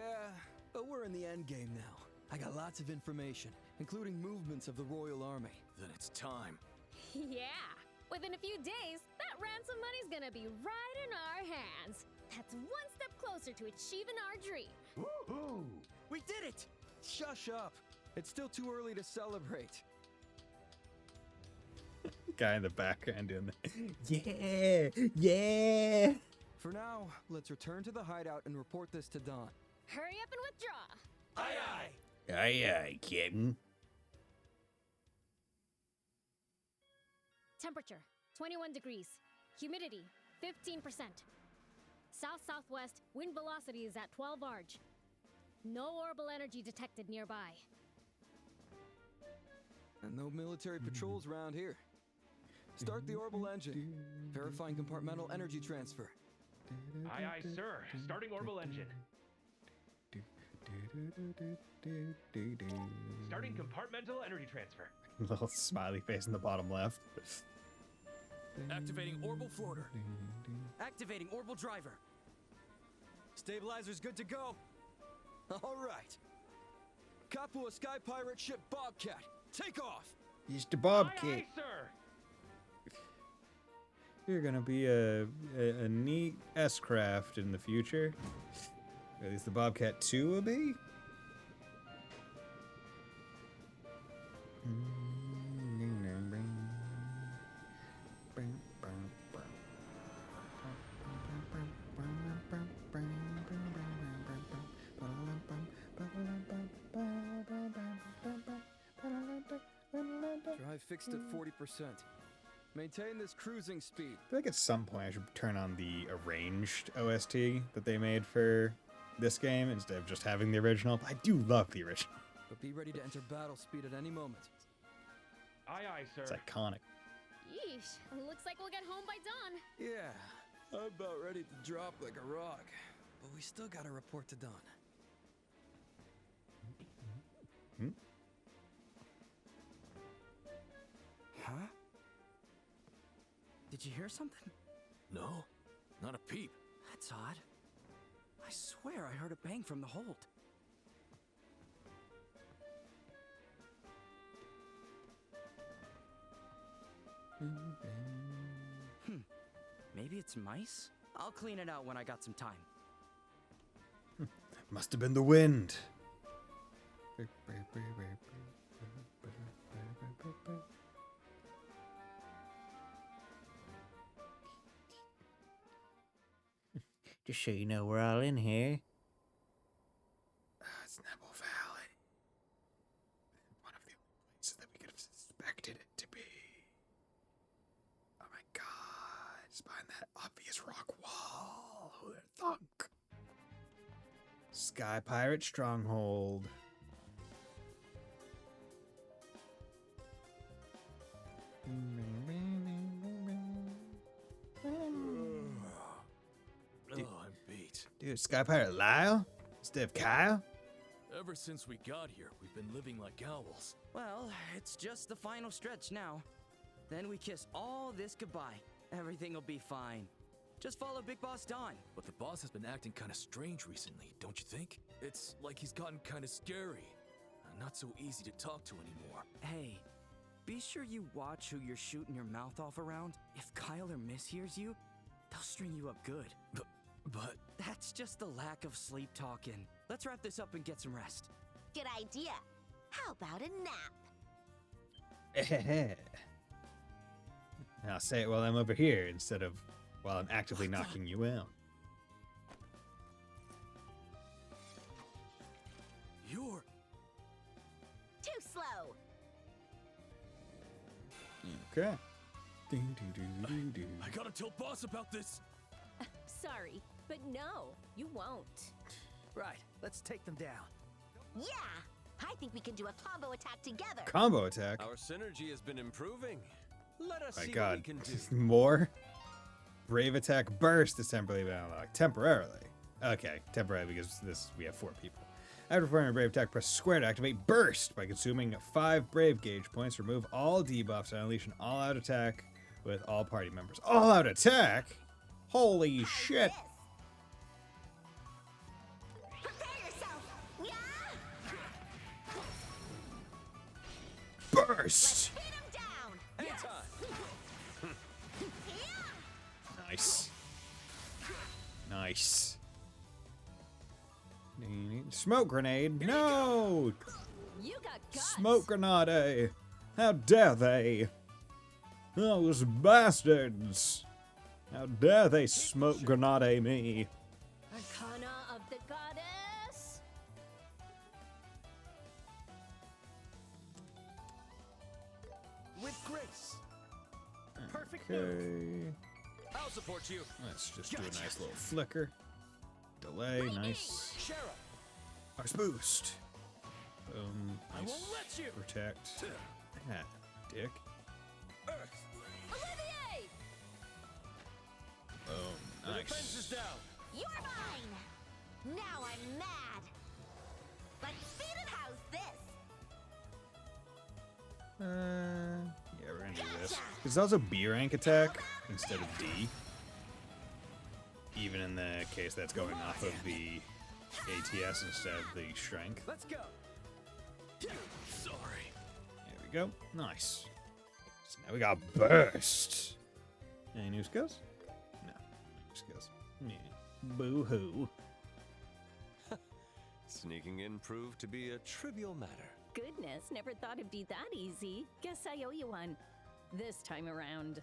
Speaker 12: but we're in the end game now. I got lots of information, including movements of the Royal Army.
Speaker 8: Then it's time.
Speaker 2: Yeah. Within a few days, that ransom money's gonna be right in our hands. That's one step closer to achieving our dream.
Speaker 12: Woohoo! We did it! Shush up. It's still too early to celebrate.
Speaker 1: Guy in the background doing the yeah.
Speaker 12: For now, let's return to the hideout and report this to Dawn.
Speaker 2: Hurry up and withdraw.
Speaker 12: Aye aye.
Speaker 1: Aye, Captain.
Speaker 2: Temperature, 21 degrees. Humidity, 15%. South-southwest, wind velocity is at 12 arg. No orbital energy detected nearby.
Speaker 12: And no military patrols around here. Start the orbital engine. Verifying compartmental energy transfer.
Speaker 13: Aye, aye, sir. Starting orbital engine. Starting compartmental energy transfer.
Speaker 1: Little smiley face in the bottom left.
Speaker 8: Activating orbital floater. Activating orbital driver. Stabilizer's good to go.
Speaker 12: All right. Kapua Sky Pirate ship Bobcat. Take off.
Speaker 1: He's the Bobcat.
Speaker 13: Aye, aye, sir.
Speaker 1: You're gonna be a neat S-craft in the future. At least the Bobcat 2 will be.
Speaker 12: Drive fixed at 40%. Maintain this cruising speed.
Speaker 1: I feel like at some point I should turn on the arranged OST that they made for this game instead of just having the original. But I do love the original.
Speaker 12: But be ready to enter battle speed at any moment.
Speaker 13: Aye, aye, sir.
Speaker 1: It's iconic.
Speaker 2: Yeesh, looks like we'll get home by dawn.
Speaker 12: Yeah, I'm about ready to drop like a rock. But we still gotta report to Dawn.
Speaker 1: Hmm?
Speaker 12: Huh?
Speaker 4: Did you hear something?
Speaker 8: No, not a peep.
Speaker 4: That's odd. I swear I heard a bang from the hold. Maybe it's mice? I'll clean it out when I got some time.
Speaker 1: Must have been the wind.
Speaker 17: Just so you know, we're all in here.
Speaker 1: It's Nebel Valley. One of the only places that we could have suspected it to be. Oh my god, it's behind that obvious rock wall. Who would have thunk? Sky Pirate Stronghold.
Speaker 8: Oh, I'm beat.
Speaker 1: Dude, Sky Pirate Lyle? Instead of Kyle?
Speaker 13: Ever since we got here, we've been living like owls.
Speaker 19: Well, it's just the final stretch now. Then we kiss all this goodbye. Everything will be fine. Just follow Big Boss Don.
Speaker 13: But the boss has been acting kind of strange recently, don't you think? It's like he's gotten kind of scary. Not so easy to talk to anymore.
Speaker 19: Hey, be sure you watch who you're shooting your mouth off around. If Kyler mishears you, they'll string you up good.
Speaker 13: But...
Speaker 19: That's just the lack of sleep talking. Let's wrap this up and get some rest.
Speaker 9: Good idea. How about a nap?
Speaker 1: I'll say it while I'm over here instead of while I'm actively knocking you out.
Speaker 13: You're...
Speaker 9: Too slow.
Speaker 1: Okay.
Speaker 13: I gotta tell boss about this.
Speaker 7: Sorry, but no, you won't.
Speaker 4: Right, let's take them down.
Speaker 9: Yeah, I think we can do a combo attack together.
Speaker 1: Combo attack?
Speaker 15: Our synergy has been improving. Let us
Speaker 1: My
Speaker 15: see
Speaker 1: God.
Speaker 15: what we can do.
Speaker 1: More? Brave attack burst is temporarily unlocked. Temporarily. Okay, temporarily because we have 4 people. After performing a brave attack, press square to activate burst. By consuming 5 brave gauge points, remove all debuffs and unleash an all-out attack with all party members. All-out attack? Holy shit. Burst! Nice. Nice. Smoke grenade? No!
Speaker 7: You got guts.
Speaker 1: Smoke grenade! How dare they? Those bastards! How dare they smoke grenade me?
Speaker 7: Arcana of the goddess.
Speaker 19: With grace. Perfect
Speaker 1: Okay.
Speaker 15: I'll support you.
Speaker 1: Let's just do a nice little flicker. Delay, nice.
Speaker 19: Sheriff.
Speaker 1: Arse boost. Boom.
Speaker 19: I
Speaker 1: Nice.
Speaker 19: won't let you.
Speaker 1: Protect. Ah, dick.
Speaker 7: Olivier!
Speaker 1: Boom.
Speaker 15: The defense is
Speaker 1: Nice.
Speaker 15: down.
Speaker 9: You're mine. Now I'm mad. Let's see it. How's this?
Speaker 1: Yeah, we're gonna do this. It's also B rank attack instead of D. Even in the case that's going off of the ATS instead of the strength.
Speaker 19: Let's go.
Speaker 13: Sorry.
Speaker 1: There we go. Nice. So now we got burst. Any new skills? No. New skills. Yeah. Boo hoo.
Speaker 15: Sneaking in proved to be a trivial matter.
Speaker 7: Goodness, never thought it'd be that easy. Guess I owe you one. This time around.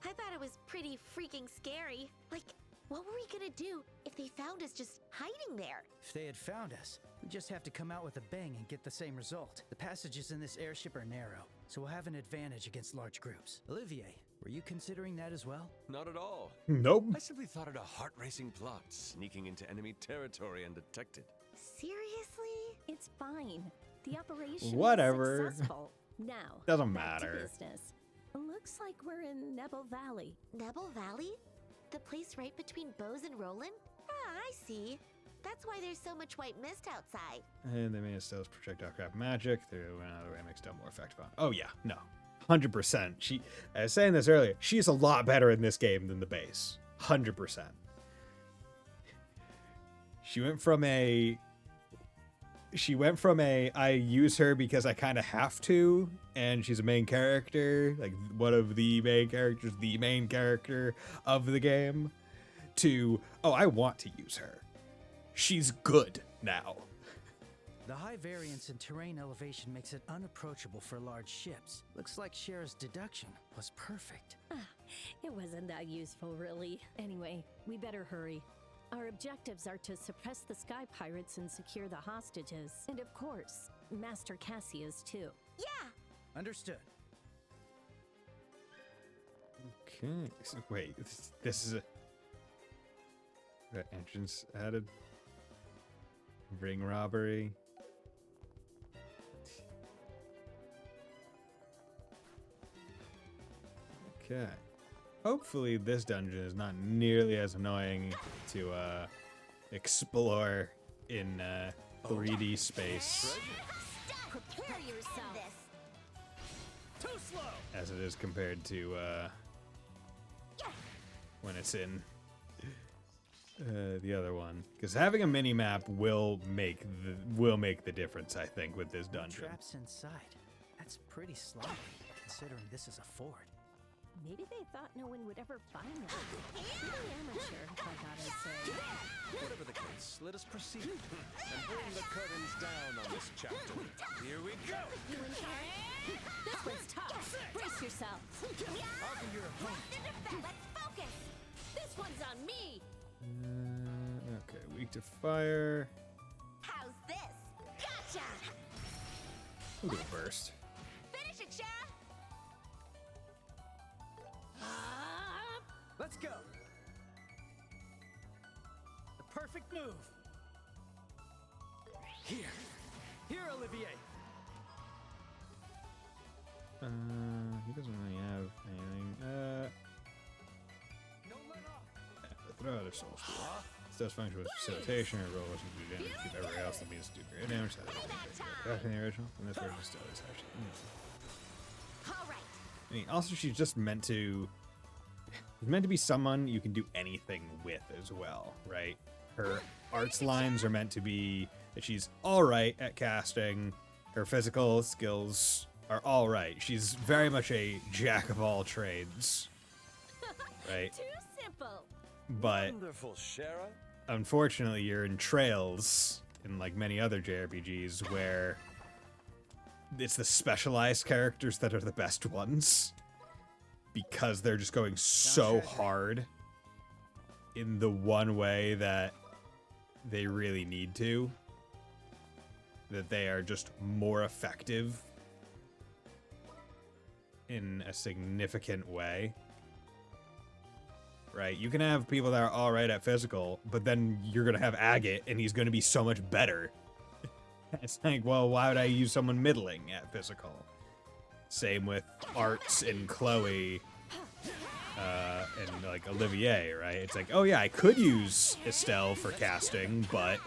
Speaker 9: I thought it was pretty freaking scary. Like, what were we gonna do if they found us just hiding there?
Speaker 4: If they had found us, we just have to come out with a bang and get the same result. The passages in this airship are narrow, so we'll have an advantage against large groups. Olivier, were you considering that as well?
Speaker 15: Not at all.
Speaker 1: Nope.
Speaker 15: I simply thought it a heart-racing plot, sneaking into enemy territory undetected.
Speaker 9: Seriously?
Speaker 7: It's fine. The operation
Speaker 1: Whatever.
Speaker 7: was successful. Now,
Speaker 1: Doesn't
Speaker 7: back to
Speaker 1: matter.
Speaker 7: business. Looks like we're in Nebel Valley.
Speaker 9: Nebel Valley? The place right between Bose and Roland? Ah, I see. That's why there's so much white mist outside.
Speaker 1: And they made a stealth projectile crap magic through another way makes it more effective on. Oh yeah, no. 100%. I was saying this earlier, she's a lot better in this game than the base. 100%. She went from a I use her because I kind of have to, and she's a main character, like one of the main characters, the main character of the game, to, oh, I want to use her. She's good now.
Speaker 4: The high variance in terrain elevation makes it unapproachable for large ships. Looks like Cher's deduction was perfect.
Speaker 7: It wasn't that useful, really. Anyway, we better hurry. Our objectives are to suppress the Sky Pirates and secure the hostages. And of course, Master Cassius, too.
Speaker 9: Yeah!
Speaker 4: Understood.
Speaker 1: Okay. So wait, this is a entrance added. Ring robbery. Okay. hopefully this dungeon is not nearly as annoying to explore in 3D space
Speaker 2: Prepare yourself.
Speaker 8: Too slow.
Speaker 1: as it is compared to when it's in the other one. Because having a mini map will make the difference, I think, with this dungeon.
Speaker 4: Traps inside. That's pretty sloppy, considering this is a fort.
Speaker 7: Maybe they thought no one would ever find them. Pretty amateur, if I gotta say.
Speaker 15: Whatever the case, let us proceed and bring the curtains down on this chapter. Here we go!
Speaker 7: You in charge? This one's tough. Brace yourselves.
Speaker 19: I'll do your opponent.
Speaker 2: Let's focus.
Speaker 7: This one's on me.
Speaker 1: Okay, weak to fire.
Speaker 2: How's this? Gotcha.
Speaker 1: We'll do a burst.
Speaker 2: Finish it, Chad.
Speaker 8: Let's go. The perfect move. Here, Olivier.
Speaker 1: He doesn't really have anything. Throw out a soul spear. This does function with facilitation or roll us to do damage. Keep everywhere else that means to do great damage. Back in the original, and this version still is actually. I mean, also she's just meant to. She's meant to be someone you can do anything with as well, right? Her arts lines are meant to be that she's all right at casting. Her physical skills are all right. She's very much a jack of all trades, right?
Speaker 7: Too simple.
Speaker 1: But
Speaker 15: Wonderful, Shara.
Speaker 1: unfortunately, you're in Trails, in like many other JRPGs, where it's the specialized characters that are the best ones because they're just going so hard in the one way that they really need to, that they are just more effective in a significant way. Right? You can have people that are all right at physical, but then you're going to have Agate, and he's going to be so much better. It's like, well, why would I use someone middling at physical? Same with Arts and Chloe and, like, Olivier, right? It's like, oh, yeah, I could use Estelle for casting, but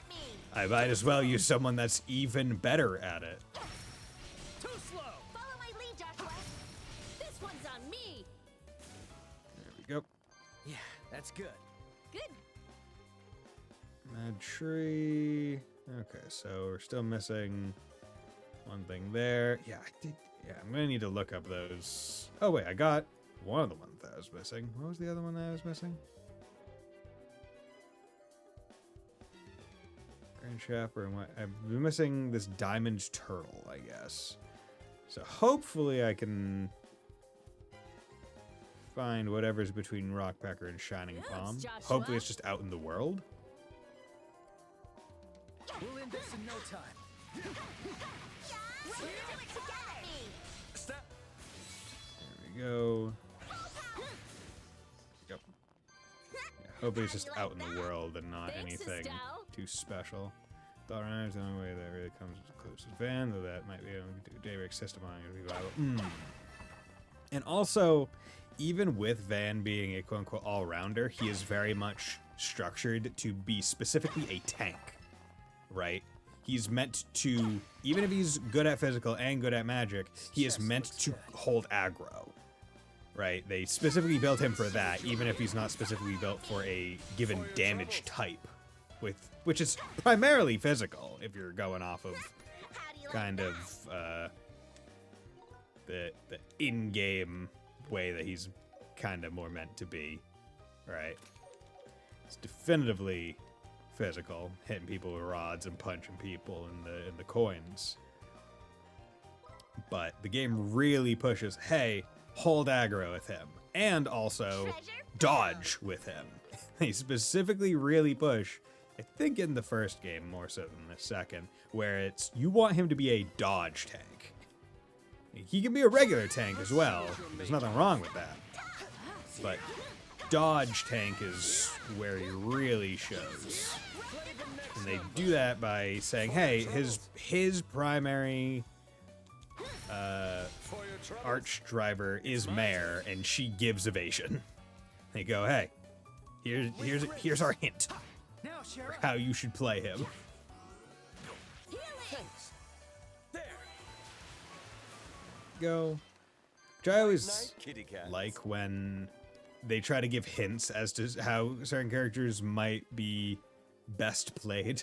Speaker 1: I might as well use someone that's even better at it.
Speaker 8: Too slow.
Speaker 2: Follow my lead, Joshua.
Speaker 7: This one's on me.
Speaker 1: There we go.
Speaker 4: Yeah, that's good.
Speaker 7: Good.
Speaker 1: Mad tree. Okay, so we're still missing one thing there. Yeah, I did. Yeah, I'm gonna need to look up those. Oh wait, I got one of the ones that I was missing. What was the other one that I was missing? Grand Chaper and what? I've been missing this diamond turtle, I guess. So hopefully I can find whatever's between Rockpecker and Shining Palm.
Speaker 7: Joshua.
Speaker 1: Hopefully it's just out in the world.
Speaker 8: We'll end this in no time.
Speaker 19: Step.
Speaker 1: There we go. Yep. Yeah, hopefully it's just out in the world and not
Speaker 7: Thanks,
Speaker 1: anything
Speaker 7: Estelle.
Speaker 1: too special. Thought Runner's the only way that really comes as close as Van, though that might be able to do daybreak system on it. Be viable. And also, even with Van being a quote-unquote all-rounder, he is very much structured to be specifically a tank, right? He's meant to, even if he's good at physical and good at magic, he is meant to hold aggro, right? They specifically built him for that, even if he's not specifically built for a given damage type, which is primarily physical, if you're going off of kind of the in-game way that he's kind of more meant to be, right? It's definitively physical, hitting people with rods and punching people in the coins. But the game really pushes, hey, hold aggro with him, and also dodge with him. They specifically really push, I think in the first game more so than the second, where it's you want him to be a dodge tank. He can be a regular tank as well. There's nothing wrong with that. But dodge tank is where he really shows. And they do that by saying, hey, his primary arch driver is Mare, and she gives evasion. They go, hey, here's our hint.
Speaker 19: Now, Sheriff.
Speaker 1: How you should play him. Go. Which I always like when they try to give hints as to how certain characters might be best played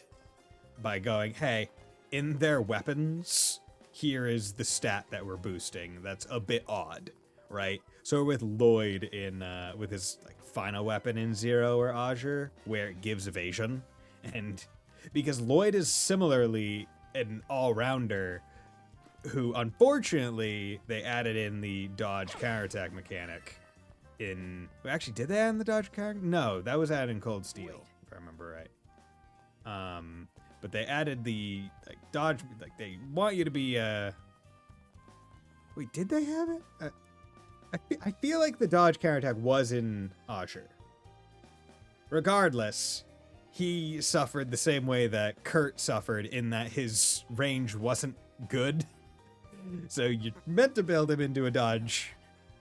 Speaker 1: by going, hey, in their weapons, here is the stat that we're boosting. That's a bit odd, right? So with Lloyd in with his like final weapon in Zero or Azure, where it gives evasion, and because Lloyd is similarly an all-rounder who unfortunately they added in the dodge counterattack mechanic in actually did they add in the dodge counter? No, that was added in Cold Steel, if I remember right. But they added the like dodge, like they want you to be wait, did they have it? I feel like the dodge counterattack was in Azure. Regardless, he suffered the same way that Kurt suffered in that his range wasn't good. So you're meant to build him into a dodge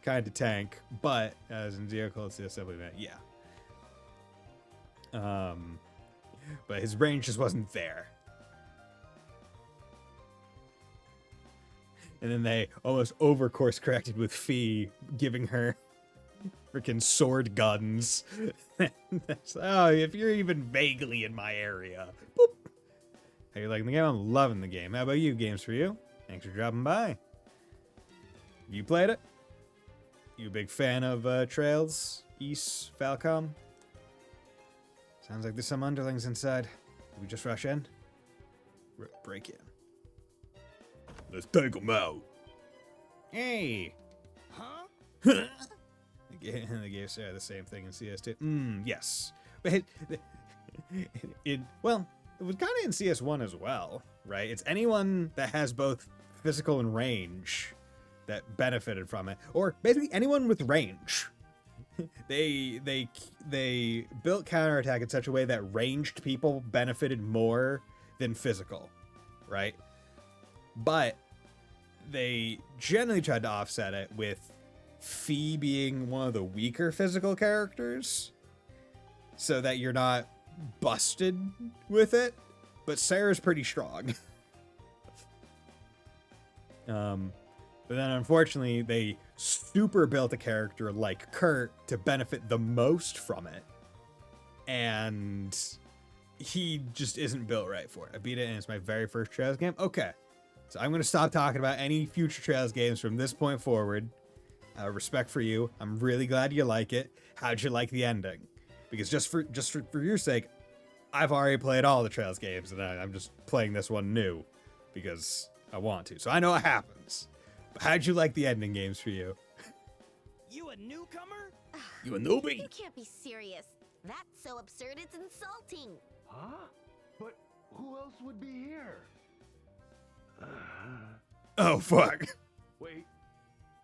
Speaker 1: kind of tank, but as in Zero Cold Steel Supplement, yeah. But his range just wasn't there. And then they almost over course corrected with Fee, giving her freaking sword guns. Oh, if you're even vaguely in my area. Boop. How you liking the game? I'm loving the game. How about you? Games for you? Thanks for dropping by. You played it? You a big fan of Trails, East, Falcom? Sounds like there's some underlings inside. Did we just rush in? Break in. Let's take them out. Hey!
Speaker 19: Huh?
Speaker 1: The game said the same thing in CS2. Yes. But it well, it was kind of in CS1 as well, right? It's anyone that has both physical and range that benefited from it, or basically anyone with range. They built counterattack in such a way that ranged people benefited more than physical, right? But they generally tried to offset it with Fee being one of the weaker physical characters so that you're not busted with it, but Sarah's pretty strong. But then unfortunately they super built a character like Kurt to benefit the most from it, and he just isn't built right for it. I beat it and it's my very first Trails game. Okay, so I'm going to stop talking about any future Trails games from this point forward. Respect for you. I'm really glad you like it. How'd you like the ending? Because just for your sake, I've already played all the Trails games, and I'm just playing this one new because I want to. So I know it happens. But how'd you like the ending games for you?
Speaker 19: You a newcomer?
Speaker 1: You a newbie?
Speaker 9: You can't be serious. That's so absurd, it's insulting.
Speaker 20: Huh? But who else would be here?
Speaker 1: Oh, fuck.
Speaker 20: Wait,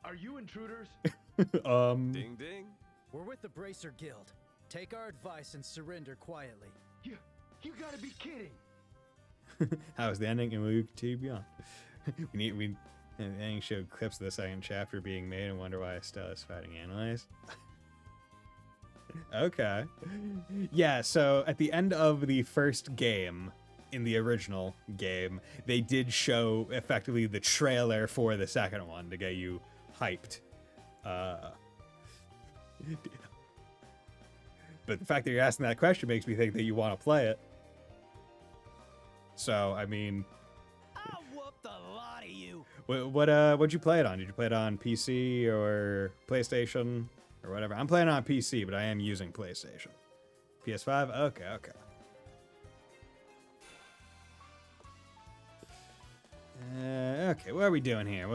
Speaker 20: are you intruders?
Speaker 15: Ding ding.
Speaker 4: We're with the Bracer Guild. Take our advice and surrender quietly.
Speaker 20: You gotta be kidding.
Speaker 1: How was the ending, and will you continue beyond? we the ending showed clips of the second chapter being made and wonder why Estelle is fighting Analyze. Okay. Yeah, so at the end of the first game, in the original game, they did show effectively the trailer for the second one to get you hyped. But the fact that you're asking that question makes me think that you want to play it. So, I mean,
Speaker 19: I'll whoop the lot of you.
Speaker 1: What'd you play it on? Did you play it on PC or PlayStation or whatever? I'm playing it on PC, but I am using PlayStation. PS5? Okay. Okay, what are we doing here?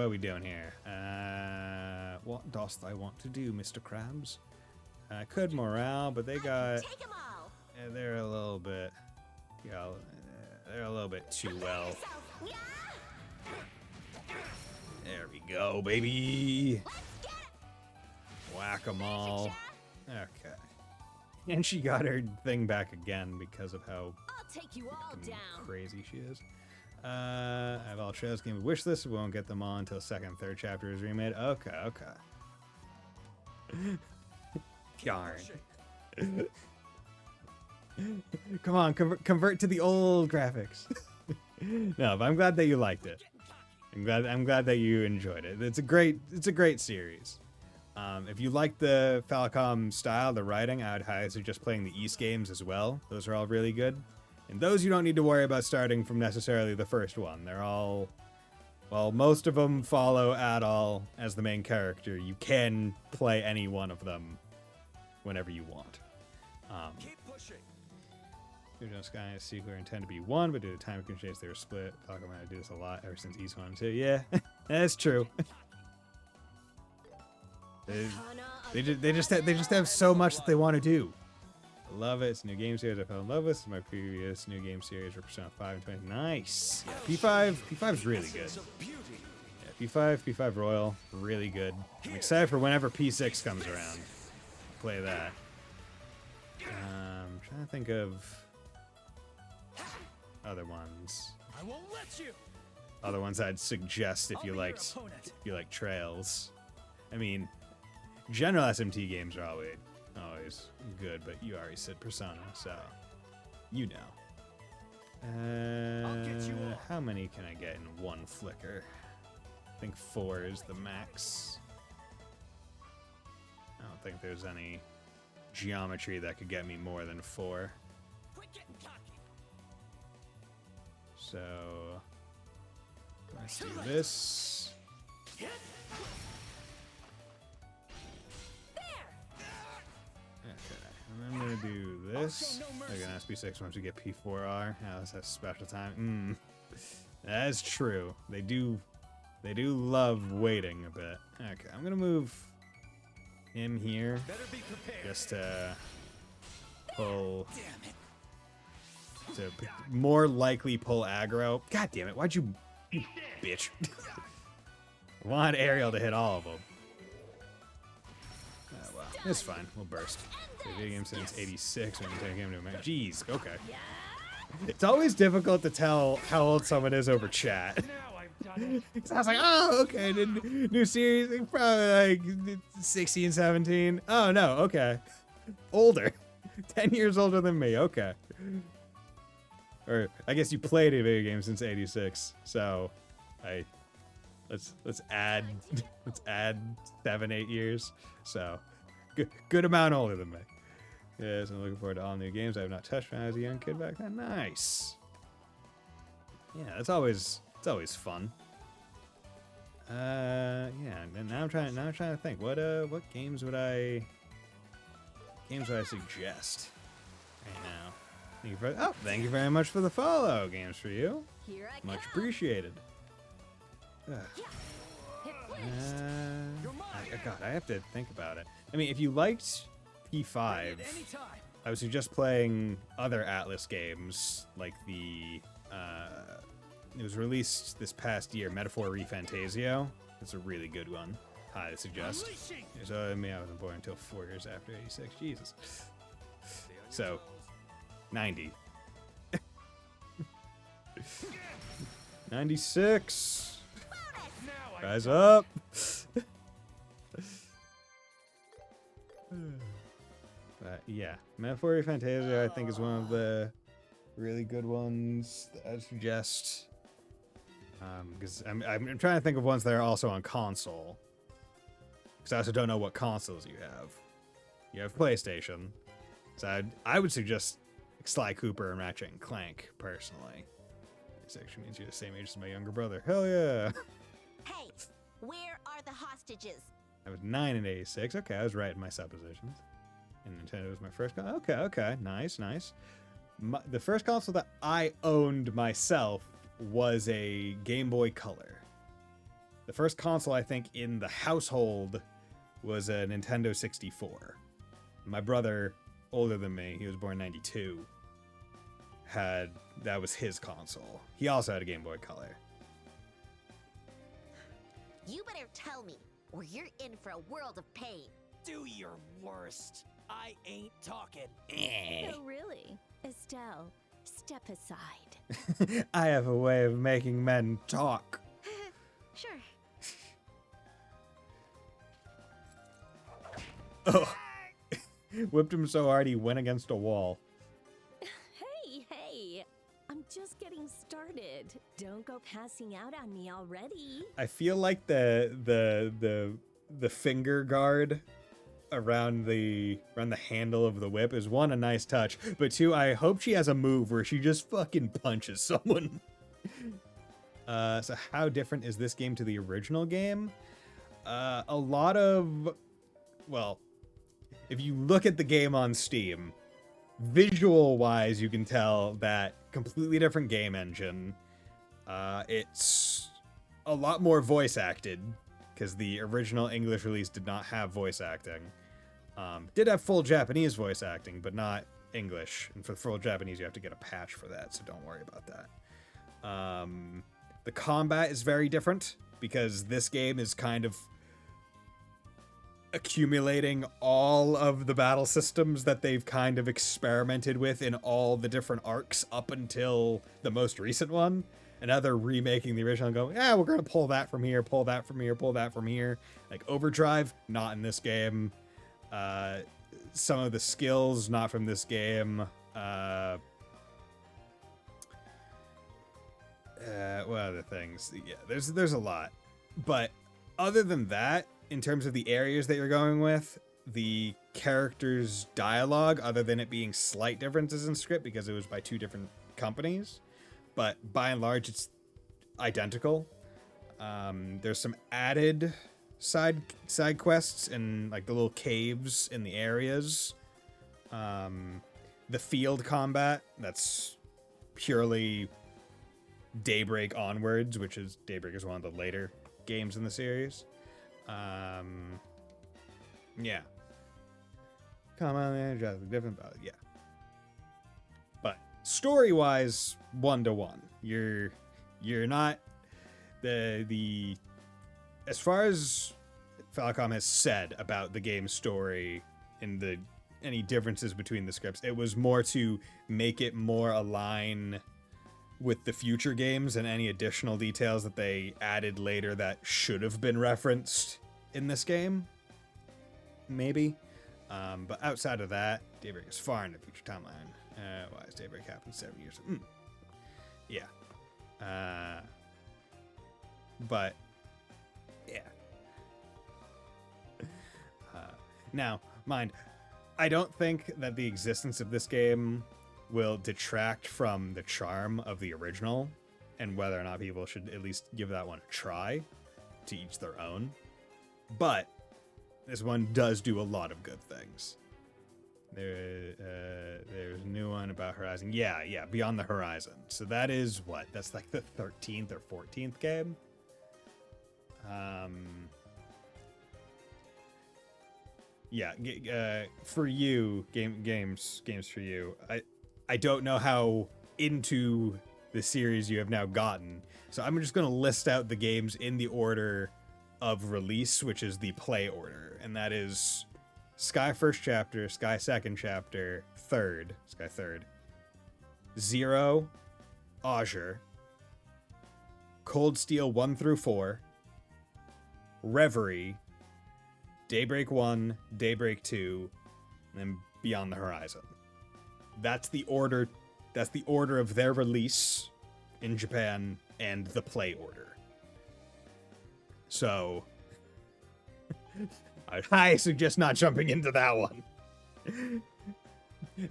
Speaker 1: What dost I want to do, Mr. Krabs? I could morale, but they got... Yeah, they're a little bit... they're a little bit too well. There we go, baby. Whack-a-mole. Okay. And she got her thing back again because of how
Speaker 7: take you all down.
Speaker 1: Crazy she is. I have all Trails game wish list. We won't get them all until second and third chapter is remade. Okay. Darn. Come on, convert to the old graphics. No, but I'm glad that you liked it. I'm glad that you enjoyed it. It's a great series. If you like the Falcom style, the writing, I would highly suggest playing the East games as well. Those are all really good. And those you don't need to worry about starting from necessarily the first one. They're all, well, most of them follow Adol as the main character. You can play any one of them whenever you want.
Speaker 13: Keep pushing.
Speaker 1: Sky and Sequel intend to be one, but due to time constraints, they were split. Falcom had to do this a lot ever since East 1 and 2. Yeah, that's true. They just have so much that they want to do. I love it. It's a new game series I fell in love with. It's my previous new game series for Persona 5 and 20. Nice. Yeah, P5 is really good. Yeah, P5 Royal, really good. I'm excited for whenever P6 comes around. Play that. I'm trying to think of other ones.
Speaker 8: I won't let you.
Speaker 1: Other ones I'd suggest if you like Trails. I mean, general SMT games are always good, but you already said Persona, so you know. How many can I get in one flicker? I think 4 is the max. I don't think there's any geometry that could get me more than 4. So let's do this. I'm gonna do this. They're gonna ask P6 once we get P4R. Oh, this has special time. That is true. They do love waiting a bit. Okay, I'm gonna move him here just to pull. To more likely pull aggro. God damn it! Why'd you bitch? I want Ariel to hit all of them. Oh, well, it's fine. We'll burst. Video game since '86 when you take him to a match. Jeez, okay. It's always difficult to tell how old someone is over chat. Because I was like, oh, okay, new series, probably like 16, 17. Oh, no, okay. Older. 10 years older than me, okay. Or, I guess you played a video game since '86, so let's add 7, 8 years. So, good amount older than me. Yes, I'm looking forward to all new games I have not touched when I was a young kid back then. Nice. Yeah, it's always fun. Yeah, and now I'm trying to think. What games would I suggest right now? Thank you very much for the follow. Games for you. Much appreciated. God, I have to think about it. I mean, if you liked P5, I would suggest playing other Atlas games, like the it was released this past year, Metaphor ReFantasio. It's a really good one. I suggest. So, I mean, I wasn't born until 4 years after '86. Jesus. So, 90. 96. Rise up. But yeah, Metaphor ReFantasio I think is one of the really good ones that I suggest. Because I'm trying to think of ones that are also on console. Because I also don't know what consoles you have. You have PlayStation. So I would suggest Sly Cooper and Ratchet and Clank, personally. This actually means you're the same age as my younger brother. Hell yeah!
Speaker 9: Hey, where are the hostages?
Speaker 1: I was 9 in '86. Okay, I was right in my suppositions. And Nintendo was my first console. Okay, nice. The first console that I owned myself was a Game Boy Color. The first console I think in the household was a Nintendo 64. My brother, older than me, he was born in '92, that was his console. He also had a Game Boy Color.
Speaker 9: You better tell me, or you're in for a world of pain.
Speaker 19: Do your worst. I ain't talking.
Speaker 7: Oh, really? Estelle, step aside.
Speaker 1: I have a way of making men talk.
Speaker 6: Sure.
Speaker 1: Oh. Whipped him so hard he went against a wall.
Speaker 7: Hey, I'm just getting started. Don't go passing out on me already.
Speaker 1: I feel like the finger guard around the handle of the whip is one, a nice touch, but two, I hope she has a move where she just fucking punches someone. So how different is this game to the original game? A lot of, well, if you look at the game on Steam, visual wise, you can tell that completely different game engine. It's a lot more voice acted because the original English release did not have voice acting. Did have full Japanese voice acting, but not English. And for full Japanese, you have to get a patch for that, so don't worry about that. The combat is very different because this game is kind of accumulating all of the battle systems that they've kind of experimented with in all the different arcs up until the most recent one. And now they're remaking the original and going, yeah, we're going to pull that from here, pull that from here, pull that from here. Like Overdrive, not in this game. Some of the skills, not from this game. What other things? Yeah, there's a lot. But other than that, in terms of the areas that you're going with, the characters' dialogue, other than it being slight differences in script because it was by two different companies, but by and large, it's identical. There's some added side quests in like the little caves in the areas. The field combat, that's purely Daybreak onwards, which is Daybreak is one of the later games in the series. Yeah. Come on, energizing, different, yeah. But story-wise, 1-to-1. You're not the as far as Falcom has said about the game's story and any differences between the scripts, it was more to make it more align with the future games and any additional details that they added later that should have been referenced in this game. Maybe. But outside of that, Daybreak is far in the future timeline. Why is Daybreak happened 7 years? Yeah. But, yeah. Now, mind, I don't think that the existence of this game will detract from the charm of the original and whether or not people should at least give that one a try, to each their own. But this one does do a lot of good things. There's a new one about Horizon. Yeah, Beyond the Horizon. So that is what? That's like the 13th or 14th game? Yeah, for you, games for you. I don't know how into the series you have now gotten, so I'm just going to list out the games in the order of release, which is the play order, and that is Sky First Chapter, Sky Second Chapter, Sky Third, Zero, Azure, Cold Steel 1 through 4, Reverie, Daybreak 1, Daybreak 2, and then Beyond the Horizon. That's the order of their release in Japan and the play order. So I suggest not jumping into that one.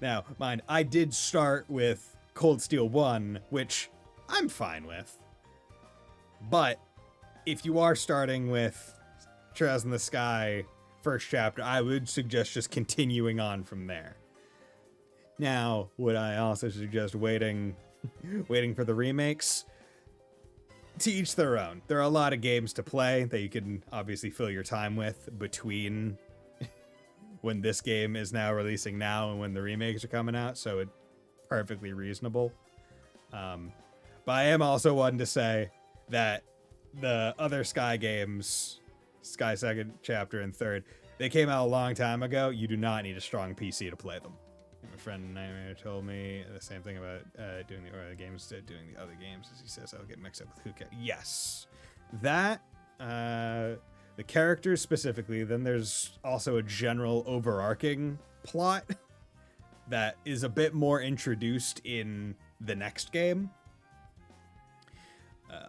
Speaker 1: Now, mind, I did start with Cold Steel 1, which I'm fine with. But if you are starting with Trails in the Sky First Chapter, I would suggest just continuing on from there. Now, would I also suggest waiting for the remakes? To each their own. There are a lot of games to play that you can obviously fill your time with between when this game is now releasing now and when the remakes are coming out, so it's perfectly reasonable. But I am also one to say that the other Sky games, Sky Second Chapter and Third, they came out a long time ago. You do not need a strong PC to play them. My friend Nightmare told me the same thing about doing the other games instead of doing the other games, as he says I'll get mixed up with who can. Yes, that the characters specifically. Then there's also a general overarching plot that is a bit more introduced in the next game.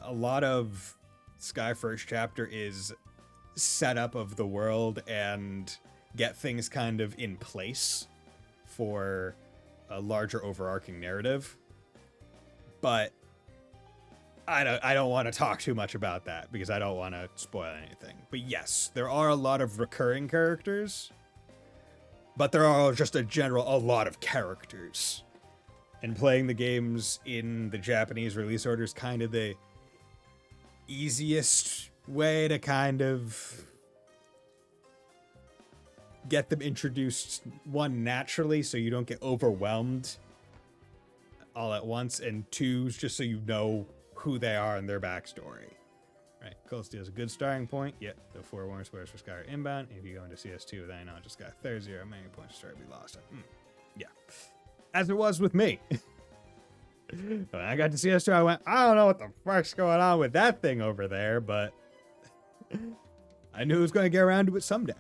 Speaker 1: A lot of Sky First Chapter is setup of the world and get things kind of in place for a larger overarching narrative. But I don't want to talk too much about that because I don't want to spoil anything. But yes, there are a lot of recurring characters, but there are just a lot of characters. And playing the games in the Japanese release order is kind of the easiest way to kind of get them introduced, one, naturally, so you don't get overwhelmed all at once, and two, just so you know who they are and their backstory. Right, Cold Steel is a good starting point. Yet the 4 warning squares for Sky are inbound. If you go into CS2, then I know just got 30 many points to start, we lost it. Yeah, as it was with me. When I got to CS2, I went, I don't know what the fuck's going on with that thing over there, but I knew it was going to get around to it someday.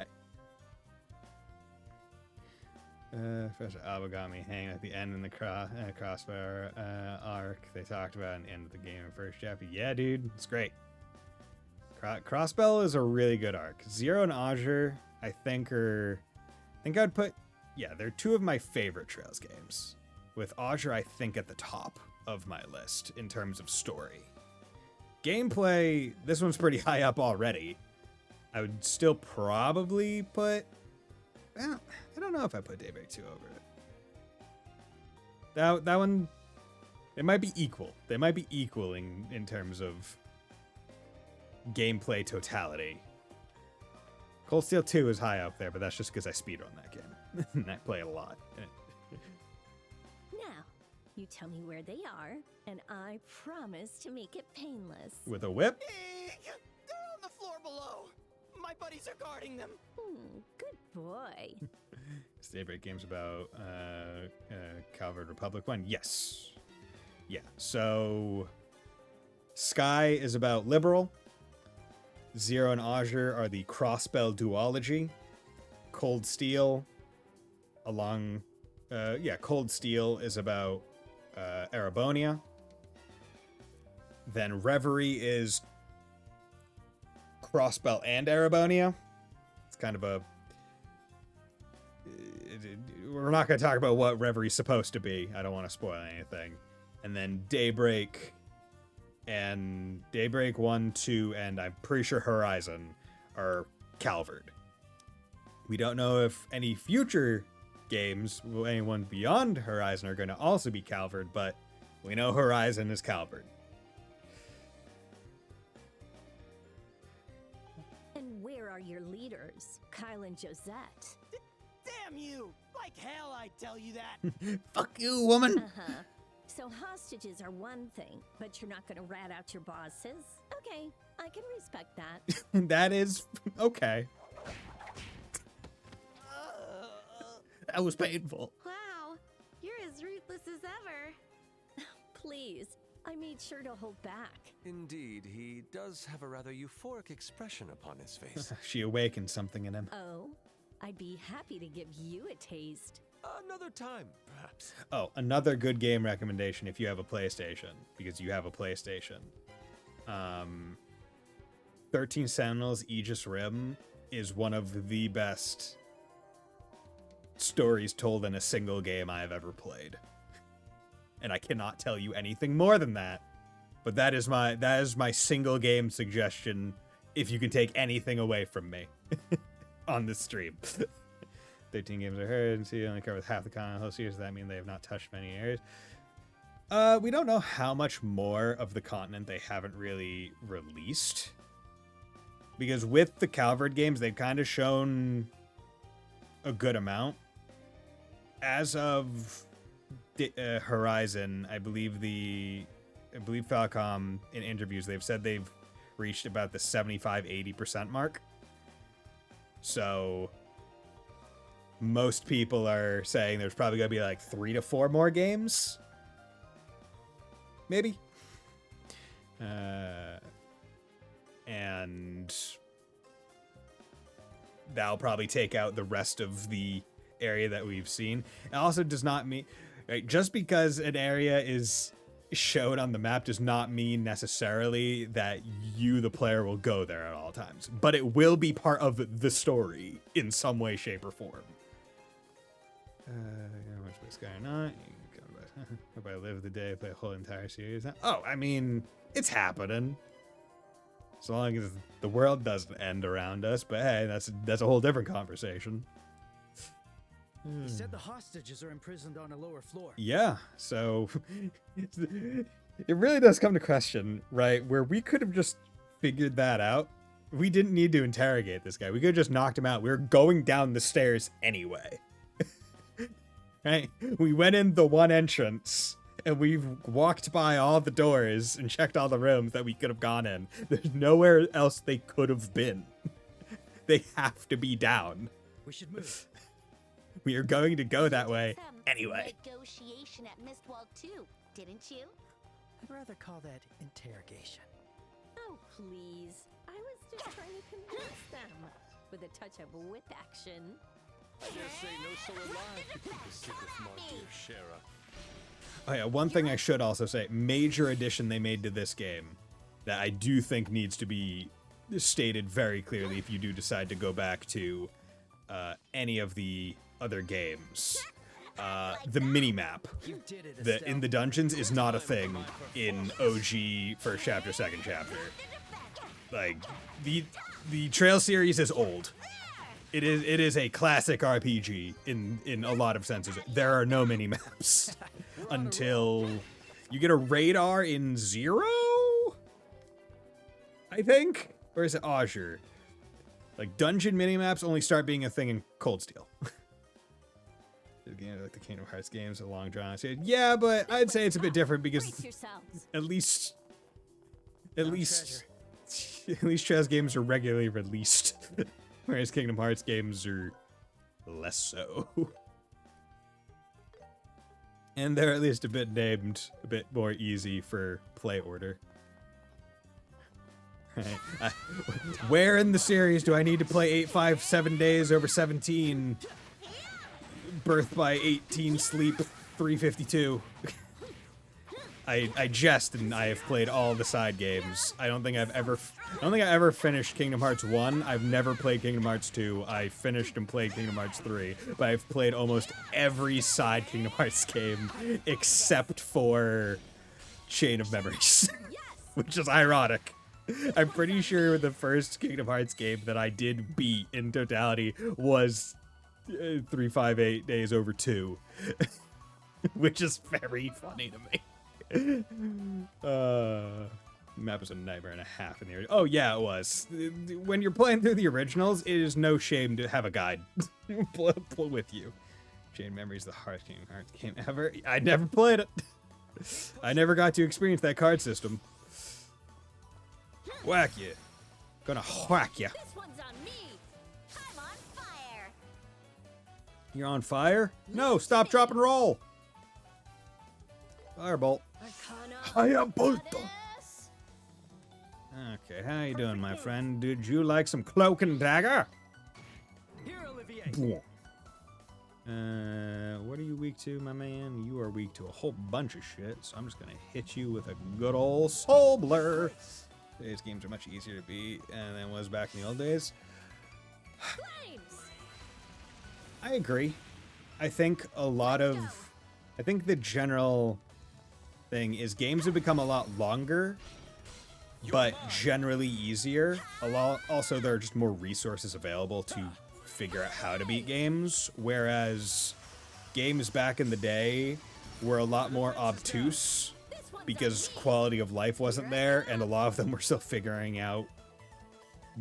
Speaker 1: Professor Abagami hanging at the end in the crossfire arc they talked about in the end of the game in first chapter. Yeah, dude, it's great. Crossbell is a really good arc. Zero and Azure, I think I'd put, yeah, they're two of my favorite Trails games. With Azure, I think, at the top of my list in terms of story. Gameplay, this one's pretty high up already. I would still probably put, well, I don't know if I put Daybreak 2 over it. That one, they might be equal. They might be equaling in terms of gameplay totality. Cold Steel 2 is high up there, but that's just because I speedrun that game. And I play it a lot.
Speaker 7: Now, you tell me where they are, and I promise to make it painless.
Speaker 1: With a whip?
Speaker 19: They're on the floor below. My buddies are guarding them.
Speaker 7: Good boy.
Speaker 1: Is Daybreak games about Calvert Republic 1? Yes. Yeah, so Sky is about Liberal. Zero and Azure are the Crossbell duology. Cold Steel Cold Steel is about Erebonia. Then Reverie is Crossbell and Erebonia. It's kind of a... We're not going to talk about what Reverie's supposed to be. I don't want to spoil anything. And then Daybreak 1, 2, and I'm pretty sure Horizon are Calvard. We don't know if any future games, anyone beyond Horizon, are going to also be Calvard, but we know Horizon is Calvard.
Speaker 7: And where are your leaders, Kyle and Josette?
Speaker 19: Damn you! Like hell, I tell you that.
Speaker 1: Fuck you, woman!
Speaker 7: Uh-huh. So hostages are one thing, but you're not going to rat out your bosses? Okay, I can respect that.
Speaker 1: That is... okay. That was painful.
Speaker 6: Wow, you're as ruthless as ever.
Speaker 7: Please, I made sure to hold back.
Speaker 15: Indeed, he does have a rather euphoric expression upon his face.
Speaker 1: She awakened something in him.
Speaker 7: Oh, I'd be happy to give you a taste.
Speaker 15: Another time, perhaps.
Speaker 1: Oh, another good game recommendation if you have a PlayStation, because you have a PlayStation. 13 Sentinels Aegis Rim is one of the best stories told in a single game I have ever played. And I cannot tell you anything more than that. But that is my single game suggestion if you can take anything away from me on this stream. 13 games are heard, and so you only cover half the continent host years. Does that mean they have not touched many areas? We don't know how much more of the continent they haven't really released. Because with the Calvard games, they've kind of shown a good amount. As of Horizon, I believe Falcom in interviews, they've said they've reached about the 75-80% mark. So most people are saying there's probably going to be like 3 to 4 more games. Maybe. And that'll probably take out the rest of the area that we've seen. It also does not mean, right, just because an area is showed on the map does not mean necessarily that you, the player, will go there at all times. But it will be part of the story in some way, shape, or form. How much this guy or not? Hope I live the day, play a whole entire series. Oh, I mean, it's happening. As long as the world doesn't end around us, but hey, that's a whole different conversation.
Speaker 4: He said the hostages are imprisoned on a lower floor.
Speaker 1: Yeah, so it really does come to question, right? Where we could have just figured that out. We didn't need to interrogate this guy. We could have just knocked him out. We were going down the stairs anyway. Right? We went in the one entrance and we've walked by all the doors and checked all the rooms that we could have gone in. There's nowhere else they could have been. They have to be down.
Speaker 4: We should move.
Speaker 1: We are going to go that way anyway.
Speaker 9: Negotiation at Mistwall too, didn't you?
Speaker 4: I'd rather call that interrogation.
Speaker 7: Oh, please. I was just trying to convince them with a touch of whip action.
Speaker 5: I dare say no soul alive could keep a secret from our dear Shara.
Speaker 1: Oh yeah, one thing I should also say, major addition they made to this game that I do think needs to be stated very clearly if you do decide to go back to any of the other games. The mini-map in the dungeons is not a thing in OG first chapter, second chapter. Like, the Trail series is old. It is a classic RPG in a lot of senses. There are no mini-maps until you get a radar in Zero, I think? Or is it Azure? Like, dungeon mini-maps only start being a thing in Cold Steel. Like the Kingdom Hearts games, a long drawn out series. Yeah, but I'd say it's a bit different because at least Trails games are regularly released, whereas Kingdom Hearts games are less so. And they're at least a bit named a bit more easy for play order. Right. Where in the series do I need to play 8, 5, 7 days over 17? Birth by 18, sleep 352. I jest, and I have played all the side games. I don't think I ever finished Kingdom Hearts 1. I've never played Kingdom Hearts 2. I finished and played Kingdom Hearts 3, but I've played almost every side Kingdom Hearts game except for Chain of Memories, which is ironic. I'm pretty sure the first Kingdom Hearts game that I did beat in totality was 358 days over 2, which is very funny to me. Map is a nightmare and a half in the original. Oh yeah, it was. When you're playing through the originals, it is no shame to have a guide pull with you. Chain Memories, the hardest Kingdom Hearts game ever. I never played it. I never got to experience that card system. Whack you. Gonna whack you.
Speaker 2: This one's on me. I'm on fire.
Speaker 1: You're on fire? No, stop, drop, and roll. Firebolt. Firebolt. Okay, how you doing, my friend? Did you like some cloak and dagger?
Speaker 4: Here, Olivier.
Speaker 1: What are you weak to, my man? You are weak to a whole bunch of shit, so I'm just gonna hit you with a good old soul blur. Today's games are much easier to beat than was back in the old days. I agree. I think the general thing is games have become a lot longer, but generally easier. Also, there are just more resources available to figure out how to beat games, whereas games back in the day were a lot more obtuse because quality of life wasn't there, and a lot of them were still figuring out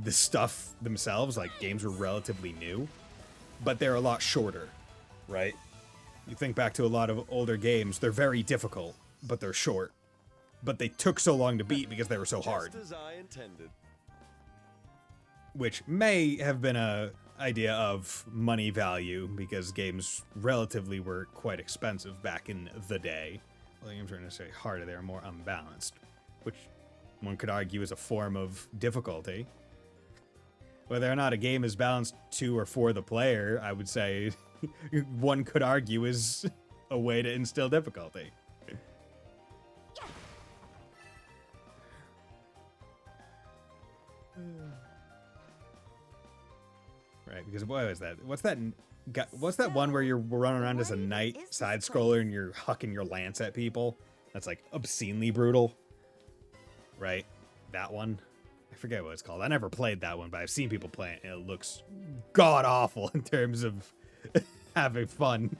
Speaker 1: the stuff themselves. Like, games were relatively new, but they're a lot shorter, right? You think back to a lot of older games, they're very difficult, but they're short. But they took so long to beat because they were so hard.
Speaker 15: Just as I intended.
Speaker 1: Which may have been a idea of money value, because games relatively were quite expensive back in the day. Well, games weren't necessarily harder, they were more unbalanced, which one could argue is a form of difficulty. Whether or not a game is balanced to or for the player, I would say one could argue is a way to instill difficulty. Right, because what is that? What's that one where you're running around as a knight side scroller and you're hucking your lance at people? That's like obscenely brutal. Right? That one. I forget what it's called. I never played that one, but I've seen people play it, and it looks god awful in terms of having fun.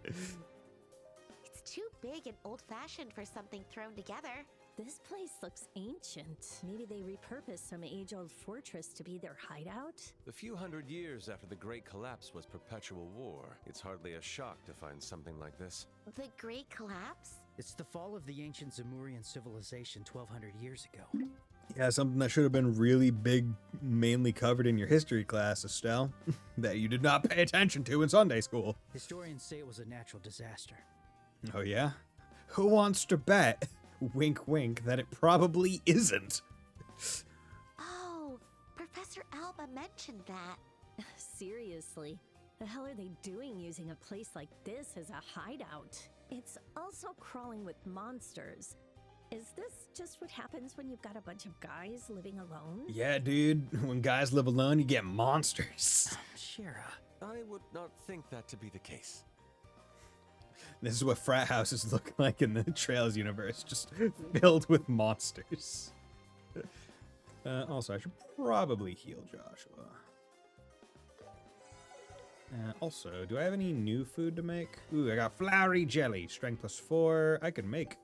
Speaker 9: It's too big and old-fashioned for something thrown together.
Speaker 7: This place looks ancient. Maybe they repurposed some age-old fortress to be their hideout?
Speaker 15: The few hundred years after the Great Collapse was perpetual war. It's hardly a shock to find something like this.
Speaker 9: The Great Collapse?
Speaker 4: It's the fall of the ancient Zemurian civilization 1,200 years ago.
Speaker 1: Yeah, something that should have been really big, mainly covered in your history class, Estelle, that you did not pay attention to in Sunday school.
Speaker 4: Historians say it was a natural disaster.
Speaker 1: Oh yeah? Who wants to bet, wink wink, that it probably isn't?
Speaker 9: Oh, Professor Alba mentioned that.
Speaker 7: Seriously, the hell are they doing using a place like this as a hideout? It's also crawling with monsters. Is this just what happens when you've got a bunch of guys living alone?
Speaker 1: Yeah, dude. When guys live alone, you get monsters.
Speaker 4: Shira.
Speaker 15: I would not think that to be the case.
Speaker 1: This is what frat houses look like in the Trails universe, just filled with monsters. Also, I should probably heal Joshua. Also, do I have any new food to make? Ooh, I got floury jelly, strength +4. I could make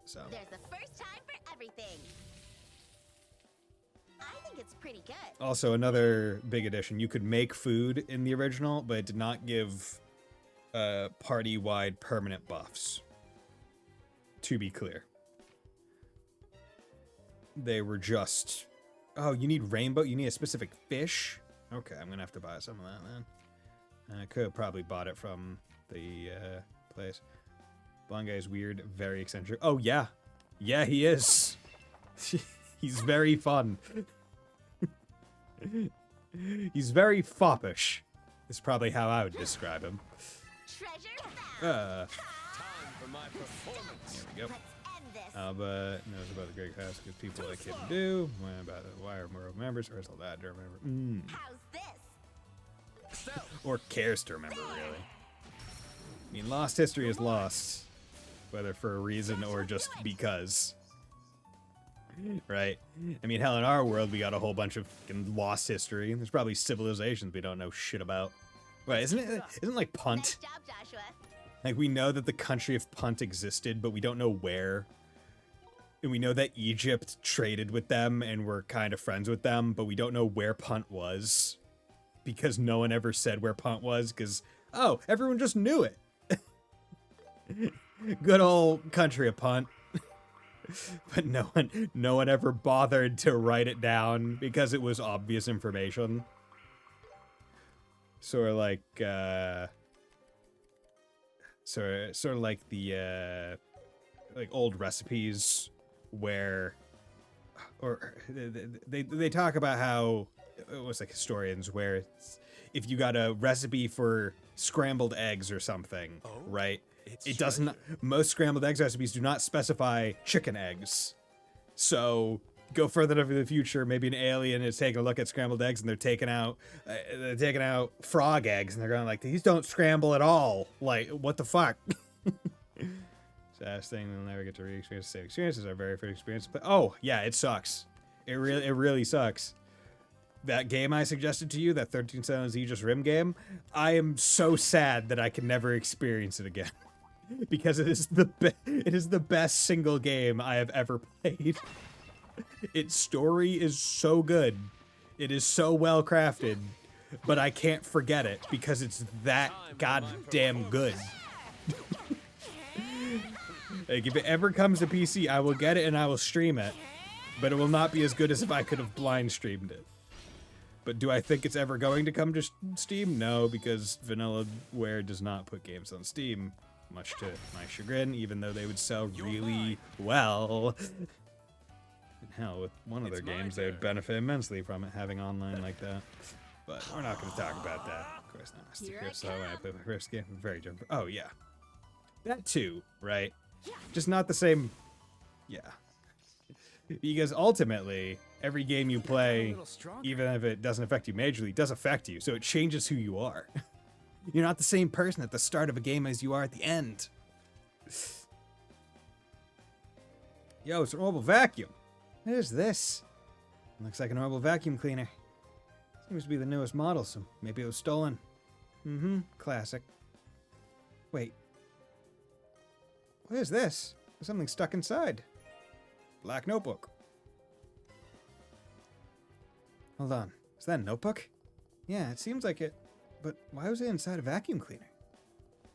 Speaker 1: some.
Speaker 9: There's a first time for everything. I think it's pretty good.
Speaker 1: Also, another big addition. You could make food in the original, but it did not give party-wide permanent buffs. To be clear. They were just... Oh, you need rainbow? You need a specific fish? Okay, I'm gonna have to buy some of that, then. I could have probably bought it from the place. Blonde guy's weird, very eccentric. Oh, yeah. Yeah, he is. He's very fun. He's very foppish. Is probably how I would describe him.
Speaker 9: Treasure
Speaker 15: Time for my performance.
Speaker 1: There we go. Alba knows about the Great House because people like him do. When about why are more members? Or is all that to remember?
Speaker 9: How's this?
Speaker 1: Or cares to remember, really. I mean, lost history is lost. Whether for a reason or just because. Right? I mean, hell, in our world, we got a whole bunch of fucking lost history. There's probably civilizations we don't know shit about. Right, isn't like Punt?
Speaker 9: Nice job, Joshua.
Speaker 1: Like, we know that the country of Punt existed, but we don't know where. And we know that Egypt traded with them and we're kind of friends with them, but we don't know where Punt was. Because no one ever said where Punt was, because, oh, everyone just knew it. Good old country of Punt. But no one ever bothered to write it down because it was obvious information. Sort of like, sort of like the, like old recipes where, or they talk about how, it was like historians, where it's, if you got a recipe for scrambled eggs or something, right? It doesn't, most scrambled eggs recipes do not specify chicken eggs. So go further into the future, maybe an alien is taking a look at scrambled eggs and they're taking out frog eggs and they're going like, these don't scramble at all. Like, what the fuck? Saddest thing, they'll never get to re-experience the same experiences, our very first experience. But oh yeah, it sucks. It really sucks. That game I suggested to you, that 13 Silent Aegis Rim game, I am so sad that I can never experience it again. Because it is the best single game I have ever played. Its story is so good. It is so well crafted, but I can't forget it because it's that goddamn good. Like, if it ever comes to PC, I will get it and I will stream it, but it will not be as good as if I could have blind streamed it. But do I think it's ever going to come to Steam? No, because Vanillaware does not put games on Steam, much to my chagrin, even though they would sell really well. Hell, with one of their games, they would benefit immensely from it having online like that. But we're not going to talk about that. Of course not. Mr. Chris, so when I play my first game, very different. Oh, yeah. That too, right? Just not the same. Yeah. Because ultimately, every game you play, even if it doesn't affect you majorly, does affect you. So it changes who you are. You're not the same person at the start of a game as you are at the end. Yo, it's an orbital vacuum. What is this? Looks like an orbital vacuum cleaner. Seems to be the newest model, so maybe it was stolen. Mm-hmm, classic. Wait. What is this? There's something stuck inside. Black notebook. Hold on. Is that a notebook? Yeah, it seems like it. But why was it inside a vacuum cleaner?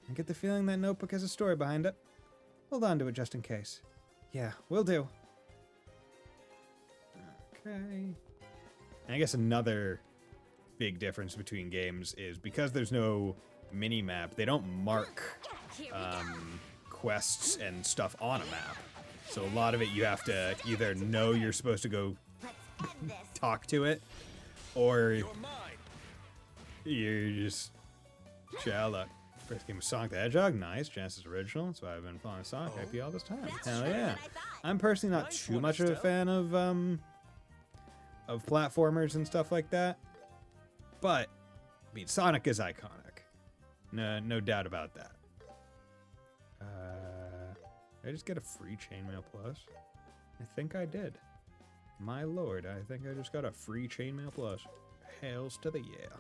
Speaker 1: I get the feeling that notebook has a story behind it. Hold on to it just in case. Yeah, will do. Okay. I guess another big difference between games is because there's no mini-map, they don't mark quests and stuff on a map. So a lot of it you have to either know you're supposed to go talk to it, or you're just chill out. First game was Sonic the Hedgehog, nice. Genesis original, that's why I've been following Sonic IP all this time. Hell yeah. I'm personally not too much of a fan of platformers and stuff like that. But I mean, Sonic is iconic. No doubt about that. Did I just get a free Chainmail Plus? I think I did. My lord, I think I just got a free Chainmail Plus. Hails to the yeah.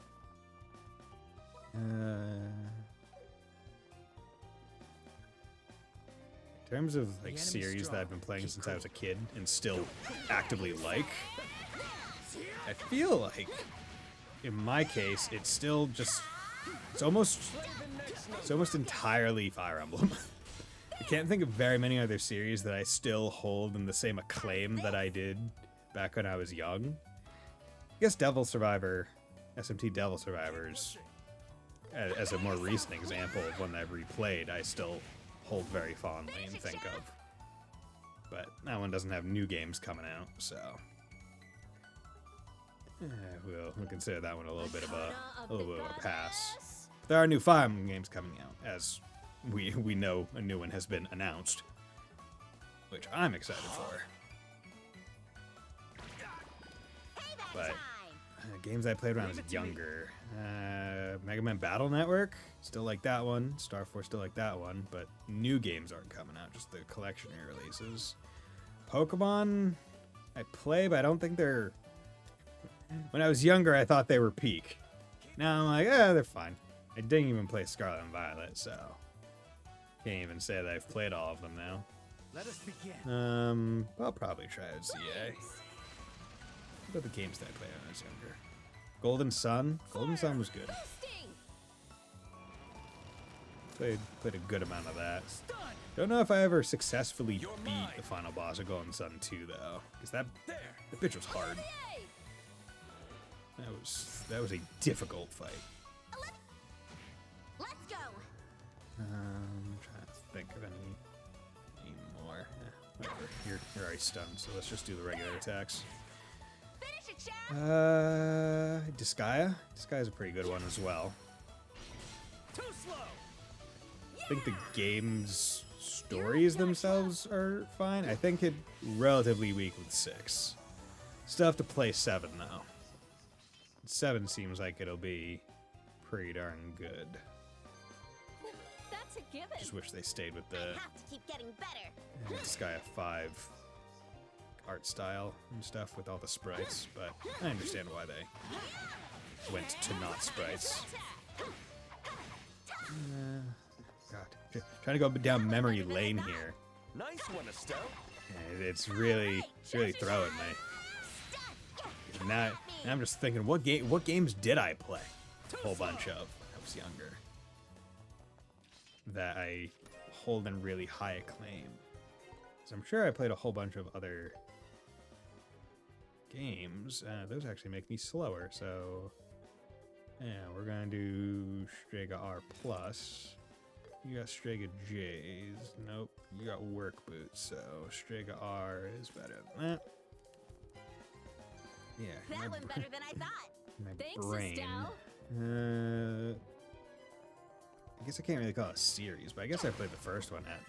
Speaker 1: In terms of like series that I've been playing since I was a kid and still actively like, I feel like in my case it's still just it's almost entirely Fire Emblem. I can't think of very many other series that I still hold in the same acclaim that I did back when I was young. I guess Devil Survivor, SMT Devil Survivors, as a more recent example of one that I've replayed, I still hold very fondly and think of. But that one doesn't have new games coming out, so we'll consider that one a little bit of a pass. There are new Fire Emblem games coming out, as we know a new one has been announced, which I'm excited for. But games I played when I was younger, Mega Man Battle Network, still like that one. Star Force, still like that one. But new games aren't coming out, just the collection releases. Pokemon, I play, but I don't think they're. When I was younger, I thought they were peak. Now I'm like, they're fine. I didn't even play Scarlet and Violet, so can't even say that I've played all of them now.
Speaker 8: Let us begin.
Speaker 1: I'll probably try out CA. What about the games that I played when I was younger? Golden Sun. Golden Sun was good. Played a good amount of that. Don't know if I ever successfully beat the final boss of Golden Sun 2 though, because that bitch was hard. That was a difficult fight.
Speaker 9: Let's go.
Speaker 1: I'm trying to think of any more. Whatever. You're already stunned, so let's just do the regular attacks. Disgaea. Disgaea's a pretty good one as well.
Speaker 8: Too slow.
Speaker 1: I think the game's stories themselves are fine. I think it's relatively weak with 6. Still have to play 7 though. 7 seems like it'll be pretty darn good.
Speaker 7: That's a given.
Speaker 1: Just wish they stayed with the
Speaker 9: have to keep getting better.
Speaker 1: Disgaea 5 art style and stuff with all the sprites, but I understand why they went to not sprites. God, trying to go down memory lane here.
Speaker 15: Nice one, Estelle.
Speaker 1: It's really throwing me. Now I'm just thinking, what games did I play? A whole bunch of when I was younger that I hold in really high acclaim. So I'm sure I played a whole bunch of other games. Those actually make me slower, so yeah, we're gonna do Strega R+. You got Strega J's. Nope, you got Work Boots, so Strega R is better than that. Yeah.
Speaker 9: That went better than I thought.
Speaker 1: My
Speaker 7: Thanks,
Speaker 1: brain.
Speaker 7: Estelle.
Speaker 1: I guess I can't really call it a series, but I guess I played the first one at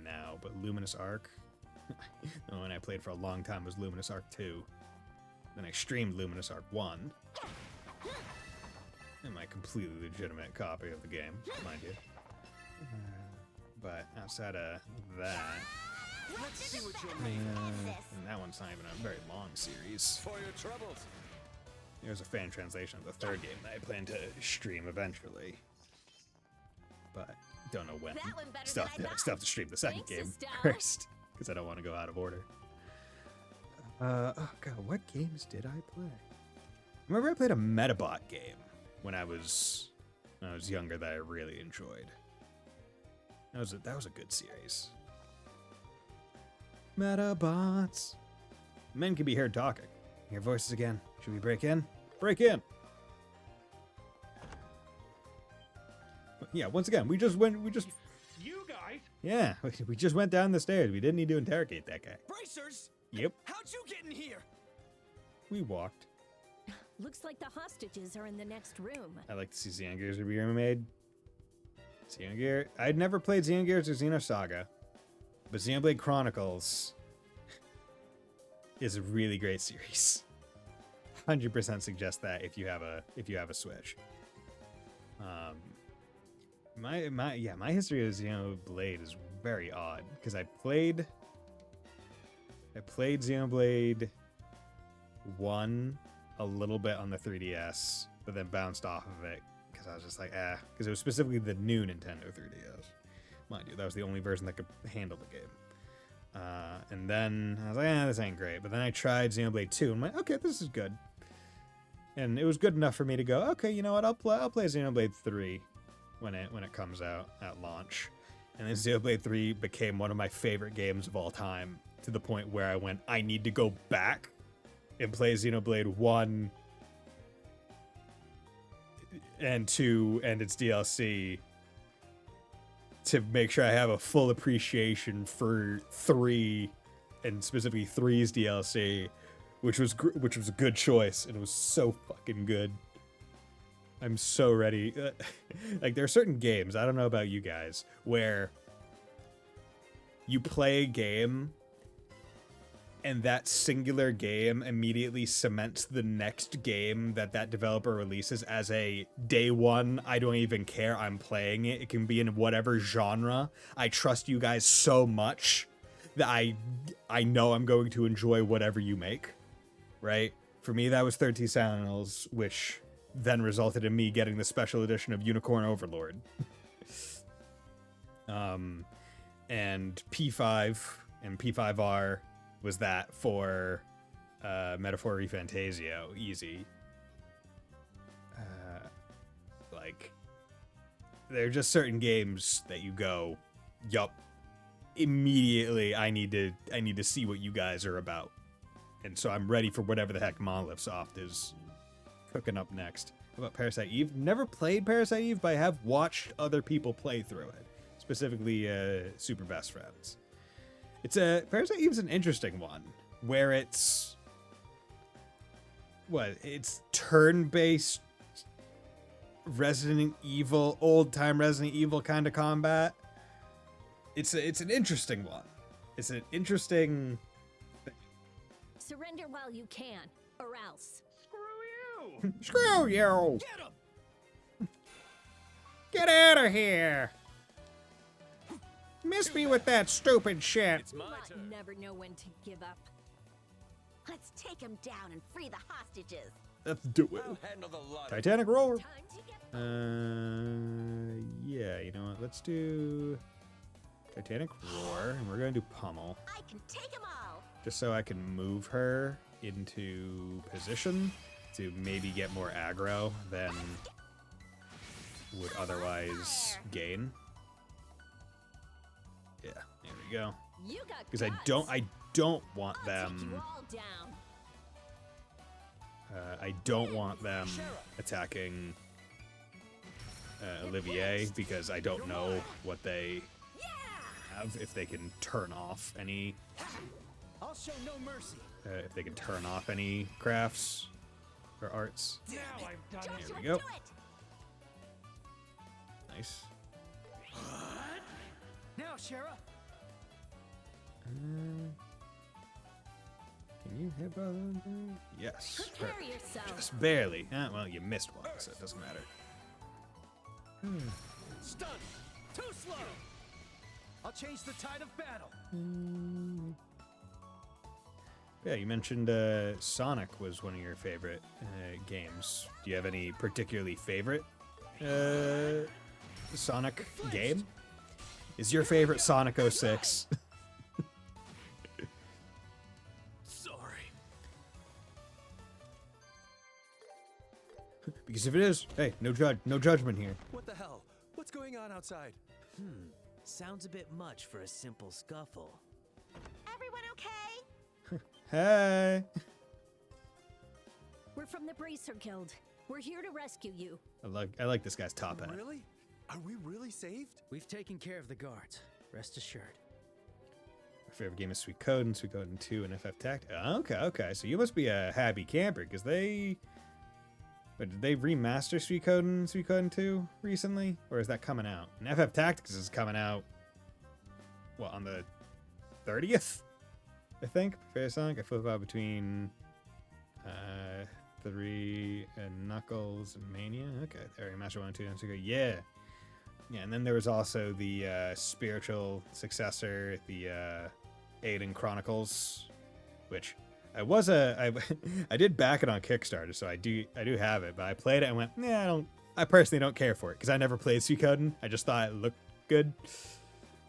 Speaker 1: now. But Luminous Arc, the one I played for a long time was Luminous Arc 2. Then I streamed Luminous Arc 1. And my completely legitimate copy of the game, mind you. But outside of that,
Speaker 9: Let's see what you're
Speaker 1: and that one's not even a very long series.
Speaker 15: For your troubles.
Speaker 1: There's a fan translation of the third game that I plan to stream eventually. But don't know when. Still have to stream the second game first, because I don't want to go out of order. Oh god, what games did I play? Remember I played a Metabot game when I was younger that I really enjoyed. That was a good series. Metabots. Men can be heard talking. Hear voices again. Should we break in? Break in! Yeah, once again, we just...
Speaker 20: You guys?
Speaker 1: Yeah, we just went down the stairs. We didn't need to interrogate that guy.
Speaker 19: Bracers!
Speaker 1: Yep.
Speaker 19: How'd you get in here?
Speaker 1: We walked.
Speaker 7: Looks like the hostages are in the next room.
Speaker 1: I'd like to see Xenogears be remade. Xenogears... I'd never played Xenogears or Xenosaga, but Xenoblade Chronicles is a really great series. 100% suggest that if you have a Switch. My history of Xenoblade is very odd because I played Xenoblade 1 a little bit on the 3DS, but then bounced off of it because I was just like, because it was specifically the new Nintendo 3DS. Mind you, that was the only version that could handle the game. And then I was like, this ain't great. But then I tried Xenoblade 2 and I'm like, okay, this is good. And it was good enough for me to go, okay, you know what, I'll play Xenoblade 3 when it comes out at launch. And then Xenoblade 3 became one of my favorite games of all time, to the point where I went, I need to go back and play Xenoblade 1 and 2 and its DLC to make sure I have a full appreciation for 3, and specifically 3's DLC, which was a good choice, and it was so fucking good. I'm so ready. Like, there are certain games, I don't know about you guys, where you play a game and that singular game immediately cements the next game that developer releases as a day one, I don't even care, I'm playing it. It can be in whatever genre. I trust you guys so much that I know I'm going to enjoy whatever you make, right? For me, that was 13 Sentinels, which then resulted in me getting the special edition of Unicorn Overlord. And P5 and P5R was that for Metaphor ReFantasio, easy. Like, there are just certain games that you go, yup, immediately I need to see what you guys are about. And so I'm ready for whatever the heck Monolith Soft is cooking up next. How about Parasite Eve? Never played Parasite Eve, but I have watched other people play through it. Specifically, Super Best Friends. Parasite Eve's an interesting one, where it's turn-based Resident Evil, old-time Resident Evil kind of combat. It's an interesting one. It's an interesting thing.
Speaker 7: Surrender while you can, or else.
Speaker 20: Screw you!
Speaker 1: Screw you!
Speaker 19: Get him!
Speaker 17: Get out of here! Miss me with that stupid shit.
Speaker 7: You might never know when to give up.
Speaker 9: Let's take him down and free the hostages.
Speaker 1: Let's do it.
Speaker 15: I'll handle the lot.
Speaker 1: Titanic Roar. Yeah, you know what? Let's do Titanic Roar, and we're gonna do Pummel.
Speaker 9: I can take them all.
Speaker 1: Just so I can move her into position to maybe get more aggro than would otherwise gain. Yeah, there we go. Because I don't want them. I don't want them attacking Olivier, because I don't know what they have, if they can turn off any.
Speaker 8: I'll show no mercy.
Speaker 1: if they can turn off any crafts or arts.
Speaker 20: Now I've done
Speaker 1: Here we go. Nice.
Speaker 4: Now, Shara.
Speaker 1: Can you hit both of them? Yes.
Speaker 7: Prepare
Speaker 1: perfect.
Speaker 7: yourself.
Speaker 1: Just barely. Well, you missed one, so it doesn't matter.
Speaker 4: Stun. Too slow. I'll change the tide of battle.
Speaker 1: Yeah, you mentioned Sonic was one of your favorite games. Do you have any particularly favorite Sonic game? Is your favorite Sonic 06?
Speaker 13: Sorry.
Speaker 1: Because if it is, hey, no judgment here.
Speaker 15: What the hell? What's going on outside?
Speaker 21: Sounds a bit much for a simple scuffle.
Speaker 9: Everyone okay?
Speaker 1: Hey.
Speaker 7: We're from the Bracer Guild. We're here to rescue you.
Speaker 1: I like this guy's top hat.
Speaker 12: Really? Are we really saved?
Speaker 4: We've taken care of the guards. Rest assured.
Speaker 1: My favorite game is Suikoden, Suikoden 2, and FF Tactics. Okay. So you must be a happy camper, because did they remaster Suikoden 2 recently? Or is that coming out? And FF Tactics is coming out, what, on the 30th? I think. Fair Sonic. I flip out between 3 and Knuckles and Mania. Okay, there, Master 1, 2, and 2. Yeah. Yeah, and then there was also the spiritual successor, the Aiden Chronicles, which I did back it on Kickstarter, so I do have it, but I played it and went, I personally don't care for it, because I never played Suikoden. I just thought it looked good,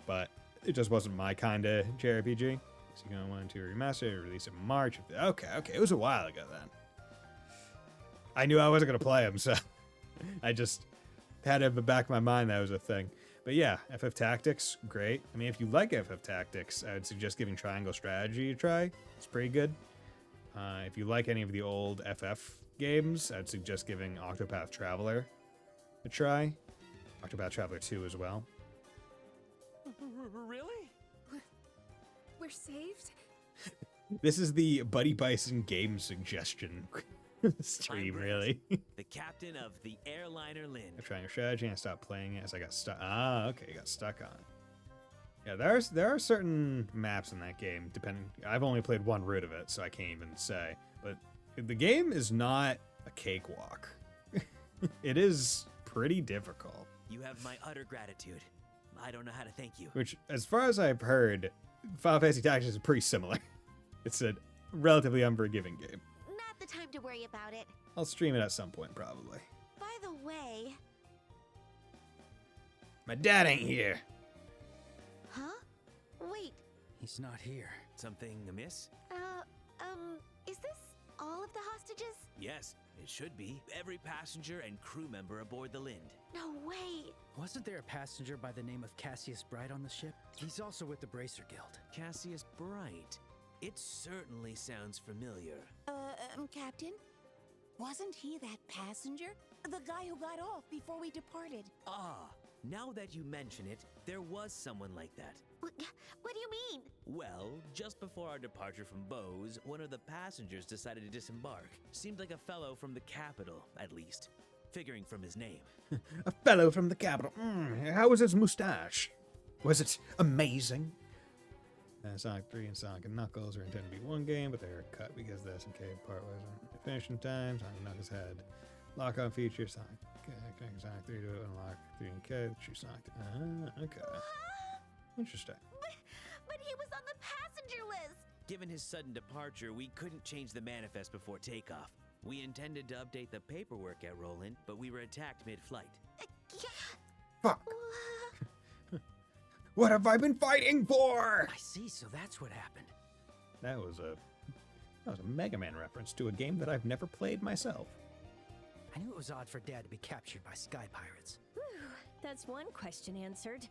Speaker 1: but it just wasn't my kind of JRPG. Suikoden 1 and 2 remastered, released in March. Okay, it was a while ago then. I knew I wasn't going to play them, so I just had it in the back of my mind that was a thing. But yeah, FF Tactics, great. I mean, if you like FF Tactics, I would suggest giving Triangle Strategy a try. It's pretty good. If you like any of the old FF games, I'd suggest giving Octopath Traveler a try. Octopath Traveler 2 as well.
Speaker 6: Really? We're saved?
Speaker 1: This is the Buddy Bison game suggestion stream, really.
Speaker 21: The captain of the airliner Lynn.
Speaker 1: I'm trying a strategy and I stopped playing it as I got stuck. Okay, you got stuck on it. Yeah, there are certain maps in that game, depending. I've only played one route of it, so I can't even say. But the game is not a cakewalk. It is pretty difficult.
Speaker 21: You have my utter gratitude. I don't know how to thank you.
Speaker 1: Which, as far as I've heard, Final Fantasy Tactics is pretty similar. It's a relatively unforgiving game.
Speaker 9: Not the time to worry about it.
Speaker 1: I'll stream it at some point, probably.
Speaker 9: By the way...
Speaker 1: My dad ain't here.
Speaker 9: Huh? Wait,
Speaker 4: He's not here.
Speaker 21: Something amiss?
Speaker 9: is this all of the hostages?
Speaker 21: Yes, it should be. Every passenger and crew member aboard the Lind.
Speaker 9: No way!
Speaker 4: Wasn't there a passenger by the name of Cassius Bright on the ship? He's also with the Bracer Guild.
Speaker 21: Cassius Bright. It certainly sounds familiar.
Speaker 22: Captain? Wasn't he that passenger? The guy who got off before we departed?
Speaker 21: Ah, now that you mention it, there was someone like that.
Speaker 9: What do you mean?
Speaker 21: Well, just before our departure from Bose, one of the passengers decided to disembark. Seemed like a fellow from the capital, at least. Figuring from his name.
Speaker 1: A fellow from the capital. How was his mustache? Was it amazing? Sonic 3 and Sonic and Knuckles are intended to be one game, but they were cut because the SNK part wasn't finished in time. Sonic and Knuckles had lock-on feature. Sonic 3 to unlock 3 and K. The true Sonic. Okay. Interesting.
Speaker 9: But he was on the passenger list!
Speaker 21: Given his sudden departure, we couldn't change the manifest before takeoff. We intended to update the paperwork at Roland, but we were attacked mid-flight.
Speaker 1: Fuck. What have I been fighting for?
Speaker 4: I see, so that's what happened.
Speaker 1: That was a Mega Man reference to a game that I've never played myself.
Speaker 4: I knew it was odd for Dad to be captured by sky pirates.
Speaker 7: Whew, that's one question answered.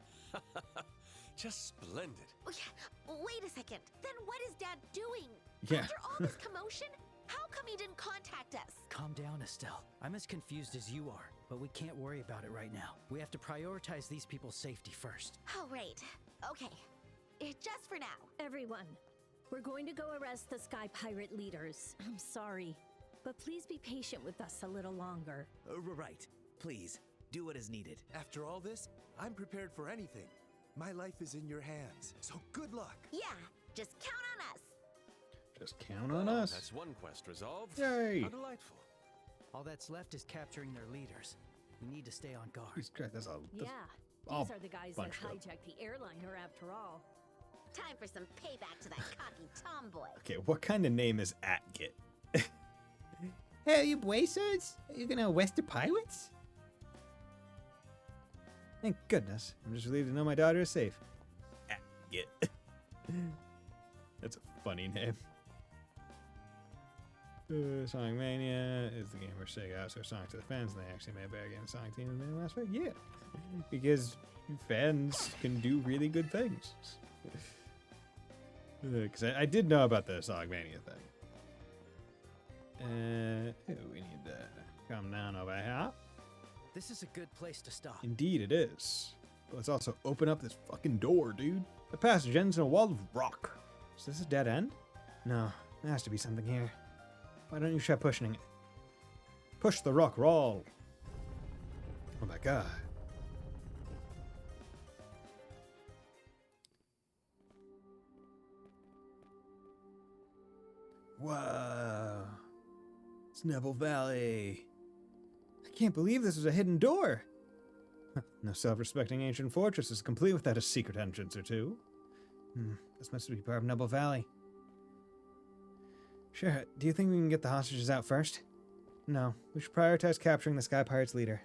Speaker 15: Just splendid.
Speaker 9: Wait a second. Then what is Dad doing?
Speaker 1: Yeah.
Speaker 9: After all this commotion, how come he didn't contact us?
Speaker 4: Calm down, Estelle. I'm as confused as you are, but we can't worry about it right now. We have to prioritize these people's safety first.
Speaker 9: Oh, right. Okay. Just for now.
Speaker 7: Everyone, We're going to go arrest the Sky Pirate leaders. I'm sorry, but please be patient with us a little longer.
Speaker 21: Right. Please, do what is needed.
Speaker 3: After all this, I'm prepared for anything. My life is in your hands, so good luck.
Speaker 9: Yeah, just count on us.
Speaker 1: Just count on us.
Speaker 15: That's one quest resolved.
Speaker 1: Yay.
Speaker 15: How delightful.
Speaker 4: All that's left is capturing their leaders. We need to stay on guard.
Speaker 1: That's
Speaker 7: Yeah,
Speaker 1: all
Speaker 7: these are the guys that
Speaker 1: bunched up.
Speaker 7: hijacked the airliner after all.
Speaker 9: Time for some payback to that cocky tomboy.
Speaker 1: Okay, what kind of name is Atgit?
Speaker 17: Hey, you boysers? Are you gonna arrest the pirates?
Speaker 1: Thank goodness. I'm just relieved to know my daughter is safe. Atgit. That's a funny name. Sonic Mania is the game where Sega outsourced Sonic to the fans, and they actually made a better game than Sonic Team made last week. Yeah, because fans can do really good things. Because I did know about the Sonic Mania thing. We need to come down over here.
Speaker 4: This is a good place to stop.
Speaker 1: Indeed it is. But let's also open up this fucking door, dude. The passage ends in a wall of rock. Is this a dead end? No, there has to be something here. Why don't you try pushing it? Push the rock roll. Oh my god. Wow. It's Neville Valley. I can't believe this is a hidden door. No self-respecting ancient fortress is complete without a secret entrance or two. This must be part of Neville Valley. Sure, do you think we can get the hostages out first? No, we should prioritize capturing the Sky Pirates leader.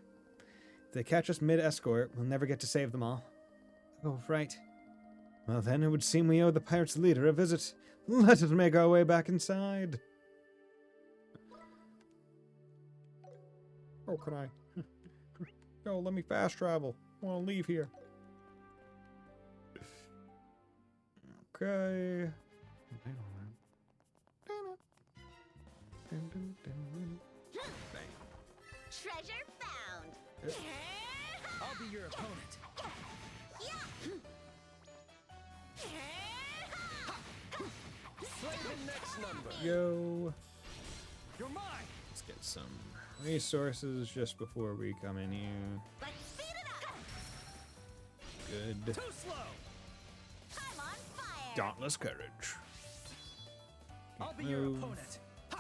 Speaker 1: If they catch us mid-escort, we'll never get to save them all. Oh, right. Well then, it would seem we owe the pirates' leader a visit. Let us make our way back inside. Oh, can I? Yo, let me fast travel. I want to leave here. Okay.
Speaker 9: Treasure found.
Speaker 4: I'll be your opponent.
Speaker 15: Play the next number.
Speaker 1: Yo.
Speaker 8: You're mine.
Speaker 1: Let's get some resources just before we come in here.
Speaker 9: Let's speed it up.
Speaker 1: Good.
Speaker 8: Too slow.
Speaker 9: I'm on fire.
Speaker 1: Dauntless courage.
Speaker 8: I'll be your opponent. Ha!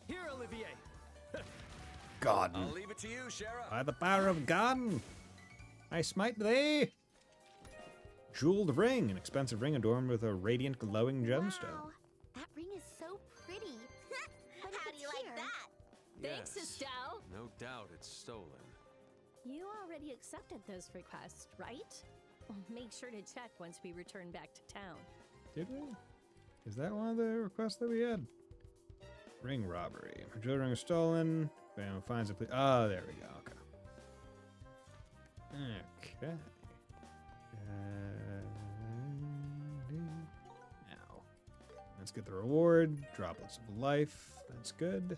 Speaker 8: Here, Olivier.
Speaker 1: God.
Speaker 15: I'll leave it to you, Sheriff.
Speaker 1: By the power of God, I smite thee. Jeweled ring, an expensive ring adorned with a radiant glowing gemstone.
Speaker 9: Wow, that ring is so pretty. How do you like that?
Speaker 7: Thanks,
Speaker 15: Yes.
Speaker 7: Estelle.
Speaker 15: No doubt it's stolen.
Speaker 7: You already accepted those requests, right? Make sure to check once we return back to town.
Speaker 1: Did we? Is that one of the requests that we had? Ring robbery. A jewelry ring is stolen. If anyone finds it, please. Oh, there we go. Okay. Okay. Now, let's get the reward. Droplets of life. That's good.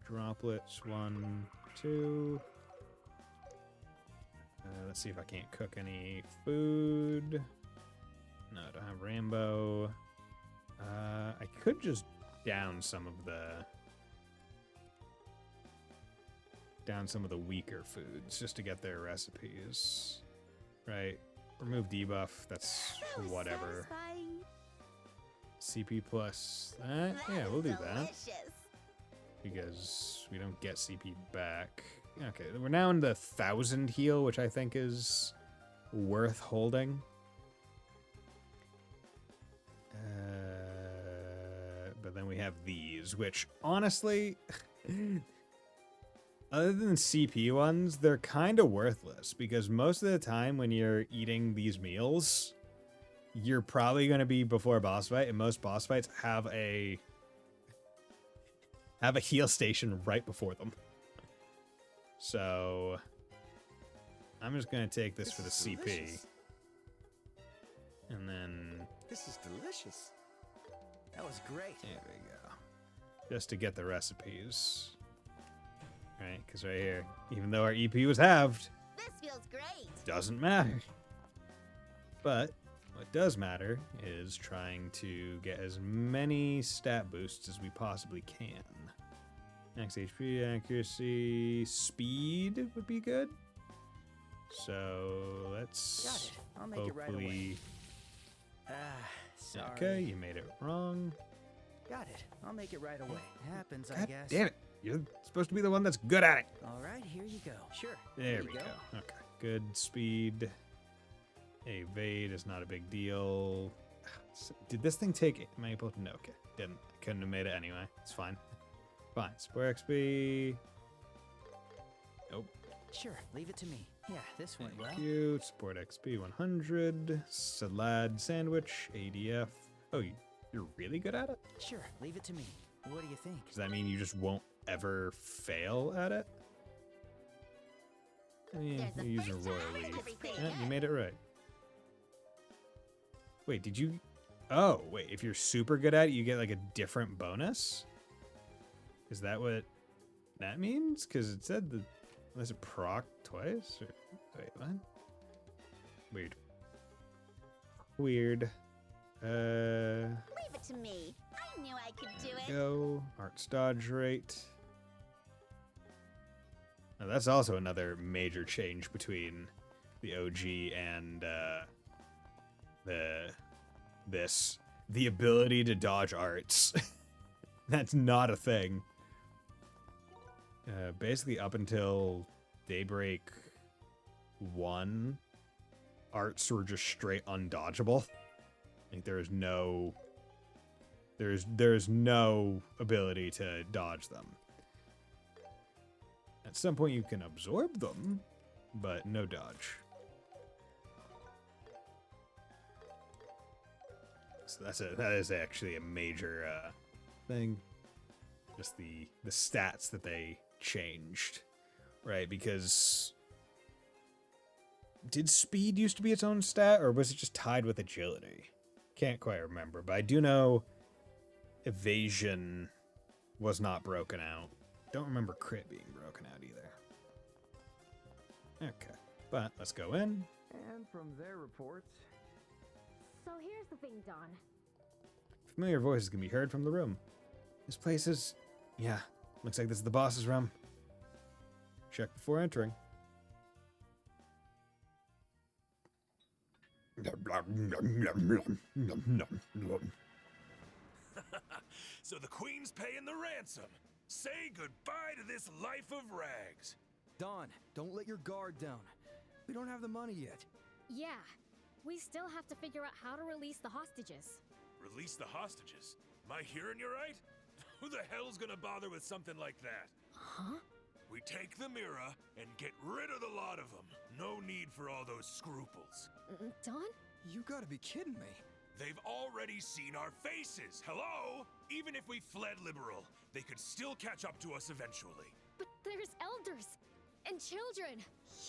Speaker 1: Droplets 1, 2. Let's see if I can't cook any food. No, I don't have rainbow. I could just down some of the weaker foods just to get their recipes. Right? Remove debuff. That's whatever. CP plus that? Yeah, we'll do that. Because we don't get CP back. Okay, we're now in the 1000 heal, which I think is worth holding. But then we have these, which honestly, other than CP ones, they're kind of worthless because most of the time when you're eating these meals, you're probably going to be before a boss fight, and most boss fights have a heal station right before them. So I'm just going to take this for the CP.
Speaker 15: Delicious.
Speaker 1: And then
Speaker 15: This is delicious.
Speaker 4: That was great.
Speaker 1: there we go. Just to get the recipes. Right, because right here, even though our EP was halved,
Speaker 9: This feels great.
Speaker 1: doesn't matter. But What does matter is trying to get as many stat boosts as we possibly can. Max HP, accuracy, speed would be good. So let's
Speaker 4: Got it. I'll make it right away. Sorry.
Speaker 1: Okay, you made it wrong.
Speaker 4: Got it. I'll make it right away. Happens, I
Speaker 1: God
Speaker 4: guess.
Speaker 1: damn it. You're supposed to be the one that's good at it.
Speaker 4: All right, here you go. Sure.
Speaker 1: There we go. Okay. Good speed. Evade is not a big deal. Did this thing take... Am I able to... No, okay. Didn't. Couldn't have made it anyway. It's fine. Fine. Support XP. Nope.
Speaker 4: Sure, leave it to me. Yeah, this went well.
Speaker 1: Cute. Support XP 100. Salad sandwich. ADF. Oh, you're really good at it?
Speaker 4: Sure, leave it to me. What do you think?
Speaker 1: Does that mean you just won't ever fail at it? Yeah, you're using Royal Leaf. Yeah, you made it right. Wait, did you... Oh, wait, if you're super good at it, you get like a different bonus? Is that what that means? Because it said that... Was it proc twice? Or... Wait, what? Weird. Weird.
Speaker 9: Leave it to me. I knew I could do it.
Speaker 1: Go. Arts dodge rate. Now that's also another major change between the OG and the ability to dodge arts. That's not a thing. Basically up until Daybreak 1, arts were just straight undodgeable. Like there's no ability to dodge them. At some point you can absorb them, but no dodge. So that is actually a major thing. Just the stats that they changed, right? Because did speed used to be its own stat, or was it just tied with agility? Can't quite remember, but I do know evasion was not broken out. Don't remember crit being broken out either. Okay, but let's go in.
Speaker 12: And from their reports...
Speaker 2: So here's the thing, Don.
Speaker 1: Familiar voices can be heard from the room. This place is... Yeah, looks like this is the boss's room. Check before entering.
Speaker 14: So the queen's paying the ransom. Say goodbye to this life of rags.
Speaker 12: Don, don't let your guard down. We don't have the money yet.
Speaker 2: Yeah, we still have to figure out how to release the hostages.
Speaker 14: Release the hostages? Am I hearing you right? Who the hell's gonna bother with something like that?
Speaker 2: Huh?
Speaker 14: We take the mirror and get rid of the lot of them. No need for all those scruples.
Speaker 2: Don?
Speaker 12: You gotta be kidding me.
Speaker 14: They've already seen our faces. Hello? Even if we fled liberal, they could still catch up to us eventually.
Speaker 2: But there's elders and children.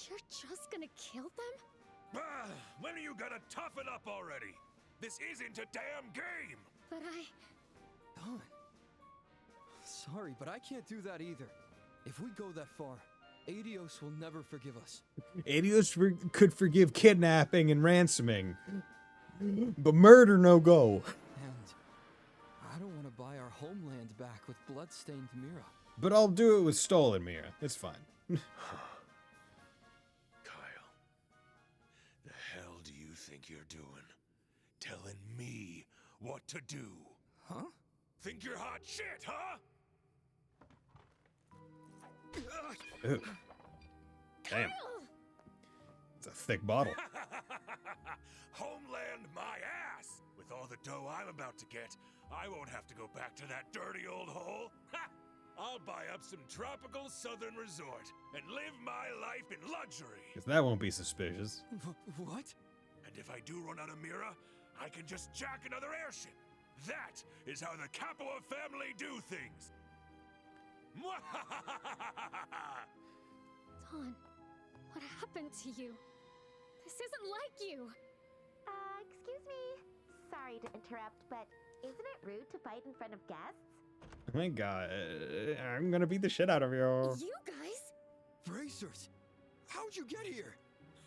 Speaker 2: You're just gonna kill them?
Speaker 14: Bah! When are you gonna toughen up already? This isn't a damn game!
Speaker 2: But
Speaker 12: Don. Sorry, but I can't do that either. If we go that far, Adios will never forgive us.
Speaker 1: Adios could forgive kidnapping and ransoming, but murder no go.
Speaker 12: And I don't want to buy our homeland back with blood-stained Mira.
Speaker 1: But I'll do it with stolen Mira. It's fine.
Speaker 14: Kyle, the hell do you think you're doing? Telling me what to do?
Speaker 12: Huh?
Speaker 14: Think you're hot shit, huh?
Speaker 1: Ew. Damn. It's a thick bottle.
Speaker 14: Homeland my ass! With all the dough I'm about to get, I won't have to go back to that dirty old hole. Ha! I'll buy up some tropical southern resort and live my life in luxury.
Speaker 1: Because that won't be suspicious.
Speaker 12: What?
Speaker 14: And if I do run out of Mira, I can just jack another airship. That is how the Capua family do things.
Speaker 2: Don, what happened to you? This isn't like you.
Speaker 9: Excuse me. Sorry to interrupt, but isn't it rude to fight in front of guests?
Speaker 1: Oh my god. I'm gonna beat the shit out of you.
Speaker 2: You guys?
Speaker 12: Bracers! How'd you get here?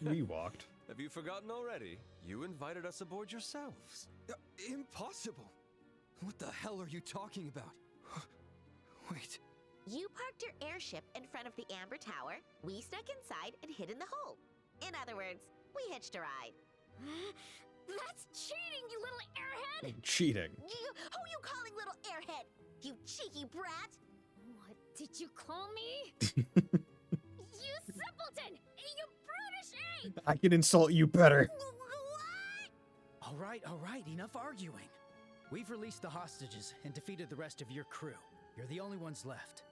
Speaker 1: We walked.
Speaker 15: Have you forgotten already? You invited us aboard yourselves.
Speaker 12: Impossible! What the hell are you talking about? Wait.
Speaker 9: You parked your airship in front of the Amber Tower, we snuck inside and hid in the hole. In other words, we hitched a ride.
Speaker 2: That's cheating, you little airhead!
Speaker 1: Cheating.
Speaker 9: Who you calling little airhead? You cheeky brat!
Speaker 2: What did you call me? You simpleton! You brutish ape!
Speaker 1: I can insult you better.
Speaker 4: All right, enough arguing. We've released the hostages and defeated the rest of your crew. You're the only ones left.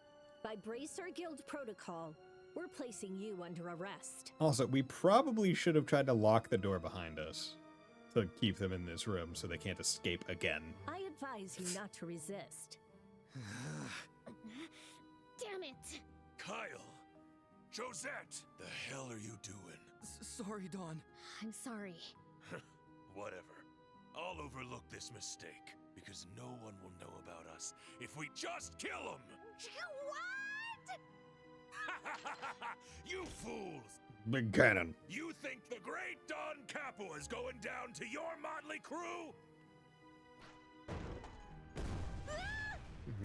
Speaker 7: By Bracer Guild protocol, we're placing you under arrest.
Speaker 1: Also, we probably should have tried to lock the door behind us to keep them in this room so they can't escape again.
Speaker 7: I advise you not to resist.
Speaker 2: Damn it!
Speaker 14: Kyle! Josette! The hell are you doing?
Speaker 12: Sorry, Dawn.
Speaker 2: I'm sorry.
Speaker 14: Whatever. I'll overlook this mistake, because no one will know about us if we just kill him!
Speaker 9: What?
Speaker 14: You fools!
Speaker 1: Big cannon.
Speaker 14: You think the great Don Capua is going down to your motley crew?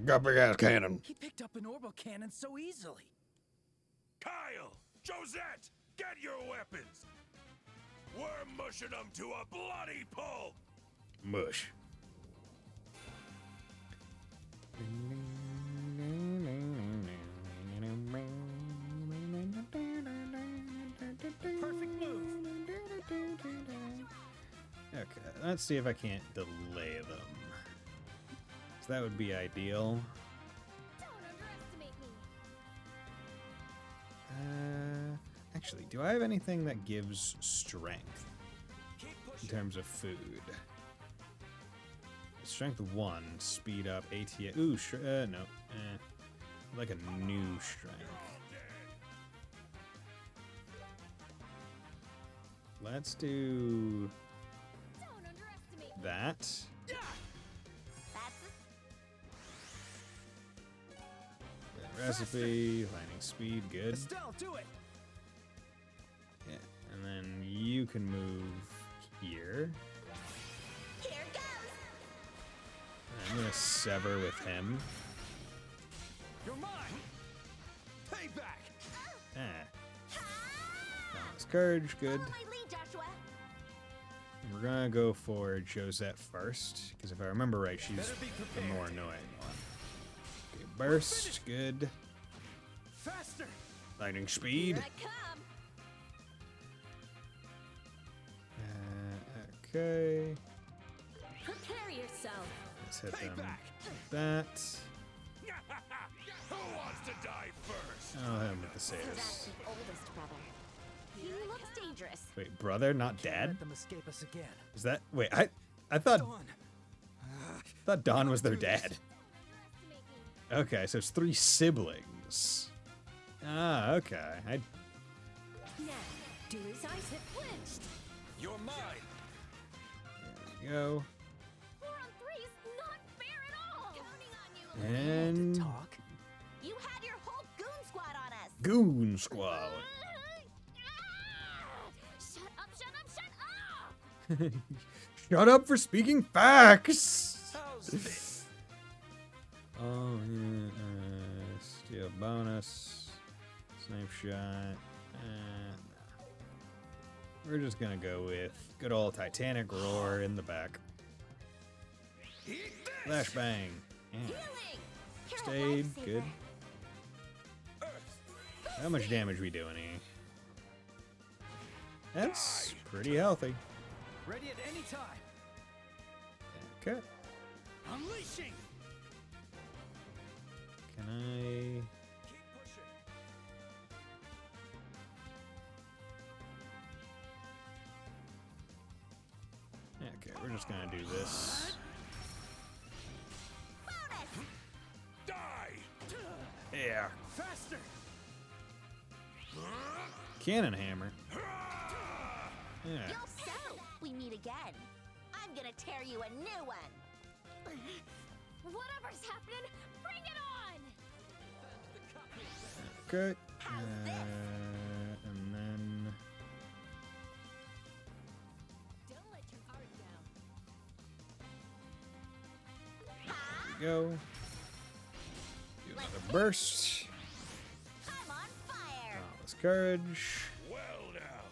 Speaker 1: Got big ass cannon.
Speaker 4: He picked up an orbital cannon so easily.
Speaker 14: Kyle! Josette! Get your weapons! We're mushing them to a bloody pulp!
Speaker 1: Mush.
Speaker 4: Perfect move.
Speaker 1: Okay, let's see if I can't delay them. So that would be ideal.
Speaker 2: Don't underestimate me.
Speaker 1: Actually, do I have anything that gives strength in terms of food? Strength 1, speed up, ATA. Ooh, no. Like a new strength. Let's do that. Recipe, lightning speed, good.
Speaker 4: Estelle, do it.
Speaker 1: Yeah, and then you can move here.
Speaker 9: Here goes!
Speaker 1: I'm gonna sever with him.
Speaker 12: You're mine! Payback!
Speaker 1: Balance courage, good.
Speaker 9: Follow my lead, Joshua.
Speaker 1: And we're gonna go for Josette first, because if I remember right, she's the more annoying one. Okay, burst, good.
Speaker 12: Faster!
Speaker 1: Lightning speed.
Speaker 9: Here I come.
Speaker 1: Okay.
Speaker 7: Prepare yourself.
Speaker 1: Let's hit them like that.
Speaker 14: Who wants to die first?
Speaker 1: I'll hit him with the
Speaker 9: So
Speaker 1: Satus.
Speaker 9: that's the oldest brother. He looks dangerous.
Speaker 1: Wait, brother, not dad?
Speaker 4: Let them escape us again.
Speaker 1: Is that? Wait, I thought Don was their dad. Okay, so it's 3 siblings. Ah, okay.
Speaker 7: Now, do as I said. Flinched.
Speaker 15: You're mine.
Speaker 1: There we go.
Speaker 2: 4 on 3 is not fair at all. Counting on you.
Speaker 1: And
Speaker 4: Talk.
Speaker 9: You had your whole goon squad on us.
Speaker 1: Goon Squad.
Speaker 2: Shut up, shut up, shut up!
Speaker 1: Shut up for speaking facts.
Speaker 15: How's this?
Speaker 1: Oh, yeah, steal bonus, snipe shot. We're just gonna go with good old Titanic roar in the back. Flashbang. Yeah. Stayed good. How much damage we doing here? That's pretty healthy.
Speaker 4: Ready at any time.
Speaker 1: Okay.
Speaker 4: Unleashing.
Speaker 1: Can I? Okay, we're just gonna do this.
Speaker 14: Die!
Speaker 1: Yeah.
Speaker 12: Faster!
Speaker 1: Cannon hammer. Yeah.
Speaker 9: So, we meet again. I'm gonna tear you a new one.
Speaker 2: Whatever's happening, bring it on!
Speaker 1: Okay. And then go. Do another burst.
Speaker 9: I'm on fire.
Speaker 1: This courage.
Speaker 14: Well now,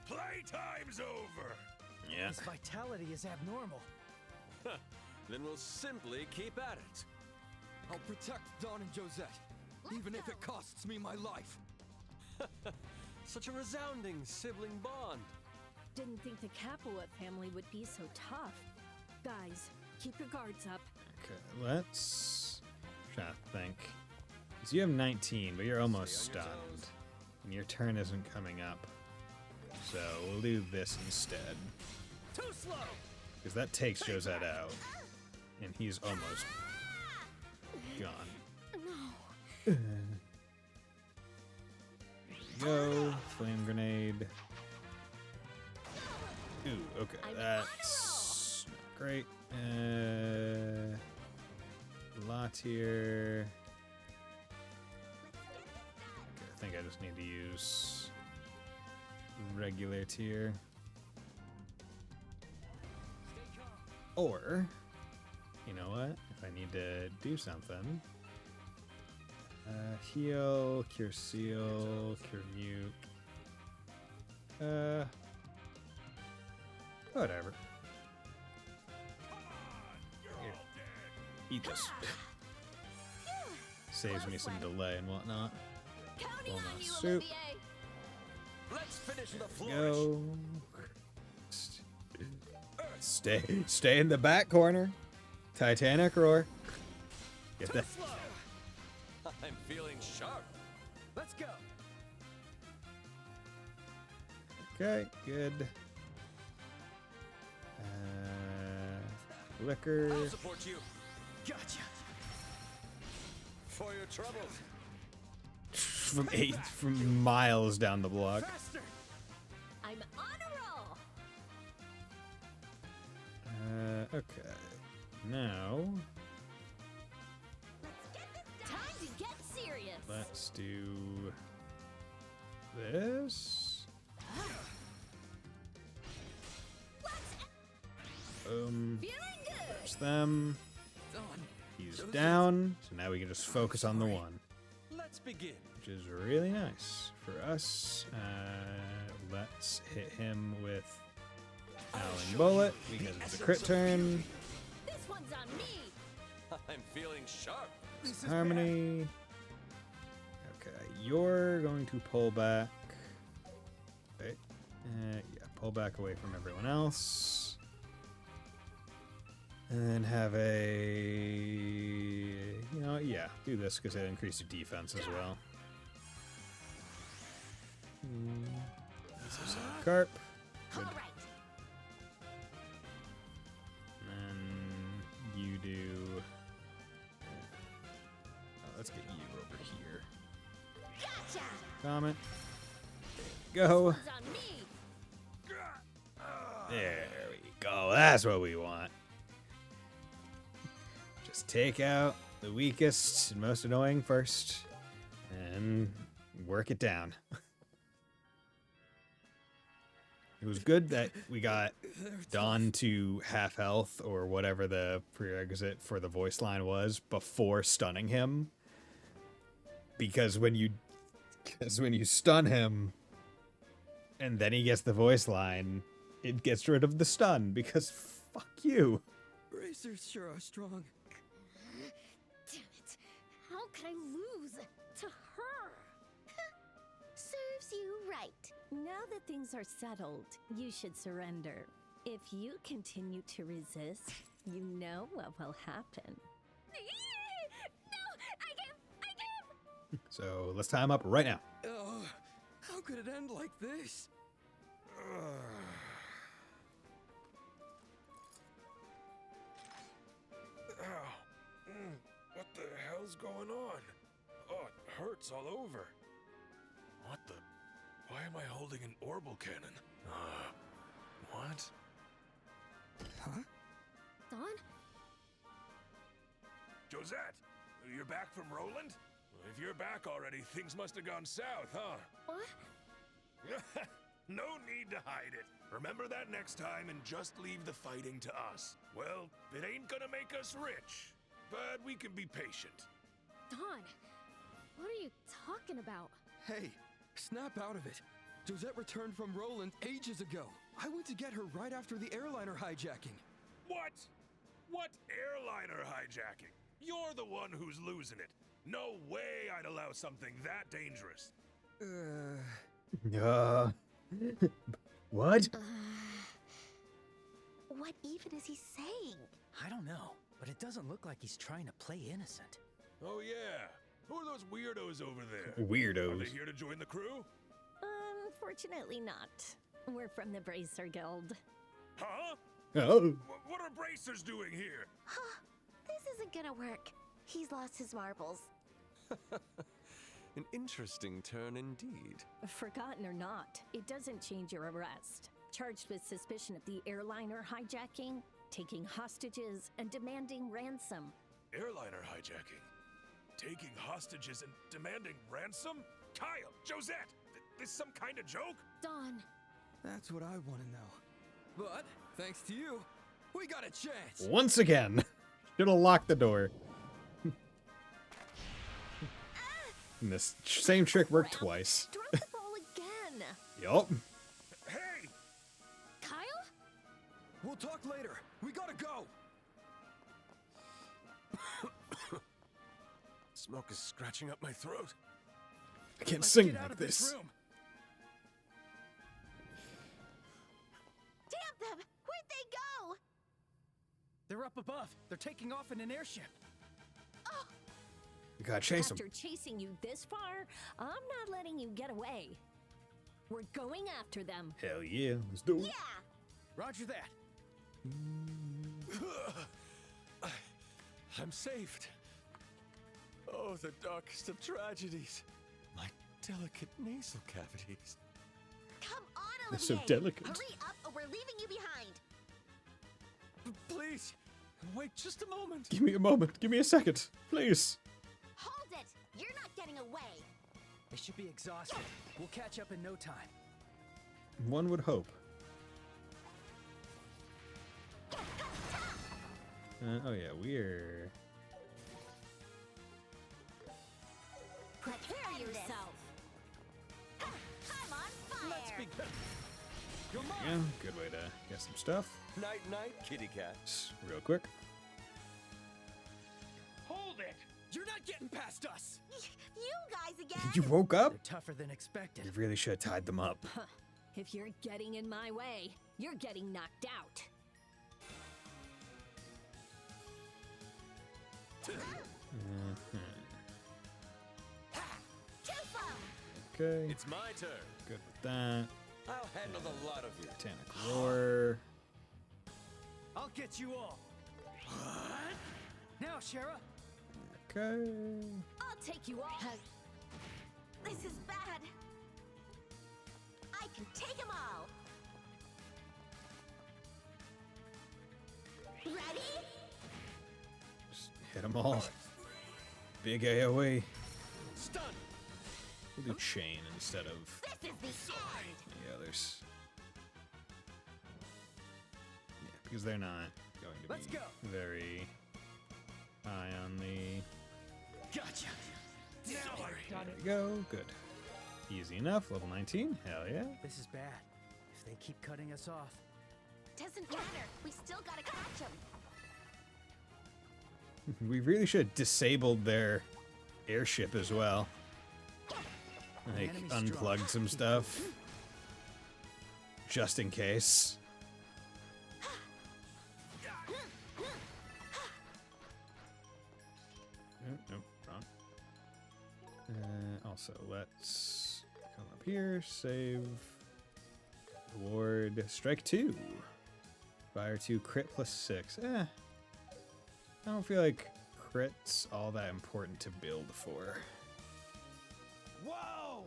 Speaker 14: playtime's over.
Speaker 1: Yeah.
Speaker 4: His vitality is abnormal.
Speaker 15: Then we'll simply keep at it.
Speaker 12: I'll protect Dawn and Josette, even if it costs me my life.
Speaker 15: Such a resounding sibling bond.
Speaker 7: Didn't think the Capua family would be so tough. Guys, keep your guards up.
Speaker 1: Okay, let's try to think. Because you have 19, but you're almost stunned. And your turn isn't coming up. So we'll do this instead.
Speaker 19: Too slow.
Speaker 1: Because that takes Josette out. And he's almost gone.
Speaker 2: No.
Speaker 1: Go. Flame grenade. Ooh, okay. That's not great. Lot here. Okay, I think I just need to use regular tier. Or, you know what? If I need to do something, heal, cure seal, cure mute. Whatever. Here. Eat this. Saves me some delay and whatnot. Walnut soup.
Speaker 15: Let's finish the flourish.
Speaker 1: Go. Stay in the back corner. Titanic roar. Get that.
Speaker 15: I'm feeling sharp.
Speaker 19: Let's go.
Speaker 1: Okay, good. Liquor.
Speaker 15: I'll support you.
Speaker 19: Gotcha.
Speaker 15: For your troubles.
Speaker 1: From miles down the block.
Speaker 19: Faster.
Speaker 2: I'm on a roll.
Speaker 1: Okay. Now
Speaker 2: Time to get serious.
Speaker 1: let's do this. There's them. He's down. So now we can just focus on the one.
Speaker 15: Let's begin.
Speaker 1: Which is really nice for us. Let's hit him with Howling Bullet because it's a crit turn.
Speaker 2: This one's on me.
Speaker 15: I'm feeling sharp.
Speaker 1: Harmony. Okay, you're going to pull back. Okay. Yeah, pull back away from everyone else. And then have do this because it increases your defense as well. This is a carp. Good. And then you do. Let's get you over here.
Speaker 2: Gotcha.
Speaker 1: Comment. Go.
Speaker 2: This one's on me.
Speaker 1: There we go. That's what we want. Just take out the weakest and most annoying first, and work it down. It was good that we got Dawn to half health or whatever the prerequisite for the voice line was before stunning him. Because when you stun him and then he gets the voice line, it gets rid of the stun because fuck you.
Speaker 19: Racers sure are strong.
Speaker 2: Damn it. How can I lose to her?
Speaker 9: Serves you right.
Speaker 7: Now that things are settled, you should surrender. If you continue to resist, you know what will happen.
Speaker 2: No, I can't.
Speaker 1: So let's tie him up right now.
Speaker 12: Oh, how could it end like this?
Speaker 14: What the hell's going on? Oh, it hurts all over. What the? Why am I holding an orbital cannon? What?
Speaker 12: Huh?
Speaker 2: Dawn?
Speaker 14: Josette, you're back from Roland? If you're back already, things must have gone south, huh?
Speaker 2: What?
Speaker 14: No need to hide it. Remember that next time and just leave the fighting to us. Well, it ain't gonna make us rich, but we can be patient.
Speaker 2: Don, what are you talking about?
Speaker 12: Hey, snap out of it. Josette returned from Roland ages ago. I went to get her right after the airliner hijacking.
Speaker 14: What? What airliner hijacking? You're the one who's losing it. No way I'd allow something that dangerous.
Speaker 1: What?
Speaker 9: What even is he saying?
Speaker 4: I don't know, but it doesn't look like he's trying to play innocent.
Speaker 14: Oh yeah. Who are those weirdos over there?
Speaker 1: Weirdos.
Speaker 14: Are they here to join the crew?
Speaker 7: Unfortunately not. We're from the Bracer Guild.
Speaker 14: Huh?
Speaker 1: Oh.
Speaker 14: What are bracers doing here?
Speaker 9: Huh, this isn't gonna work. He's lost his marbles.
Speaker 15: An interesting turn indeed.
Speaker 7: Forgotten or not, it doesn't change your arrest. Charged with suspicion of the airliner hijacking, taking hostages, and demanding ransom.
Speaker 14: Airliner hijacking? Taking hostages and demanding ransom? Kyle! Josette! This some kind of joke?
Speaker 2: Don.
Speaker 12: That's what I want to know. But, thanks to you, we got a chance.
Speaker 1: Once again. Should have locked the door. And this same trick worked twice.
Speaker 7: Drop the ball again.
Speaker 1: Yup.
Speaker 14: Hey!
Speaker 2: Kyle?
Speaker 12: We'll talk later. We gotta go.
Speaker 15: Smoke is scratching up my throat.
Speaker 1: I can't
Speaker 12: Let's
Speaker 1: sing
Speaker 12: get out
Speaker 1: like
Speaker 12: of this
Speaker 1: this.
Speaker 12: room.
Speaker 6: Damn them! Where'd they go?
Speaker 4: They're up above. They're taking off in an airship.
Speaker 1: We gotta chase him.
Speaker 7: After chasing you this far, I'm not letting you get away. We're going after them.
Speaker 1: Hell yeah. Let's do it.
Speaker 6: Yeah!
Speaker 4: Roger that.
Speaker 15: I'm saved. Oh, the darkest of tragedies. My delicate nasal cavities.
Speaker 6: Come on,
Speaker 1: They're
Speaker 6: Olivier!
Speaker 1: so delicate.
Speaker 6: Hurry up or we're leaving you behind!
Speaker 15: Please, wait just a moment.
Speaker 1: Give me a moment. Give me a second. Please.
Speaker 6: Hold it! You're not getting away!
Speaker 4: They should be exhausted. We'll catch up in no time.
Speaker 1: One would hope. Oh yeah, we're...
Speaker 7: Prepare yourself.
Speaker 6: I'm on fire!
Speaker 15: Let's begin.
Speaker 1: Yeah, good way to get some stuff.
Speaker 15: Night, night, kitty cats.
Speaker 1: Real quick.
Speaker 20: Hold it!
Speaker 4: You're not getting past us.
Speaker 6: You guys again?
Speaker 1: You woke up?
Speaker 4: They're tougher than expected.
Speaker 1: You really should have tied them up.
Speaker 7: Huh. If you're getting in my way, you're getting knocked out.
Speaker 1: Okay.
Speaker 15: It's my turn.
Speaker 1: Good with that.
Speaker 15: I'll handle the lot of you.
Speaker 1: Titanic Roar.
Speaker 4: I'll get you all. Now, Shara.
Speaker 1: Okay.
Speaker 7: I'll take you all.
Speaker 6: This is bad. I can take them all. Ready?
Speaker 1: Just hit them all. Big AoE.
Speaker 15: Stun.
Speaker 1: We'll do chain instead of
Speaker 6: This is the end.
Speaker 1: the others. Yeah, because they're not going to
Speaker 4: Let's
Speaker 1: be
Speaker 4: go.
Speaker 1: very high on the...
Speaker 4: Gotcha.
Speaker 1: There we go. Good. Easy enough. Level 19. Hell yeah.
Speaker 4: This is bad. If they keep cutting us off.
Speaker 6: Doesn't matter. We still gotta catch them.
Speaker 1: We really should have disabled their airship as well. Like,
Speaker 4: enemy's
Speaker 1: unplugged some stuff. Just in case. Nope, wrong. Also, let's come up here, save, reward, strike 2. Fire 2, crit plus 6. I don't feel like crit's all that important to build for.
Speaker 8: Whoa!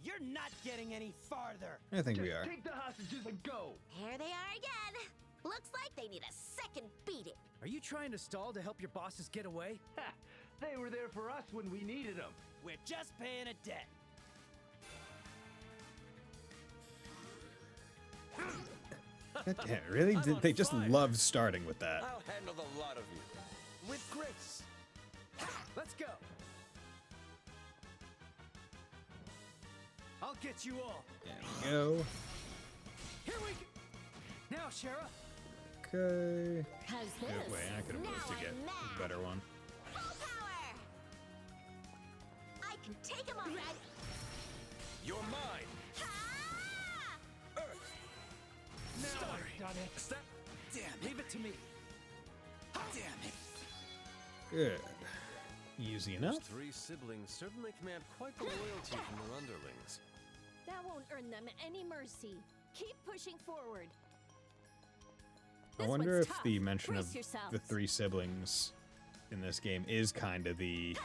Speaker 8: You're not getting any farther.
Speaker 1: I think we are.
Speaker 20: Take the hostages and go.
Speaker 6: Here they are again. Looks like they need a second beating.
Speaker 4: Are you trying to stall to help your bosses get away?
Speaker 20: Ha! They were there for us when we needed them.
Speaker 8: We're just paying a debt.
Speaker 1: Yeah, really? They just love starting with that.
Speaker 15: I'll handle the lot of you. With grace.
Speaker 4: Let's go. I'll get you all.
Speaker 1: There we go.
Speaker 4: Here we go. Now, Shara.
Speaker 1: Okay.
Speaker 2: How's
Speaker 1: Yeah,
Speaker 2: this?
Speaker 1: wait, I could have moved to get a better one.
Speaker 6: Full power! I can take him on.
Speaker 15: You're mine.
Speaker 8: Now I've done it.
Speaker 4: Stop. Damn it. Leave it to me. Damn it.
Speaker 1: Good. Easy enough.
Speaker 15: Those three siblings certainly command quite the loyalty from their underlings.
Speaker 7: That won't earn them any mercy. Keep pushing forward.
Speaker 1: I
Speaker 7: This
Speaker 1: wonder
Speaker 7: one's
Speaker 1: if
Speaker 7: tough.
Speaker 1: the mention
Speaker 7: Brace
Speaker 1: of
Speaker 7: yourselves.
Speaker 1: the three siblings in this game is kind of the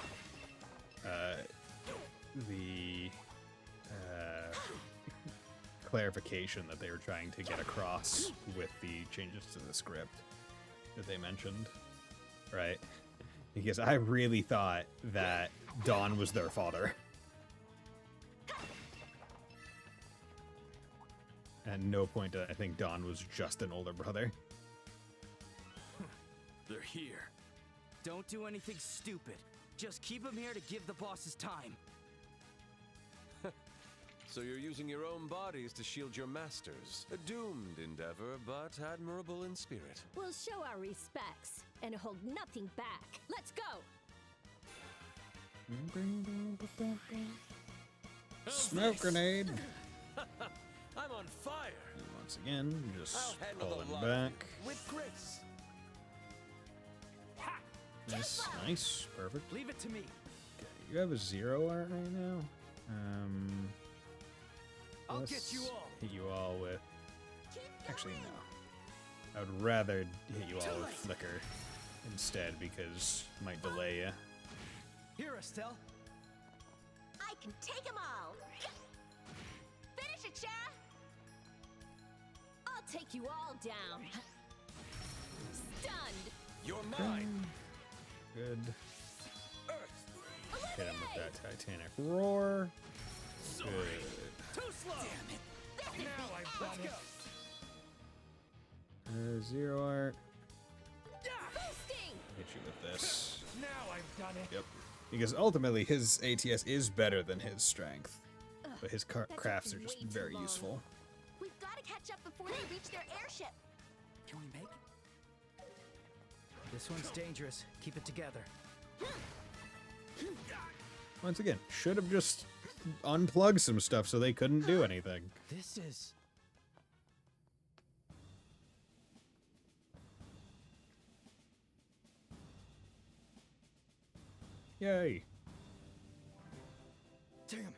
Speaker 1: clarification that they were trying to get across with the changes to the script that they mentioned, right? Because I really thought that Don was their father. At no point did I think Don was just an older brother.
Speaker 16: They're here.
Speaker 19: Don't do anything stupid. Just keep him here to give the bosses time.
Speaker 15: So you're using your own bodies to shield your masters. A doomed endeavor, but admirable in spirit.
Speaker 7: We'll show our respects and hold nothing back. Let's go.
Speaker 1: Smoke grenade.
Speaker 15: I'm on fire.
Speaker 1: And once again, just
Speaker 15: I'll handle
Speaker 1: pulling
Speaker 15: the lot
Speaker 1: back.
Speaker 15: with grace.
Speaker 1: Nice, nice, perfect.
Speaker 4: Leave it to me.
Speaker 1: Okay, you have a 0 art right now.
Speaker 4: I'll
Speaker 1: let's
Speaker 4: get you all.
Speaker 1: hit you all with. Actually, no. I would rather hit you all with flicker instead because it might delay you.
Speaker 4: Here, Estelle.
Speaker 6: I can take them all. Finish it, Shara.
Speaker 7: I'll take you all down. Stunned.
Speaker 15: You're mine.
Speaker 1: Good. Hit him with that Titanic roar. Good.
Speaker 4: Too slow. Damn it.
Speaker 8: Now I've done it.
Speaker 1: 0 art.
Speaker 7: Boosting.
Speaker 1: Hit you with this.
Speaker 8: Now I've done it.
Speaker 1: Yep. Because ultimately his ATS is better than his strength. But his crafts are just very useful.
Speaker 6: We've got to catch up before they reach their airship.
Speaker 4: Can we make it? This one's dangerous. Keep it together.
Speaker 1: Once again, should have just unplugged some stuff so they couldn't do anything.
Speaker 4: This is...
Speaker 1: Yay.
Speaker 12: Damn!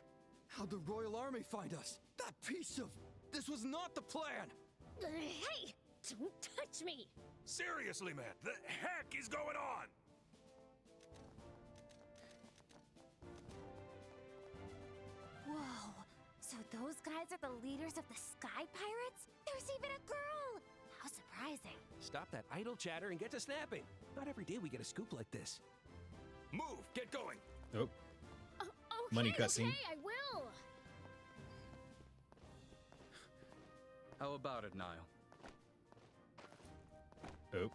Speaker 12: How'd the Royal Army find us? That piece of... This was not the plan!
Speaker 2: Hey! Don't touch me!
Speaker 14: Seriously, man, the heck is going on?
Speaker 6: Whoa! So those guys are the leaders of the Sky Pirates? There's even a girl! How surprising.
Speaker 10: Stop that idle chatter and get to snapping. Not every day we get a scoop like this.
Speaker 14: Move! Get going!
Speaker 1: Oh.
Speaker 2: Okay,
Speaker 1: Money cutscene.
Speaker 2: Okay, I will.
Speaker 16: How about it, Niall?
Speaker 1: Oh.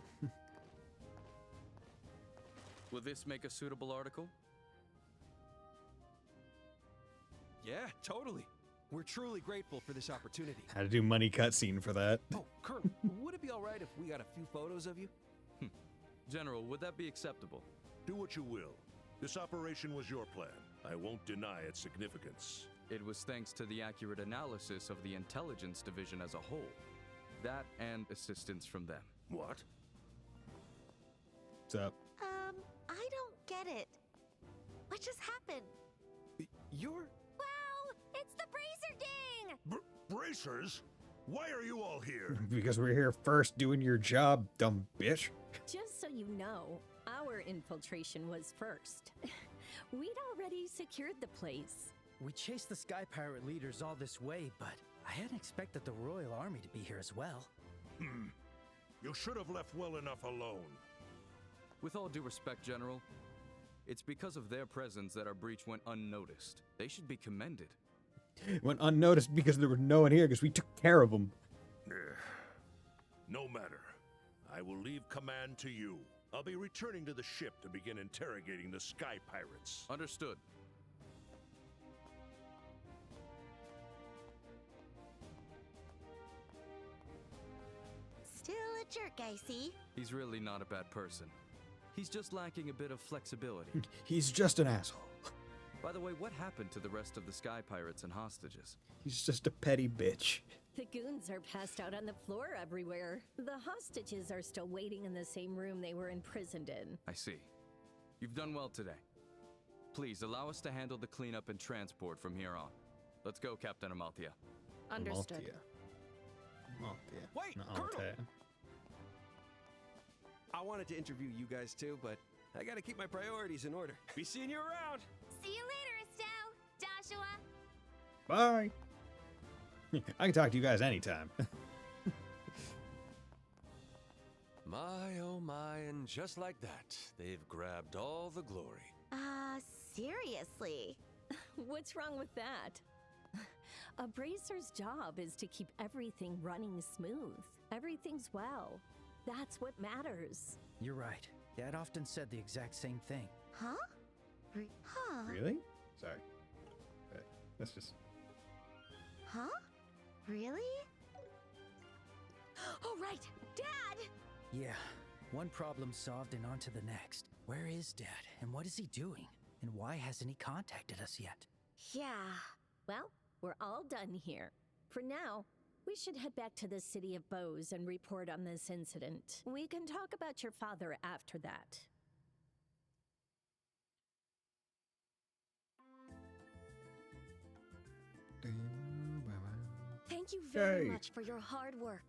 Speaker 16: Will this make a suitable article?
Speaker 10: Yeah, totally. We're truly grateful for this opportunity.
Speaker 1: Had to do money cutscene for that.
Speaker 10: Oh, Colonel, would it be all right if we got a few photos of you?
Speaker 16: General, would that be acceptable?
Speaker 14: Do what you will. This operation was your plan. I won't deny its significance.
Speaker 16: It was thanks to the accurate analysis of the intelligence division as a whole. That and assistance from them.
Speaker 14: What?
Speaker 1: What's up?
Speaker 9: I don't get it. What just happened?
Speaker 10: You're...
Speaker 6: Wow! It's the Bracer Gang!
Speaker 14: Bracers? Why are you all here?
Speaker 1: Because we're here first doing your job, dumb bitch.
Speaker 7: Just so you know, our infiltration was first. We'd already secured the place.
Speaker 4: We chased the Sky Pirate leaders all this way, but I hadn't expected the Royal Army to be here as well.
Speaker 14: You should have left well enough alone.
Speaker 16: With all due respect, General, it's because of their presence that our breach went unnoticed. They should be commended.
Speaker 1: Went unnoticed because there was no one here because we took care of them.
Speaker 14: No matter. I will leave command to you. I'll be returning to the ship to begin interrogating the Sky Pirates.
Speaker 16: Understood.
Speaker 9: Still a jerk, I see.
Speaker 16: He's really not a bad person. He's just lacking a bit of flexibility.
Speaker 1: He's just an asshole.
Speaker 16: By the way, what happened to the rest of the Sky Pirates and hostages?
Speaker 1: He's just a petty bitch.
Speaker 7: The goons are passed out on the floor everywhere. The hostages are still waiting in the same room they were imprisoned in.
Speaker 16: I see. You've done well today. Please allow us to handle the cleanup and transport from here on. Let's go, Captain Amalthea.
Speaker 7: Understood.
Speaker 1: Amalthea.
Speaker 3: Wait,
Speaker 1: Not
Speaker 3: Colonel!
Speaker 1: Amalthea.
Speaker 3: I wanted to interview you guys too, but I gotta keep my priorities in order. Be seeing you around.
Speaker 9: See you later, Estelle. Joshua.
Speaker 1: Bye. I can talk to you guys anytime.
Speaker 15: My, oh my, and just like that, they've grabbed all the glory.
Speaker 9: Seriously?
Speaker 7: What's wrong with that? A bracer's job is to keep everything running smooth. Everything's well. That's what matters.
Speaker 4: You're right. Dad often said the exact same thing.
Speaker 9: Huh? Huh?
Speaker 1: Really? Sorry. That's just...
Speaker 9: Huh? Really? Oh, right! Dad!
Speaker 4: Yeah, one problem solved and on to the next. Where is Dad, and what is he doing? And why hasn't he contacted us yet?
Speaker 9: Yeah.
Speaker 7: Well, we're all done here. For now, we should head back to the city of Bose and report on this incident. We can talk about your father after that.
Speaker 6: Thank you very
Speaker 1: Yay.
Speaker 6: much for your hard work.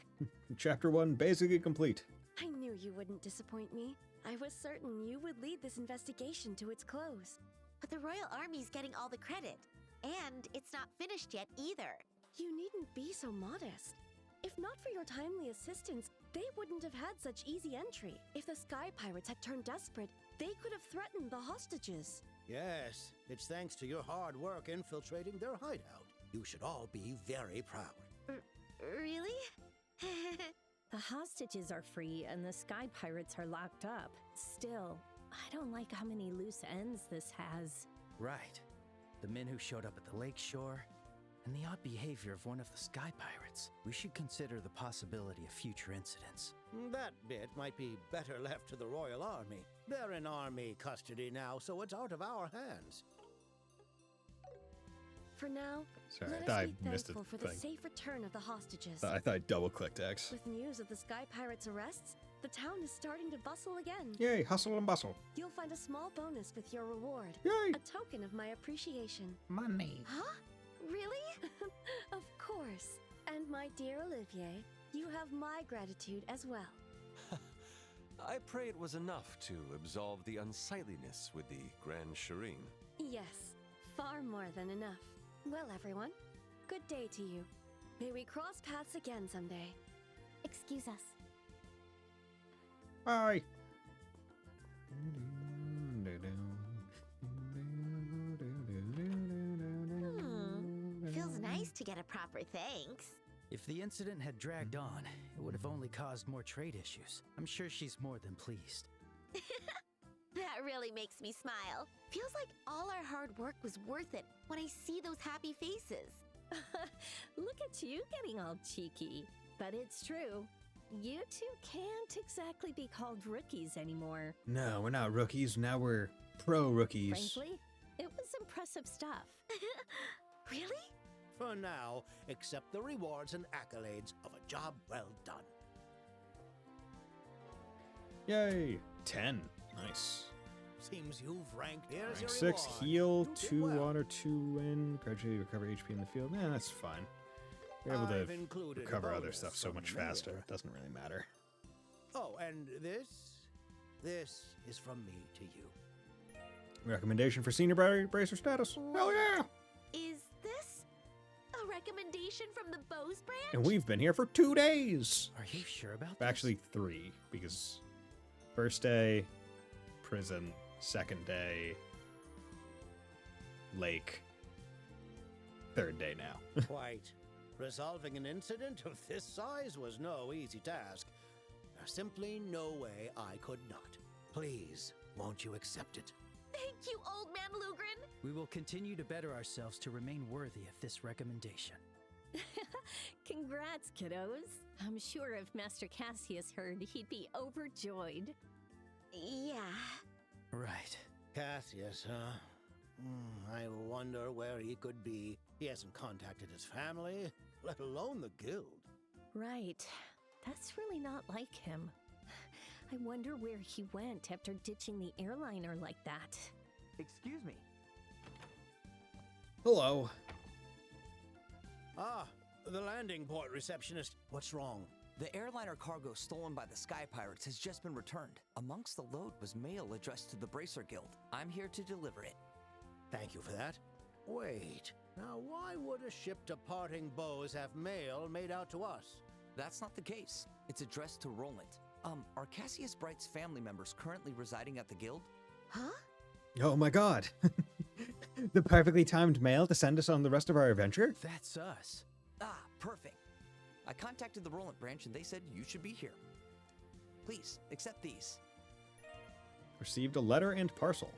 Speaker 1: Chapter 1 basically complete.
Speaker 6: I knew you wouldn't disappoint me. I was certain you would lead this investigation to its close.
Speaker 9: But the Royal Army's getting all the credit. And it's not finished yet either.
Speaker 6: You needn't be so modest. If not for your timely assistance, they wouldn't have had such easy entry. If the Sky Pirates had turned desperate, they could have threatened the hostages.
Speaker 11: Yes, it's thanks to your hard work infiltrating their hideout. You should all be very proud.
Speaker 9: Really?
Speaker 7: The hostages are free and the Sky Pirates are locked up. Still, I don't like how many loose ends this has.
Speaker 4: Right. The men who showed up at the lake shore, and the odd behavior of one of the Sky Pirates. We should consider the possibility of future incidents.
Speaker 11: That bit might be better left to the Royal Army. They're in Army custody now, so it's out of our hands.
Speaker 6: For now,
Speaker 1: Sorry,
Speaker 6: let
Speaker 1: I thought
Speaker 6: us
Speaker 1: I
Speaker 6: be
Speaker 1: missed
Speaker 6: thankful
Speaker 1: a
Speaker 6: for the
Speaker 1: thing.
Speaker 6: safe return of the hostages.
Speaker 1: I thought I double-clicked X.
Speaker 6: With news of the Sky Pirates' arrests, the town is starting to bustle again.
Speaker 1: Yay, hustle and bustle.
Speaker 6: You'll find a small bonus with your reward.
Speaker 1: Yay!
Speaker 6: A token of my appreciation.
Speaker 17: Money.
Speaker 6: Huh? Really? Of course. And my dear Olivier, you have my gratitude as well.
Speaker 15: I pray it was enough to absolve the unsightliness with the Grand Shireen.
Speaker 6: Yes, far more than enough. Well, everyone, good day to you. May we cross paths again someday.
Speaker 2: Excuse us.
Speaker 1: Bye.
Speaker 9: Feels nice to get a proper thanks.
Speaker 4: If the incident had dragged on, it would have only caused more trade issues. I'm sure she's more than pleased.
Speaker 9: That really makes me smile. Feels like all our hard work was worth it when I see those happy faces.
Speaker 7: Look at you getting all cheeky. But it's true. You two can't exactly be called rookies anymore.
Speaker 1: No, we're not rookies. Now we're pro-rookies.
Speaker 7: Frankly, it was impressive stuff.
Speaker 9: Really?
Speaker 11: For now, accept the rewards and accolades of a job well done.
Speaker 1: Yay. 10. Nice.
Speaker 11: Seems you've ranked. Here's
Speaker 1: Rank
Speaker 11: your
Speaker 1: 6,
Speaker 11: reward.
Speaker 1: heal,
Speaker 11: You did
Speaker 1: 2
Speaker 11: well.
Speaker 1: water, 2 wind, gradually recover HP in the field. Yeah, that's fine. We're able
Speaker 11: I've
Speaker 1: to
Speaker 11: included a
Speaker 1: recover other
Speaker 11: bonus
Speaker 1: stuff so
Speaker 11: from
Speaker 1: much
Speaker 11: Mayor.
Speaker 1: faster. It doesn't really matter.
Speaker 11: Oh, and this is from me to you.
Speaker 1: Recommendation for senior bracer status. Hell yeah!
Speaker 9: Is this a recommendation from the Bose branch?
Speaker 1: And we've been here for 2 days.
Speaker 4: Are you sure about this?
Speaker 1: Actually, 3, because first day, prison, second day, lake, third day now.
Speaker 11: Quite. Resolving an incident of this size was no easy task. There's simply no way I could not. Please, won't you accept it?
Speaker 9: Thank you, Old Man Lugren!
Speaker 4: We will continue to better ourselves to remain worthy of this recommendation.
Speaker 7: Congrats, kiddos. I'm sure if Master Cassius heard, he'd be overjoyed.
Speaker 9: Yeah.
Speaker 4: Right.
Speaker 11: Cassius, huh? I wonder where he could be. He hasn't contacted his family, let alone the guild.
Speaker 7: Right. That's really not like him. I wonder where he went after ditching the airliner like that.
Speaker 19: Excuse me.
Speaker 1: Hello.
Speaker 11: Ah, the landing port receptionist. What's wrong?
Speaker 5: The airliner cargo stolen by the Sky Pirates has just been returned. Amongst the load was mail addressed to the Bracer Guild. I'm here to deliver it.
Speaker 11: Thank you for that. Wait, now why would a ship departing Bose have mail made out to us?
Speaker 5: That's not the case. It's addressed to Roland. Are Cassius Bright's family members currently residing at the guild?
Speaker 9: Huh?
Speaker 1: Oh my god. The perfectly timed mail to send us on the rest of our adventure?
Speaker 4: That's us.
Speaker 5: Ah, perfect. I contacted the Roland branch and they said you should be here. Please, accept these.
Speaker 1: Received a letter and parcel.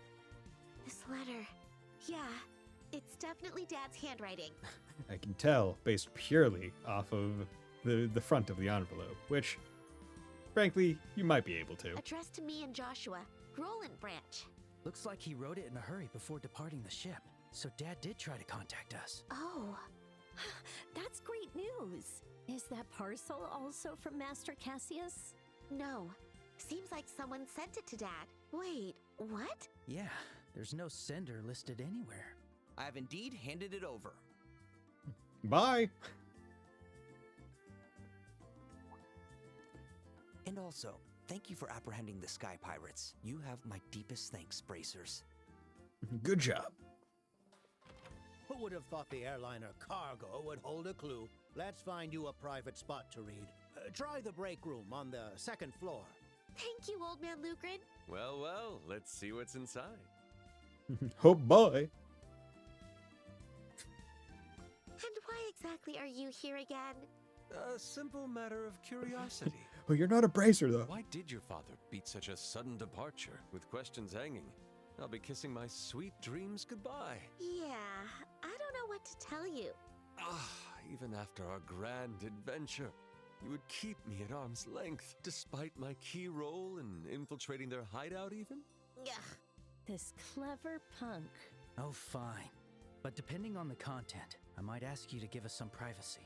Speaker 9: This letter. Yeah, it's definitely Dad's handwriting.
Speaker 1: I can tell based purely off of the front of the envelope, which, frankly, you might be able to.
Speaker 9: Addressed to me and Joshua, Roland branch.
Speaker 4: Looks like he wrote it in a hurry before departing the ship. So Dad did try to contact us.
Speaker 9: Oh.
Speaker 7: That's great news. Is that parcel also from Master Cassius?
Speaker 9: No. Seems like someone sent it to Dad. Wait, what?
Speaker 4: Yeah, there's no sender listed anywhere.
Speaker 5: I have indeed handed it over.
Speaker 1: Bye.
Speaker 5: And also, thank you for apprehending the Sky Pirates. You have my deepest thanks, Bracers.
Speaker 1: Good job.
Speaker 11: Who would have thought the airliner cargo would hold a clue? Let's find you a private spot to read. Try the break room on the second floor.
Speaker 9: Thank you, Old Man Lugren.
Speaker 15: Well, well, let's see what's inside.
Speaker 1: Oh boy.
Speaker 9: And why exactly are you here again?
Speaker 15: A simple matter of curiosity.
Speaker 1: Oh, you're not a bracer, though.
Speaker 15: Why did your father beat such a sudden departure, with questions hanging? I'll be kissing my sweet dreams goodbye.
Speaker 9: Yeah, I don't know what to tell you.
Speaker 15: Ah, even after our grand adventure, you would keep me at arm's length, despite my key role in infiltrating their hideout even?
Speaker 9: Ugh.
Speaker 7: This clever punk.
Speaker 4: Oh, fine. But depending on the content, I might ask you to give us some privacy.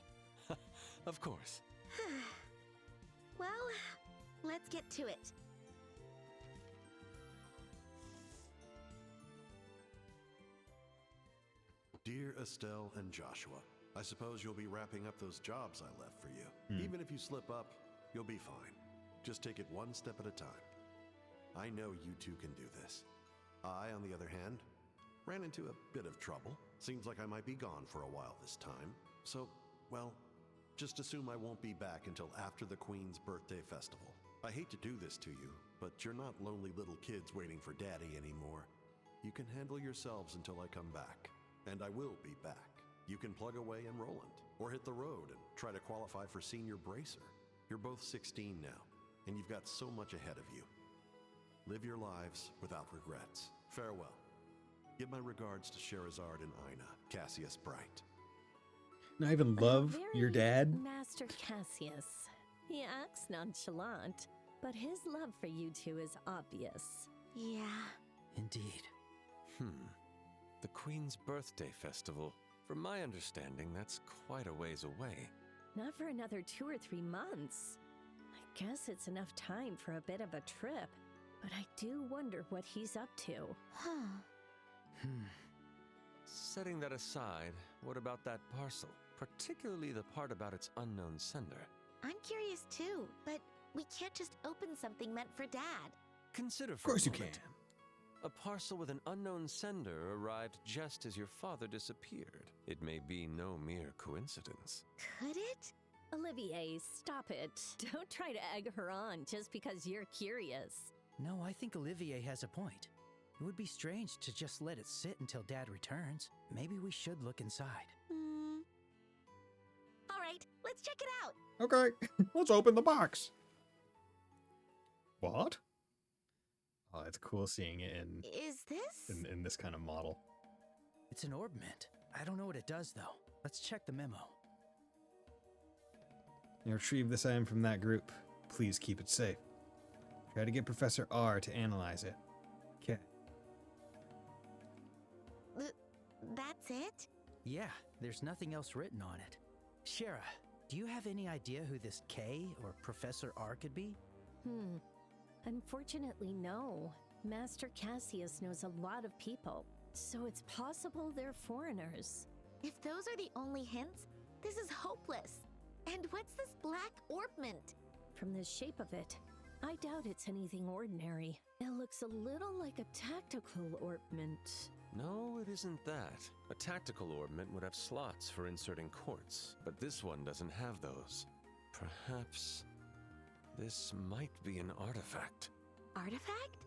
Speaker 15: Of course.
Speaker 9: Well, let's get to it.
Speaker 18: Dear Estelle and Joshua, I suppose you'll be wrapping up those jobs I left for you. Even if you slip up, you'll be fine. Just take it one step at a time. I know you two can do this. I, on the other hand, ran into a bit of trouble. Seems like I might be gone for a while this time. So, well, just assume I won't be back until after the Queen's birthday festival. I hate to do this to you, but you're not lonely little kids waiting for Daddy anymore. You can handle yourselves until I come back. And I will be back. You can plug away in Roland, or hit the road and try to qualify for Senior Bracer. You're both 16 now, and you've got so much ahead of you. Live your lives without regrets. Farewell. Give my regards to Sherazard and Ina, Cassius Bright.
Speaker 1: I even love your dad.
Speaker 7: Master Cassius. He acts nonchalant, but his love for you two is obvious.
Speaker 9: Yeah.
Speaker 4: Indeed.
Speaker 15: The Queen's birthday festival. From my understanding, that's quite a ways away.
Speaker 7: Not for another 2 or 3 months. I guess it's enough time for a bit of a trip, but I do wonder what he's up to.
Speaker 15: Setting that aside, what about that parcel? Particularly the part about its unknown sender.
Speaker 9: I'm curious too, but we can't just open something meant for Dad.
Speaker 15: Consider
Speaker 1: Of
Speaker 15: for
Speaker 1: course
Speaker 15: a
Speaker 1: you can.
Speaker 15: moment. A parcel with an unknown sender arrived just as your father disappeared. It may be no mere coincidence.
Speaker 9: Could it?
Speaker 7: Olivier, stop it. Don't try to egg her on just because you're curious.
Speaker 4: No, I think Olivier has a point. It would be strange to just let it sit until Dad returns. Maybe we should look inside.
Speaker 9: All right, let's check it out.
Speaker 1: Okay, let's open the box. What? Oh, it's cool seeing it
Speaker 9: Is this?
Speaker 1: in this kind of model.
Speaker 4: It's an orb mint. I don't know what it does, though. Let's check the memo.
Speaker 1: You retrieve this item from that group. Please keep it safe. Try to get Professor R to analyze it. Okay.
Speaker 9: That's it?
Speaker 4: Yeah, there's nothing else written on it. Shara, do you have any idea who this K or Professor R could be?
Speaker 7: Unfortunately, no. Master Cassius knows a lot of people, so it's possible they're foreigners.
Speaker 9: If those are the only hints, this is hopeless. And what's this black ornament?
Speaker 7: From the shape of it, I doubt it's anything ordinary. It looks a little like a tactical ornament.
Speaker 15: No, it isn't that. A tactical ornament would have slots for inserting quartz, but this one doesn't have those. Perhaps this might be an artifact.
Speaker 9: Artifact?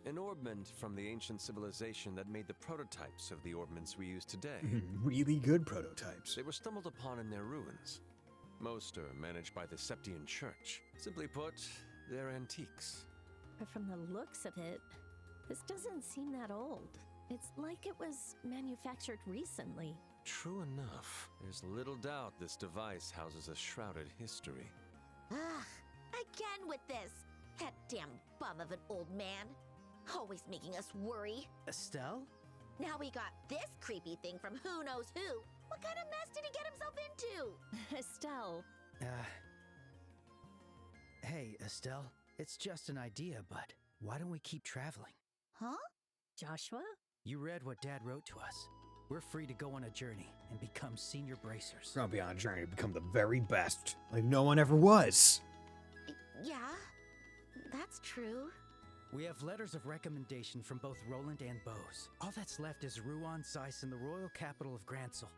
Speaker 15: An ornament from the ancient civilization that made the prototypes of the ornaments we use today.
Speaker 1: Really good prototypes.
Speaker 15: They were stumbled upon in their ruins. Most are managed by the Septian Church. Simply put, they're antiques.
Speaker 7: But from the looks of it, this doesn't seem that old. It's like it was manufactured recently.
Speaker 15: True enough. There's little doubt this device houses a shrouded history.
Speaker 9: Ugh, again with this. That damn bum of an old man. Always making us worry.
Speaker 4: Estelle?
Speaker 9: Now we got this creepy thing from who knows who. What kind of mess did he get himself into?
Speaker 7: Estelle.
Speaker 4: Hey, Estelle. It's just an idea, but why don't we keep traveling?
Speaker 9: Huh?
Speaker 7: Joshua?
Speaker 4: You read what Dad wrote to us. We're free to go on a journey and become senior bracers.
Speaker 1: We're gonna be on a journey to become the very best, like no one ever was.
Speaker 9: Yeah, that's true.
Speaker 4: We have letters of recommendation from both Roland and Bose. All that's left is Ruan, Zeiss, and the royal capital of Gransel.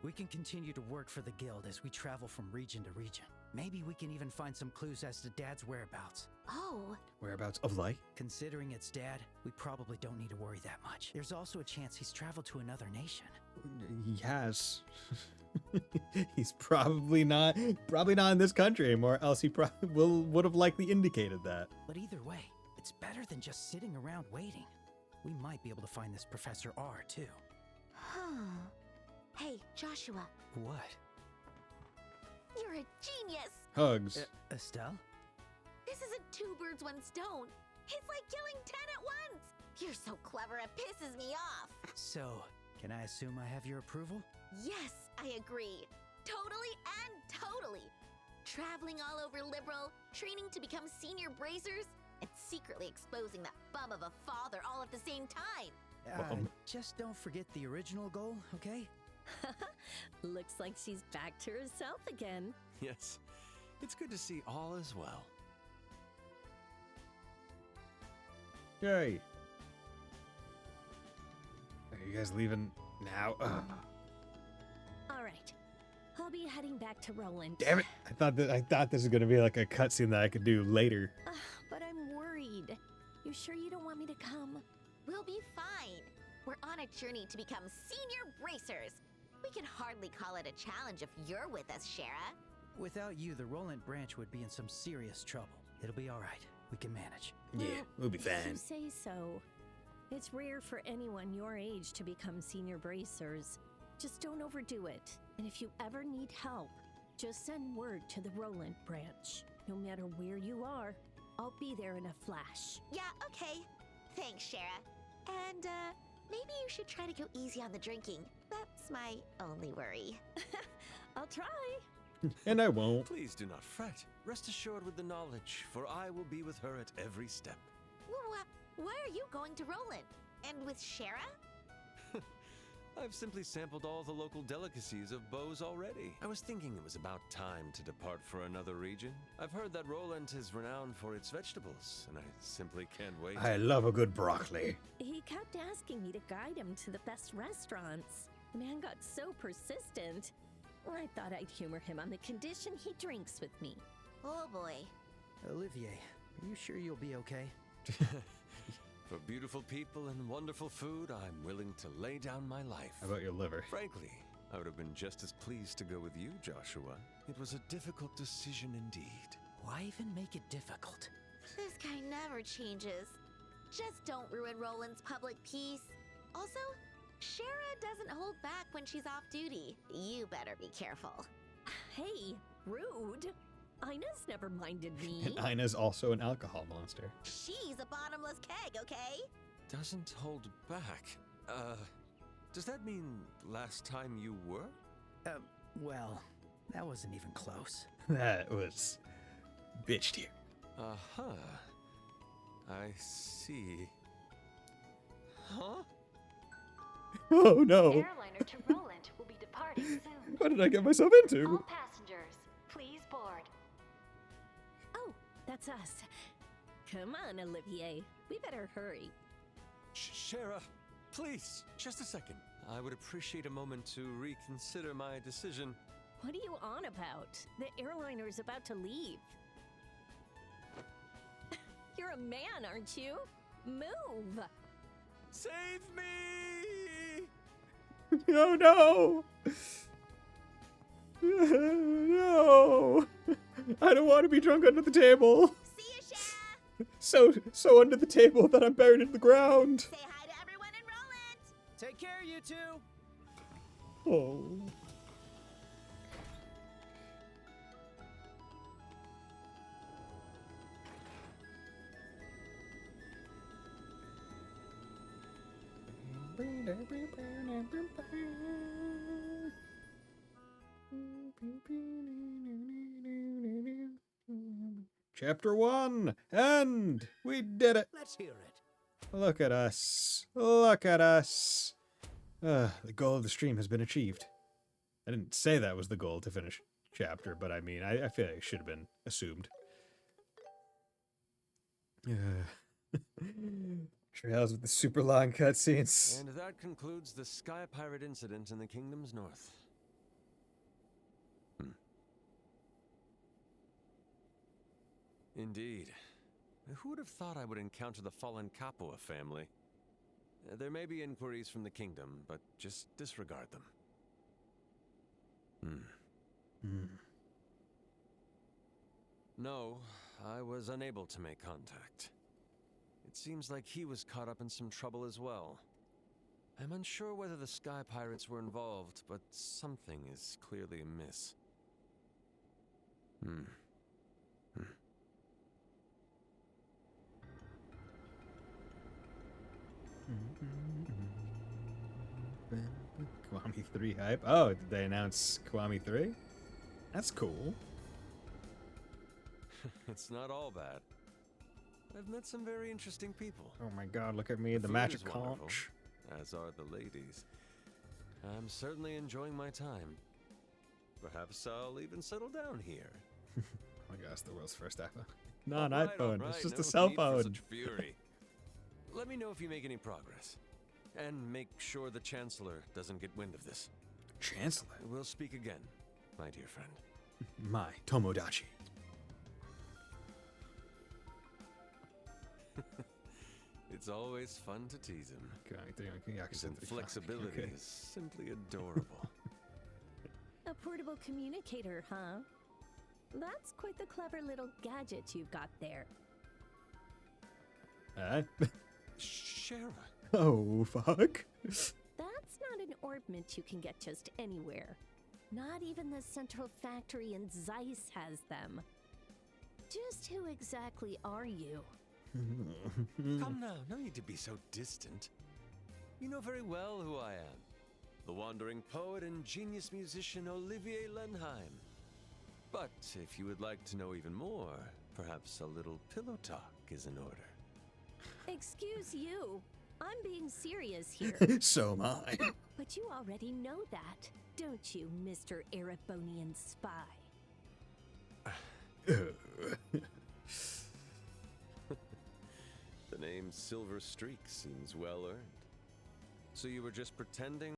Speaker 4: We can continue to work for the guild as we travel from region to region. Maybe we can even find some clues as to Dad's whereabouts.
Speaker 9: Oh.
Speaker 1: Whereabouts of light?
Speaker 4: Considering it's Dad, we probably don't need to worry that much. There's also a chance he's traveled to another nation.
Speaker 1: He has. He's probably not in this country anymore, else he probably would have likely indicated that.
Speaker 4: But either way, it's better than just sitting around waiting. We might be able to find this Professor R, too.
Speaker 9: Hey, Joshua.
Speaker 4: What?
Speaker 9: You're a genius.
Speaker 1: Hugs.
Speaker 4: Estelle?
Speaker 9: This isn't two birds, one stone. It's like killing 10 at once. You're so clever, it pisses me off.
Speaker 4: So, can I assume I have your approval?
Speaker 9: Yes, I agree. Totally and totally. Traveling all over Liberal, training to become senior bracers, and secretly exposing that bum of a father all at the same time.
Speaker 4: Just don't forget the original goal, okay?
Speaker 7: Looks like she's back to herself again.
Speaker 15: Yes, it's good to see all is well.
Speaker 1: Yay. Are you guys leaving now?
Speaker 7: All right. I'll be heading back to Roland.
Speaker 1: Damn it. I thought this was going to be like a cutscene that I could do later.
Speaker 7: But I'm worried. You sure you don't want me to come?
Speaker 9: We'll be fine. We're on a journey to become senior bracers. We can hardly call it a challenge if you're with us, Shara.
Speaker 4: Without you, the Roland branch would be in some serious trouble. It'll be all right. We can manage.
Speaker 1: Yeah, we'll be
Speaker 7: If
Speaker 1: fine.
Speaker 7: you say so. It's rare for anyone your age to become senior bracers. Just don't overdo it. And if you ever need help, just send word to the Roland branch. No matter where you are, I'll be there in a flash.
Speaker 9: Yeah, okay. Thanks, Shara. And, maybe you should try to go easy on the drinking. That's my only worry.
Speaker 7: I'll try.
Speaker 1: And I won't.
Speaker 15: Please do not fret. Rest assured with the knowledge, for I will be with her at every step.
Speaker 9: Why are you going to Roland? And with Shara?
Speaker 15: I've simply sampled all the local delicacies of Bose already. I was thinking it was about time to depart for another region. I've heard that Roland is renowned for its vegetables, and I simply can't wait.
Speaker 1: I love a good broccoli.
Speaker 7: He kept asking me to guide him to the best restaurants. The man got so persistent. I thought I'd humor him on the condition he drinks with me.
Speaker 9: Oh boy.
Speaker 4: Olivier, are you sure you'll be okay?
Speaker 15: For beautiful people and wonderful food, I'm willing to lay down my life.
Speaker 1: How about your liver?
Speaker 15: Frankly, I would have been just as pleased to go with you, Joshua. It was a difficult decision indeed.
Speaker 4: Why even make it difficult?
Speaker 9: This guy never changes. Just don't ruin Roland's public peace. Also, Shara doesn't hold back when she's off duty. You better be careful.
Speaker 7: Hey, rude. Ina's never minded me.
Speaker 1: And Ina's also an alcohol monster.
Speaker 9: She's a bottomless keg, okay?
Speaker 15: Doesn't hold back. Does that mean last time you were?
Speaker 4: Well, that wasn't even close.
Speaker 1: That was bitch tier.
Speaker 15: Uh-huh. I see. Huh?
Speaker 1: Oh no.
Speaker 13: Airliner to Roland will be departing soon.
Speaker 1: What did I get myself into?
Speaker 13: All passengers, please board.
Speaker 7: Oh, that's us. Come on, Olivier. We better hurry.
Speaker 15: Shara, please, just a second. I would appreciate a moment to reconsider my decision.
Speaker 7: What are you on about? The airliner's about to leave. You're a man, aren't you? Move!
Speaker 15: Save me!
Speaker 1: Oh no! No! I don't want to be drunk under the table.
Speaker 9: See ya,
Speaker 1: So under the table that I'm buried in the ground.
Speaker 9: Say hi to everyone in Roland!
Speaker 19: Take care, you two!
Speaker 1: Oh. Chapter 1, and we did it.
Speaker 11: Let's hear it.
Speaker 1: Look at us. Look at us. The goal of the stream has been achieved. I didn't say that was the goal to finish chapter, but I mean, I feel like it should have been assumed. Trails with the super long cutscenes.
Speaker 15: And that concludes the Sky Pirate incident in the Kingdom's North. Indeed. Who would have thought I would encounter the fallen Capua family? There may be inquiries from the Kingdom, but just disregard them. No, I was unable to make contact. It seems like he was caught up in some trouble as well. I'm unsure whether the Sky Pirates were involved, but something is clearly amiss.
Speaker 1: Kiwami 3 hype. Oh, did they announce Kiwami 3? That's cool.
Speaker 15: It's not all bad. I've met some very interesting people.
Speaker 1: Oh my god, look at me, the
Speaker 15: food
Speaker 1: magic
Speaker 15: is wonderful,
Speaker 1: conch.
Speaker 15: as are the ladies. I'm certainly enjoying my time. Perhaps I'll even settle down here.
Speaker 1: Oh my gosh, the world's first iPhone. Not an iPhone, it's just a cell
Speaker 15: need for
Speaker 1: phone.
Speaker 15: Such fury. Let me know if you make any progress. And make sure the Chancellor doesn't get wind of this.
Speaker 1: Chancellor?
Speaker 15: We'll speak again, my dear friend.
Speaker 1: My Tomodachi.
Speaker 15: It's always fun to tease him. His
Speaker 1: Okay.
Speaker 15: inflexibility is simply adorable.
Speaker 7: A portable communicator, huh? That's quite the clever little gadget you've got there.
Speaker 15: Shara.
Speaker 1: Oh, fuck.
Speaker 7: That's not an orbment you can get just anywhere. Not even the central factory in Zeiss has them. Just who exactly are you?
Speaker 15: Come now, no need to be so distant. You know very well who I am. The wandering poet and genius musician Olivier Lenheim. But if you would like to know even more, perhaps a little pillow talk is in order.
Speaker 7: Excuse you. I'm being serious here.
Speaker 1: So am I.
Speaker 7: But you already know that, don't you, Mr. Erebonian spy?
Speaker 15: The name Silver Streak seems well earned. So you were just pretending